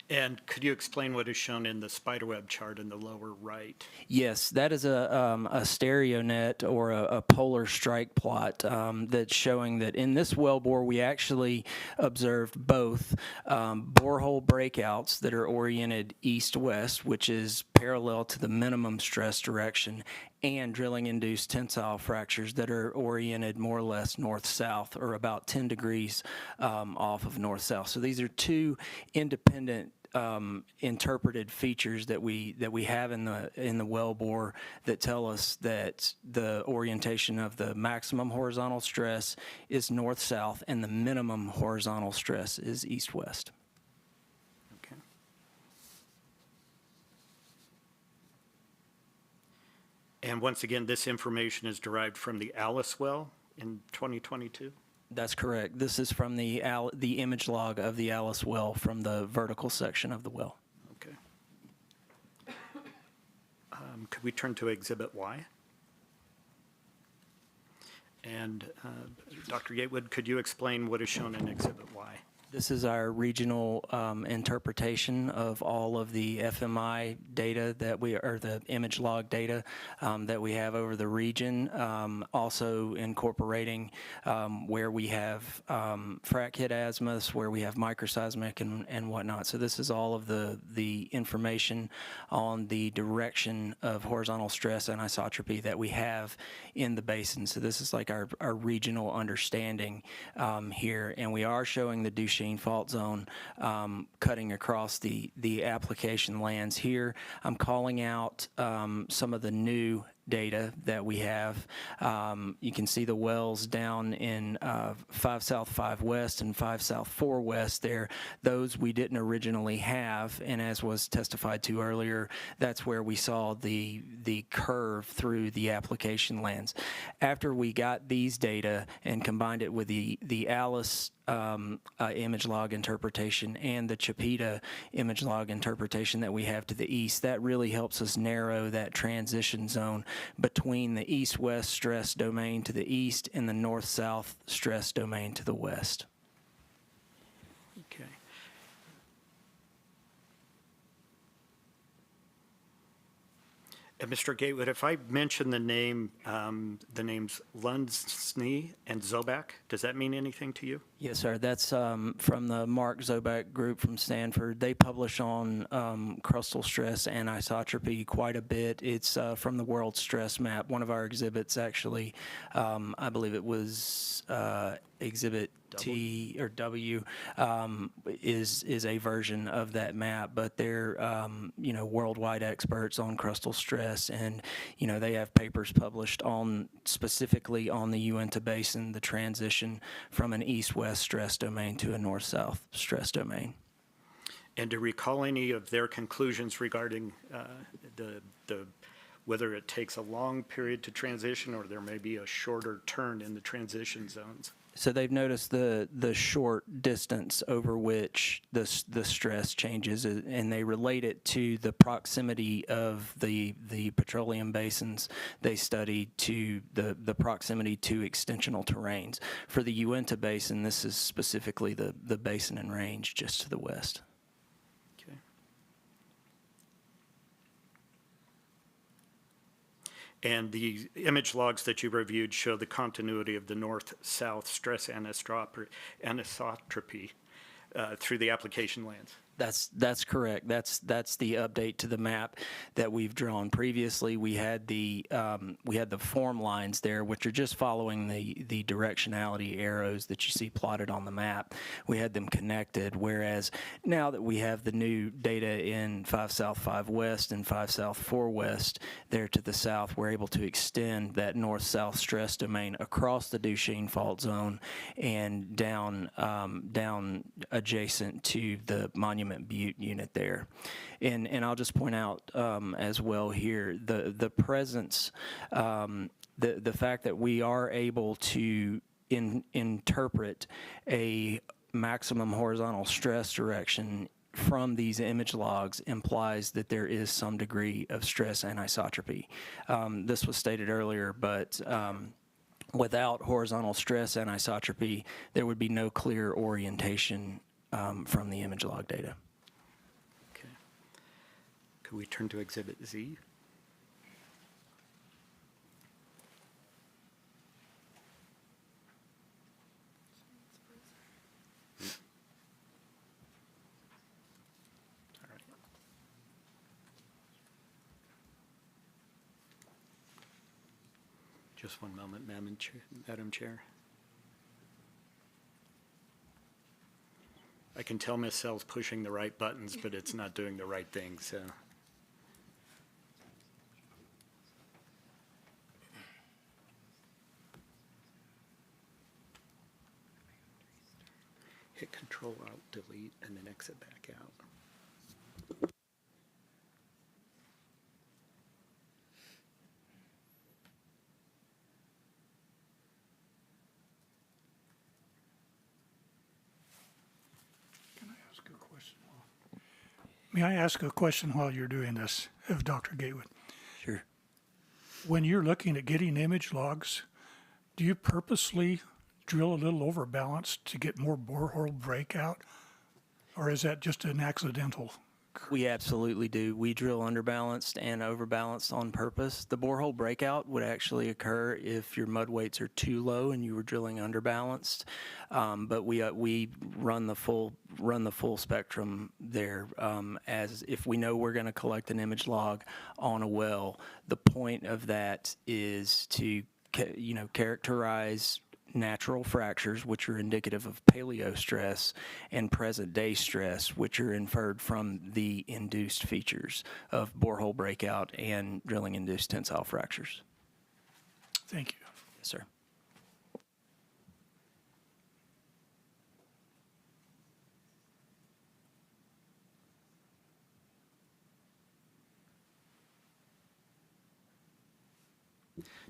And could you explain what is shown in the spiderweb chart in the lower right? Yes, that is a stereo net or a polar strike plot that's showing that in this wellbore we actually observed both borehole breakouts that are oriented east-west, which is parallel to the minimum stress direction, and drilling-induced tensile fractures that are oriented more or less north-south, or about 10 degrees off of north-south. So these are two independent interpreted features that we have in the wellbore that tell us that the orientation of the maximum horizontal stress is north-south and the minimum horizontal stress is east-west. Okay. And once again, this information is derived from the Alice well in 2022? That's correct. This is from the image log of the Alice well from the vertical section of the well. Okay. Could we turn to Exhibit Y? And Dr. Gatewood, could you explain what is shown in Exhibit Y? This is our regional interpretation of all of the FMI data that or the image log data that we have over the region, also incorporating where we have frac hit azimuths, where we have microseismic and whatnot. So this is all of the information on the direction of horizontal stress and isotropy that we have in the basin. So this is like our regional understanding here, and we are showing the Duchenne fault zone cutting across the application lands here. I'm calling out some of the new data that we have. You can see the wells down in 5 South 5 West and 5 South 4 West there. Those we didn't originally have, and as was testified to earlier, that's where we saw the curve through the application lands. After we got these data and combined it with the Alice image log interpretation and the Chipeta image log interpretation that we have to the east, that really helps us narrow that transition zone between the east-west stress domain to the east and the north-south stress domain to the west. Okay. And Mr. Gatewood, if I mention the names Lundsny and Zobak, does that mean anything to you? Yes, sir. That's from the Mark Zobak group from Stanford. They publish on crustal stress and isotropy quite a bit. It's from the World Stress Map. One of our exhibits, actually, I believe it was Exhibit T or W, is a version of that map. But they're worldwide experts on crustal stress, and they have papers published on specifically on the Uinta Basin, the transition from an east-west stress domain to a north-south stress domain. And to recall any of their conclusions regarding whether it takes a long period to transition or there may be a shorter turn in the transition zones. So they've noticed the short distance over which the stress changes, and they relate it to the proximity of the petroleum basins they studied to the proximity to extensional terrains. For the Uinta Basin, this is specifically the basin and range just to the west. Okay. And the image logs that you reviewed show the continuity of the north-south stress anisotropy through the application lands. That's correct. That's the update to the map that we've drawn. Previously, we had the form lines there, which are just following the directionality arrows that you see plotted on the map. We had them connected, whereas now that we have the new data in 5 South 5 West and 5 South 4 West there to the south, we're able to extend that north-south stress domain across the Duchenne fault zone and down adjacent to the Monument Butte unit there. And I'll just point out as well here, the presence, the fact that we are able to interpret a maximum horizontal stress direction from these image logs implies that there is some degree of stress anisotropy. This was stated earlier, but without horizontal stress anisotropy, there would be no clear orientation from the image log data. Okay. Could we turn to Exhibit Z? All right. Just one moment, Madam Chair. I can tell Ms. Sell's pushing the right buttons, but it's not doing the right thing, so. Hit Control Alt Delete and then exit back out. May I ask a question while you're doing this of Dr. Gatewood? Sure. When you're looking at getting image logs, do you purposely drill a little overbalanced to get more borehole breakout? Or is that just an accidental? We absolutely do. We drill underbalanced and overbalanced on purpose. The borehole breakout would actually occur if your mud weights are too low and you were drilling underbalanced. But we run the full spectrum there. As if we know we're going to collect an image log on a well, the point of that is to characterize natural fractures, which are indicative of paleo stress, and present day stress, which are inferred from the induced features of borehole breakout and drilling induced tensile fractures. Thank you. Yes, sir.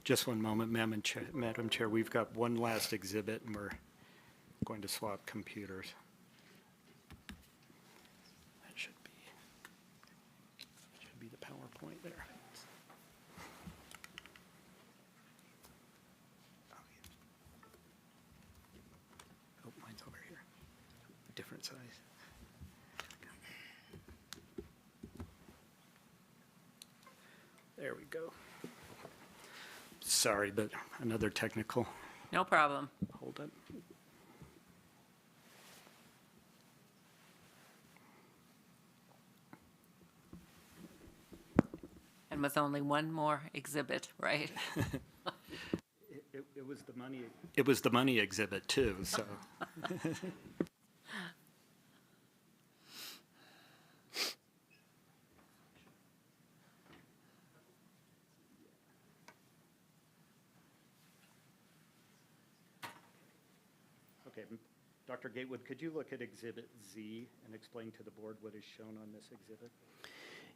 Just one moment, Madam Chair. We've got one last exhibit, and we're going to swap computers. That should be the PowerPoint there. Oh, mine's over here. Different size. There we go. Sorry, but another technical. No problem. Hold it. And with only one more exhibit, right? It was the money. It was the money exhibit too. So. Okay, Dr. Gatewood, could you look at Exhibit Z and explain to the board what is shown on this exhibit?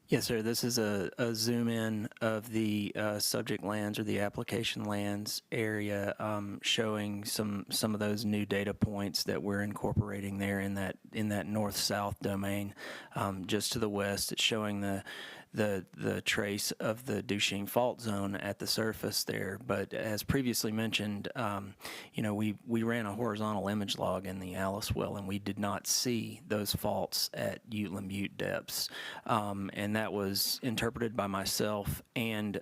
Yes, sir. This is a zoom in of the subject lands or the application lands area, showing some of those new data points that we're incorporating there in that north-south domain. Just to the west, it's showing the trace of the Duchenne fault zone at the surface there. But as previously mentioned, we ran a horizontal image log in the Alice well, and we did not see those faults at Uteland Butte depths. And that was interpreted by myself and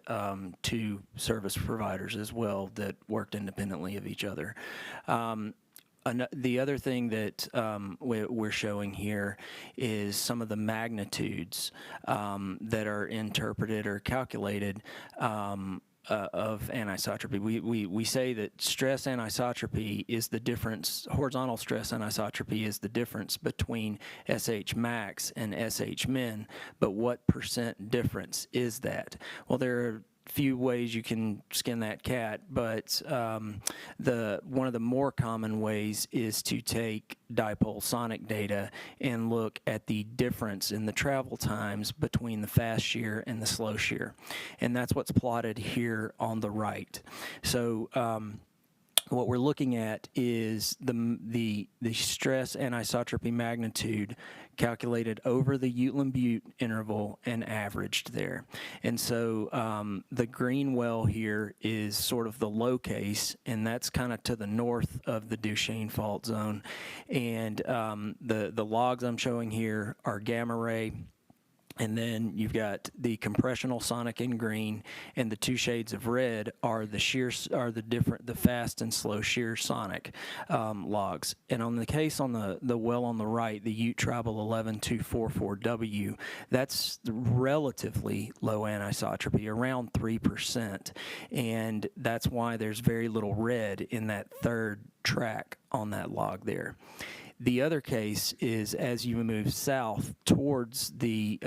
two service providers as well that worked independently of each other. The other thing that we're showing here is some of the magnitudes that are interpreted or calculated of anisotropy. We say that stress anisotropy is the difference, horizontal stress anisotropy is the difference between SH max and SH min, but what percent difference is that? Well, there are few ways you can skin that cat, but one of the more common ways is to take dipole sonic data and look at the difference in the travel times between the fast shear and the slow shear, and that's what's plotted here on the right. So what we're looking at is the stress anisotropy magnitude calculated over the Uteland Butte interval and averaged there. And so the green well here is sort of the low case, and that's kind of to the north of the Duchenne fault zone. And the logs I'm showing here are gamma ray. And then you've got the compressional sonic in green, and the two shades of red are the fast and slow shear sonic logs. And on the case on the well on the right, the Ute Tribal 11244W, that's relatively low anisotropy, around 3%, and that's why there's very little red in that third track on that log there. The other case is as you move south towards the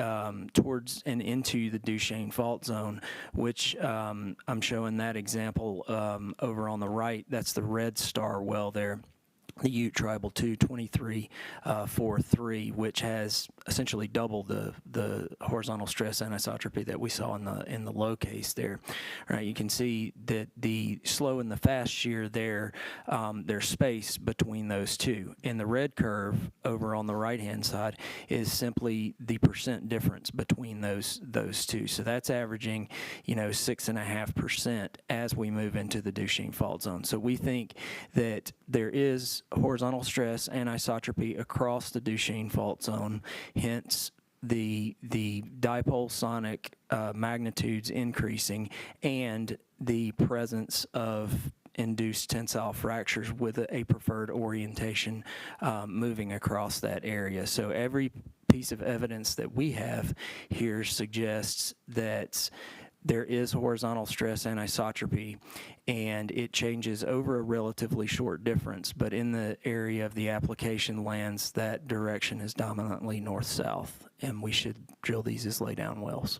towards and into the Duchesne Fault Zone, which I'm showing that example over on the right. That's the Red Star well there. The Ute Tribal 22343, which has essentially double the horizontal stress anisotropy that we saw in the low case there. Right, you can see that the slow and the fast shear there, there's space between those two. And the red curve over on the right-hand side is simply the percent difference between those two. So that's averaging, 6.5% as we move into the Duchesne Fault Zone. So we think that there is horizontal stress anisotropy across the Duchesne Fault Zone, hence the dipole sonic magnitudes increasing and the presence of induced tensile fractures with a preferred orientation moving across that area. So every piece of evidence that we have here suggests that there is horizontal stress anisotropy, and it changes over a relatively short difference, but in the area of the application lands, that direction is dominantly north-south, and we should drill these as lay-down wells.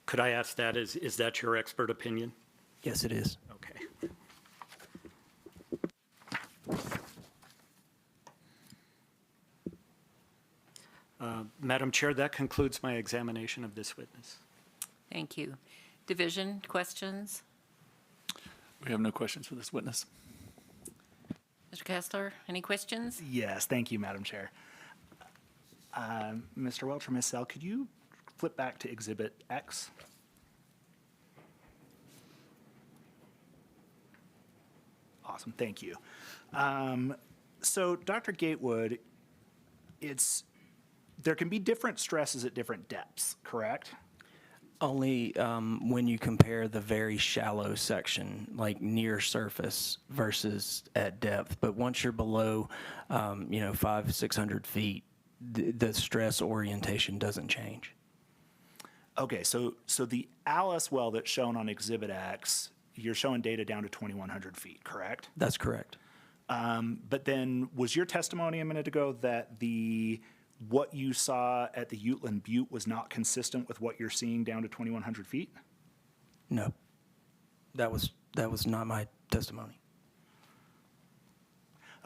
Could I ask that, is that your expert opinion? Yes, it is. Okay. Madam Chair, that concludes my examination of this witness. Thank you. Division, questions? We have no questions for this witness. Mr. Kessler, any questions? Yes, thank you, Madam Chair. Mr. Welch or Ms. Sell, could you flip back to Exhibit X? Awesome, thank you. So, Dr. Gatewood, there can be different stresses at different depths, correct? Only when you compare the very shallow section, like near surface versus at depth. But once you're below, 500-600 feet, the stress orientation doesn't change. Okay, so the Alice well that's shown on Exhibit X, you're showing data down to 2,100 feet, correct? That's correct. But then, was your testimony a minute ago that what you saw at the Uteland Butte was not consistent with what you're seeing down to 2,100 feet? No, that was not my testimony.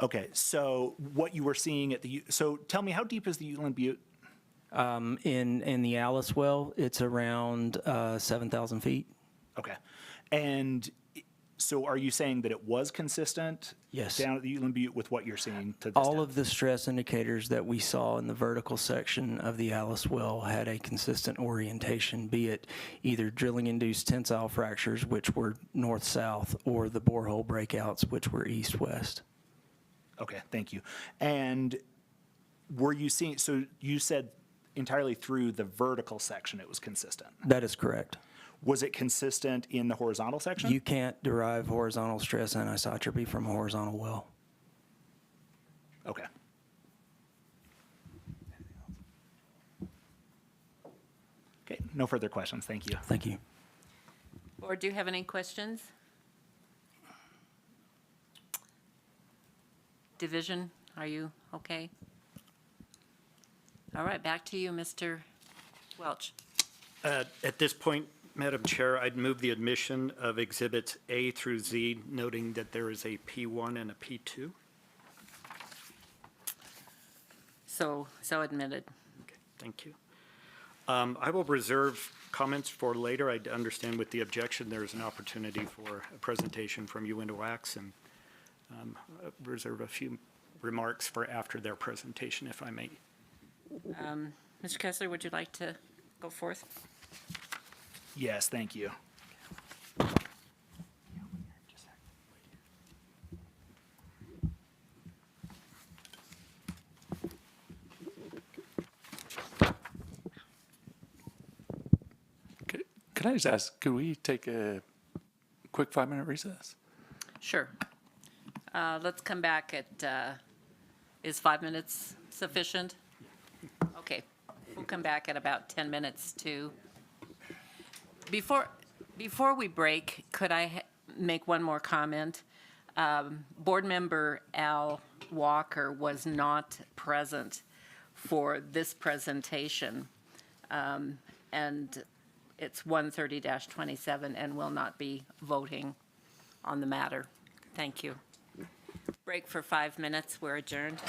Okay, so what you were seeing at so tell me, how deep is the Uteland Butte? In the Alice well, it's around 7,000 feet. Okay, and so are you saying that it was consistent? Yes. Down at the Uteland Butte with what you're seeing to this All of the stress indicators that we saw in the vertical section of the Alice well had a consistent orientation, be it either drilling-induced tensile fractures, which were north-south, or the borehole breakouts, which were east-west. Okay, thank you. And were you seeing, so you said entirely through the vertical section it was consistent? That is correct. Was it consistent in the horizontal section? You can't derive horizontal stress anisotropy from a horizontal well. Okay. Okay, no further questions. Thank you. Thank you. Board, do you have any questions? Division, are you okay? All right, back to you, Mr. Welch. At this point, Madam Chair, I'd move the admission of Exhibits A through Z, noting that there is a P1 and a P2. So admitted. Okay, thank you. I will reserve comments for later. I understand with the objection, there is an opportunity for a presentation from UINTA WACS, and reserve a few remarks for after their presentation, if I may. Mr. Kessler, would you like to go forth? Yes, thank you. Can I just ask, could we take a quick 5-minute recess? Sure. Let's come back at, is 5 minutes sufficient? Okay, we'll come back at about 10 minutes to, before we break, could I make one more comment? Board member Al Walker was not present for this presentation, and it's 130-27 and will not be voting on the matter. Thank you. Break for 5 minutes. We're adjourned.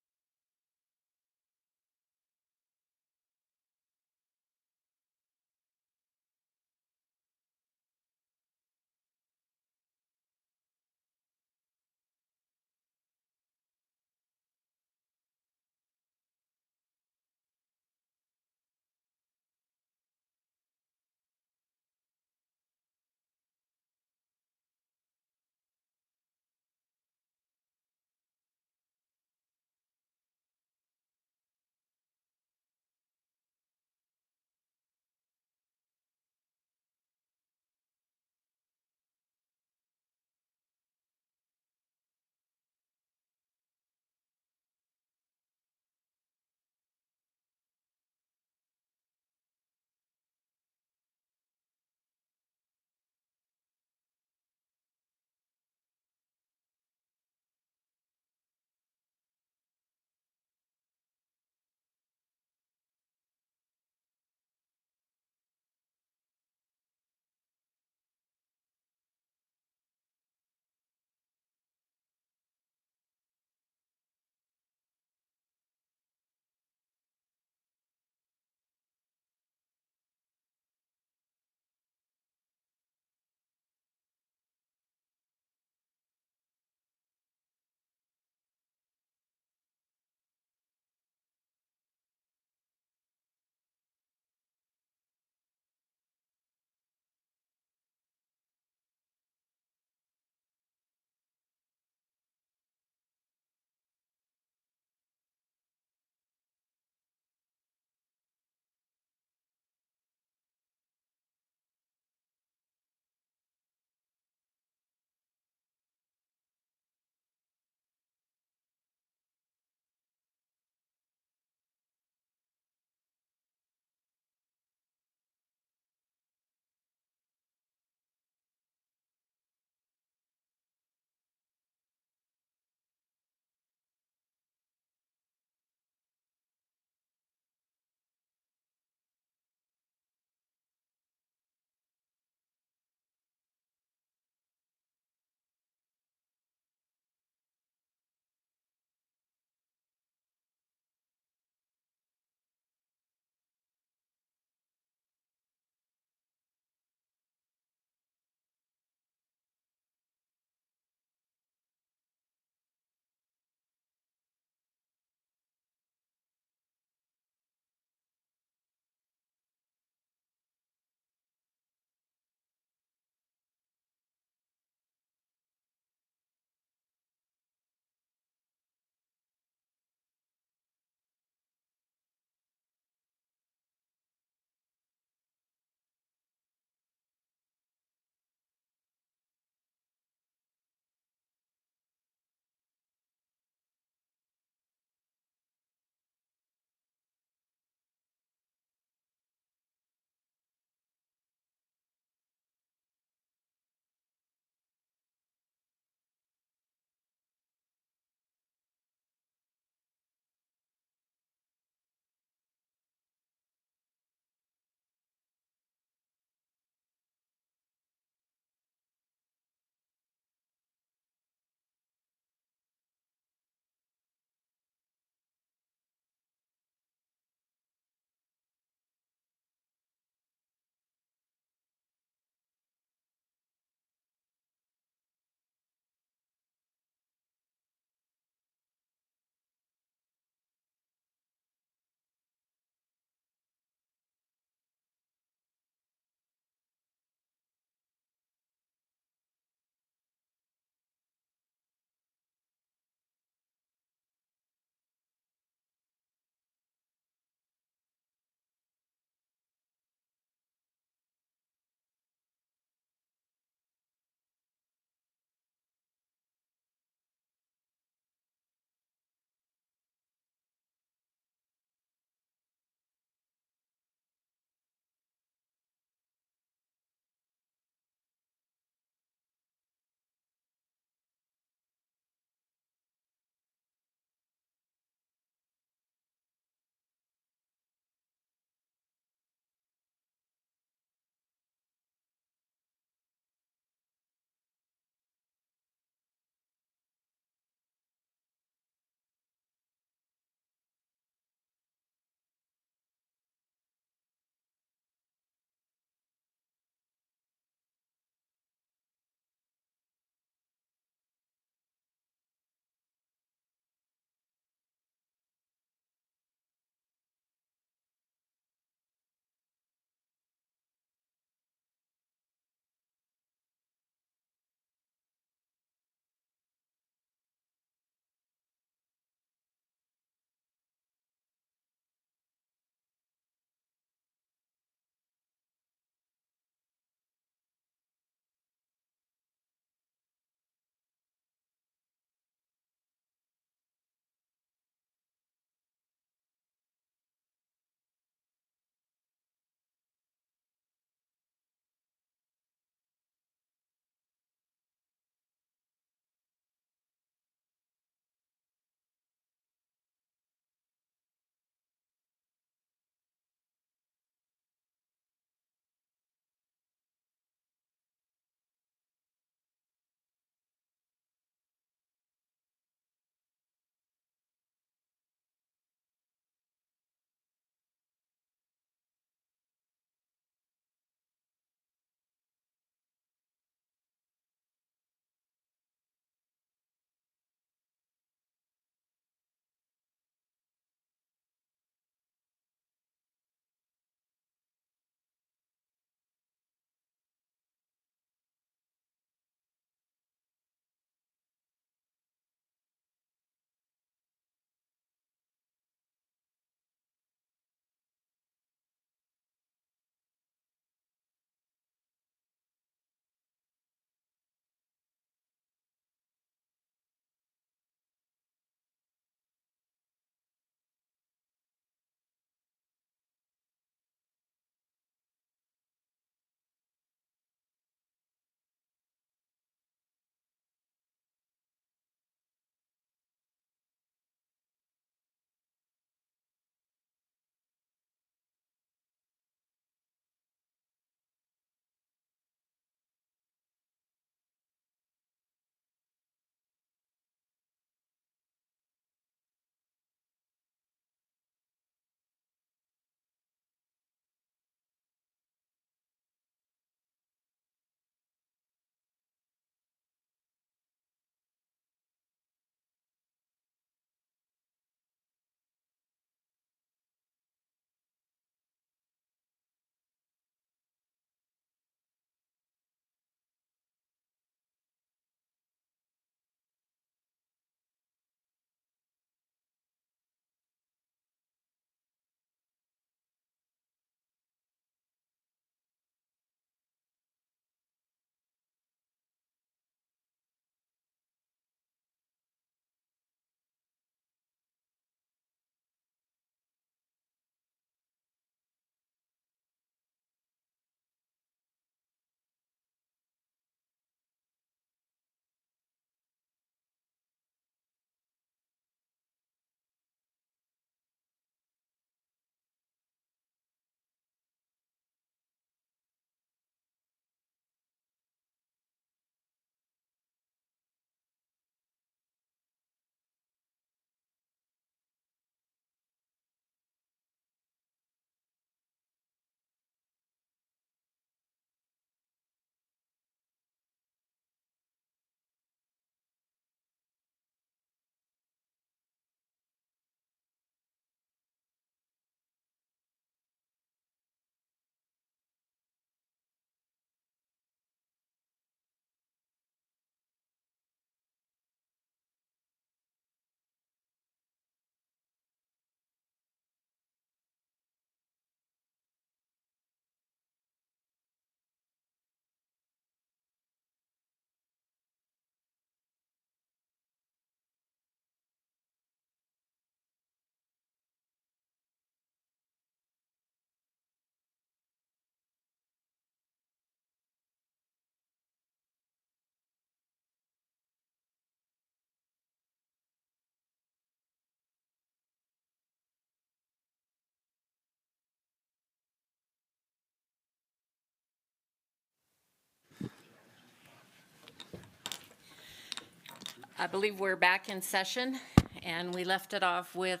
I believe we're back in session, and we left it off with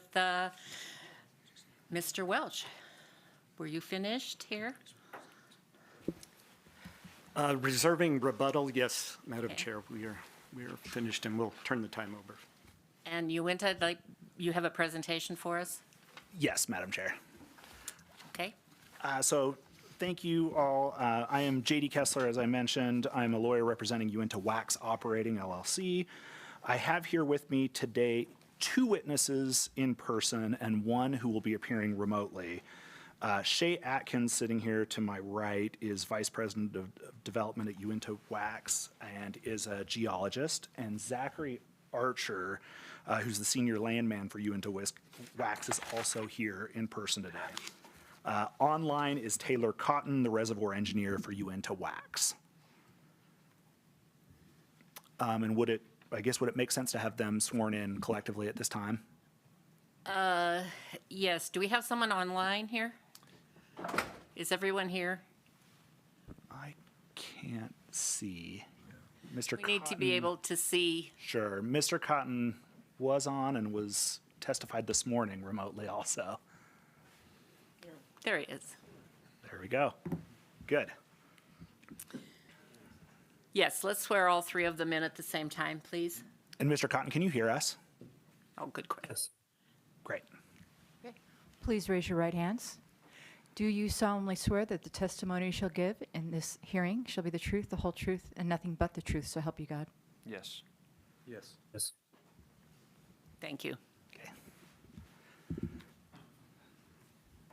Mr. Welch. Were you finished here? Reserving rebuttal, yes, Madam Chair, we are finished, and we'll turn the time over. And UINTA, like, you have a presentation for us? Yes, Madam Chair. Okay. So thank you all. I am J.D. Kessler, as I mentioned. I'm a lawyer representing UINTA Wax Operating LLC. I have here with me today 2 witnesses in person and 1 who will be appearing remotely. Shay Atkins, sitting here to my right, is Vice President of Development at UINTA Wax and is a geologist. And Zachary Archer, who's the Senior Landman for UINTA Wax, is also here in person today. Online is Taylor Cotton, the Reservoir Engineer for UINTA Wax. And would it make sense to have them sworn in collectively at this time? Yes. Do we have someone online here? Is everyone here? I can't see. Mr. We need to be able to see. Sure. Mr. Cotton was on and was testified this morning remotely also. There he is. There we go. Good. Yes, let's swear all 3 of them in at the same time, please. And Mr. Cotton, can you hear us? Oh, good question. Great. Please raise your right hands. Do you solemnly swear that the testimony you shall give in this hearing shall be the truth, the whole truth, and nothing but the truth, so help you God? Yes. Yes. Yes. Thank you.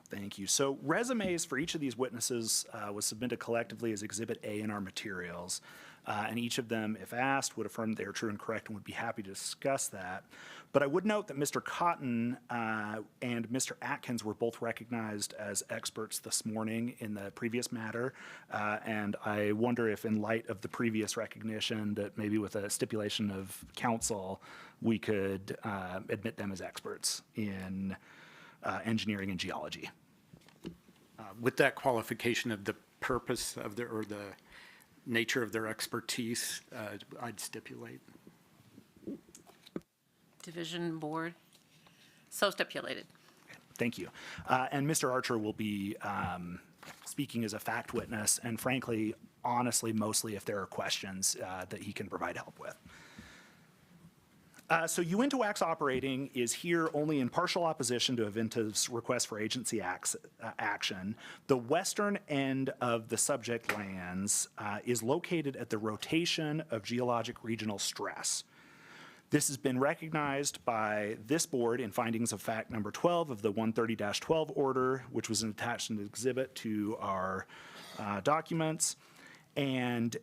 Thank you. So resumes for each of these witnesses was submitted collectively as Exhibit A in our materials. And each of them, if asked, would affirm they are true and correct and would be happy to discuss that. But I would note that Mr. Cotton and Mr. Atkins were both recognized as experts this morning in the previous matter. And I wonder if in light of the previous recognition that maybe with a stipulation of counsel, we could admit them as experts in engineering and geology. With that qualification of the purpose of the nature of their expertise, I'd stipulate. Division Board. So stipulated. Thank you. And Mr. Archer will be speaking as a fact witness, and frankly, honestly, mostly if there are questions that he can provide help with. So UINTA Wax Operating is here only in partial opposition to UINTA's request for agency action. The western end of the subject lands is located at the rotation of geologic regional stress. This has been recognized by this board in findings of fact number 12 of the 130-12 order, which was attached in the exhibit to our documents. And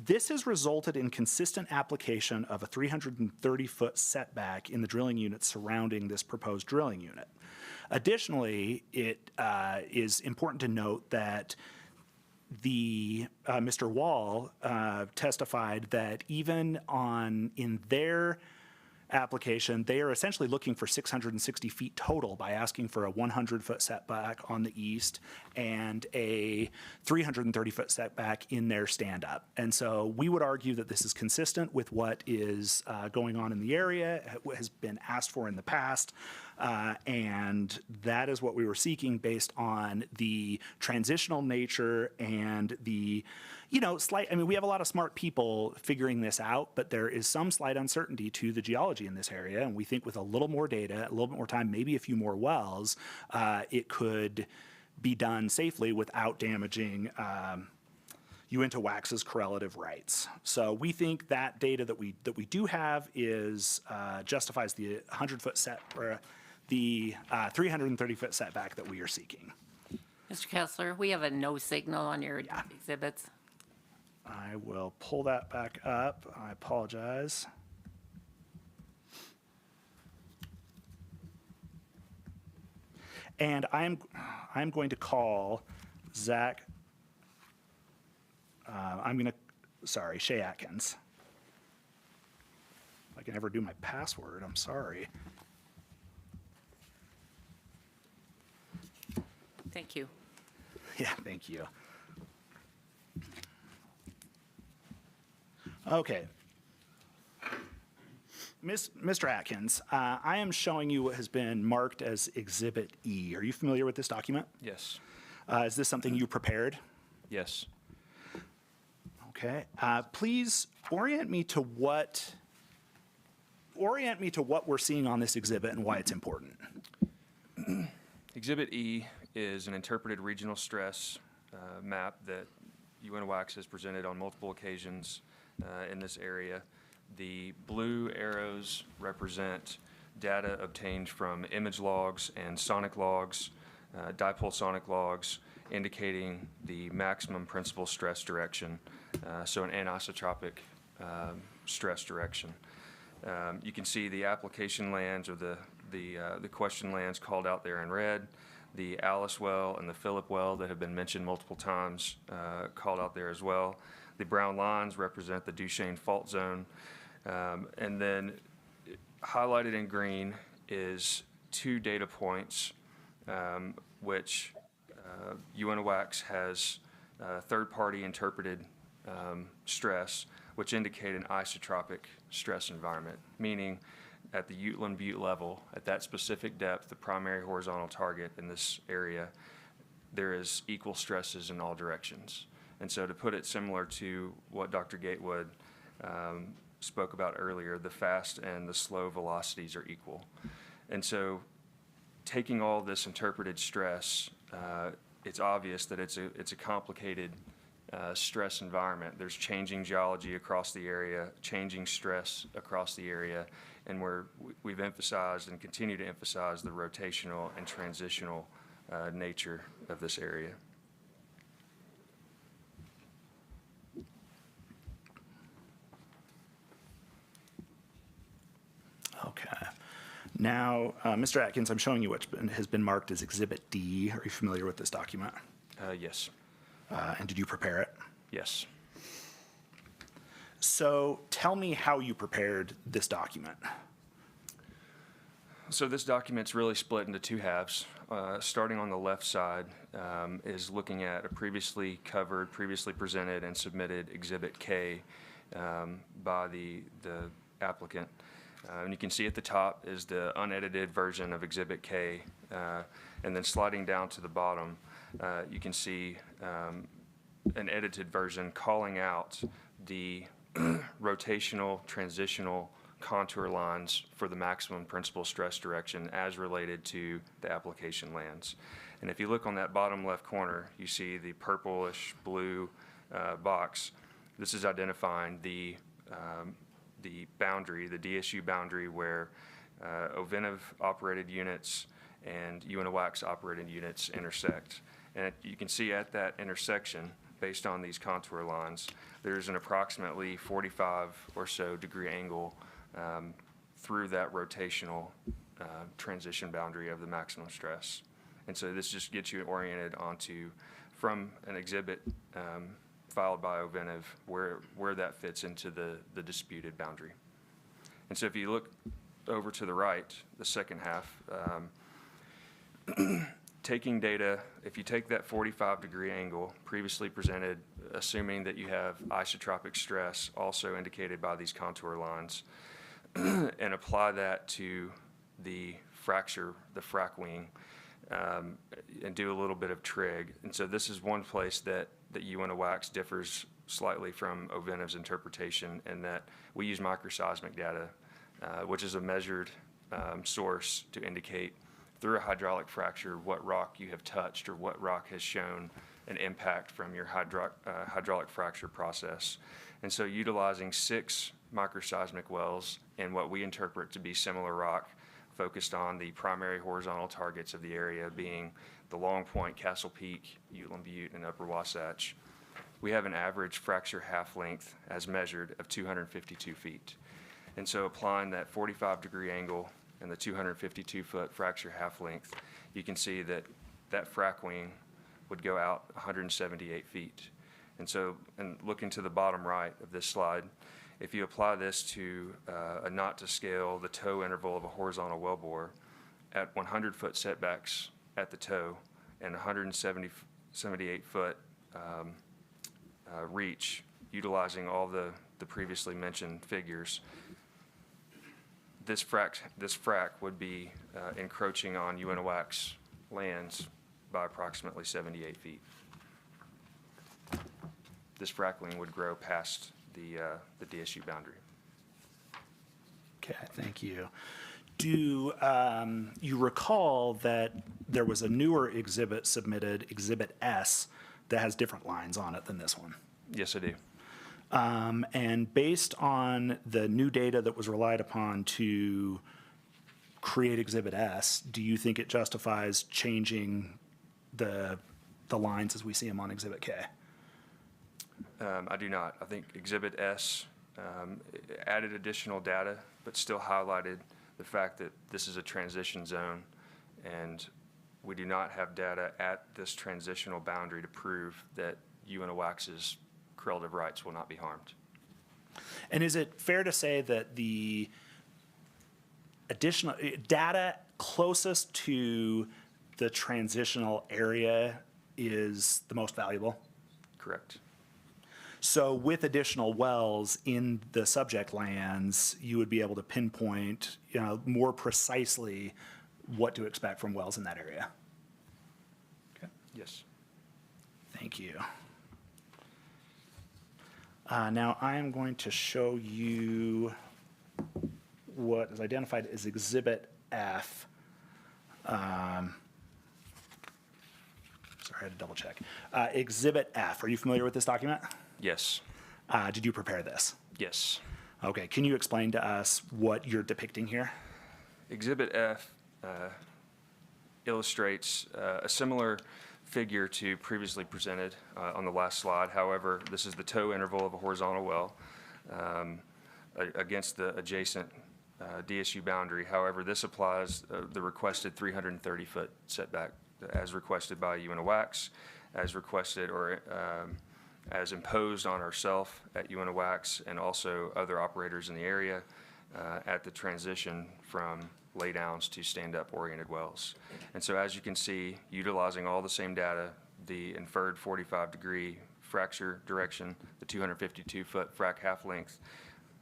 this has resulted in consistent application of a 330-foot setback in the drilling units surrounding this proposed drilling unit. Additionally, it is important to note that Mr. Wall testified that even in their application, they are essentially looking for 660 feet total by asking for a 100-foot setback on the east and a 330-foot setback in their stand-up. And so we would argue that this is consistent with what is going on in the area, what has been asked for in the past, and that is what we were seeking based on the transitional nature and the we have a lot of smart people figuring this out, but there is some slight uncertainty to the geology in this area, and we think with a little more data, a little bit more time, maybe a few more wells, it could be done safely without damaging UINTA Wax's correlative rights. So we think that data that we do have is justifies the 100-foot set or the 330-foot setback that we are seeking. Mr. Kessler, we have a no signal on your exhibits. I will pull that back up. I apologize. And I'm going to call Zach. Shay Atkins. If I can ever do my password, I'm sorry. Thank you. Yeah, thank you. Okay. Mr. Atkins, I am showing you what has been marked as Exhibit E. Are you familiar with this document? Yes. Is this something you prepared? Yes. Okay. Please orient me to what we're seeing on this exhibit and why it's important. Exhibit E is an interpreted regional stress map that UINTA has presented on multiple occasions in this area. The blue arrows represent data obtained from image logs and sonic logs, dipole sonic logs, indicating the maximum principal stress direction, so an anisotropic stress direction. You can see the application lands or the question lands called out there in red, the Alice well and the Phillip well that have been mentioned multiple times called out there as well. The brown lines represent the Duchesne fault zone. And then highlighted in green is 2 data points which UINTA has third-party interpreted stress, which indicate an isotropic stress environment, meaning at the Utland Butte level, at that specific depth, the primary horizontal target in this area, there is equal stresses in all directions. And so to put it similar to what Dr. Gatewood spoke about earlier, the fast and the slow velocities are equal. And so taking all this interpreted stress, it's obvious that it's a complicated stress environment. There's changing geology across the area, changing stress across the area, and we've emphasized and continue to emphasize the rotational and transitional nature of this area. Okay. Now, Mr. Atkins, I'm showing you what has been marked as Exhibit D. Are you familiar with this document? Yes. And did you prepare it? Yes. So tell me how you prepared this document. So this document's really split into 2 halves. Starting on the left side is looking at a previously covered, previously presented, and submitted Exhibit K by the applicant. And you can see at the top is the unedited version of Exhibit K. And then sliding down to the bottom, you can see an edited version calling out the rotational, transitional contour lines for the maximum principal stress direction as related to the application lands. And if you look on that bottom left corner, you see the purplish blue box. This is identifying the boundary, the DSU boundary, where OVINTA operated units and UINTA operated units intersect. And you can see at that intersection, based on these contour lines, there's an approximately 45 or so degree angle through that rotational transition boundary of the maximum stress. And so this just gets you oriented onto, from an exhibit filed by OVINTA, where that fits into the disputed boundary. And so if you look over to the right, the second half, taking data, if you take that 45 degree angle previously presented, assuming that you have isotropic stress also indicated by these contour lines, and apply that to the fracture, the frac wing, and do a little bit of trig. And so this is one place that UINTA differs slightly from OVINTA's interpretation, in that we use microseismic data, which is a measured source to indicate through a hydraulic fracture what rock you have touched or what rock has shown an impact from your hydraulic fracture process. And so utilizing 6 microseismic wells in what we interpret to be similar rock, focused on the primary horizontal targets of the area being the Long Point, Castle Peak, Utland Butte, and Upper Wasatch, we have an average fracture half length as measured of 252 feet. And so applying that 45 degree angle and the 252 foot fracture half length, you can see that that frac wing would go out 178 feet. And so, and looking to the bottom right of this slide, if you apply this to a knot to scale the toe interval of a horizontal wellbore at 100 foot setbacks at the toe and 178 foot reach, utilizing all the previously mentioned figures, this frac would be encroaching on UINTA lands by approximately 78 feet. This frackling would grow past the DSU boundary. Okay, thank you. Do you recall that there was a newer exhibit submitted, Exhibit S, that has different lines on it than this one? Yes, I do. And based on the new data that was relied upon to create Exhibit S, do you think it justifies changing the lines as we see them on Exhibit K? I do not. I think Exhibit S added additional data, but still highlighted the fact that this is a transition zone, and we do not have data at this transitional boundary to prove that UINTA correlative rights will not be harmed. And is it fair to say that the additional data closest to the transitional area is the most valuable? Correct. So with additional wells in the subject lands, you would be able to pinpoint, more precisely what to expect from wells in that area. Okay. Yes. Thank you. Now I am going to show you what is identified as Exhibit F. Sorry, I had to double check. Exhibit F, are you familiar with this document? Yes. Did you prepare this? Yes. Okay, can you explain to us what you're depicting here? Exhibit F illustrates a similar figure to previously presented on the last slide. However, this is the toe interval of a horizontal well against the adjacent DSU boundary. However, this applies the requested 330-foot setback as requested by UINTA, as requested or as imposed on ourselves at UINTA and also other operators in the area at the transition from laydowns to stand-up oriented wells. And so as you can see, utilizing all the same data, the inferred 45-degree fracture direction, the 252-foot frac half length,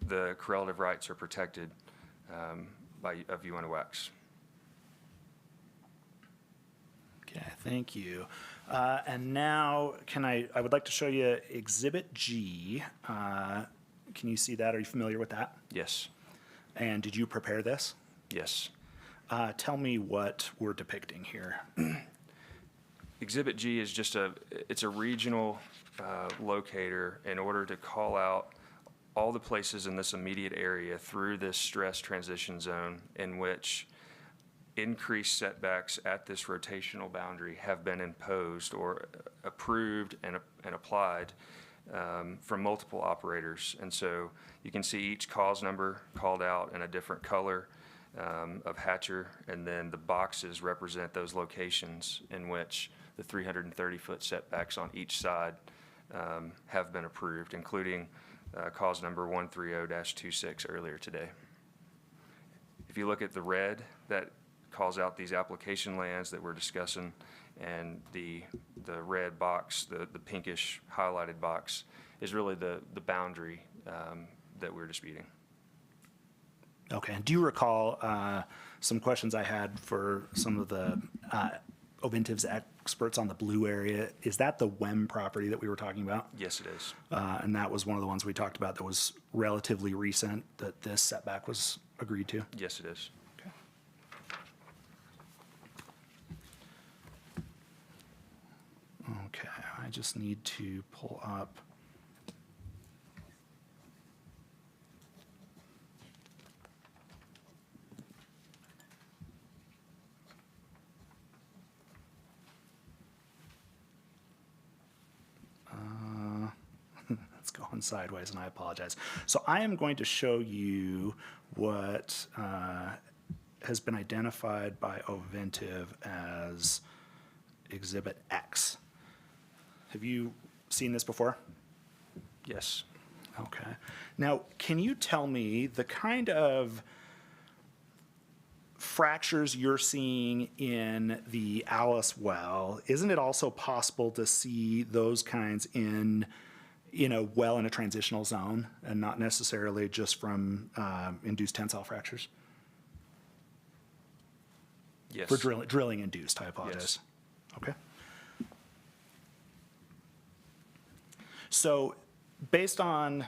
the correlative rights are protected of UINTA. Okay, thank you. And now, I would like to show you Exhibit G. Can you see that? Are you familiar with that? Yes. And did you prepare this? Yes. Tell me what we're depicting here. Exhibit G is just it's a regional locator in order to call out all the places in this immediate area through this stress transition zone in which increased setbacks at this rotational boundary have been imposed or approved and applied from multiple operators. And so you can see each cause number called out in a different color of hatcher, and then the boxes represent those locations in which the 330-foot setbacks on each side have been approved, including cause number 130-26 earlier today. If you look at the red, that calls out these application lands that we're discussing, and the red box, the pinkish highlighted box, is really the boundary that we're disputing. Okay, and do you recall some questions I had for some of the Ovintiv's experts on the blue area? Is that the WEM property that we were talking about? Yes, it is. And that was one of the ones we talked about that was relatively recent that this setback was agreed to? Yes, it is. Okay, I just need to pull up. It's going sideways, and I apologize. So I am going to show you what has been identified by Ovintiv as Exhibit X. Have you seen this before? Yes. Okay. Now, can you tell me the kind of fractures you're seeing in the Alice well? Isn't it also possible to see those kinds in a well in a transitional zone and not necessarily just from induced tensile fractures? For drilling induced, I apologize. Yes. Okay. So based on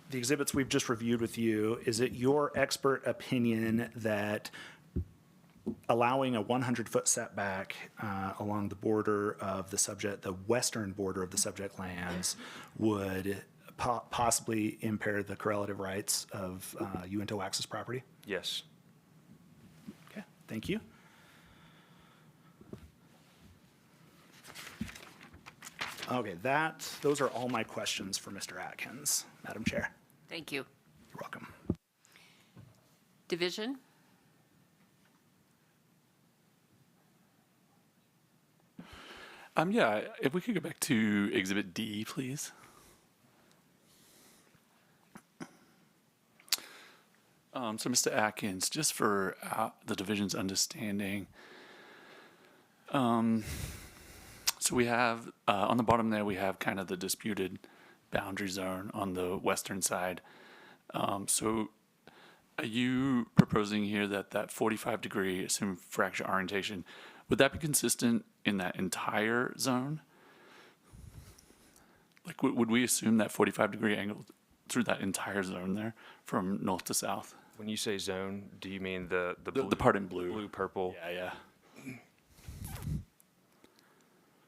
the exhibits we've just reviewed with you, is it your expert opinion that allowing a 100-foot setback along the border of the subject, the western border of the subject lands, would possibly impair the correlative rights of UINTA Wax's property? Yes. Okay, thank you. Okay, those are all my questions for Mr. Atkins, Madam Chair. Thank you. You're welcome. Division? Yeah, if we could go back to Exhibit D, please. So Mr. Atkins, just for the division's understanding, so we have, on the bottom there, we have kind of the disputed boundary zone on the western side. So are you proposing here that 45-degree assumed fracture orientation, would that be consistent in that entire zone? Like, would we assume that 45-degree angle through that entire zone there from north to south? When you say zone, do you mean the part in blue? Blue, purple? Yeah.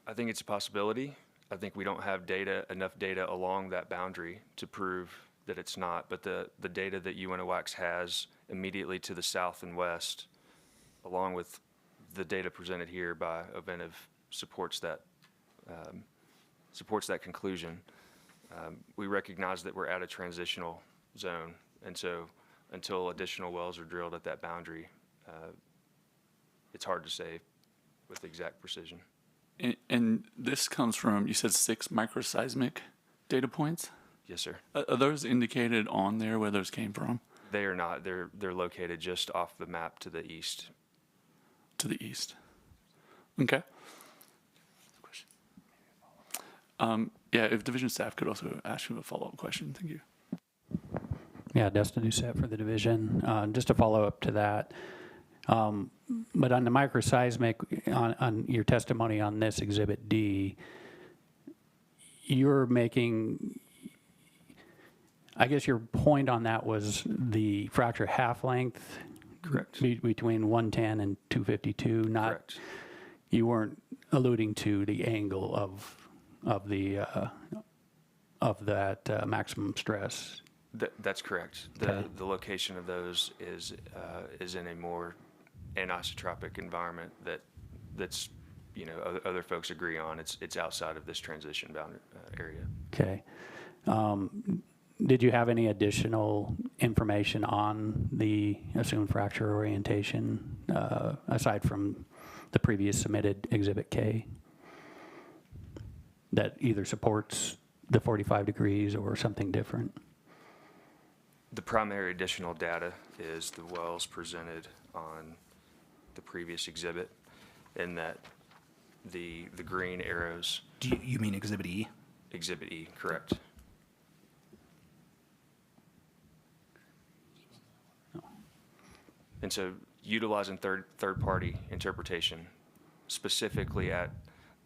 I think it's a possibility. I think we don't have enough data along that boundary to prove that it's not. But the data that UINTA Wax has immediately to the south and west, along with the data presented here by Oventive, supports that conclusion. We recognize that we're at a transitional zone, and so until additional wells are drilled at that boundary, it's hard to say with exact precision. And this comes from, you said 6 microseismic data points? Yes, sir. Are those indicated on there where those came from? They are not. They're located just off the map to the east. To the east. Okay. Yeah, if division staff could also ask you a follow-up question. Thank you. Yeah, Dustin Doucette for the division. Just to follow up to that, but on the microseismic, on your testimony on this Exhibit D, you're making, I guess your point on that was the fracture half length? Correct. Between 110 and 252, not, Correct. You weren't alluding to the angle of that maximum stress. That's correct. Okay. The location of those is in a more anisotropic environment that's other folks agree on. It's outside of this transition boundary area. Okay. Did you have any additional information on the assumed fracture orientation aside from the previous submitted Exhibit K that either supports the 45 degrees or something different? The primary additional data is the wells presented on the previous exhibit, in that the green arrows. Do you mean Exhibit E? Exhibit E, correct. And so utilizing third-party interpretation, specifically at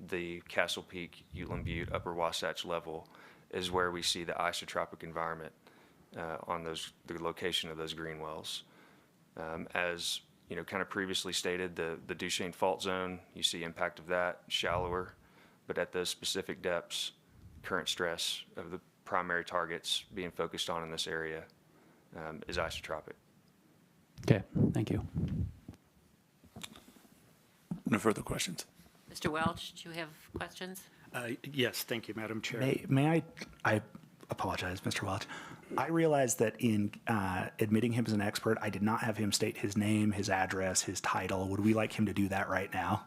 the Castle Peak, Uteland Butte, Upper Wasatch level, is where we see the isotropic environment on the location of those green wells. As kind of previously stated, the Duchesne fault zone, you see impact of that shallower, but at those specific depths, current stress of the primary targets being focused on in this area is isotropic. Okay, thank you. No further questions. Mr. Welch, do you have questions? Yes, thank you, Madam Chair. May I apologize, Mr. Welch. I realize that in admitting him as an expert, I did not have him state his name, his address, his title. Would we like him to do that right now?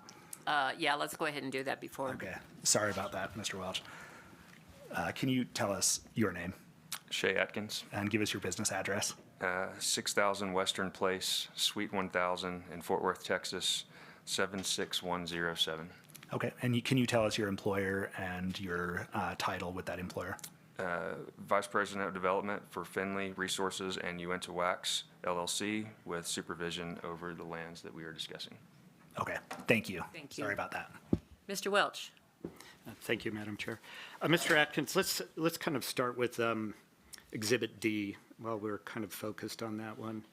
Yeah, let's go ahead and do that before. Okay. Sorry about that, Mr. Welch. Can you tell us your name? Shay Atkins. And give us your business address. 6000 Western Place, Suite 1000 in Fort Worth, Texas, 76107. Okay. And can you tell us your employer and your title with that employer? Vice President of Development for Finley Resources and UINTA Wax LLC with supervision over the lands that we are discussing. Okay, thank you. Thank you. Sorry about that. Mr. Welch? Thank you, Madam Chair. Mr. Atkins, let's kind of start with Exhibit D while we're kind of focused on that one.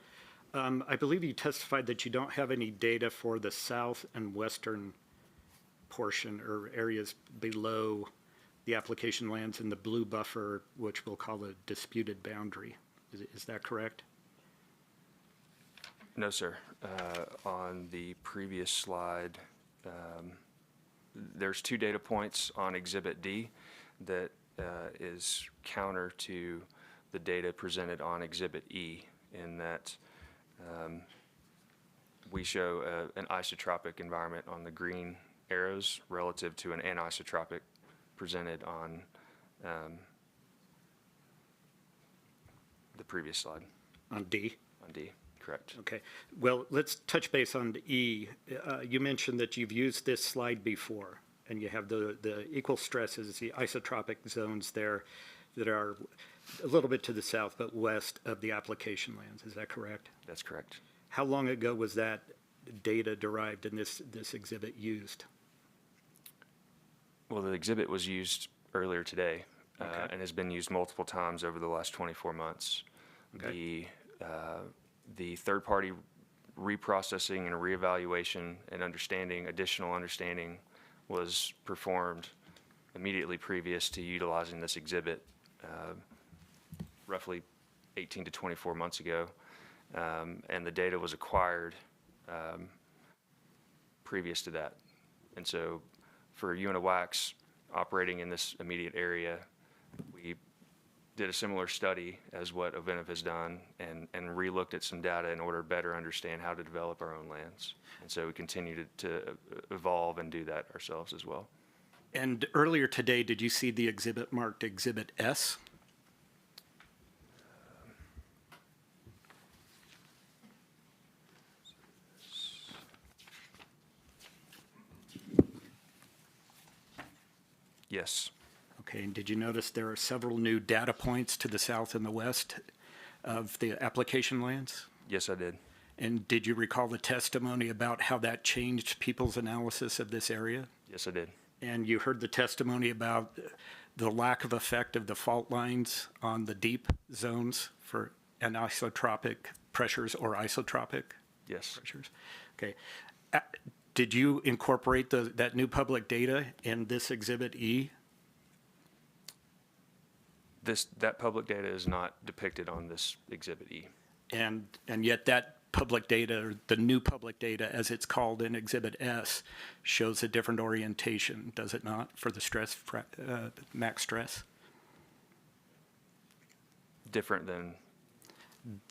I believe you testified that you don't have any data for the south and western portion or areas below the application lands in the blue buffer, which we'll call a disputed boundary. Is that correct? No, sir. On the previous slide, there's 2 data points on Exhibit D that is counter to the data presented on Exhibit E, in that we show an isotropic environment on the green arrows relative to an anisotropic presented on the previous slide. On D? On D, correct. Okay. Well, let's touch base on E. You mentioned that you've used this slide before, and you have the equal stresses, the isotropic zones there that are a little bit to the south but west of the application lands. Is that correct? That's correct. How long ago was that data derived and this exhibit used? Well, the exhibit was used earlier today Okay. and has been used multiple times over the last 24 months. Okay. The third-party reprocessing and reevaluation and additional understanding was performed immediately previous to utilizing this exhibit, roughly 18 to 24 months ago. And the data was acquired previous to that. And so for UINTA Wax operating in this immediate area, we did a similar study as what Oventive has done and re-looked at some data in order to better understand how to develop our own lands. And so we continue to evolve and do that ourselves as well. And earlier today, did you see the exhibit marked Exhibit S? Yes. Okay, and did you notice there are several new data points to the south and the west of the application lands? Yes, I did. And did you recall the testimony about how that changed people's analysis of this area? Yes, I did. And you heard the testimony about the lack of effect of the fault lines on the deep zones for anisotropic pressures or isotropic Yes. pressures? Okay. Did you incorporate that new public data in this Exhibit E? That public data is not depicted on this Exhibit E. And yet that public data, or the new public data, as it's called in Exhibit S, shows a different orientation, does it not, for the stress, max stress? Different than?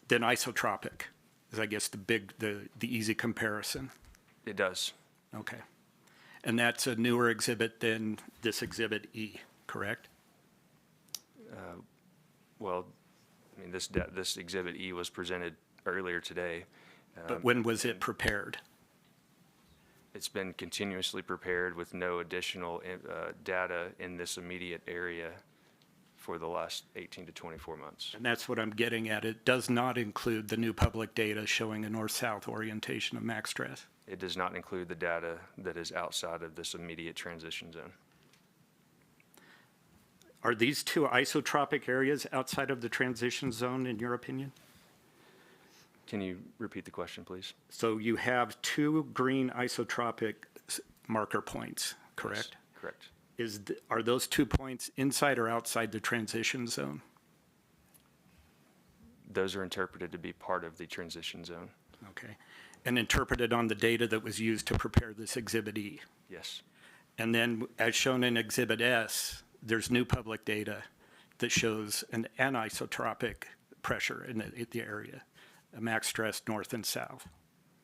Than isotropic, is I guess the easy comparison. It does. Okay. And that's a newer exhibit than this Exhibit E, correct? Well, I mean, this Exhibit E was presented earlier today. But when was it prepared? It's been continuously prepared with no additional data in this immediate area for the last 18 to 24 months. And that's what I'm getting at. It does not include the new public data showing a north-south orientation of max stress. It does not include the data that is outside of this immediate transition zone. Are these two isotropic areas outside of the transition zone, in your opinion? Can you repeat the question, please? So you have two green isotropic marker points, correct? Yes, correct. Are those 2 points inside or outside the transition zone? Those are interpreted to be part of the transition zone. Okay. And interpreted on the data that was used to prepare this Exhibit E? Yes. And then, as shown in Exhibit S, there's new public data that shows an anisotropic pressure in the area, a max stress north and south,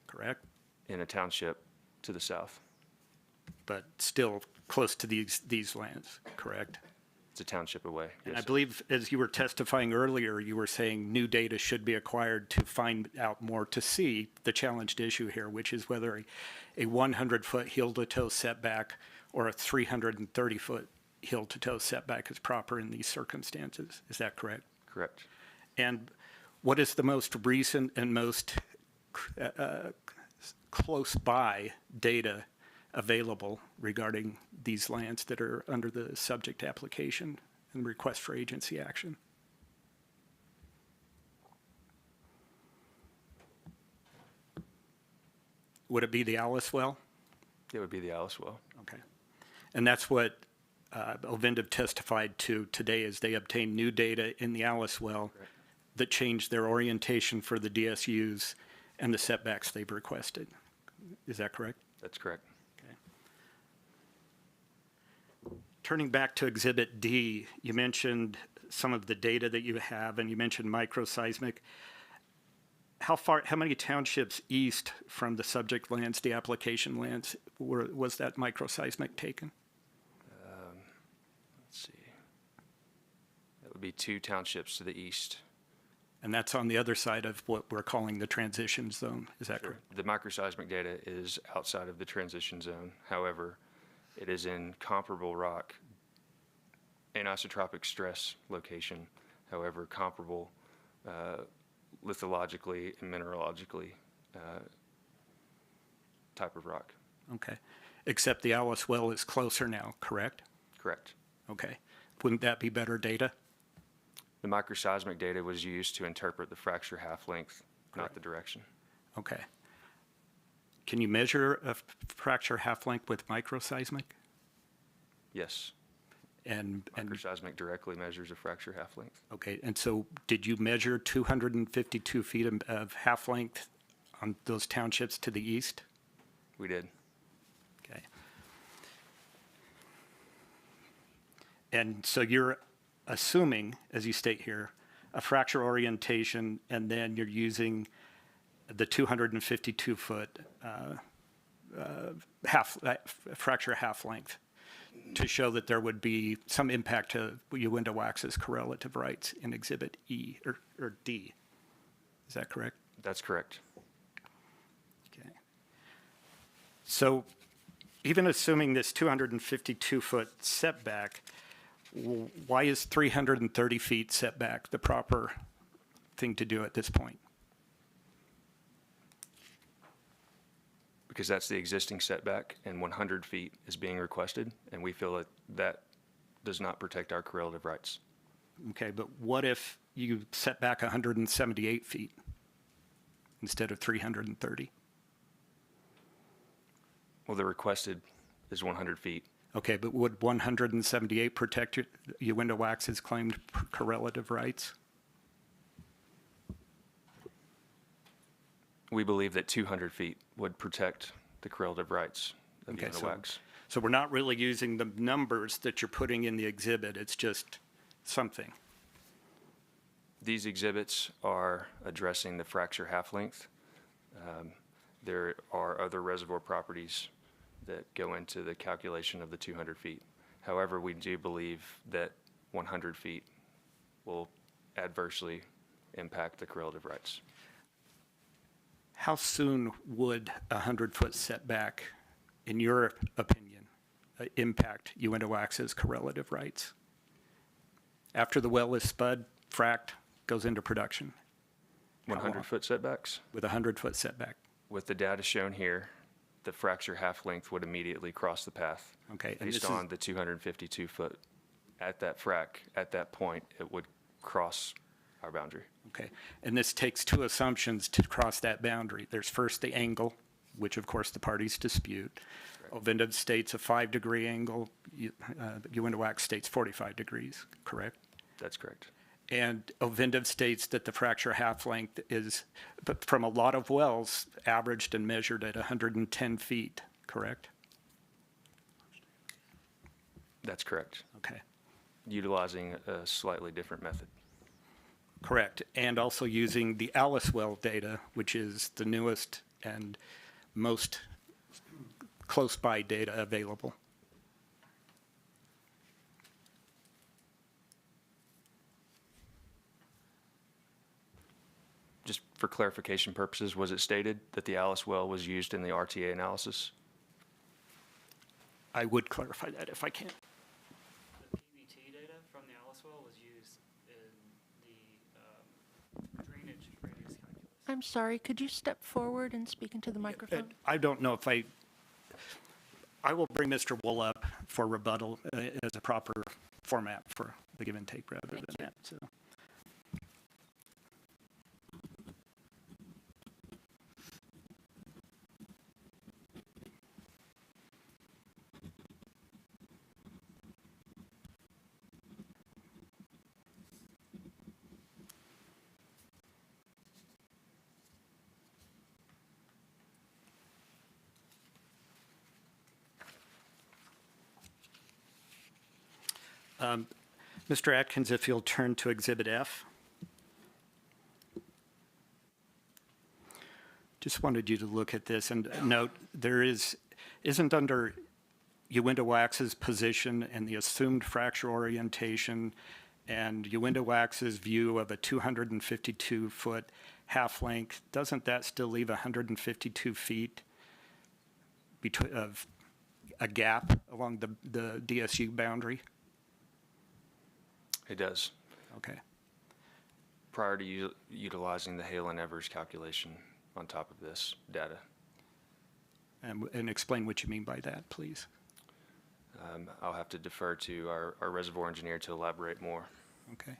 correct? In a township to the south. But still close to these lands, correct? It's a township away. And Yes, I sir. believe, as you were testifying earlier, you were saying new data should be acquired to find out more, to see the challenged issue here, which is whether a 100-foot heel-to-toe setback or a 330-foot heel-to-toe setback is proper in these circumstances. Is that correct? Correct. And what is the most recent and most close by data available regarding these lands that are under the subject application and request for agency action? Would it be the Alice well? It would be the Alice well. Okay. And that's what Ovindiv testified to today, is they obtained new data in the Alice well that changed their orientation for the DSUs and the setbacks they've requested. Is that correct? That's correct. Okay. Turning back to Exhibit D, you mentioned some of the data that you have, and you mentioned microseismic. How many townships east from the subject lands, the application lands, was that microseismic taken? Let's see. That would be 2 townships to the east. And that's on the other side of what we're calling the transition zone. Is that correct? The microseismic data is outside of the transition zone. However, it is in comparable rock, anisotropic stress location. However, comparable lithologically and mineralogically type of rock. Okay. Except the Alice well is closer now, correct? Correct. Okay. Wouldn't that be better data? The microseismic data was used to interpret the fracture half-length, not the direction. Okay. Can you measure a fracture half-length with microseismic? Yes. And microseismic directly measures a fracture half-length. Okay, and so did you measure 252 feet of half-length on those townships to the east? We did. Okay. And so you're assuming, as you state here, a fracture orientation, and then you're using the 252-foot fracture half-length to show that there would be some impact to UINTA Wax's correlative rights in Exhibit E or D. Is that correct? That's correct. Okay. So even assuming this 252-foot setback, why is 330 feet setback the proper thing to do at this point? Because that's the existing setback, and 100 feet is being requested, and we feel that that does not protect our correlative rights. Okay, but what if you set back 178 feet instead of 330? Well, the requested is 100 feet. Okay, but would 178 protect UINTA Wax's claimed correlative rights? We believe that 200 feet would protect the correlative rights of UINTA Wax. So we're not really using the numbers that you're putting in the exhibit, it's just something. These exhibits are addressing the fracture half-length. There are other reservoir properties that go into the calculation of the 200 feet. However, we do believe that 100 feet will adversely impact the correlative rights. How soon would a 100-foot setback, in your opinion, impact UINTA Wax's correlative rights? After the well is spud, fracked, goes into production? 100-foot setbacks? With a 100-foot setback. With the data shown here, the fracture half-length would immediately cross the path. Okay. Based on the 252-foot at that frac, at that point, it would cross our boundary. Okay. And this takes 2 assumptions to cross that boundary. There's first the angle, which of course the parties dispute. Ovindiv states a 5-degree angle. UINTA Wax states 45 degrees, correct? That's correct. And Ovindiv states that the fracture half-length is, but from a lot of wells, averaged and measured at 110 feet, correct? That's correct. Okay. Utilizing a slightly different method. Correct. And also using the Alice well data, which is the newest and most close-by data available. Just for clarification purposes, was it stated that the Alice well was used in the RTA analysis? I would clarify that if I can. I'm sorry, could you step forward and speak into the microphone? I don't know if I will bring Mr. Wool up for rebuttal as a proper format for the give and take rather than that, so. Mr. Atkins, if you'll turn to Exhibit F. Just wanted you to look at this and note there isn't under UINTA Wax's position and the assumed fracture orientation and UINTA Wax's view of a 252-foot half length, doesn't that still leave 152 feet of a gap along the DSU boundary? It does. Okay. Prior to utilizing the Hale and Evers calculation on top of this data. And explain what you mean by that, please. I'll have to defer to our reservoir engineer to elaborate more. Okay.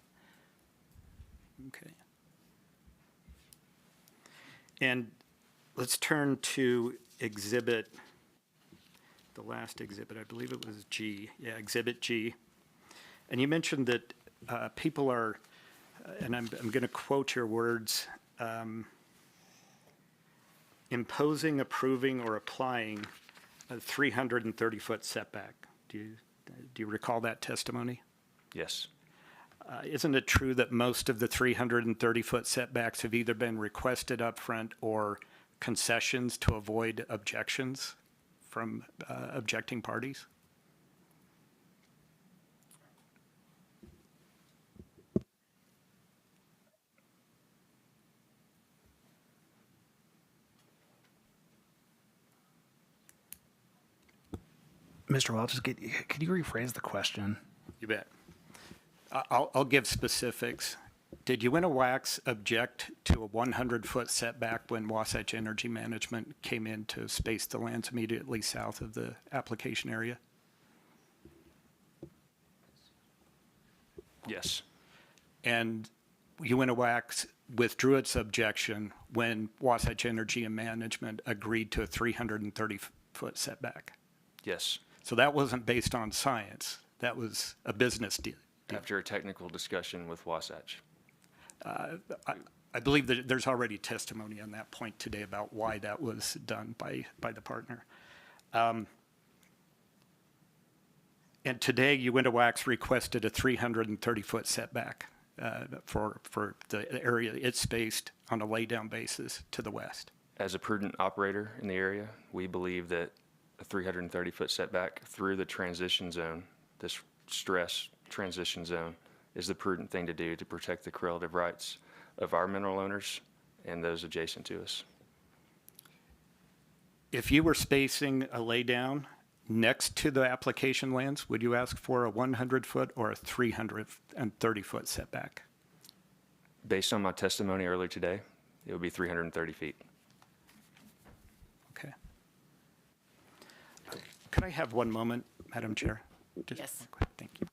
Okay. And let's turn to exhibit, the last exhibit, I believe it was G. Yeah, Exhibit G. And you mentioned that people are, and I'm going to quote your words, imposing, approving, or applying a 330-foot setback. Do you recall that testimony? Yes. Isn't it true that most of the 330-foot setbacks have either been requested up front or concessions to avoid objections from objecting parties? Mr. Welch, could you rephrase the question? You bet. I'll give specifics. Did UINTA Wax object to a 100-foot setback when Wasatch Energy Management came in to space the lands immediately south of the application area? Yes. And UINTA Wax withdrew its objection when Wasatch Energy and Management agreed to a 330-foot setback? Yes. So that wasn't based on science. That was a business deal. After a technical discussion with Wasatch. I believe that there's already testimony on that point today about why that was done by the partner. And today, UINTA Wax requested a 330-foot setback for the area it's spaced on a laydown basis to the west. As a prudent operator in the area, we believe that a 330-foot setback through the transition zone, this stress transition zone, is the prudent thing to do to protect the correlative rights of our mineral owners and those adjacent to us. If you were spacing a laydown next to the application lands, would you ask for a 100-foot or a 330-foot setback? Based on my testimony earlier today, it would be 330 feet. Okay. Could I have one moment, Madam Chair? Yes. Thank you.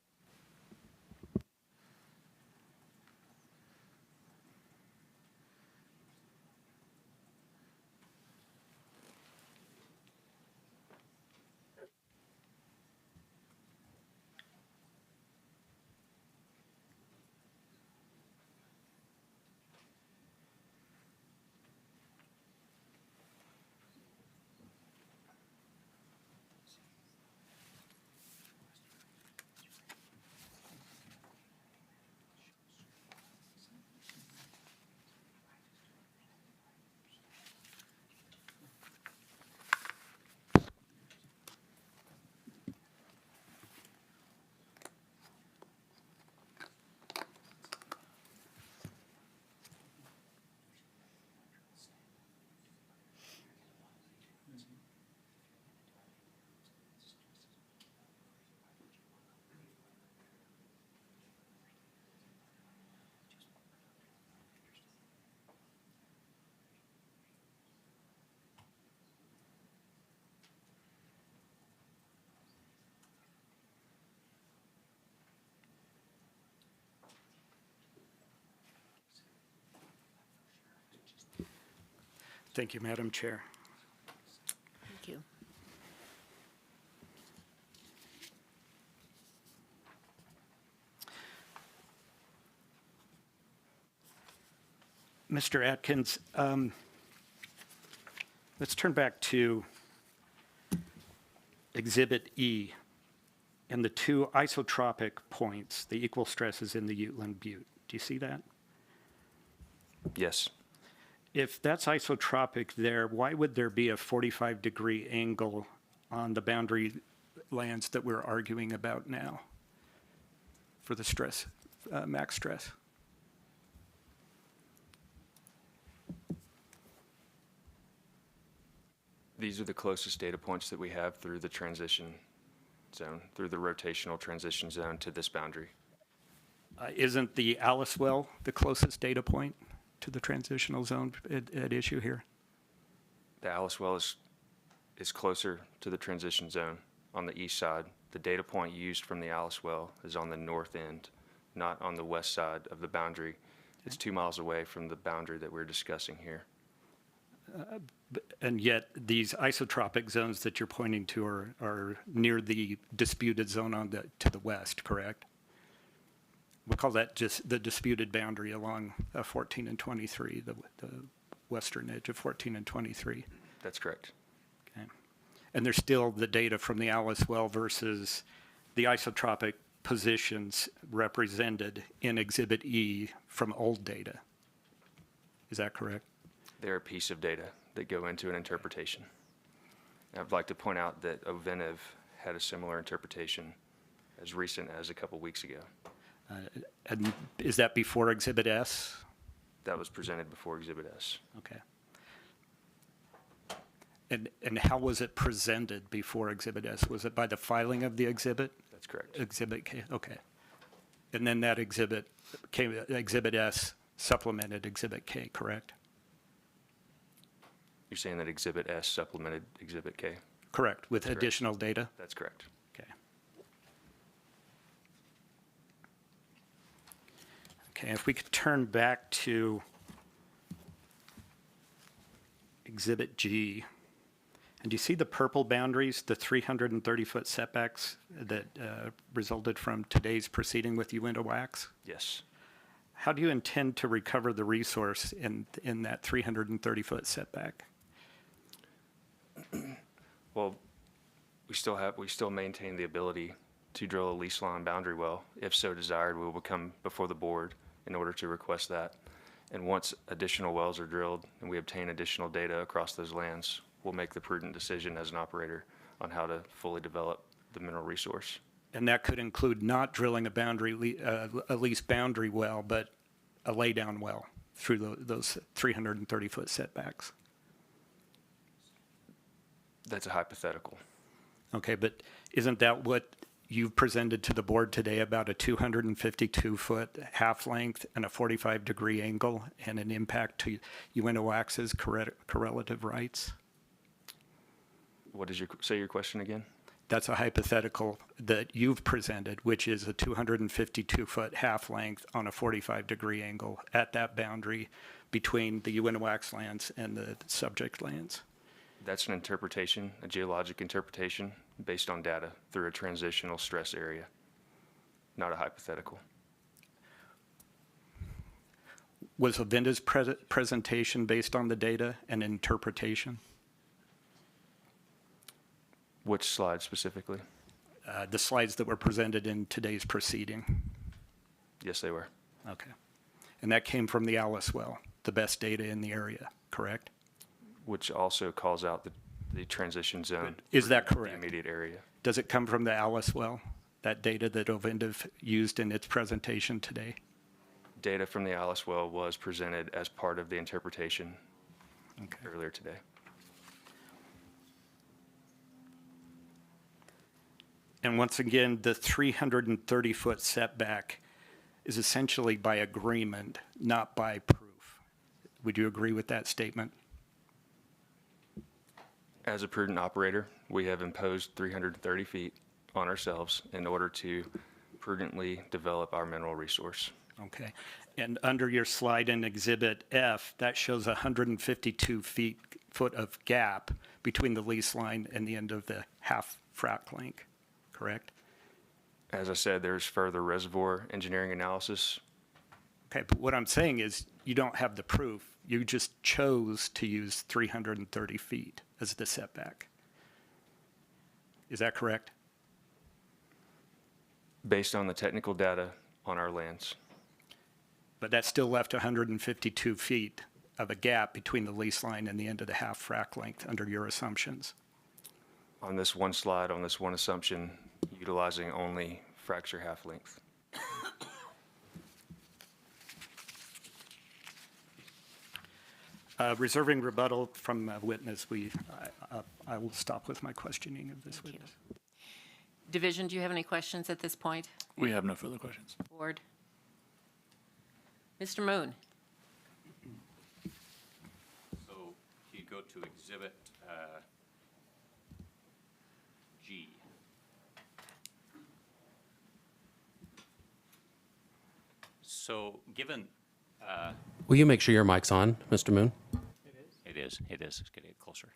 Thank you, Madam Chair. Thank you. Mr. Atkins, let's turn back to Exhibit E and the two isotropic points, the equal stresses in the Utland Butte. Do you see that? Yes. If that's isotropic there, why would there be a 45-degree angle on the boundary lands that we're arguing about now for the stress, max stress? These are the closest data points that we have through the transition zone, through the rotational transition zone to this boundary. Isn't the Alice well the closest data point to the transitional zone at issue here? The Alice well is closer to the transition zone on the east side. The data point used from the Alice well is on the north end, not on the west side of the boundary. It's 2 miles away from the boundary that we're discussing here. And yet these isotropic zones that you're pointing to are near the disputed zone to the west, correct? We'll call that just the disputed boundary along 14 and 23, the western edge of 14 and 23. That's correct. Okay. And there's still the data from the Alice well versus the isotropic positions represented in Exhibit E from old data. Is that correct? They're a piece of data that go into an interpretation. I'd like to point out that Oventive had a similar interpretation as recent as a couple weeks ago. And is that before Exhibit S? That was presented before Exhibit S. Okay. And how was it presented before Exhibit S? Was it by the filing of the exhibit? That's correct. Exhibit K, okay. And then that Exhibit S supplemented Exhibit K, correct? You're saying that Exhibit S supplemented Exhibit K? Correct, with That's additional correct. data? That's correct. Okay. Okay, if we could turn back to Exhibit G. And do you see the purple boundaries, the 330-foot setbacks that resulted from today's proceeding with UINTA wax? Yes. How do you intend to recover the resource in that 330-foot setback? Well, we still maintain the ability to drill a lease line boundary well. If so desired, we will come before the board in order to request that. And once additional wells are drilled and we obtain additional data across those lands, we'll make the prudent decision as an operator on how to fully develop the mineral resource. And that could include not drilling a lease boundary well, but a laydown well through those 330-foot setbacks. That's a hypothetical. Okay, but isn't that what you've presented to the board today about a 252-foot half length and a 45-degree angle and an impact to UINTA wax's correlative rights? What is your question again? That's a hypothetical that you've presented, which is a 252-foot half length on a 45-degree angle at that boundary between the UINTA wax lands and the subject lands. That's an interpretation, a geologic interpretation based on data through a transitional stress area, not a hypothetical. Was Ovinta's presentation based on the data and interpretation? Which slide specifically? The slides that were presented in today's proceeding. Yes, they were. Okay. And that came from the Alice well, the best data in the area, correct? Which also calls out the transition zone. Is that for correct? The immediate area. Does it come from the Alice well, that data that Ovinta used in its presentation today? Data from the Alice well was presented as part of the interpretation earlier today. And once again, the 330-foot setback is essentially by agreement, not by proof. Would you agree with that statement? As a prudent operator, we have imposed 330 feet on ourselves in order to prudently develop our mineral resource. Okay. And under your slide in Exhibit F, that shows 152 foot of gap between the lease line and the end of the half frac length, correct? As I said, there's further reservoir engineering analysis. Okay, but what I'm saying is you don't have the proof. You just chose to use 330 feet as the setback. Is that correct? Based on the technical data on our lands. But that still left 152 feet of a gap between the lease line and the end of the half frac length under your assumptions. On this one slide, on this one assumption, utilizing only fracture half length. Reserving rebuttal from a witness, I will stop with my questioning of this witness. Division, do you have any questions at this point? We have no further questions. Board? Mr. Moon? So you go to Exhibit G. So given... Will you make sure your mic's on, Mr. Moon? It is. Let's get it closer.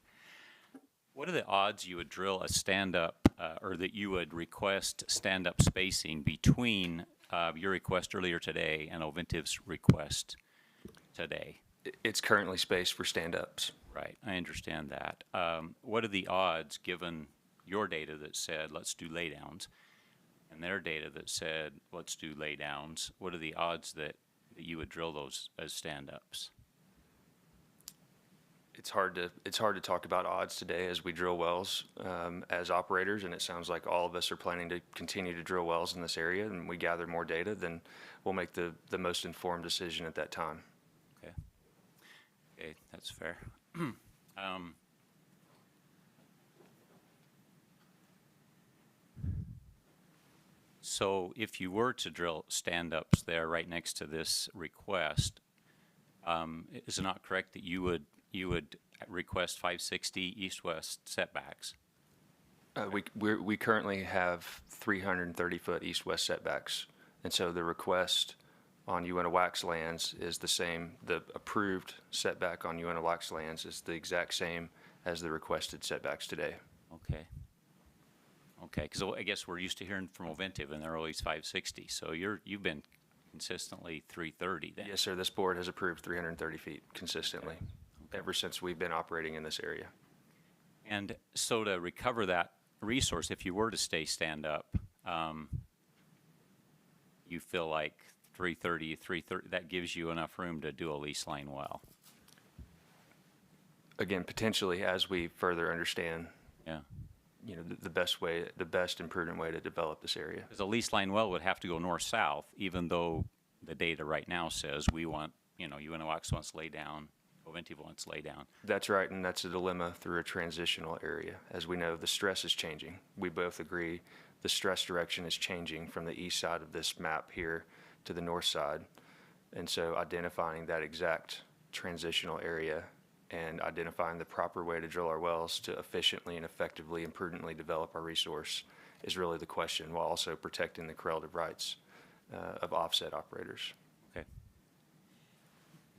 What are the odds you would drill a stand-up, or that you would request stand-up spacing between your request earlier today and Oventive's request today? It's currently spaced for stand-ups. Right, I understand that. What are the odds, given your data that said, let's do laydowns, and their data that said, let's do laydowns, what are the odds that you would drill those as stand-ups? It's hard to talk about odds today as we drill wells as operators, and it sounds like all of us are planning to continue to drill wells in this area, and we gather more data, then we'll make the most informed decision at that time. Okay, that's fair. So if you were to drill stand-ups there right next to this request, is it not correct that you would request 560 east-west setbacks? We currently have 330-foot east-west setbacks, and so the request on UINTA wax lands is the same. The approved setback on UINTA wax lands is the exact same as the requested setbacks today. Okay, because I guess we're used to hearing from Oventive, and they're always 560. So you've been consistently 330 then. Yes, sir. This board has approved 330 feet consistently ever since we've been operating in this area. And so to recover that resource, if you were to stay stand-up, you feel like 330, that gives you enough room to do a lease line well? Again, potentially as we further understand the best and prudent way to develop this area. Because a lease line well would have to go north-south, even though the data right now says we want, UINTA wax wants lay down, Oventive wants lay down. That's right, and that's a dilemma through a transitional area. As we know, the stress is changing. We both agree the stress direction is changing from the east side of this map here to the north side. And so identifying that exact transitional area and identifying the proper way to drill our wells to efficiently and effectively and prudently develop our resource is really the question, while also protecting the correlative rights of offset operators. Okay.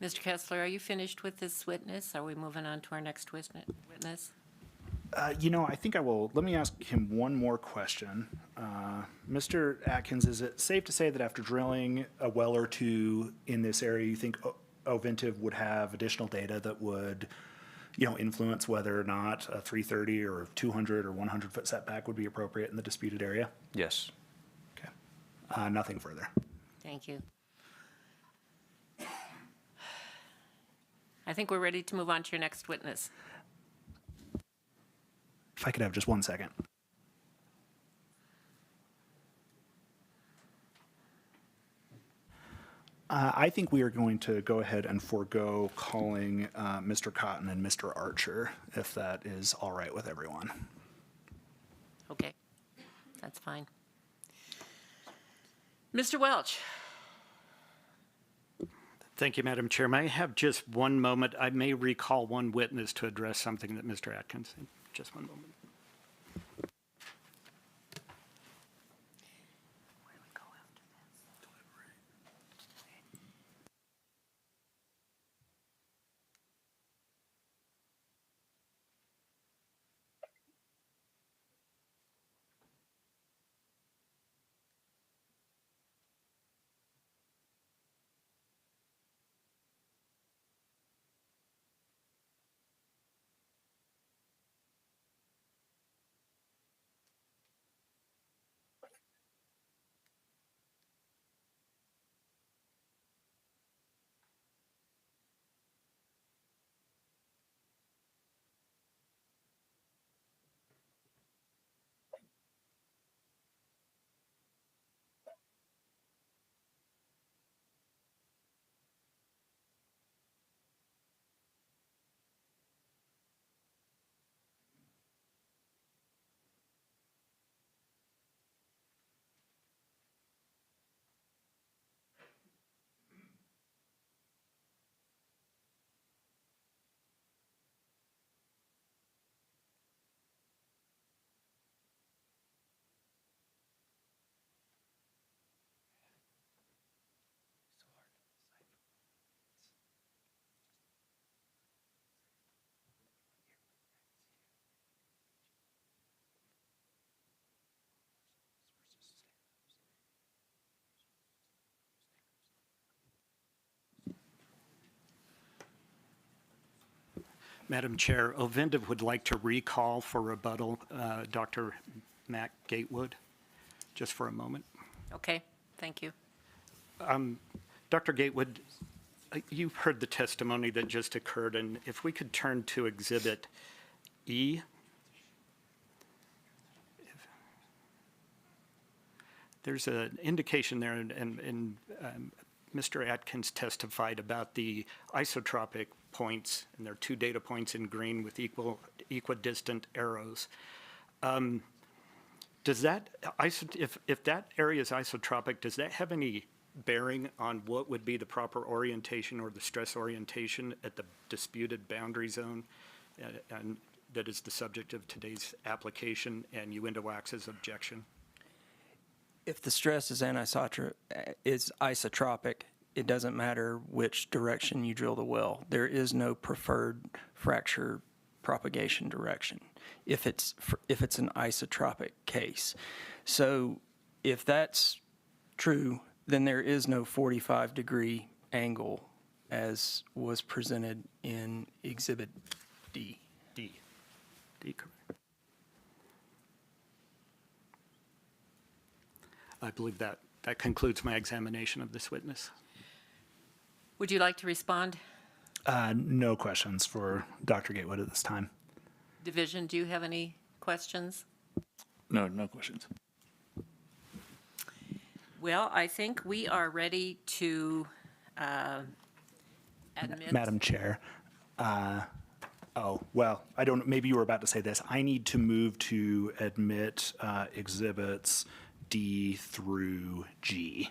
Mr. Kessler, are you finished with this witness? Are we moving on to our next witness? I think I will. Let me ask him one more question. Mr. Atkins, is it safe to say that after drilling a well or two in this area, you think Oventive would have additional data that would, influence whether or not a 330 or 200 or 100 foot setback would be appropriate in the disputed area? Yes. Okay. Nothing further. Thank you. I think we're ready to move on to your next witness. If I could have just 1 second. I think we are going to go ahead and forego calling Mr. Cotton and Mr. Archer, if that is all right with everyone. Okay, that's fine. Mr. Welch. Thank you, Madam Chair. May I have just one moment? I may recall one witness to address something that Mr. Atkins said. Just one moment. Madam Chair, Ovinda would like to recall for rebuttal Dr. Matt Gatewood, just for a moment. Okay, thank you. Dr. Gatewood, you've heard the testimony that just occurred, and if we could turn to Exhibit E. There's an indication there, and Mr. Atkins testified about the isotropic points, and there are 2 data points in green with equidistant arrows. Does that, if that area is isotropic, does that have any bearing on what would be the proper orientation or the stress orientation at the disputed boundary zone? And that is the subject of today's application and UINTA Wax's objection. If the stress is isotropic, it doesn't matter which direction you drill the well. There is no preferred fracture propagation direction if it's an isotropic case. So if that's true, then there is no 45-degree angle as was presented in Exhibit D. D, correct. I believe that concludes my examination of this witness. Would you like to respond? No questions for Dr. Gatewood at this time. Division, do you have any questions? No questions. Well, I think we are ready to admit. Madam Chair. Maybe you were about to say this. I need to move to admit exhibits D through G.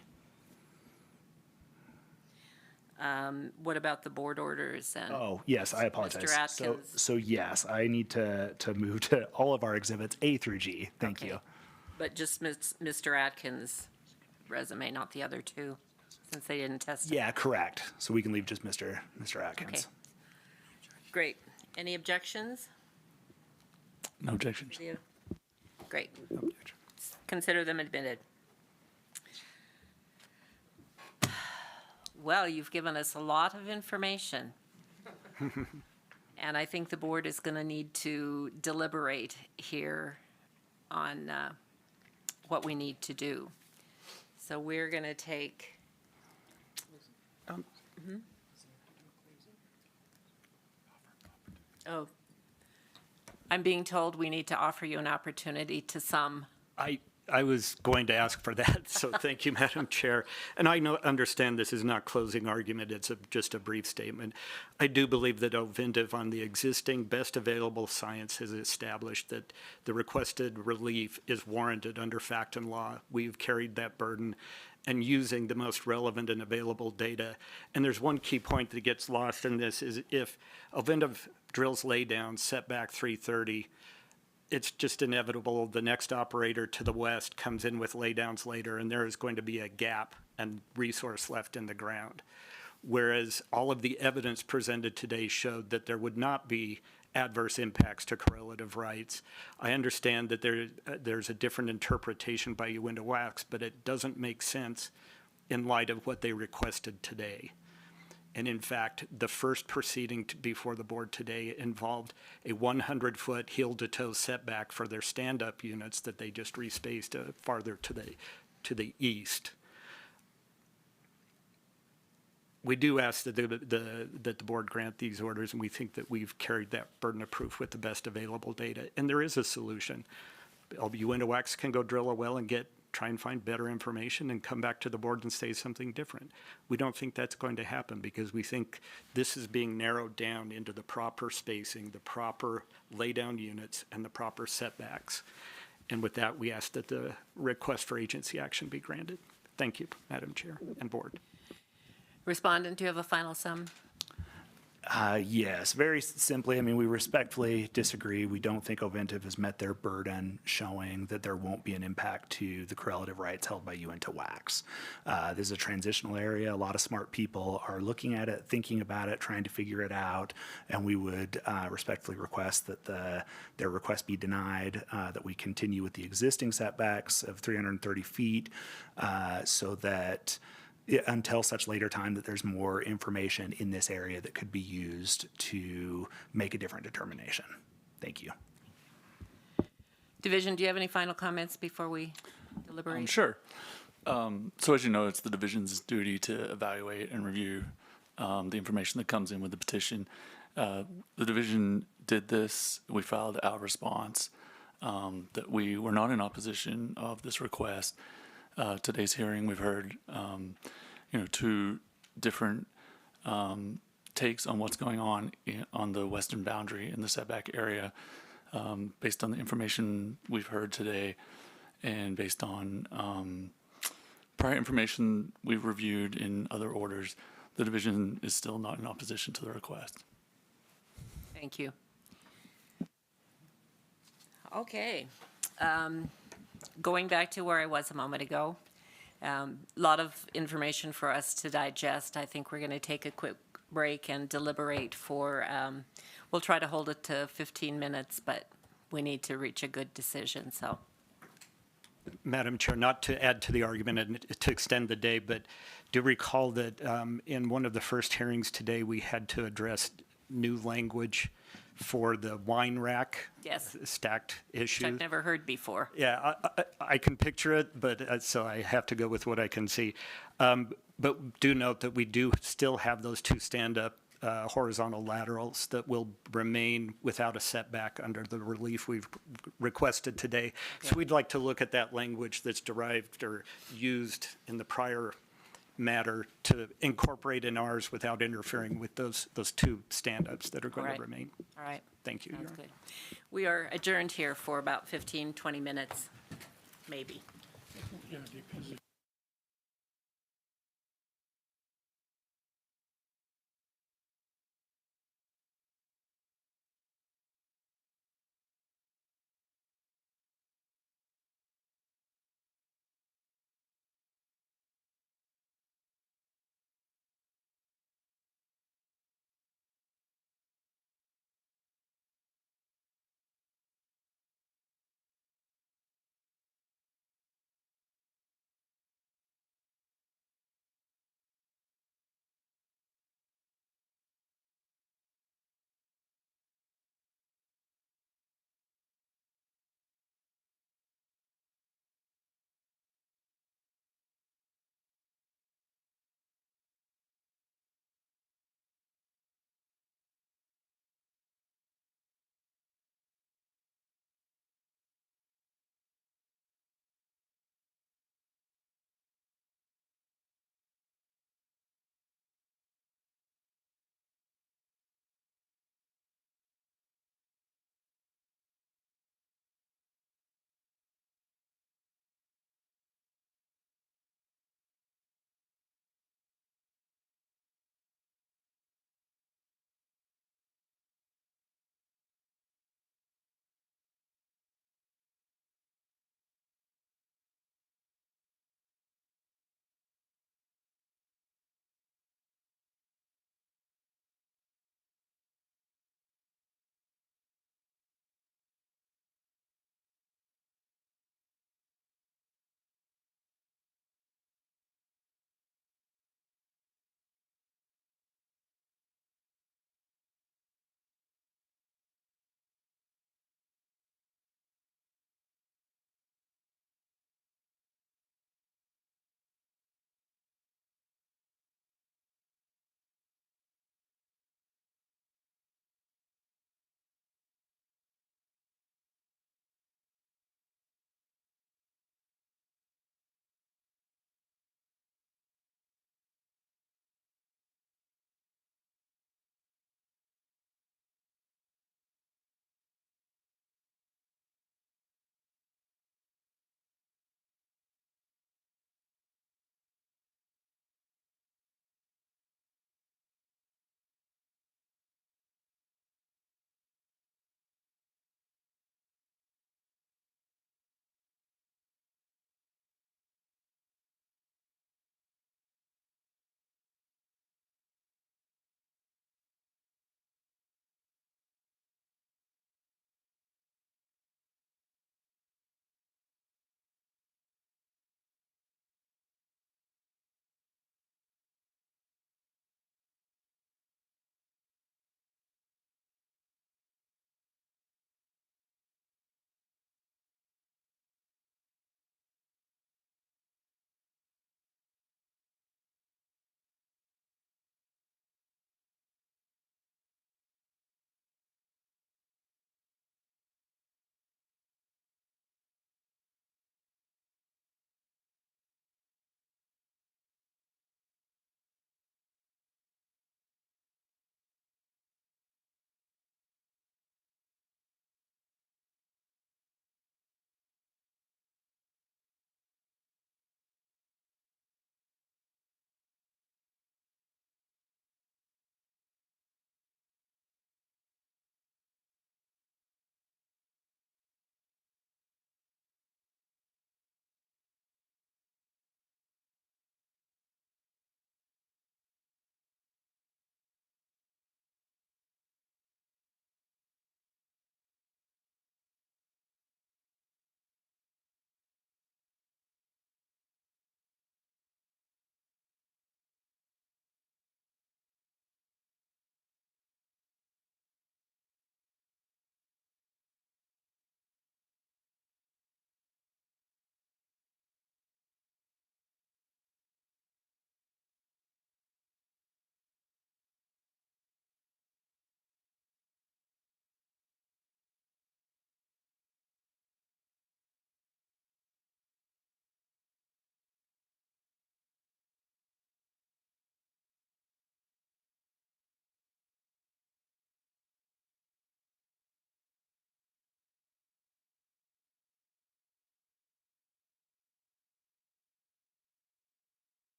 What about the board orders? And Oh, yes, I apologize. Mr. Atkins. So yes, I need to move to all of our exhibits A through G. Thank you. But just Mr. Atkins' resume, not the other 2, since they didn't testify. Yeah, correct. So we can leave just Mr. Atkins. Okay. Great. Any objections? No objections. Great. Consider them admitted. Well, you've given us a lot of information. And I think the board is going to need to deliberate here on what we need to do. So we're going to take. Oh, I'm being told we need to offer you an opportunity to sum. I was going to ask for that, so thank you, Madam Chair. And I understand this is not closing argument, it's just a brief statement. I do believe that Ovinta, on the existing best available science, has established that the requested relief is warranted under fact and law. We've carried that burden and using the most relevant and available data. And there's one key point that gets lost in this is if Ovinta drills laydown setback 330, it's just inevitable the next operator to the west comes in with laydowns later, and there is going to be a gap and resource left in the ground. Whereas all of the evidence presented today showed that there would not be adverse impacts to correlative rights. I understand that there's a different interpretation by UINTA Wax, but it doesn't make sense in light of what they requested today. And in fact, the first proceeding before the board today involved a 100-foot heel-to-toe setback for their stand-up units that they just respaced farther to the east. We do ask that the board grant these orders, and we think that we've carried that burden of proof with the best available data. And there is a solution. UINTA Wax can go drill a well and try and find better information and come back to the board and say something different. We don't think that's going to happen because we think this is being narrowed down into the proper spacing, the proper laydown units, and the proper setbacks. And with that, we ask that the request for agency action be granted. Thank you, Madam Chair and board. Respondent, do you have a final sum? Yes, very simply, I mean, we respectfully disagree. We don't think Ovinta has met their burden showing that there won't be an impact to the correlative rights held by UINTA Wax. This is a transitional area. A lot of smart people are looking at it, thinking about it, trying to figure it out, and we would respectfully request that their request be denied, that we continue with the existing setbacks of 330 feet so that until such later time that there's more information in this area that could be used to make a different determination. Thank you. Division, do you have any final comments before we deliberate? Sure. So as you know, it's the division's duty to evaluate and review the information that comes in with the petition. The division did this. We filed our response that we were not in opposition of this request. Today's hearing, we've heard two different takes on what's going on the western boundary in the setback area. Based on the information we've heard today and based on prior information we've reviewed in other orders, the division is still not in opposition to the request. Thank you. Okay. Going back to where I was a moment ago, a lot of information for us to digest. I think we're going to take a quick break and deliberate for, we'll try to hold it to 15 minutes, but we need to reach a good decision, so. Madam Chair, not to add to the argument and to extend the day, but do recall that in one of the first hearings today, we had to address new language for the wine rack. Yes. Stacked issue. Which I've never heard before. Yeah, I can picture it, but so I have to go with what I can see. But do note that we do still have those two stand-up horizontal laterals that will remain without a setback under the relief we've requested today. So we'd like to look at that language that's derived or used in the prior matter to incorporate in ours without interfering with those two stand-ups that are going to remain. All right. Thank you. Sounds good. We are adjourned here for about 15, 20 minutes, maybe.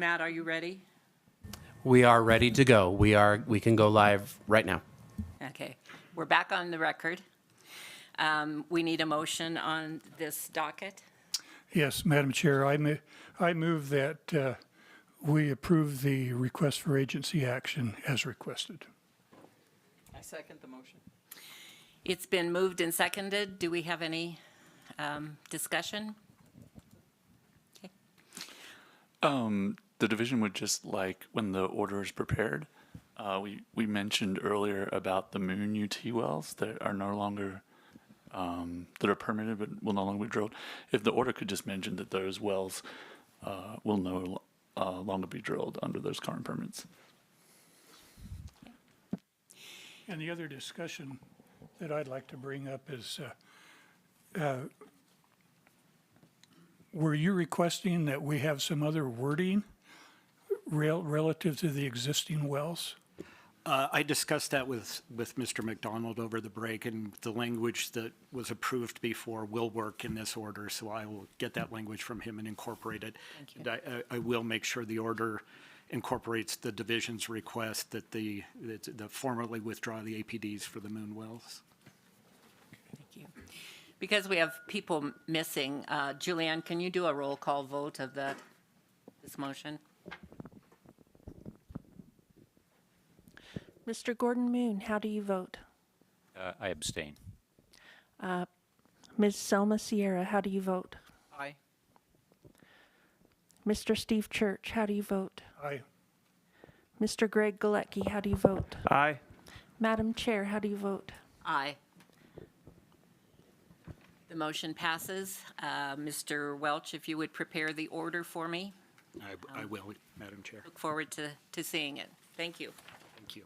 Matt, are you ready? We are ready to go. We can go live right now. Okay, we're back on the record. We need a motion on this docket. Yes, Madam Chair, I move that we approve the request for agency action as requested. I second the motion. It's been moved and seconded. Do we have any discussion? Okay. The division would just like, when the order is prepared, we mentioned earlier about the Moon UT wells that are no longer, that are permitted but will no longer be drilled. If the order could just mention that those wells will no longer be drilled under those current permits. And the other discussion that I'd like to bring up is, were you requesting that we have some other wording relative to the existing wells? I discussed that with Mr. McDonald over the break, and the language that was approved before will work in this order, so I will get that language from him and incorporate it. Thank you. And I will make sure the order incorporates the division's request that the formally withdraw the APDs for the Moon wells. Thank you. Because we have people missing, Julianne, can you do a roll call vote of this motion? Mr. Gordon Moon, how do you vote? I abstain. Ms. Selma Sierra, how do you vote? Aye. Mr. Steve Church, how do you vote? Aye. Mr. Greg Galecki, how do you vote? Aye. Madam Chair, how do you vote? Aye. The motion passes. Mr. Welch, if you would prepare the order for me. I will, Madam Chair. Look forward to seeing it. Thank you. Thank you.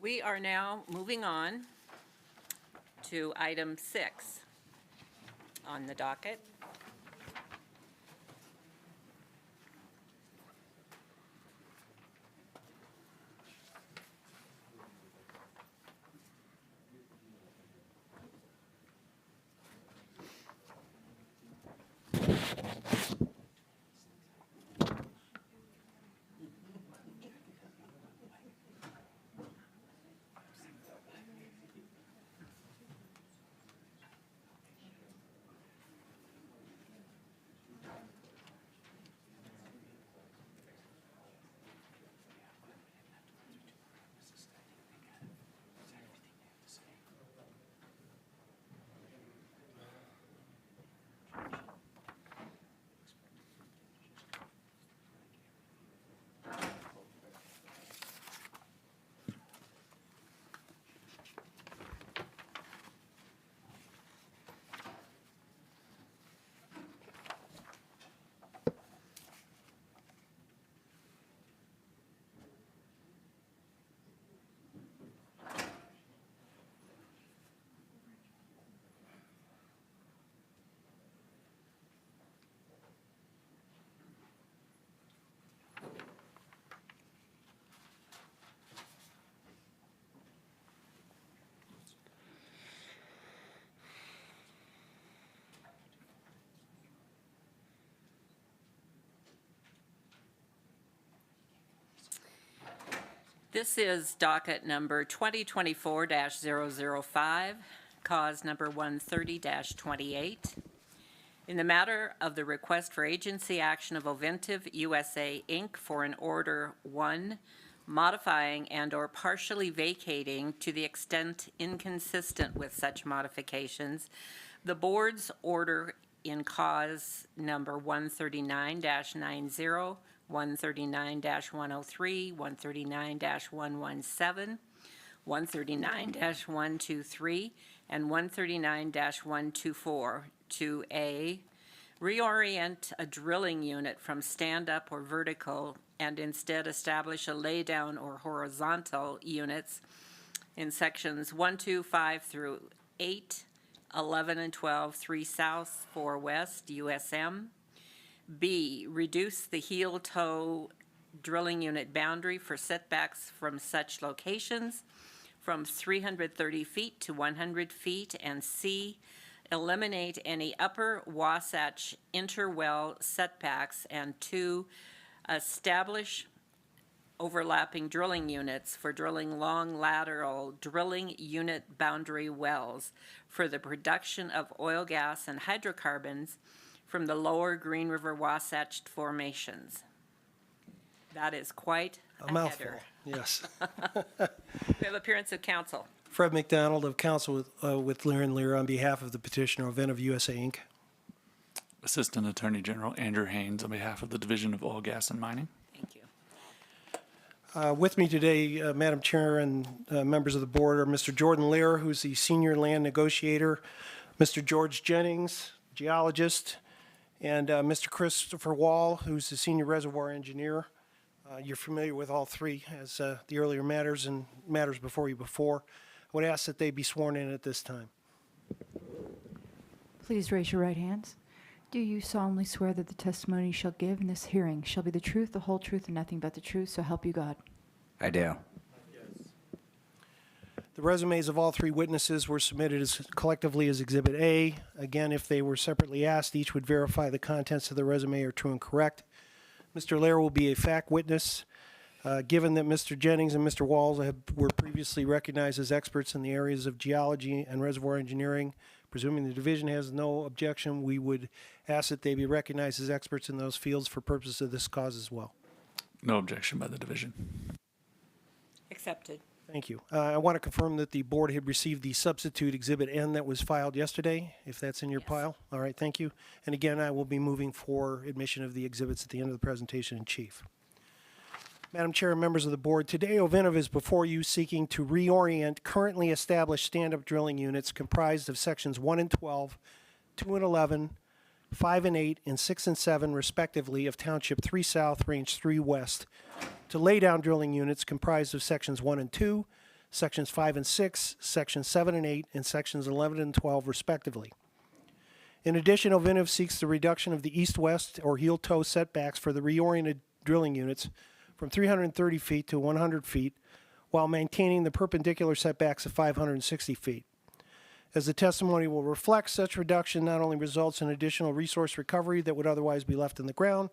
We are now moving on to item 6 on the docket. This is docket number 2024-005, cause number 130-28. In the matter of the request for agency action of Oventive USA, Inc. for an order 1, modifying and/or partially vacating to the extent inconsistent with such modifications, the board's order in cause number 139-90, 139-103, 139-117, 139-123, and 139-124 to A, reorient a drilling unit from stand-up or vertical and instead establish a laydown or horizontal units in sections 1, 2, 5 through 8, 11 and 12, 3 south, 4 west, USM. B, reduce the heel-toe drilling unit boundary for setbacks from such locations from 330 feet to 100 feet. And C, eliminate any upper Wasatch interwell setbacks, and 2, establish overlapping drilling units for drilling long lateral drilling unit boundary wells for the production of oil, gas, and hydrocarbons from the lower Green River Wasatch formations. That is quite a mouthful, header. yes. We have appearance of counsel. Fred McDonald of counsel with Lear and Lear on behalf of the petitioner, Ovintiv USA Inc. Assistant Attorney General Andrew Haynes on behalf of the Division of Oil, Gas, and Mining. Thank you. With me today, Madam Chair and members of the board, are Mr. Jordan Lear, who's the senior land negotiator, Mr. George Jennings, geologist, and Mr. Christopher Wall, who's the senior reservoir engineer. You're familiar with all three as the earlier matters and matters before you before. I would ask that they be sworn in at this time. Please raise your right hands. Do you solemnly swear that the testimony you shall give in this hearing shall be the truth, the whole truth, and nothing but the truth, so help you God? I do. The resumes of all three witnesses were submitted as collectively as Exhibit A. Again, if they were separately asked, each would verify the contents of the resume are true and correct. Mr. Lair will be a fact witness. Given that Mr. Jennings and Mr. Walls were previously recognized as experts in the areas of geology and reservoir engineering, presuming the division has no objection, we would ask that they be recognized as experts in those fields for purposes of this cause as well. No objection by the division. Accepted. Thank you. I want to confirm that the board had received the substitute Exhibit N that was filed yesterday, if that's in your pile. All right, thank you. And again, I will be moving for admission of the exhibits at the end of the presentation in chief. Madam Chair and members of the board, today Ovintiv is before you seeking to reorient currently established stand-up drilling units comprised of sections 1 and 12, 2 and 11, 5 and 8, and 6 and 7, respectively, of Township 3 South, Range 3 West, to lay down drilling units comprised of sections 1 and 2, sections 5 and 6, sections 7 and 8, and sections 11 and 12, respectively. In addition, Ovintiv seeks the reduction of the east-west or heel-toe setbacks for the reoriented drilling units from 330 feet to 100 feet, while maintaining the perpendicular setbacks of 560 feet. As the testimony will reflect, such reduction not only results in additional resource recovery that would otherwise be left in the ground,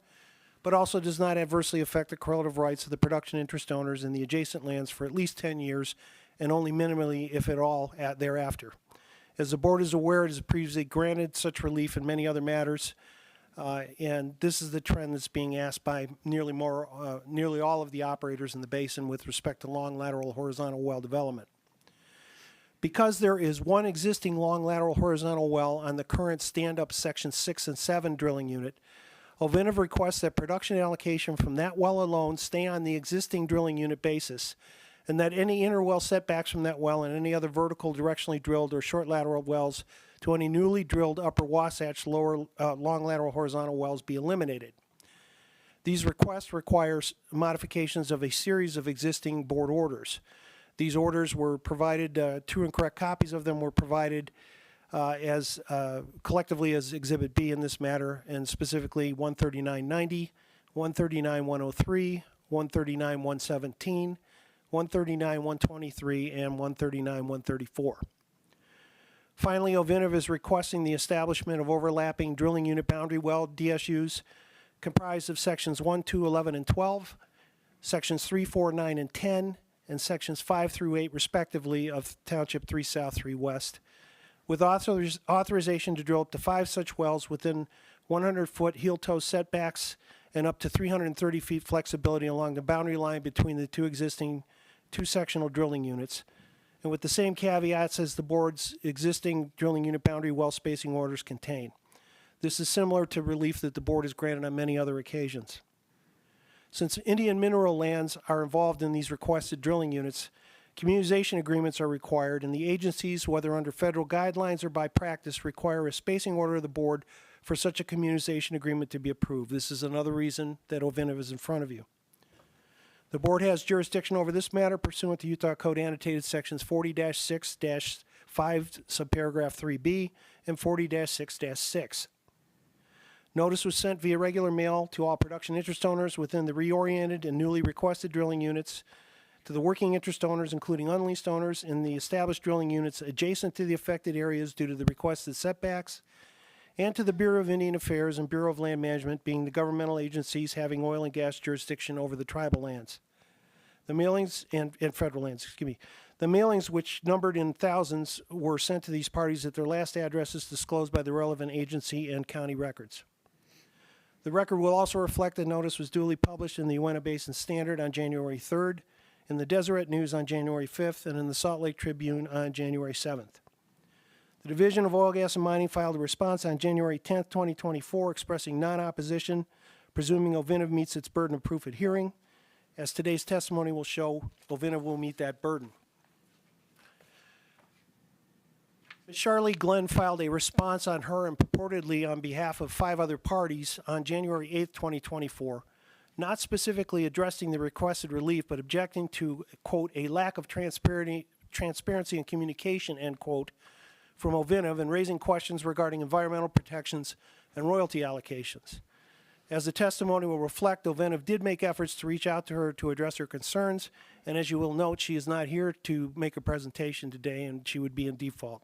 but also does not adversely affect the correlative rights of the production interest owners in the adjacent lands for at least 10 years, and only minimally, if at all, thereafter. As the board is aware, it has previously granted such relief in many other matters, and this is the trend that's being asked by nearly all of the operators in the basin with respect to long lateral horizontal well development. Because there is one existing long lateral horizontal well on the current stand-up section 6 and 7 drilling unit, Ovintiv requests that production allocation from that well alone stay on the existing drilling unit basis, and that any interwell setbacks from that well and any other vertical directionally drilled or short lateral wells to any newly drilled upper Wasatch lower long lateral horizontal wells be eliminated. These requests require modifications of a series of existing board orders. These orders were provided, true and correct copies of them were provided as collectively as Exhibit B in this matter, and specifically 13990, 139-103, 139-117, 139-123, and 139-134. Finally, Ovintiv is requesting the establishment of overlapping drilling unit boundary well DSUs comprised of sections 1, 2, 11, and 12, sections 3, 4, 9, and 10, and sections 5 through 8, respectively, of Township 3 South, 3 West, with authorization to drill up to 5 such wells within 100-foot heel-toe setbacks and up to 330 feet flexibility along the boundary line between the two existing two-sectional drilling units, and with the same caveats as the board's existing drilling unit boundary well spacing orders contain. This is similar to relief that the board has granted on many other occasions. Since Indian mineral lands are involved in these requested drilling units, communization agreements are required, and the agencies, whether under federal guidelines or by practice, require a spacing order of the board for such a communization agreement to be approved. This is another reason that Ovintiv is in front of you. The board has jurisdiction over this matter pursuant to Utah Code annotated sections 40-6-5 subparagraph 3B and 40-6-6. Notice was sent via regular mail to all production interest owners within the reoriented and newly requested drilling units to the working interest owners, including unleased owners, in the established drilling units adjacent to the affected areas due to the requested setbacks, and to the Bureau of Indian Affairs and Bureau of Land Management, being the governmental agencies having oil and gas jurisdiction over the tribal lands. The mailings, and federal lands, excuse me. The mailings, which numbered in thousands, were sent to these parties at their last addresses disclosed by the relevant agency and county records. The record will also reflect that notice was duly published in the Uinta Basin Standard on January 3rd, in the Deseret News on January 5th, and in the Salt Lake Tribune on January 7th. The Division of Oil, Gas, and Mining filed a response on January 10th, 2024, expressing non-opposition, presuming Ovintiv meets its burden of proof at hearing. As today's testimony will show, Ovintiv will meet that burden. Ms. Charlie Glenn filed a response on her and purportedly on behalf of 5 other parties on January 8th, 2024, not specifically addressing the requested relief, but objecting to, quote, a lack of transparency and communication, end quote, from Ovintiv, and raising questions regarding environmental protections and royalty allocations. As the testimony will reflect, Ovintiv did make efforts to reach out to her to address her concerns, and as you will note, she is not here to make a presentation today, and she would be in default.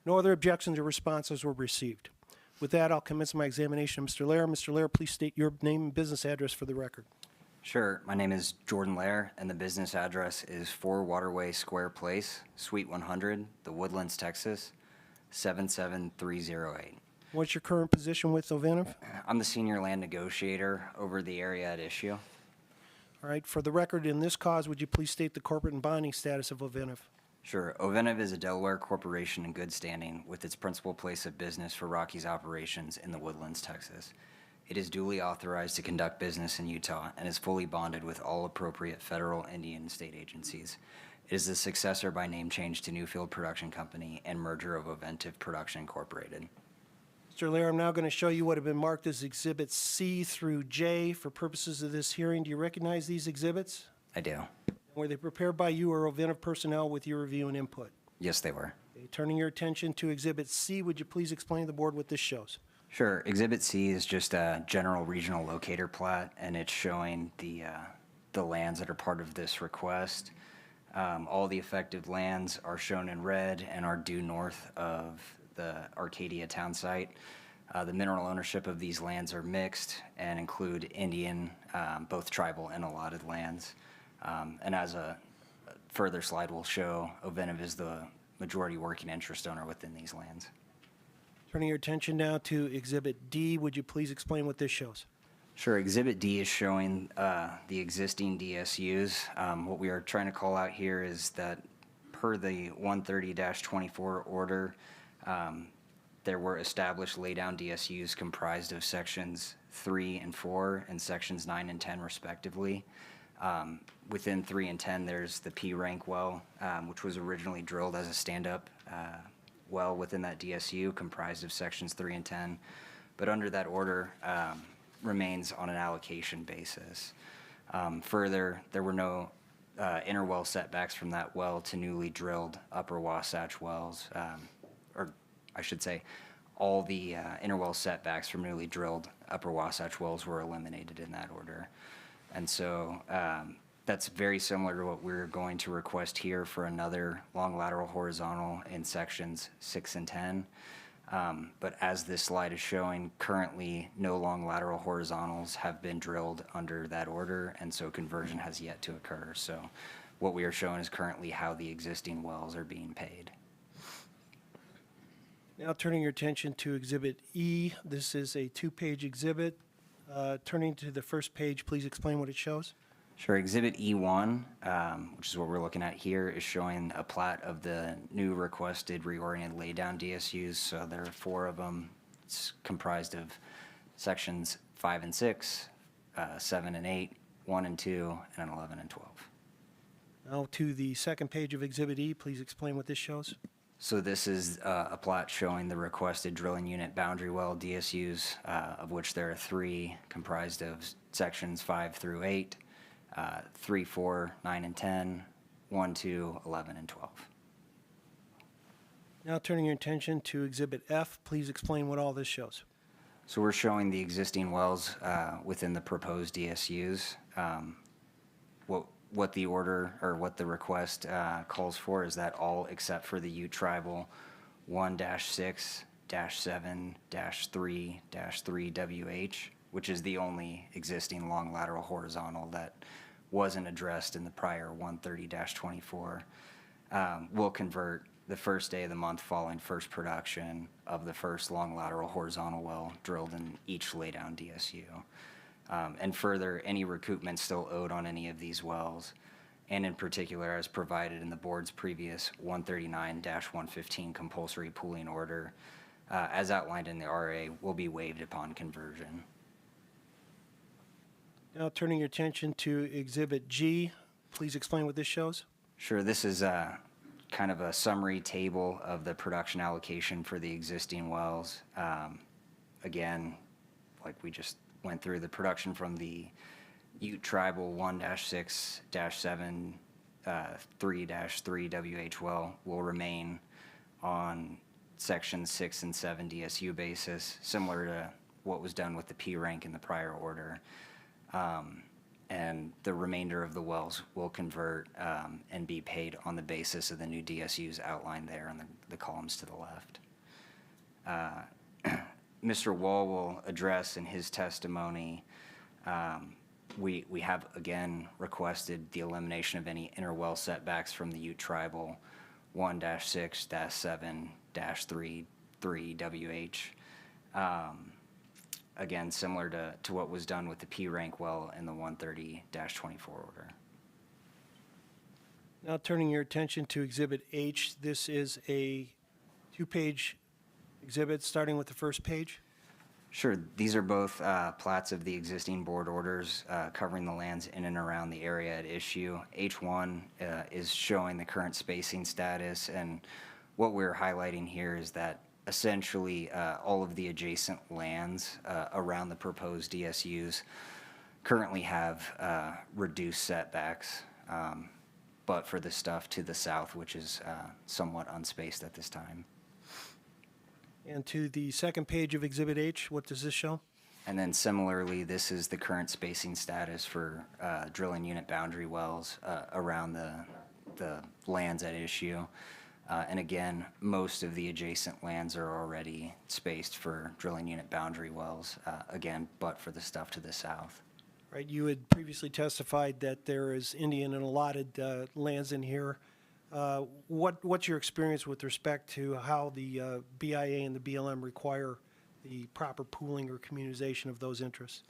No other objections or responses were received. With that, I'll commence my examination of Mr. Lair. Mr. Lair, please state your name and business address for the record. Sure. My name is Jordan Lair, and the business address is 4 Waterway Square Place, Suite 100, The Woodlands, Texas, 77308. What's your current position with Ovintiv? I'm the senior land negotiator over the area at issue. All right. For the record, in this cause, would you please state the corporate and bonding status of Ovintiv? Sure. Ovintiv is a Delaware corporation in good standing with its principal place of business for Rockies operations in the Woodlands, Texas. It is duly authorized to conduct business in Utah and is fully bonded with all appropriate federal, Indian, and state agencies. It is the successor by name change to Newfield Production Company and merger of Ovintiv Production Incorporated. Mr. Lair, I'm now going to show you what have been marked as Exhibits C through J for purposes of this hearing. Do you recognize these exhibits? I do. Were they prepared by you or Ovintiv personnel with your review and input? Yes, they were. Okay, turning your attention to Exhibit C, would you please explain to the board what this shows? Sure. Exhibit C is just a general regional locator plat, and it's showing the lands that are part of this request. All the affected lands are shown in red and are due north of the Arcadia town site. The mineral ownership of these lands are mixed and include Indian, both tribal and allotted lands. And as a further slide will show, Ovintiv is the majority working interest owner within these lands. Turning your attention now to Exhibit D, would you please explain what this shows? Sure. Exhibit D is showing the existing DSUs. What we are trying to call out here is that per the 130-24 order, there were established laydown DSUs comprised of sections 3 and 4 and sections 9 and 10 respectively. Within 3 and 10, there's the P rank well, which was originally drilled as a stand-up well within that DSU, comprised of sections 3 and 10. But under that order, remains on an allocation basis. Further, there were no interwell setbacks from that well to newly drilled Upper Wasatch wells, or I should say, all the interwell setbacks from newly drilled Upper Wasatch wells were eliminated in that order. And so that's very similar to what we're going to request here for another long lateral horizontal in sections 6 and 10. But as this slide is showing, currently no long lateral horizontals have been drilled under that order, and so conversion has yet to occur. So what we are showing is currently how the existing wells are being paid. Now turning your attention to Exhibit E, this is a 2-page exhibit. Turning to the first page, please explain what it shows. Sure. Exhibit E1, which is what we're looking at here, is showing a plat of the new requested reoriented laydown DSUs. So there are 4 of them. It's comprised of sections 5 and 6, 7 and 8, 1 and 2, and 11 and 12. Now to the second page of Exhibit E, please explain what this shows. So this is a plat showing the requested drilling unit boundary well DSUs, of which there are 3, comprised of sections 5 through 8, 3, 4, 9, and 10, 1, 2, 11, and 12. Now turning your attention to Exhibit F, please explain what all this shows. So we're showing the existing wells within the proposed DSUs. What what the order or what the request calls for is that all except for the Ute Tribal 1-6-7-3-3WH, which is the only existing long lateral horizontal that wasn't addressed in the prior 130-24, will convert the first day of the month following first production of the first long lateral horizontal well drilled in each laydown DSU. And further, any recoupment still owed on any of these wells, and in particular as provided in the board's previous 139-115 compulsory pooling order, as outlined in the RA, will be waived upon conversion. Now turning your attention to Exhibit G, please explain what this shows. Sure, this is kind of a summary table of the production allocation for the existing wells. Again, like we just went through, the production from the Ute Tribal 1-6-7-3-3WH well will remain on Section 6 and 7 DSU basis, similar to what was done with the P rank in the prior order. And the remainder of the wells will convert and be paid on the basis of the new DSUs outlined there in the columns to the left. Mr. Wall will address in his testimony, we have again requested the elimination of any interwell setbacks from the Ute Tribal 1-6-7-3-3WH. Again, similar to what was done with the P rank well in the 130-24 order. Now turning your attention to Exhibit H, this is a two-page exhibit starting with the first page. Sure, these are both plats of the existing board orders covering the lands in and around the area at issue. H1 is showing the current spacing status, and what we're highlighting here is that essentially all of the adjacent lands around the proposed DSUs currently have reduced setbacks, but for the stuff to the south, which is somewhat unspaced at this time. And to the second page of Exhibit H, what does this show? And then similarly, this is the current spacing status for drilling unit boundary wells around the lands at issue. And again, most of the adjacent lands are already spaced for drilling unit boundary wells, again, but for the stuff to the south. Right, you had previously testified that there is Indian and allotted lands in here. What's your experience with respect to how the BIA and the BLM require the proper pooling or communization of those interests?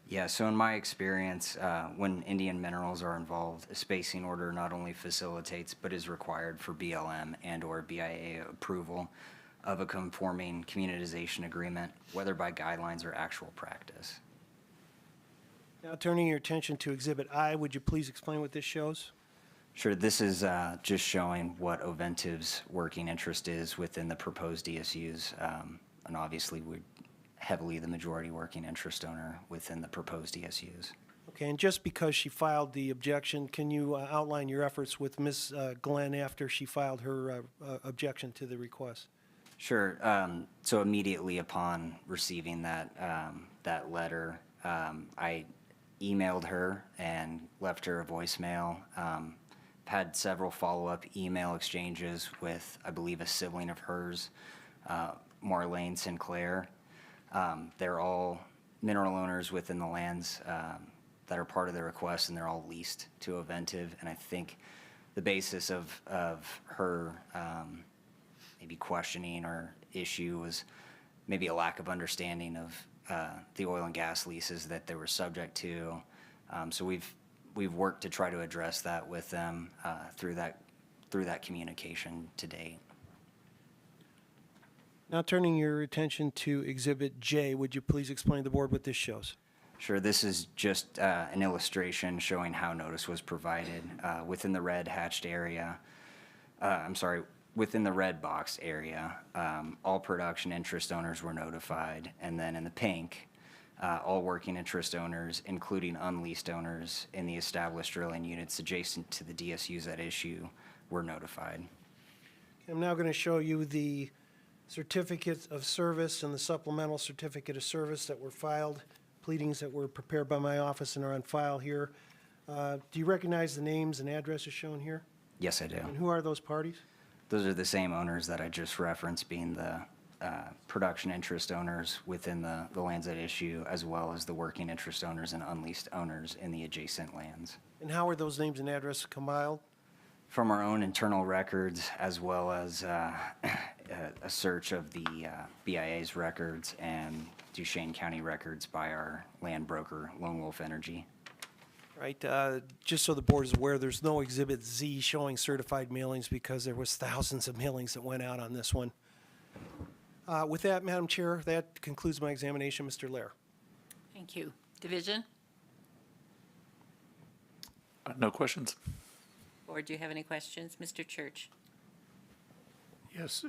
Yeah, so in my experience, when Indian minerals are involved, a spacing order not only facilitates but is required for BLM and/or BIA approval of a conforming communitization agreement, whether by guidelines or actual practice. Now turning your attention to Exhibit I, would you please explain what this shows? Sure, this is just showing what Oventive's working interest is within the proposed DSUs, and obviously we're heavily the majority working interest owner within the proposed DSUs. Okay, and just because she filed the objection, can you outline your efforts with Ms. Glenn after she filed her objection to the request? Sure. So immediately upon receiving that that letter, I emailed her and left her a voicemail. Had several follow-up email exchanges with, I believe, a sibling of hers, Marlene Sinclair. They're all mineral owners within the lands that are part of the request, and they're all leased to Oventive. And I think the basis of her maybe questioning or issue was maybe a lack of understanding of the oil and gas leases that they were subject to. So we've worked to try to address that with them through that communication to date. Now turning your attention to Exhibit J, would you please explain to the board what this shows? Sure, this is just an illustration showing how notice was provided within the red hatched area. Within the red box area, all production interest owners were notified, and then in the pink, all working interest owners, including unleased owners in the established drilling units adjacent to the DSUs at issue, were notified. I'm now going to show you the certificate of service and the supplemental certificate of service that were filed, pleadings that were prepared by my office and are on file here. Do you recognize the names and addresses shown here? Yes, I do. And who are those parties? Those are the same owners that I just referenced, being the production interest owners within the lands at issue, as well as the working interest owners and unleased owners in the adjacent lands. And how are those names and addresses compiled? From our own internal records, as well as a search of the BIA's records and Duchesne County records by our land broker, Lone Wolf Energy. Right, just so the board is aware, there's no Exhibit Z showing certified mailings because there was thousands of mailings that went out on this one. With that, Madam Chair, that concludes my examination. Mr. Lair. Thank you. Division? No questions. Board, do you have any questions? Mr. Church? Yes,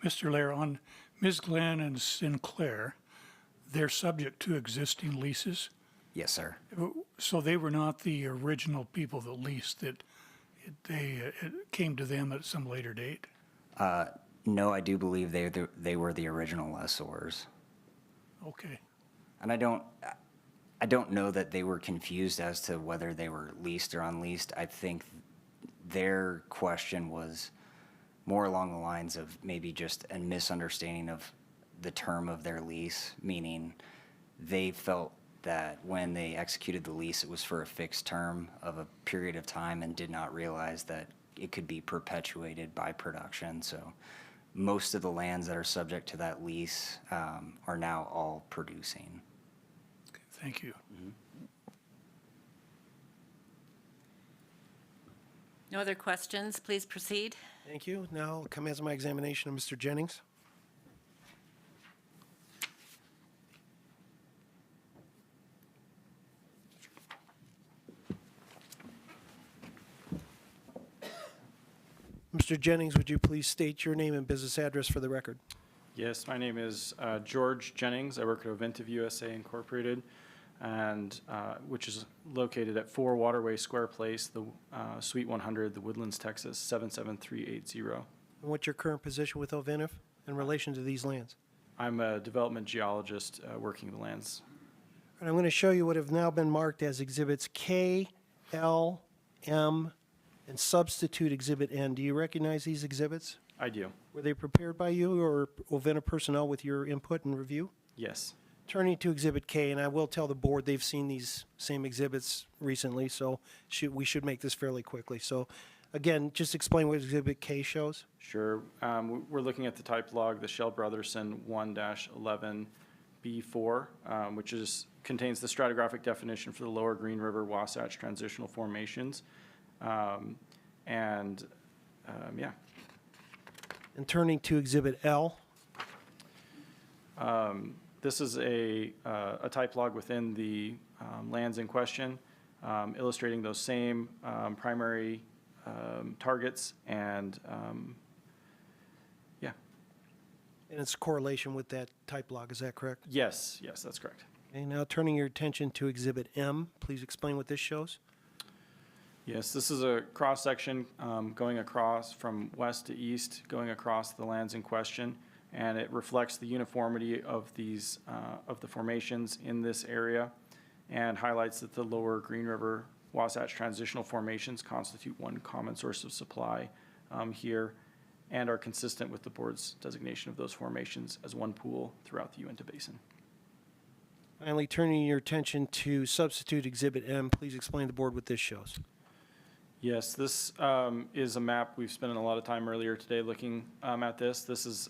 Mr. Lair, on Ms. Glenn and Sinclair, they're subject to existing leases? Yes, sir. So they were not the original people that leased, that it came to them at some later date? No, I do believe they were the original lessors. Okay. And I don't know that they were confused as to whether they were leased or unleased. I think their question was more along the lines of maybe just a misunderstanding of the term of their lease, meaning they felt that when they executed the lease, it was for a fixed term of a period of time and did not realize that it could be perpetuated by production. So most of the lands that are subject to that lease are now all producing. Okay, thank you. No other questions? Please proceed. Thank you. Now I'll commence my examination of Mr. Jennings. Mr. Jennings, would you please state your name and business address for the record? Yes, my name is George Jennings. I work at Ovintiv USA Incorporated, and which is located at 4 Waterway Square Place, the Suite 100, The Woodlands, Texas 77380. And what's your current position with Ovintiv in relation to these lands? I'm a development geologist working the lands. And I'm going to show you what have now been marked as Exhibits K, L, M, and substitute Exhibit N. Do you recognize these exhibits? I do. Were they prepared by you or Ovintiv personnel with your input and review? Yes. Turning to Exhibit K, and I will tell the board they've seen these same exhibits recently, so we should make this fairly quickly. So again, just explain what Exhibit K shows. Sure. We're looking at the type log, the Shell Brotherson 1-11B4, which contains the stratigraphic definition for the lower Green River Wasatch transitional formations. Yeah. And turning to Exhibit L. This is a type log within the lands in question, illustrating those same primary targets and yeah. And it's correlation with that type log, is that correct? Yes, that's correct. Okay, now turning your attention to Exhibit M, please explain what this shows. Yes, this is a cross-section going across from west to east, going across the lands in question, and it reflects the uniformity of these of the formations in this area, and highlights that the lower Green River Wasatch transitional formations constitute one common source of supply here, and are consistent with the board's designation of those formations as one pool throughout the Uinta Basin. Finally, turning your attention to substitute Exhibit M, please explain to the board what this shows. Yes, this is a map. We've spent a lot of time earlier today looking at this. This is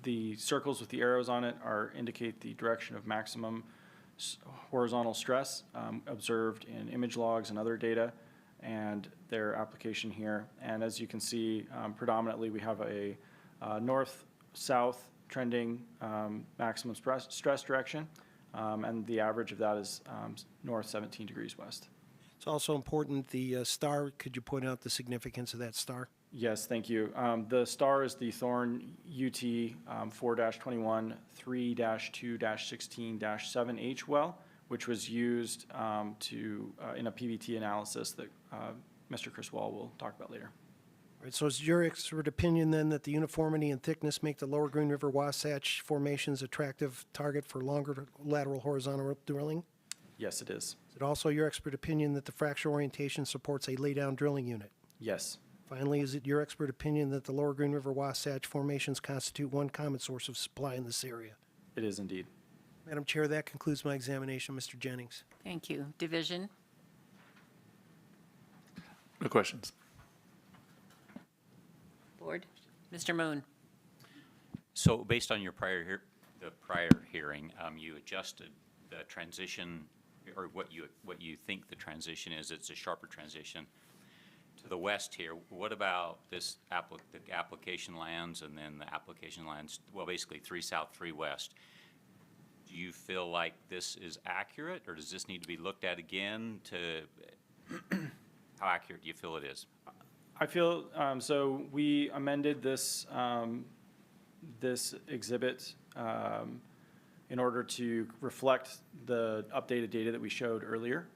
the circles with the arrows on it indicate the direction of maximum horizontal stress observed in image logs and other data, and their application here. And as you can see, predominantly we have a north-south trending maximum stress direction, and the average of that is north 17 degrees west. It's also important, the star, could you point out the significance of that star? Yes, thank you. The star is the Thorn UT 4-21 3-2-16-7H well, which was used in a PVT analysis that Mr. Chris Wall will talk about later. All right, so is your expert opinion then that the uniformity and thickness make the lower Green River Wasatch formations attractive target for longer lateral horizontal drilling? Yes, it is. Is it also your expert opinion that the fracture orientation supports a laydown drilling unit? Yes. Finally, is it your expert opinion that the Lower Green River Wasatch formations constitute one common source of supply in this area? It is indeed. Madam Chair, that concludes my examination. Mr. Jennings. Thank you. Division? No questions. Board? Mr. Moon? So based on your prior hearing, you adjusted the transition, or what you think the transition is. It's a sharper transition to the west here. What about this the application lands and then the application lands? Well, basically 3 south, 3 west. Do you feel like this is accurate, or does this need to be looked at again? To how accurate do you feel it is? I feel, so we amended this, this exhibit in order to reflect the updated data that we showed earlier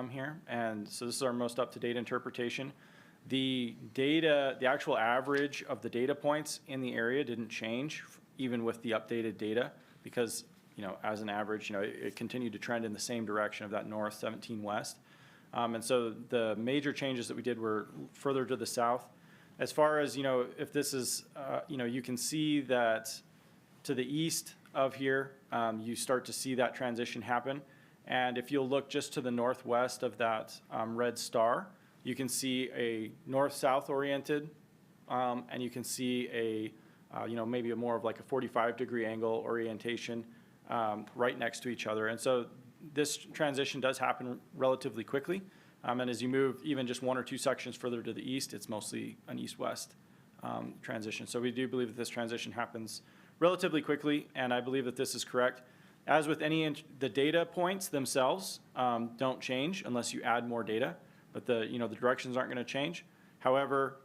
here. And so this is our most up-to-date interpretation. The data, the actual average of the data points in the area didn't change even with the updated data because, you know, as an average, you know, it continued to trend in the same direction of that north 17 west. And so the major changes that we did were further to the south. As far as, you know, if this is, you know, you can see that to the east of here, you start to see that transition happen. And if you'll look just to the northwest of that red star, you can see a north-south oriented, and you can see a, you know, maybe a more of like a 45-degree angle orientation right next to each other. And so this transition does happen relatively quickly. And as you move even just 1 or 2 sections further to the east, it's mostly an east-west transition. So we do believe that this transition happens relatively quickly, and I believe that this is correct. As with any, the data points themselves don't change unless you add more data, but the, you know, the directions aren't going to change. However,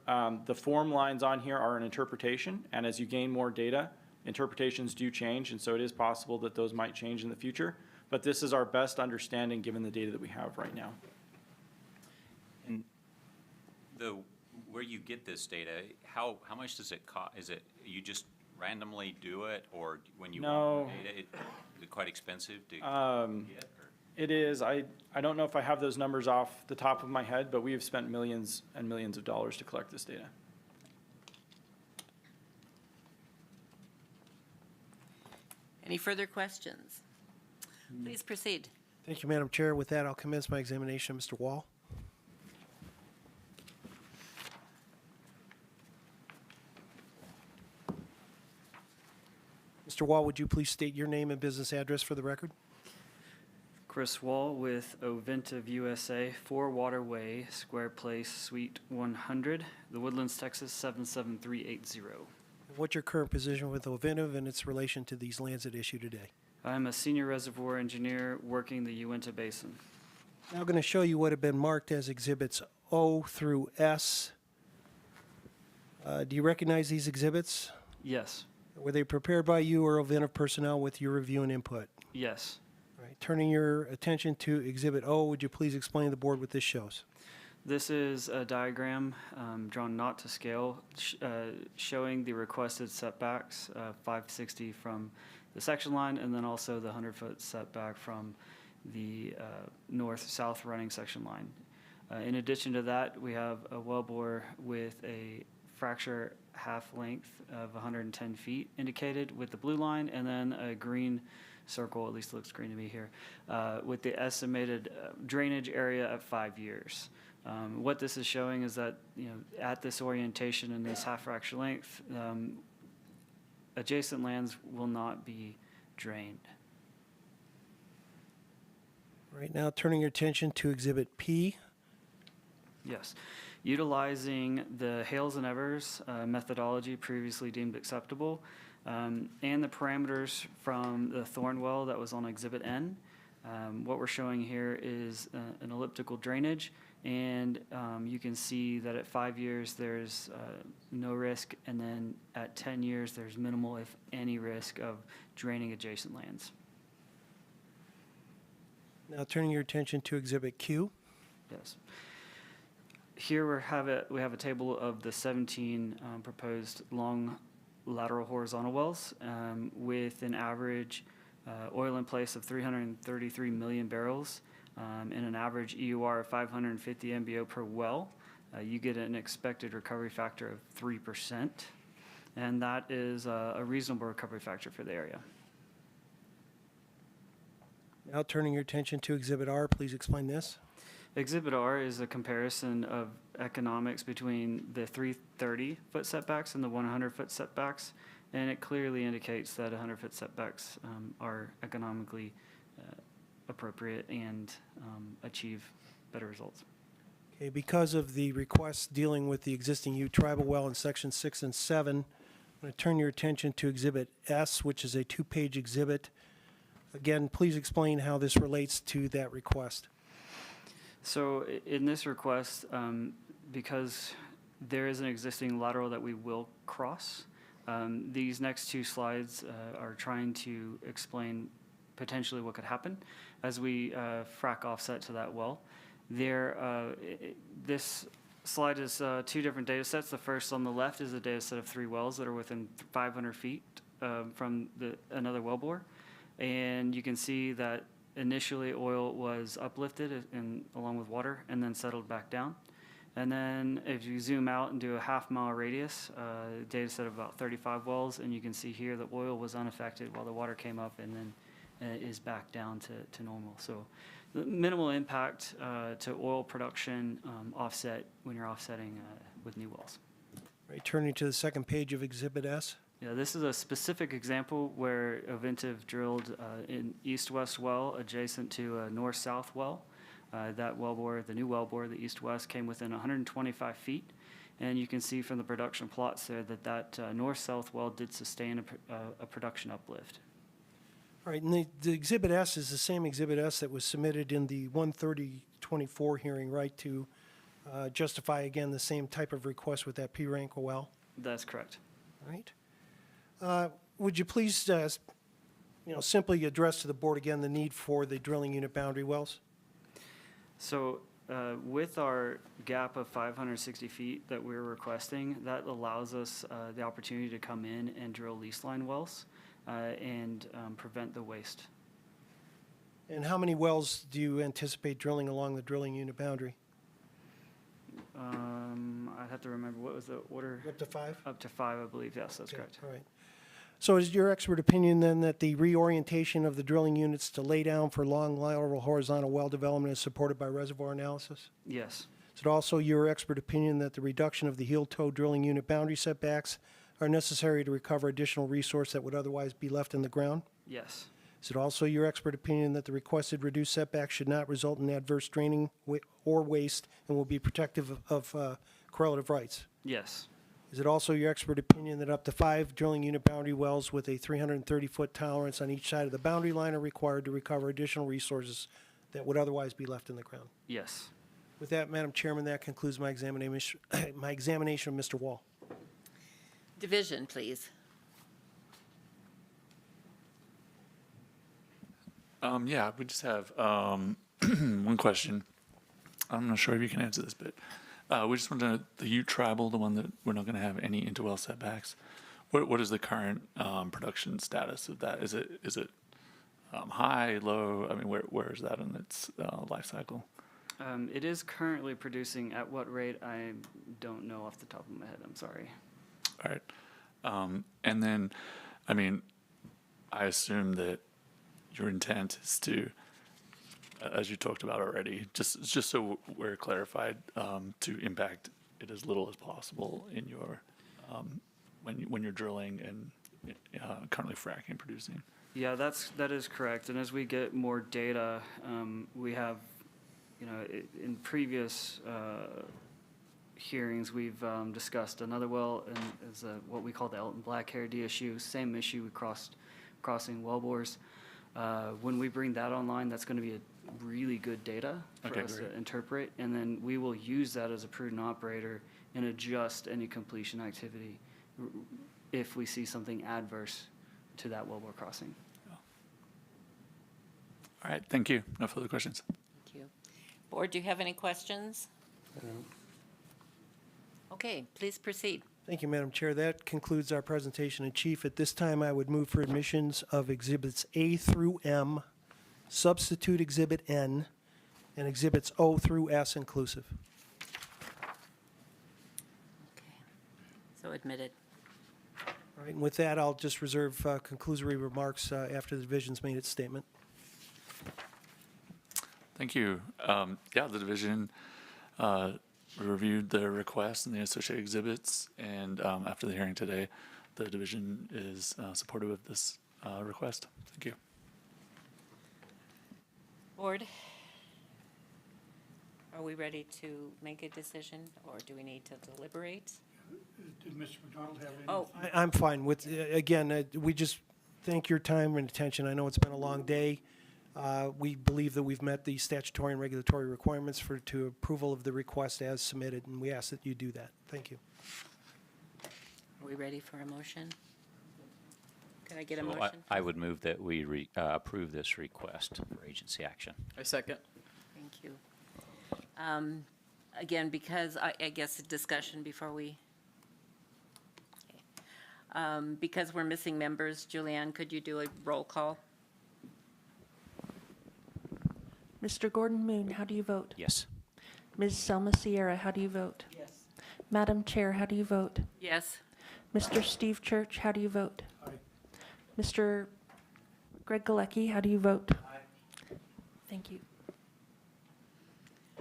the form lines on here are an interpretation, and as you gain more data, interpretations do change, and so it is possible that those might change in the future. But this is our best understanding given the data that we have right now. And where you get this data, how much does it cost? Is it you just randomly do it, or when you want more data, is it quite expensive to get? Or? It is. I don't know if I have those numbers off the top of my head, but we have spent millions and millions of dollars to collect this data. Any further questions? Please proceed. Thank you, Madam Chair. With that, I'll commence my examination. Mr. Wall. Mr. Wall, would you please state your name and business address for the record? Chris Wall with Ovintiv USA, 4 Waterway, Square Place, Suite 100, The Woodlands, Texas 77380. What's your current position with Ovintiv and its relation to these lands at issue today? I'm a senior reservoir engineer working the UINTA Basin. Now I'm going to show you what have been marked as exhibits O through S. Do you recognize these exhibits? Yes. Were they prepared by you or Ovintiv personnel with your review and input? Yes. All right. Turning your attention to Exhibit O, would you please explain to the board what this shows? This is a diagram drawn not to scale, showing the requested setbacks, 560 from the section line, and then also the 100-foot setback from the north-south running section line. In addition to that, we have a wellbore with a fracture half length of 110 feet indicated with the blue line, and then a green circle, at least it looks green to me here, with the estimated drainage area at 5 years. What this is showing is that, you know, at this orientation and this half fracture length, adjacent lands will not be drained. Right now, turning your attention to Exhibit P. Yes. Utilizing the Hales and Evers methodology previously deemed acceptable, and the parameters from the thorn well that was on Exhibit N. What we're showing here is an elliptical drainage, and you can see that at 5 years there's no risk, and then at 10 years there's minimal, if any, risk of draining adjacent lands. Now turning your attention to Exhibit Q. Yes. Here we have a table of the 17 proposed long lateral horizontal wells with an average oil in place of 333 million barrels, and an average EUR of 550 MBO per well, you get an expected recovery factor of 3%, and that is a reasonable recovery factor for the area. Now turning your attention to Exhibit R, please explain this. Exhibit R is a comparison of economics between the 330-foot setbacks and the 100-foot setbacks, and it clearly indicates that 100-foot setbacks are economically appropriate and achieve better results. Okay, because of the requests dealing with the existing U tribal well in Section 6 and 7, I'm going to turn your attention to Exhibit S, which is a 2-page exhibit. Again, please explain how this relates to that request. So in this request, because there is an existing lateral that we will cross, these next two slides are trying to explain potentially what could happen as we frack offset to that well. This slide is two different data sets. The first on the left is a data set of 3 wells that are within 500 feet from another wellbore. And you can see that initially oil was uplifted along with water and then settled back down. And then if you zoom out and do a half-mile radius, data set of about 35 wells, and you can see here the oil was unaffected while the water came up and then is back down to normal. So the minimal impact to oil production offset when you're offsetting with new wells. Right, turning to the second page of Exhibit S. Yeah, this is a specific example where Ovintiv drilled an east-west well adjacent to a north-south well. That wellbore, the new wellbore, the east-west, came within 125 feet. And you can see from the production plots there that north-south well did sustain a production uplift. All right, and the Exhibit S is the same Exhibit S that was submitted in the 130-24 hearing, right, to justify, again, the same type of request with that P-rank well? That's correct. All right. Would you please, simply address to the board again the need for the drilling unit boundary wells? So with our gap of 560 feet that we're requesting, that allows us the opportunity to come in and drill lease line wells and prevent the waste. And how many wells do you anticipate drilling along the drilling unit boundary? I'd have to remember, what was the order? Up to 5? Up to 5, I believe, yes, that's correct. All right. So is your expert opinion then that the reorientation of the drilling units to lay down for long lateral horizontal well development is supported by reservoir analysis? Yes. Is it also your expert opinion that the reduction of the heel toe drilling unit boundary setbacks are necessary to recover additional resource that would otherwise be left in the ground? Yes. Is it also your expert opinion that the requested reduced setback should not result in adverse draining or waste and will be protective of correlative rights? Yes. Is it also your expert opinion that up to 5 drilling unit boundary wells with a 330-foot tolerance on each side of the boundary line are required to recover additional resources that would otherwise be left in the ground? Yes. With that, Madam Chairman, that concludes my examination of Mr. Wall. Division, please. Yeah, we just have one question. I'm not sure if you can answer this, but we just want to know the Ute tribal, the one that we're not going to have any interwell setbacks. What is the current production status of that? Is it high, low? I mean, where is that in its life cycle? It is currently producing at what rate? I don't know off the top of my head. I'm sorry. All right. And then, I mean, I assume that your intent is to, as you talked about already, just so we're clarified, to impact it as little as possible in your when you're drilling and currently fracking and producing. Yeah, that is correct. And as we get more data, we have, in previous hearings, we've discussed another well and as what we call the Elton Blackhair DSU, same issue with crossing wellbores. When we bring that online, that's going to be a really good data for us to interpret, and then we will use that as a prudent operator and adjust any completion activity if we see something adverse to that wellbore crossing. All right, thank you. No further questions. Thank you. Board, do you have any questions? Okay, please proceed. Thank you, Madam Chair. That concludes our presentation in chief. At this time, I would move for admissions of Exhibits A through M, substitute Exhibit N, and Exhibits O through S inclusive. So admitted. All right, and with that, I'll just reserve conclusory remarks after the division's made its statement. Thank you. Yeah, the division reviewed the request and the associated exhibits, and after the hearing today, the division is supportive of this request. Thank you. Board, are we ready to make a decision, or do we need to deliberate? Did Mr. McDonald have any? Oh, I'm fine with, again, we just thank your time and attention. I know it's been a long day. We believe that we've met the statutory and regulatory requirements to approval of the request as submitted, and we ask that you do that. Thank you. are we ready for a motion? Can I get a So motion? I would move that we approve this request for agency action. I second. Thank you. Again, because I guess a discussion before we, okay. Because we're missing members, Julianne, could you do a roll call? Mr. Gordon Moon, how do you vote? Yes. Ms. Selma Sierra, how do you vote? Yes. Madam Chair, how do you vote? Yes. Mr. Steve Church, how do you vote? Aye. Mr. Greg Galecki, how do you vote? Aye. Thank you.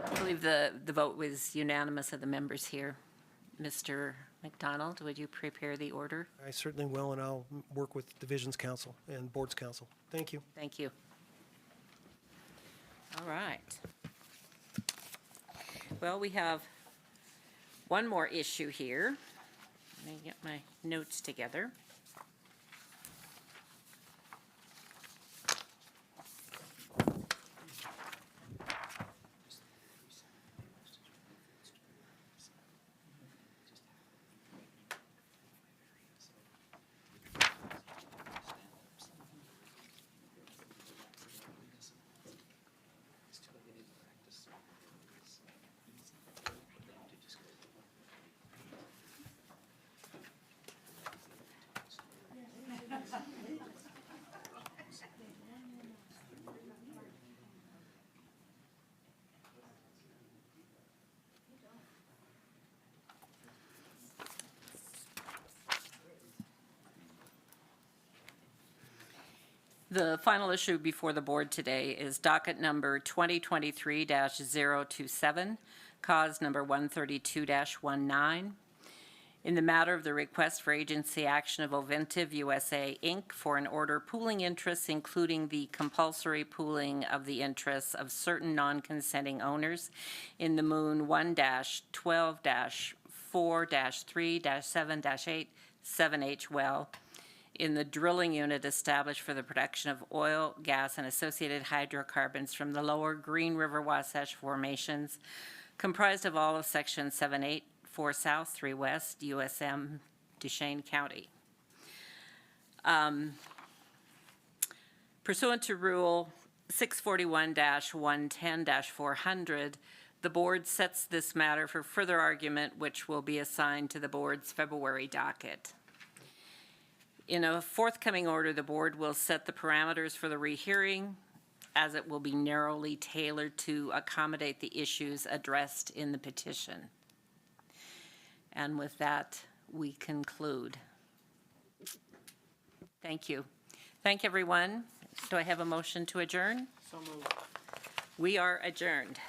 I believe the vote was unanimous of the members here. Mr. McDonald, would you prepare the order? I certainly will, and I'll work with Division's Council and Board's Council. Thank you. Thank you. All right. Well, we have one more issue here. Let me get my notes together. The final issue before the board today is docket number 2023-027, cause number 132-19. In the matter of the request for agency action of Oventive USA, Inc. for an order pooling interests, including the compulsory pooling of the interests of certain non-consenting owners in the Moon 1-12-4-3-7-8 7H well, in the drilling unit established for the production of oil, gas, and associated hydrocarbons from the lower Green River Wasatch formations, comprised of all of Section 7-8, 4 South, 3 West, USM, Duchesne County. Pursuant to Rule 641-110-400, the board sets this matter for further argument, which will be assigned to the board's February docket. In a forthcoming order, the board will set the parameters for the rehearing, as it will be narrowly tailored to accommodate the issues addressed in the petition. And with that, we conclude. Thank you. Thank everyone. Do I have a motion to adjourn? So moved. We are adjourned.